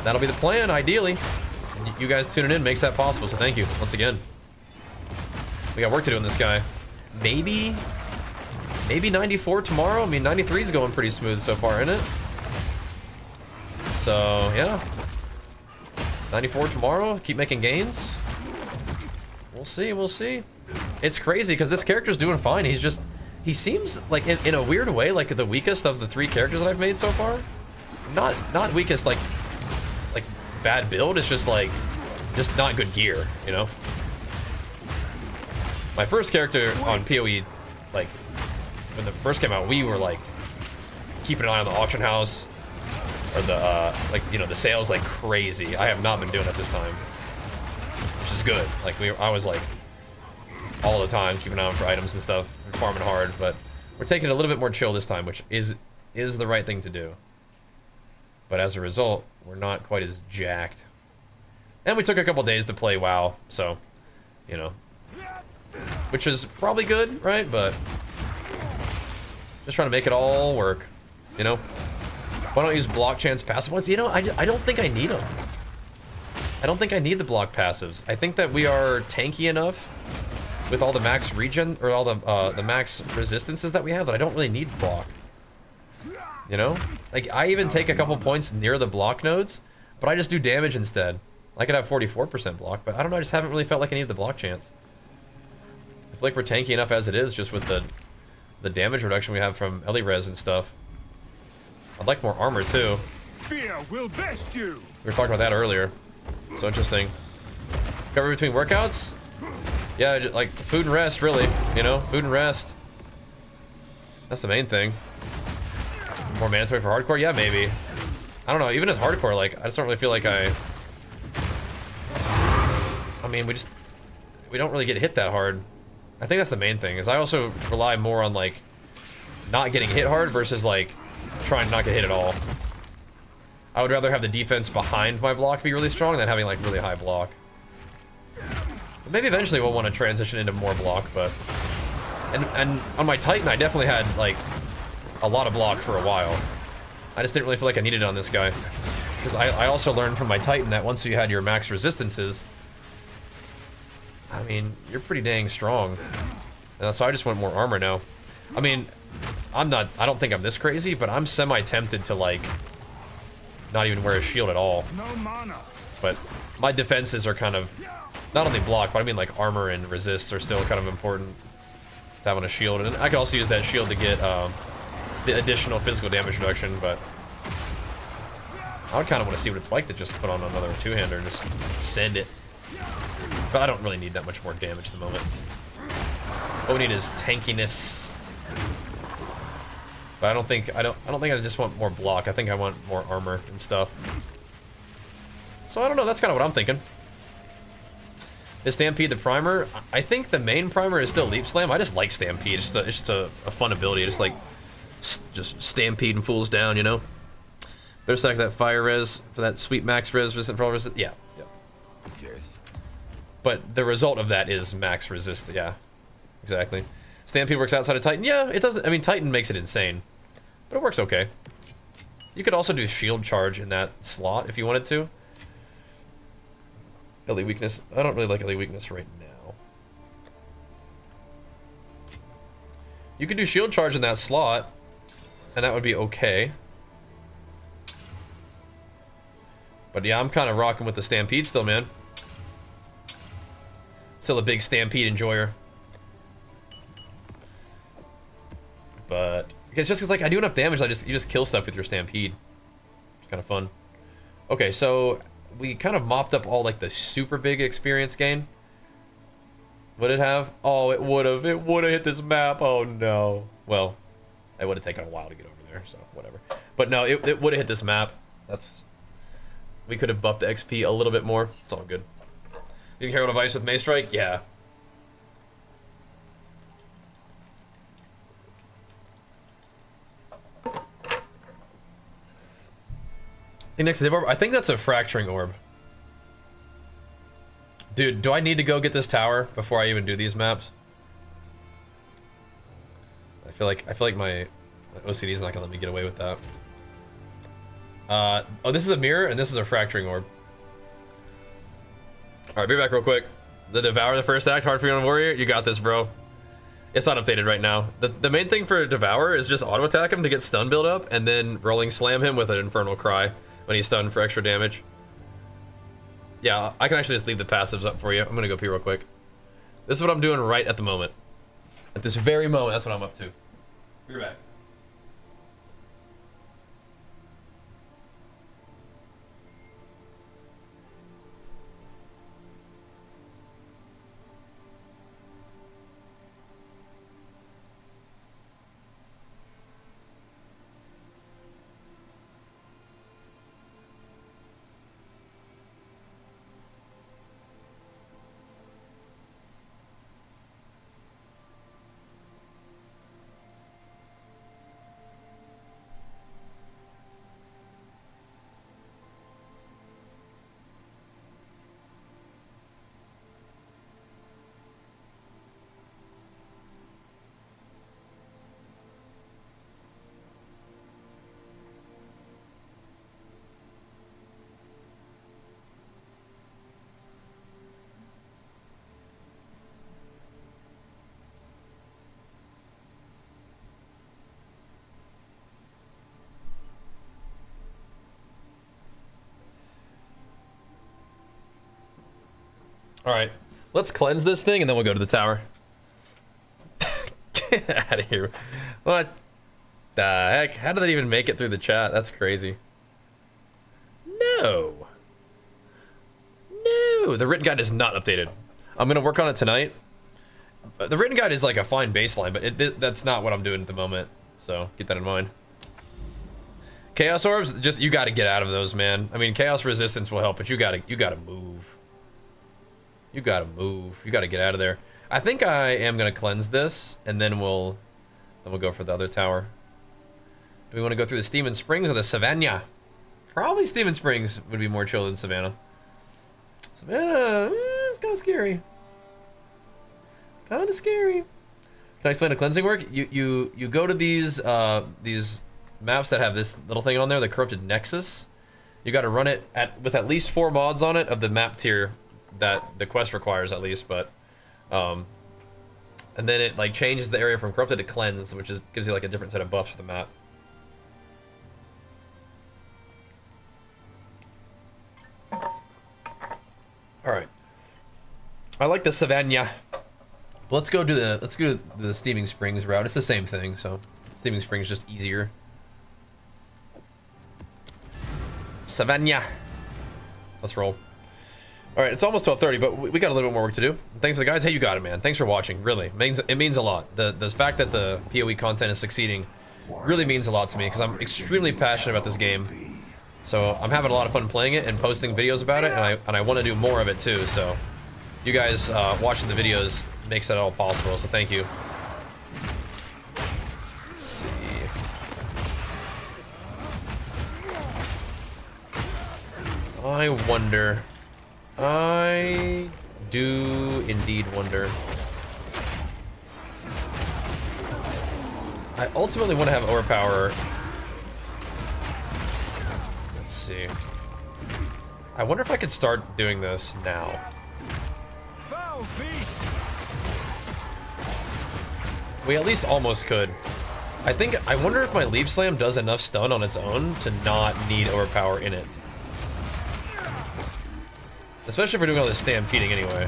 That'll be the plan, ideally. And you guys tuning in makes that possible, so thank you once again. We got work to do on this guy. Maybe 94 tomorrow? I mean, 93 is going pretty smooth so far, isn't it? So, yeah. 94 tomorrow. Keep making gains. We'll see, we'll see. It's crazy because this character's doing fine. He's just... He seems like, in a weird way, like the weakest of the 3 characters that I've made so far. Not weakest, like bad build. It's just like... Just not good gear, you know? My first character on PoE, like... When the first came out, we were like... Keeping an eye on the auction house. Or the, like, you know, the sales like crazy. I have not been doing that this time. Which is good. Like, I was like, all the time, keeping an eye on for items and stuff, and farming hard, but we're taking it a little bit more chill this time, which is the right thing to do. But as a result, we're not quite as jacked. And we took a couple days to play WoW, so, you know. Which is probably good, right? But just trying to make it all work, you know? Why don't I use block chance passive ones? You know, I don't think I need them. I don't think I need the block passives. I think that we are tanky enough with all the max regen, or all the max resistances that we have, that I don't really need block. You know? Like, I even take a couple points near the block nodes, but I just do damage instead. I could have 44% block, but I don't know, I just haven't really felt like I need the block chance. I feel like we're tanky enough as it is, just with the damage reduction we have from Ellie-Res and stuff. I'd like more armor, too. Fear will best you. We were talking about that earlier. So interesting. Cover between workouts? Yeah, just, like food and rest, really. You know, food and rest. That's the main thing. More mandatory for hardcore? Yeah, maybe. I don't know. Even as hardcore, like I just don't really feel like I mean, we don't really get hit that hard. I think that's the main thing. Is I also rely more on like not getting hit hard versus like trying to not get hit at all. I would rather have the defense behind my block be really strong than having like really high block. But maybe eventually we'll want to transition into more block, but and on my Titan I definitely had like a lot of block for a while. I just didn't really feel like I needed it on this guy. Because I also learned from my Titan that once you had your max resistances, I mean, you're pretty dang strong. And so I just want more armor now. I mean, I don't think I'm this crazy, but I'm semi-tempted to, like, not even wear a shield at all. But my defenses are kind of, not only block, but I mean, like, armor and resist are still kind of important to have on a shield. And I could also use that shield to get, the additional physical damage reduction, but I would kind of want to see what it's like to just put on another two-hander and just send it. But I don't really need that much more damage at the moment. What we need is tankiness. But I don't think I just want more block. I think I want more armor and stuff. So I don't know, that's kind of what I'm thinking. Is Stampede the primer? I think the main primer is still Leap Slam. I just like Stampede. It's just a fun ability. Just like just stampeding fools down, you know? There's like that fire res for that sweet max res resistant for all resist. Yeah. Yes. But the result of that is max resist. Yeah, exactly. Stampede works outside of Titan. Yeah, it doesn't. I mean, Titan makes it insane, but it works okay. You could also do shield charge in that slot if you wanted to. Elite weakness. I don't really like elite weakness right now. You could do shield charge in that slot, and that would be okay. But yeah, I'm kind of rocking with the Stampede still, man. Still a big Stampede enjoyer. But it's just because like I do enough damage, you just kill stuff with your Stampede. It's kind of fun. Okay, so we kind of mopped up all like the super big experience gain. Would it have? Oh, it would have. It would have hit this map. Oh no. Well, it would have taken a while to get over there, so whatever. But no, it would have hit this map. We could have buffed the XP a little bit more. It's all good. You can Herald of Ice with Mace Strike? Yeah. The next orb, I think that's a fracturing orb. Dude, do I need to go get this tower before I even do these maps? I feel like my OCD is not gonna let me get away with that. Oh, this is a mirror and this is a fracturing orb. Alright, be back real quick. The Devour the first act, hard for you on Warrior? You got this, bro. It's not updated right now. The main thing for Devour is just auto attack him to get stun build up and then rolling slam him with an Infernal Cry when he's stunned for extra damage. Yeah, I can actually just leave the passives up for you. I'm gonna go pee real quick. This is what I'm doing right at the moment. At this very moment, that's what I'm up to. Be right back. Alright, let's cleanse this thing and then we'll go to the tower. Get out of here. What the heck? How did that even make it through the chat? That's crazy. No. do. The written guide is not updated. I'm gonna work on it tonight. The written guide is like a fine baseline, but that's not what I'm doing at the moment. So keep that in mind. Chaos orbs, just you got to get out of those, man. I mean, chaos resistance will help, but you gotta move. You gotta move. You gotta get out of there. I think I am gonna cleanse this, and then we'll go for the other tower. Do we want to go through the Steam and Springs or the Savannah? Probably Steam and Springs would be more chill than Savannah. Savannah, it's kind of scary. Kind of scary. Can I explain the cleansing work? You go to these maps that have this little thing on there, the Corrupted Nexus. You got to run it with at least 4 mods on it of the map tier that the quest requires, at least. But and then it like changes the area from corrupted to cleansed, which gives you like a different set of buffs for the map. All right. I like the Savannah. Let's go do the Steaming Springs route. It's the same thing, so Steaming Springs is just easier. Savannah. Let's roll. All right, it's almost 12:30, but we got a little bit more work to do. Thanks to the guys. Hey, you got it, man. Thanks for watching. Really, it means a lot. The fact that the PoE content is succeeding really means a lot to me because I'm extremely passionate about this game. So I'm having a lot of fun playing it and posting videos about it, and I want to do more of it too. So you guys watching the videos makes that all possible. So thank you. Let's see. I wonder. I do indeed wonder. I ultimately want to have overpower. Let's see. I wonder if I could start doing this now. Foul beast! We at least almost could. I wonder if my Leap Slam does enough stun on its own to not need overpower in it. Especially if we're doing all this stampeding anyway.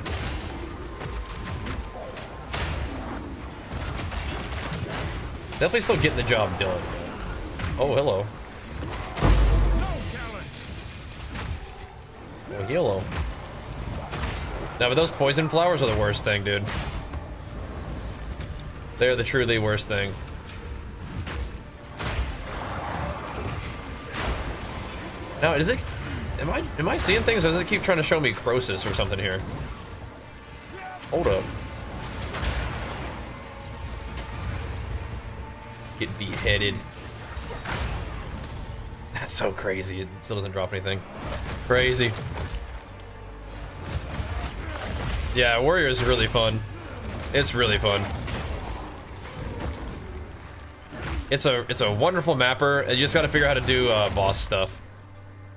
Definitely still getting the job done. Oh, hello. Oh, hello. No, but those poison flowers are the worst thing, dude. They're the truly worst thing. Now, is it... Am I seeing things, or does it keep trying to show me Croesus or something here? Hold up. Get beheaded. That's so crazy. It still doesn't drop anything. Crazy. Yeah, Warrior is really fun. It's really fun. It's a wonderful mapper. You just got to figure out how to do boss stuff.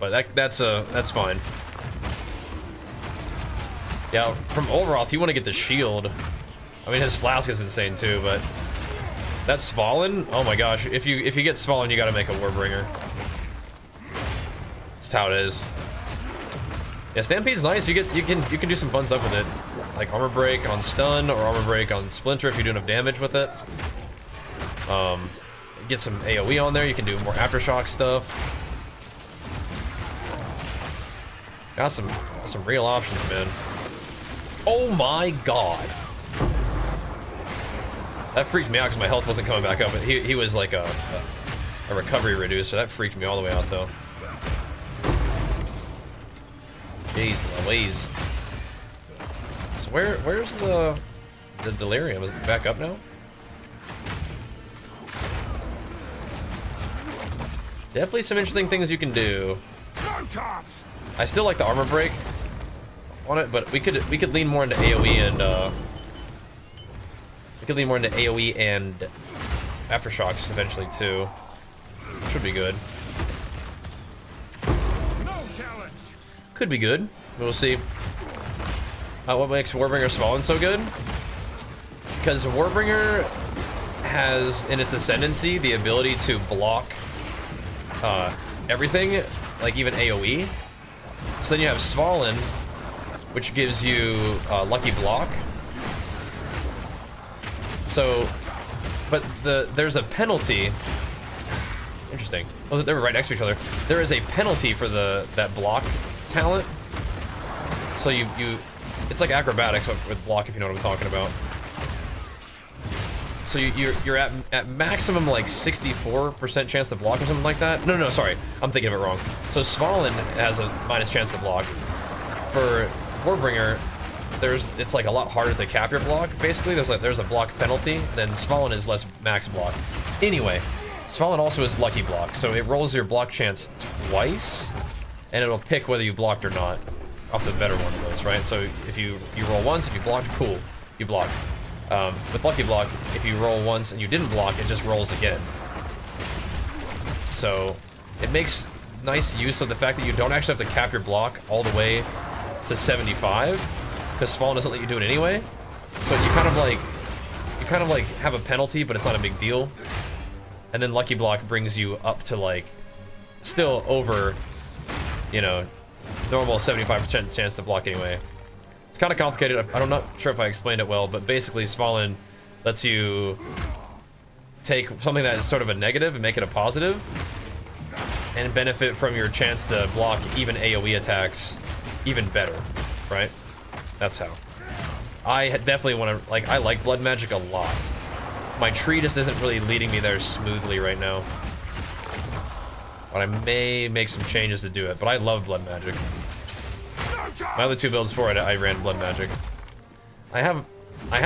But that's fine. Yeah, from Olroth, you want to get the shield. I mean, his flask is insane too, but that's Svalin. Oh my gosh, if you get Svalin, you got to make a Warbringer. Just how it is. Yeah, Stampede's nice. You can do some fun stuff with it, like armor break on stun or armor break on splinter if you do enough damage with it. Get some AOE on there. You can do more aftershock stuff. Got some real options, man. Oh my god. That freaked me out because my health wasn't coming back up. But he was like a recovery reducer. That freaked me all the way out, though. Jeez Louise. So where's the delirium? Is it back up now? Definitely some interesting things you can do. I still like the armor break on it, but we could lean more into AoE and aftershocks eventually too. Should be good. Could be good. We'll see. What makes Warbringer Svalin so good? Because Warbringer has in its ascendancy the ability to block everything, like even AoE. So then you have Svalin, which gives you lucky block. So, but there's a penalty. Interesting. Oh, they were right next to each other. There is a penalty for that block talent. So you it's like acrobatics with block, if you know what I'm talking about. So you're at maximum like 64% chance to block or something like that. No, sorry, I'm thinking of it wrong. So Svalin has a minus chance to block. For Warbringer, it's like a lot harder to cap your block. Basically, there's a block penalty. Then Svalin is less max block. Anyway, Svalin also is lucky block, so it rolls your block chance twice, and it'll pick whether you blocked or not off the better one of those, right? So if you roll once, if you blocked, cool, you blocked. With lucky block, if you roll once and you didn't block, it just rolls again. So it makes nice use of the fact that you don't actually have to cap your block all the way to 75, because Svalin doesn't let you do it anyway. So you kind of like have a penalty, but it's not a big deal. And then lucky block brings you up to like still over, you know, normal 75% chance to block anyway. It's kind of complicated. I'm not sure if I explained it well, but basically Svalin lets you take something that is sort of a negative and make it a positive, and benefit from your chance to block even AoE attacks even better, right? That's how. I definitely want to, like, I like blood magic a lot. My tree just isn't really leading me there smoothly right now. But I may make some changes to do it, but I love blood magic. My other two builds for it, I ran blood magic. I have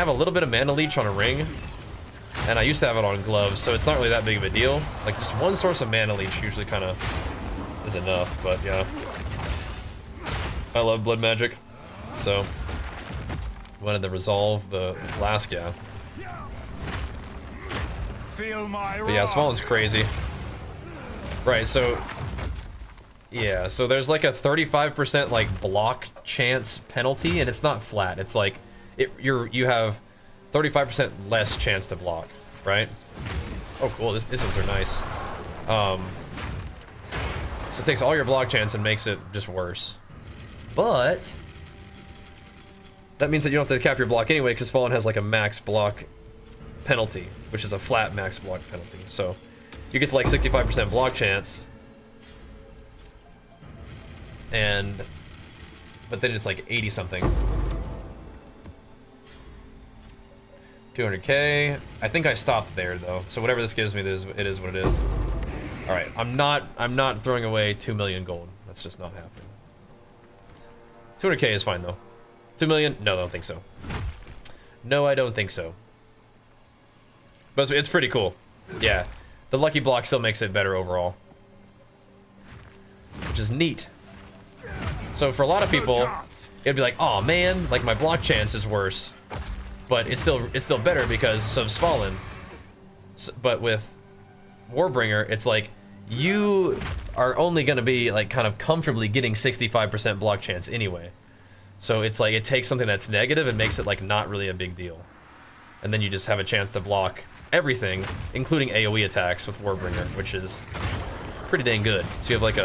a little bit of mana leech on a ring, and I used to have it on gloves, so it's not really that big of a deal. Like, just one source of mana leech usually kind of is enough, but yeah. I love blood magic, so wanted to resolve the last guy. Feel my But yeah, Svalin's crazy. Right, so yeah, so there's like a 35% like block chance penalty, and it's not flat. It's like you have 35% less chance to block, right? Oh, cool. These ones are nice. So it takes all your block chance and makes it just worse. But that means that you don't have to cap your block anyway, because Fallen has like a max block penalty, which is a flat max block penalty. So you get to like 65% block chance, but then it's like 80 something. 200k. I think I stopped there though. So whatever this gives me, it is what it is. All right, I'm not throwing away 2 million gold. That's just not happening. 200k is fine though. 2 million? No, I don't think so. No, I don't think so. But it's pretty cool. Yeah, the lucky block still makes it better overall, which is neat. So for a lot of people, it'd be like, oh man, like my block chance is worse, but it's still better because of Svalin. But with Warbringer, it's like you are only gonna be like kind of comfortably getting 65% block chance anyway. So it's like it takes something that's negative and makes it like not really a big deal, and then you just have a chance to block everything, including AoE attacks with Warbringer, which is pretty dang good. So you have like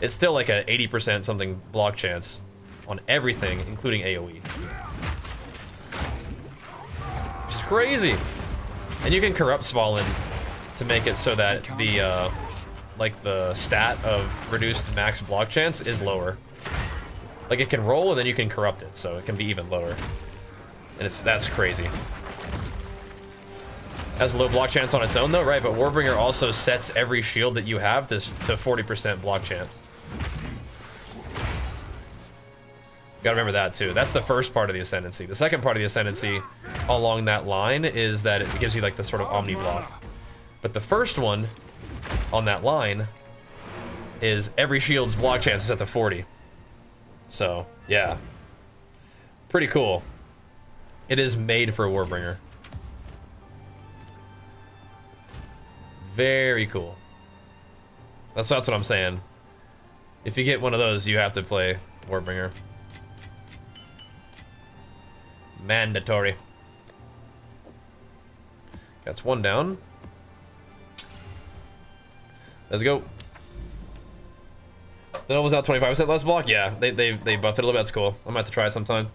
it's still like a 80% something block chance on everything, including AoE. Which is crazy. And you can corrupt Svalin to make it so that the like the stat of reduced max block chance is lower. Like it can roll and then you can corrupt it, so it can be even lower. And that's crazy. Has low block chance on its own though, right? But Warbringer also sets every shield that you have to 40% block chance. Gotta remember that too. That's the first part of the Ascendancy. The second part of the Ascendancy along that line is that it gives you like the sort of Omni block. But the first one on that line is every shield's block chance is set to 40. So, yeah. Pretty cool. It is made for Warbringer. Very cool. That's what I'm saying. If you get one of those, you have to play Warbringer. Mandatory. That's one down. Let's go. The Nova's out 25% less block? Yeah, they buffed it a little bit. That's cool. I'm gonna have to try it sometime.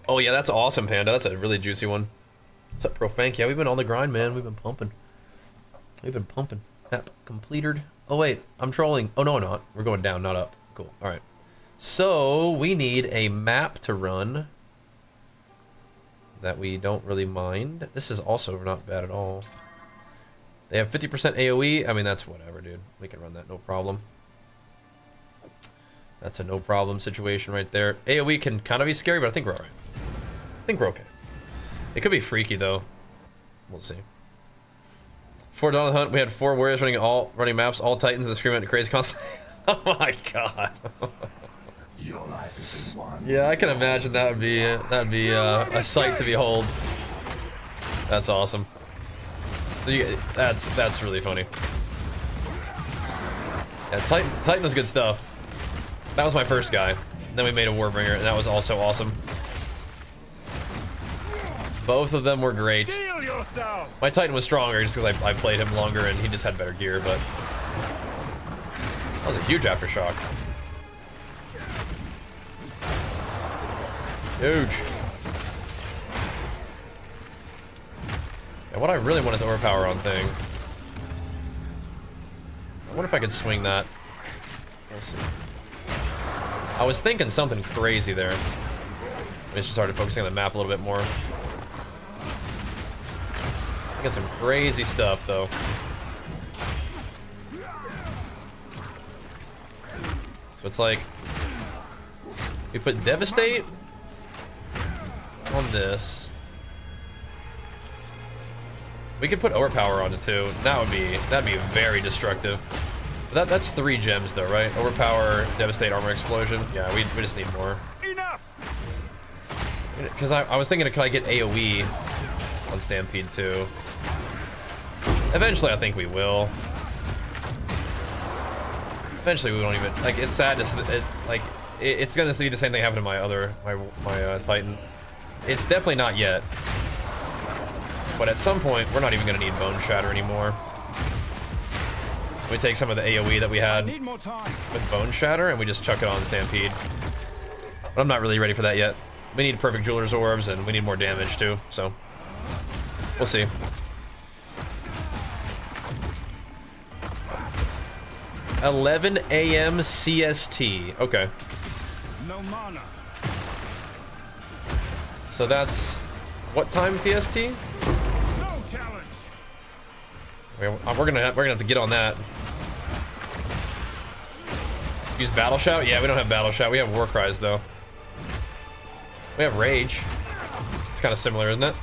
Oh yeah, that's awesome, Panda. That's a really juicy one. What's up, Profank? Yeah, we've been on the grind, man. We've been pumping. We've been pumping. Map completed. Oh wait, I'm trolling. Oh no, I'm not. We're going down, not up. Cool. All right. So we need a map to run that we don't really mind. This is also not bad at all. They have 50% AoE. I mean, that's whatever, dude. We can run that, no problem. That's a no problem situation right there. AoE can kind of be scary, but I think we're all right. I think we're okay. It could be freaky though. We'll see. For Dawn of the Hunt, we had 4 warriors running maps, all Titans, and the scream at crazy constantly. Oh my god. Your life is in one. Yeah, I can imagine that'd be a sight to behold. That's awesome. So that's really funny. Yeah, Titan was good stuff. That was my first guy. Then we made a Warbringer, and that was also awesome. Both of them were great. My Titan was stronger just because I played him longer and he just had better gear, but that was a huge aftershock. Huge. And what I really want is overpower on thing. I wonder if I could swing that. We'll see. I was thinking something crazy there. I just started focusing on the map a little bit more. I got some crazy stuff though. So it's like we put Devastate on this. We could put Overpower on it too. That'd be very destructive. But that's 3 gems though, right? Overpower, Devastate, Armor Explosion. Yeah, we just need more. Enough. Because I was thinking, could I get AoE on Stampede too? Eventually, I think we will. Eventually, we won't even like. It's sad. It's gonna be the same thing happened to my Titan. It's definitely not yet. But at some point, we're not even gonna need Bone Shatter anymore. We take some of the AoE that we had with Bone Shatter and we just chuck it on Stampede. But I'm not really ready for that yet. We need Perfect Jeweler's Orbs and we need more damage too, so we'll see. $11 a.m. CST. Okay. No mana. So that's what time PST? No challenge. We're gonna have to get on that. Use Battle Shout? Yeah, we don't have Battle Shout. We have War Cries though. We have Rage. It's kind of similar, isn't it?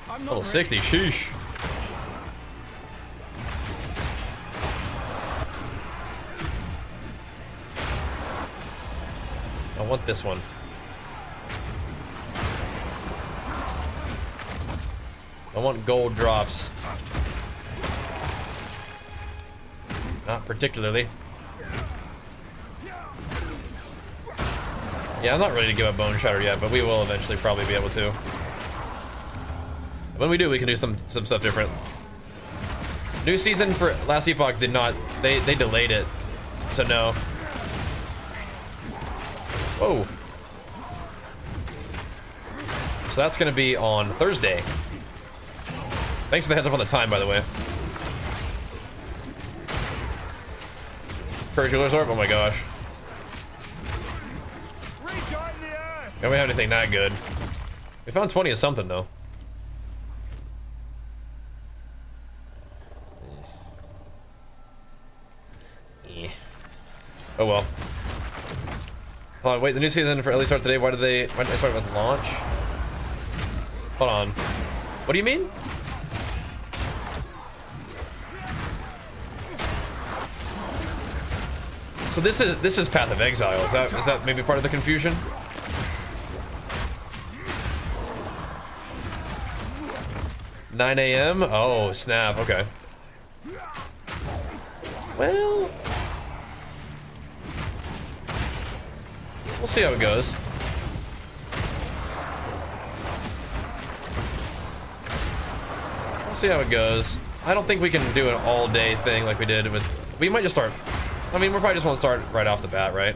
Level 60. Sheesh. I want this one. I want gold drops. Not particularly. Yeah, I'm not ready to give up Bone Shatter yet, but we will eventually probably be able to. When we do, we can do some stuff different. New season for Last Epoch did not. They delayed it, so no. Whoa. So that's gonna be on Thursday. Thanks for the heads up on the time, by the way. Perfect Jeweler's Orb? Oh my gosh. Don't we have anything that good? We found 20 of something though. Oh well. Hold on, wait, the new season for early start today. Why did they start with launch? Hold on. What do you mean? So this is Path of Exile. Is that maybe part of the confusion? $9 a.m. Oh snap. Okay. Well, we'll see how it goes. We'll see how it goes. I don't think we can do an all-day thing like we did with. We might just start. I mean, we probably just won't start right off the bat, right?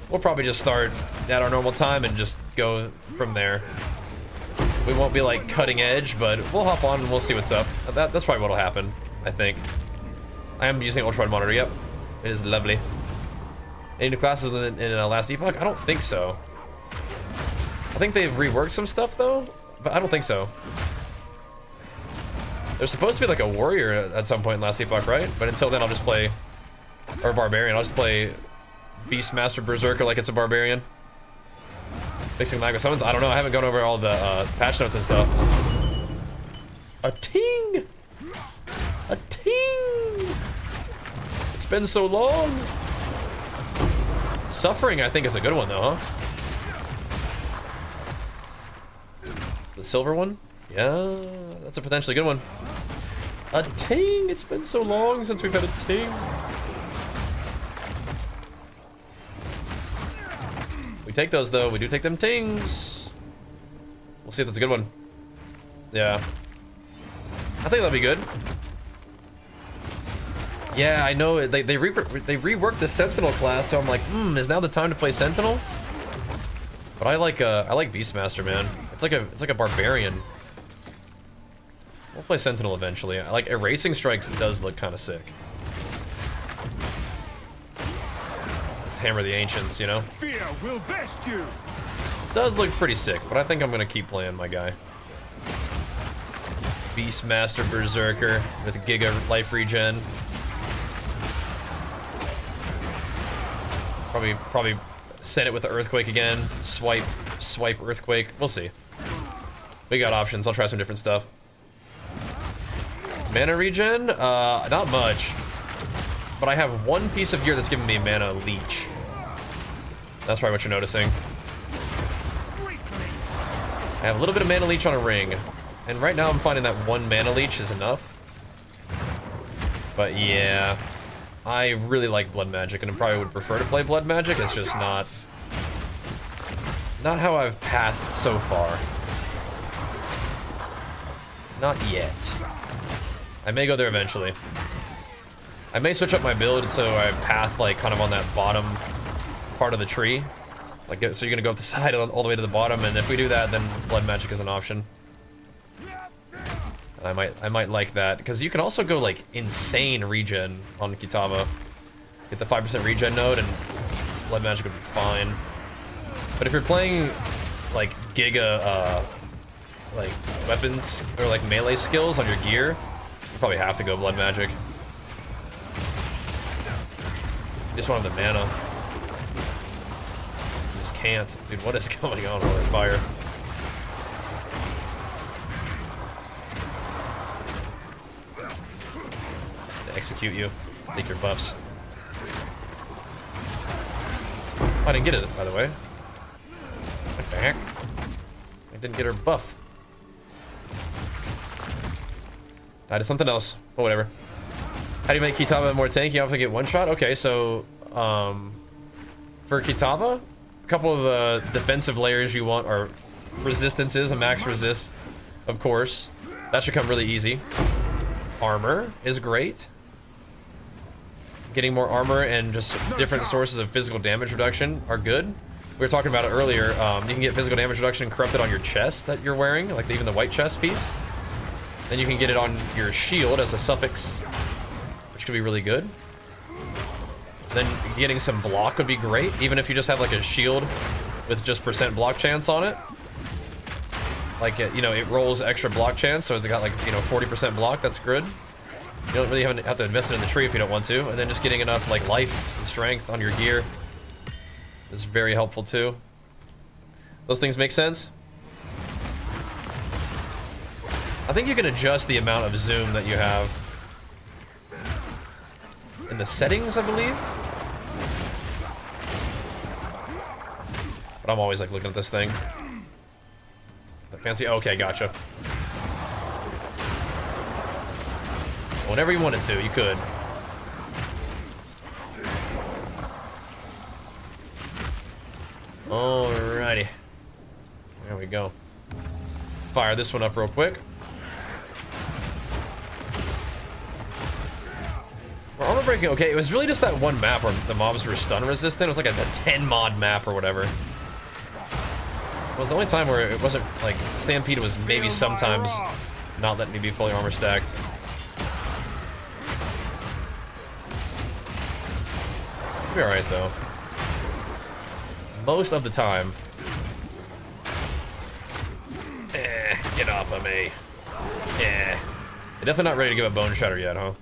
We'll probably just start at our normal time and just go from there. We won't be like cutting edge, but we'll hop on and we'll see what's up. That's probably what'll happen, I think. I am using ultra wide monitor, yep. It is lovely. Any new classes in last epoch? I don't think so. I think they've reworked some stuff though, but I don't think so. There's supposed to be like a warrior at some point in last epoch, right? But until then I'll just play, or barbarian, I'll just play Beastmaster Berserker like it's a barbarian. Fixing lag with summons? I don't know, I haven't gone over all the patch notes and stuff. A ting! A ting! It's been so long! Suffering, I think, is a good one, though, huh? The silver one? Yeah, that's a potentially good one. A ting! It's been so long since we've had a ting. We take those, though. We do take them tings. We'll see if that's a good one. Yeah. I think that'll be good. Yeah, I know. They reworked the Sentinel class, so I'm like, is now the time to play Sentinel? But I like Beastmaster, man. It's like a barbarian. We'll play Sentinel eventually. I like Erasing Strikes. It does look kind of sick. Let's hammer the ancients, you know. Fear will best you. Does look pretty sick, but I think I'm gonna keep playing my guy. Beastmaster Berserker with Giga life regen. Probably send it with the Earthquake again. Swipe Earthquake. We'll see. We got options. I'll try some different stuff. Mana regen? Not much. But I have one piece of gear that's giving me mana leech. That's probably what you're noticing. I have a little bit of mana leech on a ring. And right now I'm finding that one mana leech is enough. But yeah. I really like blood magic and I probably would prefer to play blood magic. It's just not how I've passed so far. Not yet. I may go there eventually. I may switch up my build so I path like kind of on that bottom part of the tree. Like, so you're gonna go up the side all the way to the bottom, and if we do that, then blood magic is an option. And I might like that because you can also go like insane regen on Kitava. Get the 5% regen node, and blood magic would be fine. But if you're playing like giga like weapons or like melee skills on your gear, you probably have to go blood magic. You just want the mana. You just can't. Dude, what is going on with fire? To execute you. Take your buffs. Oh, I didn't get it, by the way. What the heck? I didn't get her buff. Died to something else, but whatever. How do you make Kitava more tanky? You have to get one shot? Okay, so for Kitava, a couple of the defensive layers you want are resistances, a max resist, of course. That should come really easy. Armor is great. Getting more armor and just different sources of physical damage reduction are good. We were talking about it earlier. You can get physical damage reduction corrupted on your chest that you're wearing, like even the white chest piece. Then you can get it on your shield as a suffix, which could be really good. Then getting some block would be great, even if you just have like a shield with just % block chance on it. Like, you know, it rolls extra block chance, so it's got like, you know, 40% block. That's good. You don't really have to invest it in the tree if you don't want to. And then just getting enough like life and strength on your gear is very helpful too. Those things make sense. I think you can adjust the amount of zoom that you have in the settings, I believe. But I'm always like looking at this thing. I can't see. Okay, gotcha. Whenever you wanted to, you could. Alrighty. There we go. Fire this one up real quick. Armor breaking, okay, it was really just that one map where the mobs were stun resistant. It was like a 10 mod map or whatever. was the only time where it wasn't, like, Stampede was maybe sometimes not letting me be fully armor stacked. It'll be alright, though. Most of the time. Get off of me. You're definitely not ready to give up Bone Shatter yet, huh?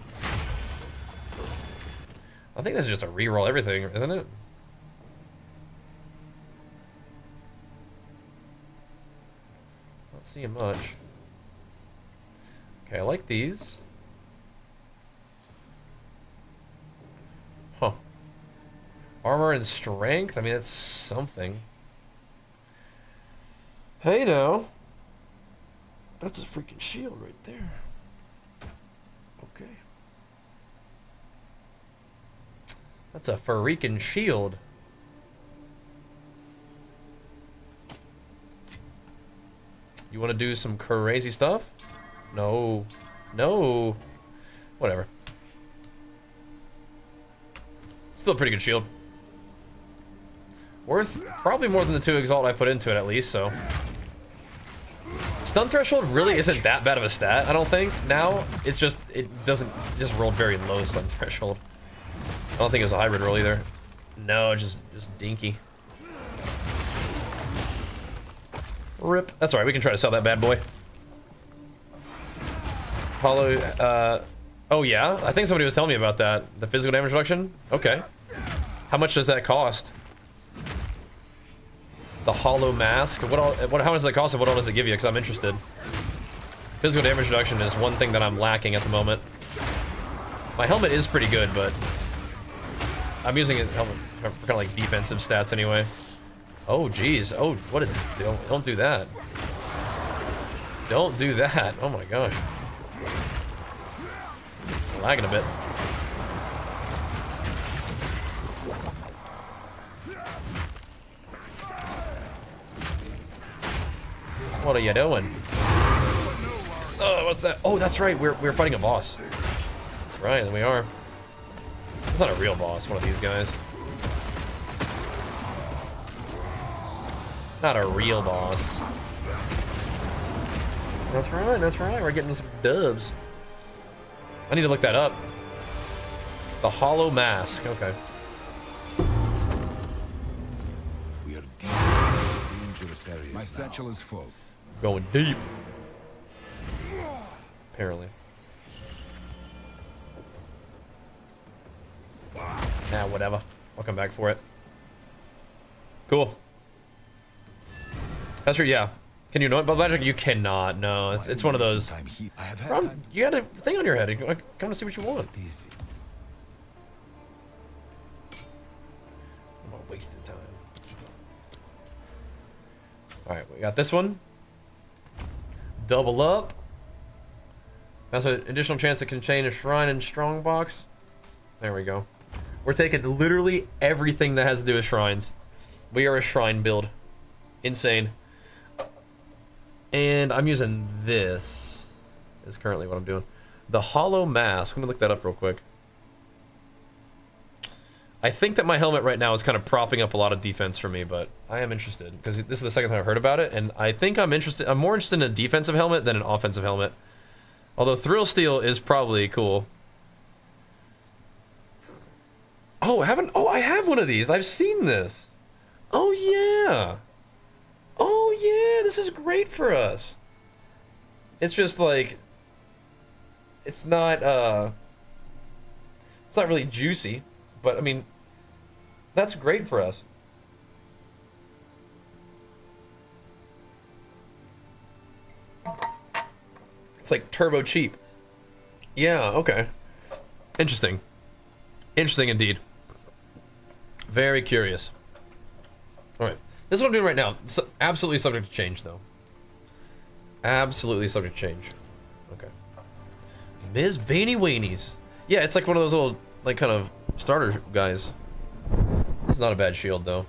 I think this is just a reroll everything, isn't it? Not seeing much. Okay, I like these. Huh. Armor and strength? I mean, that's something. Hey now. That's a freaking shield right there. Okay. That's a freaking shield. You want to do some crazy stuff? No. No. Whatever. Still a pretty good shield. Worth probably more than the 2 Exalt I put into it at least, so. Stun threshold really isn't that bad of a stat, I don't think. Now, it's just, it just rolled very low stun threshold. I don't think it was a hybrid roll either. No, just dinky. Rip. That's alright, we can try to sell that bad boy. Hollow, oh yeah? I think somebody was telling me about that. The physical damage reduction? Okay. How much does that cost? The hollow mask? How much does that cost and what all does it give you? Because I'm interested. Physical damage reduction is one thing that I'm lacking at the moment. My helmet is pretty good, but I'm using it for kind of like defensive stats anyway. Oh geez. Oh, what is? Don't do that. Don't do that. Oh my gosh. I'm lagging a bit. What are you doing? Oh, what's that? Oh, that's right. We're fighting a boss. That's right, we are. It's not a real boss, one of these guys. Not a real boss. That's right. We're getting some dubs. I need to look that up. The hollow mask. Okay. We are deep in the dangerous areas. My satchel is full. Going deep. Apparently. Nah, whatever. I'll come back for it. Cool. That's true, yeah. Can you anoint Blood Magic? You cannot, no. It's one of those. You got a thing on your head. Come to see what you want. I'm not wasting time. Alright, we got this one. Double up. That's an additional chance to contain a shrine and strongbox. There we go. We're taking literally everything that has to do with shrines. We are a shrine build. Insane. And I'm using this. Is currently what I'm doing. The hollow mask. Let me look that up real quick. I think that my helmet right now is kind of propping up a lot of defense for me, but I am interested because this is the second time I've heard about it, and I think I'm interested. I'm more interested in a defensive helmet than an offensive helmet. Although Thrill Steel is probably cool. Oh, I have one of these. I've seen this. Oh yeah. Oh yeah, this is great for us. It's just like it's not really juicy, but I mean that's great for us. It's like turbo cheap. Yeah, okay. Interesting. Interesting indeed. Very curious. Alright. This is what I'm doing right now. It's absolutely subject to change, though. Absolutely subject to change. Okay. Ms. Beanie Weenies. Yeah, it's like one of those little, like, kind of starter guys. It's not a bad shield, though.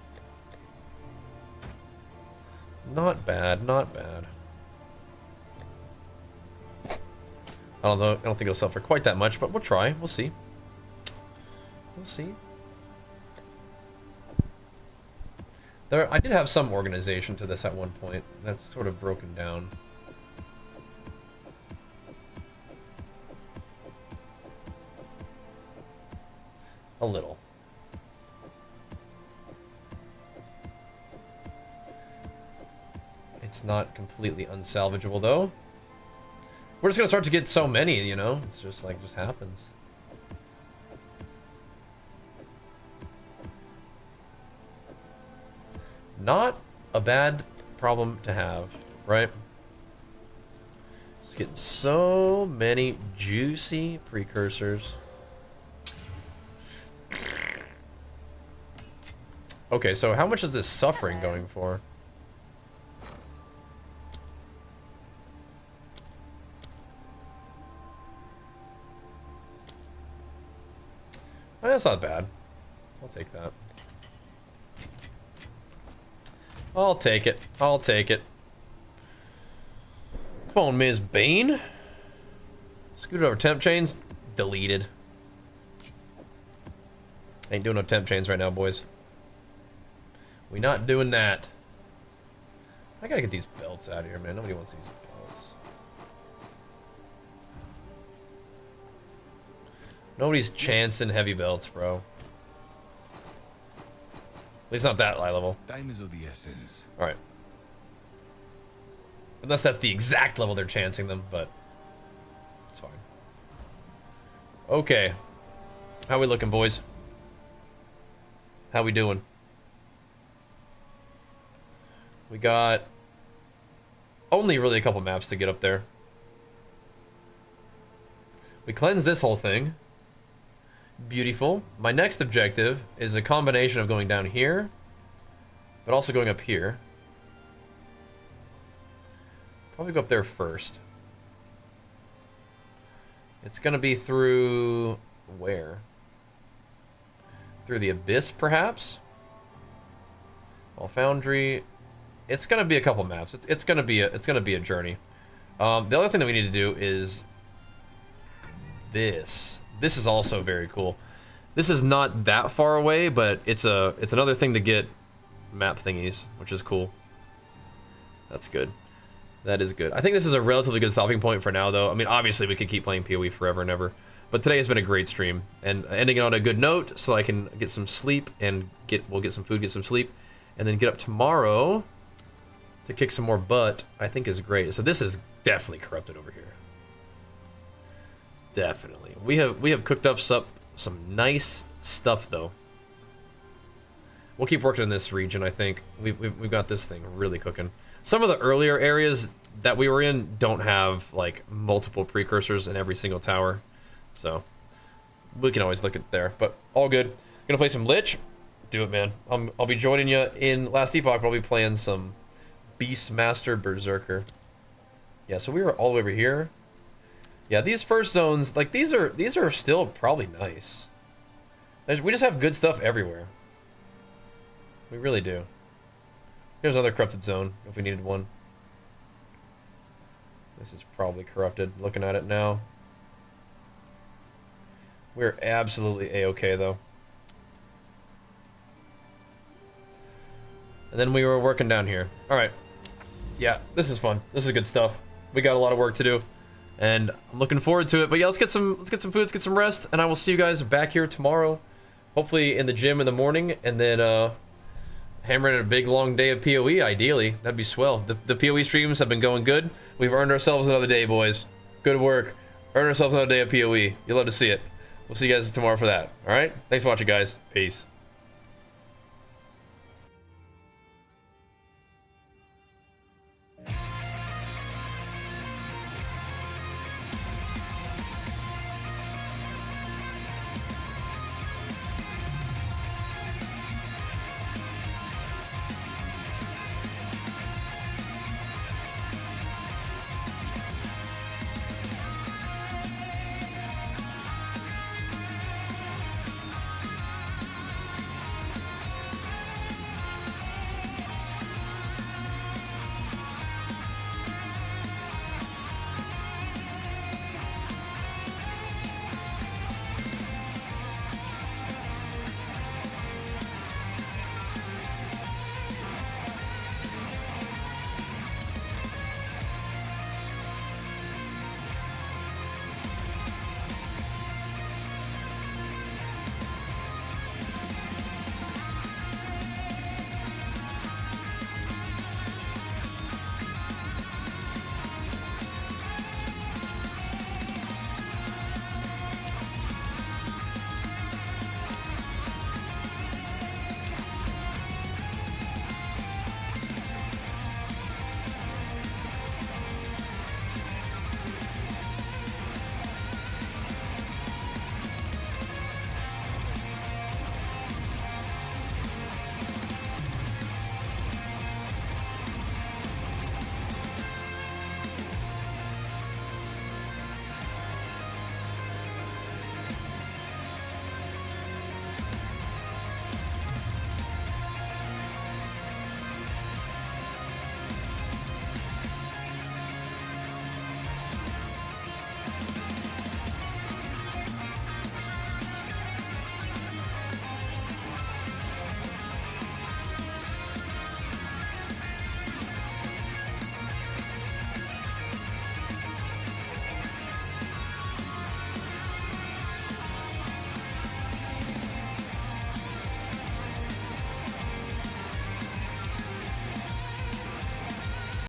Not bad, not bad. I don't know. I don't think it'll sell for quite that much, but we'll try. We'll see. We'll see. I did have some organization to this at one point. That's sort of broken down. A little. It's not completely unsalvageable though. We're just gonna start to get so many, you know? It's just like, just happens. Not a bad problem to have, right? Just getting so many juicy precursors. Okay, so how much is this suffering going for? Oh, that's not bad. I'll take that. I'll take it. I'll take it. Come on, Ms. Bean. Scooted over temp chains. Deleted. Ain't doing no temp chains right now, boys. We not doing that. I gotta get these belts out of here, man. Nobody wants these belts. Nobody's chancing heavy belts, bro. At least not that high level. Time is of the essence. Alright. Unless that's the exact level they're chancing them, but it's fine. Okay. How we looking, boys? How we doing? We got only really a couple maps to get up there. We cleansed this whole thing. Beautiful. My next objective is a combination of going down here, but also going up here. Probably go up there first. It's gonna be through where? Through the Abyss, perhaps? Well, Foundry. It's gonna be a couple maps. It's gonna be a journey. The other thing that we need to do is this. This is also very cool. This is not that far away, but it's another thing to get map thingies, which is cool. That's good. That is good. I think this is a relatively good stopping point for now, though. I mean, obviously we could keep playing PoE forever and ever, but today has been a great stream, and ending it on a good note, so I can get some sleep and we'll get some food, get some sleep, and then get up tomorrow to kick some more butt. I think is great. So this is definitely corrupted over here. Definitely. We have cooked up some nice stuff though. We'll keep working in this region. I think we've got this thing really cooking. Some of the earlier areas that we were in don't have like multiple precursors in every single tower, so we can always look at there. But all good. Gonna play some Lich. Do it, man. I'll be joining you in Last Epoch. I'll be playing some Beastmaster Berserker. Yeah, so we were all the way over here. Yeah, these first zones, like these are still probably nice. We just have good stuff everywhere. We really do. Here's another corrupted zone if we needed one. This is probably corrupted. Looking at it now. We're absolutely a-okay though. And then we were working down here. All right. Yeah, this is fun. This is good stuff. We got a lot of work to do, and I'm looking forward to it. But yeah, let's get some food, let's get some rest, and I will see you guys back here tomorrow, hopefully in the gym in the morning, and then hammering a big long day of PoE. Ideally, that'd be swell. The PoE streams have been going good. We've earned ourselves another day, boys. Good work. Earned ourselves another day of PoE. You'll love to see it. We'll see you guys tomorrow for that. All right. Thanks for watching, guys. Peace.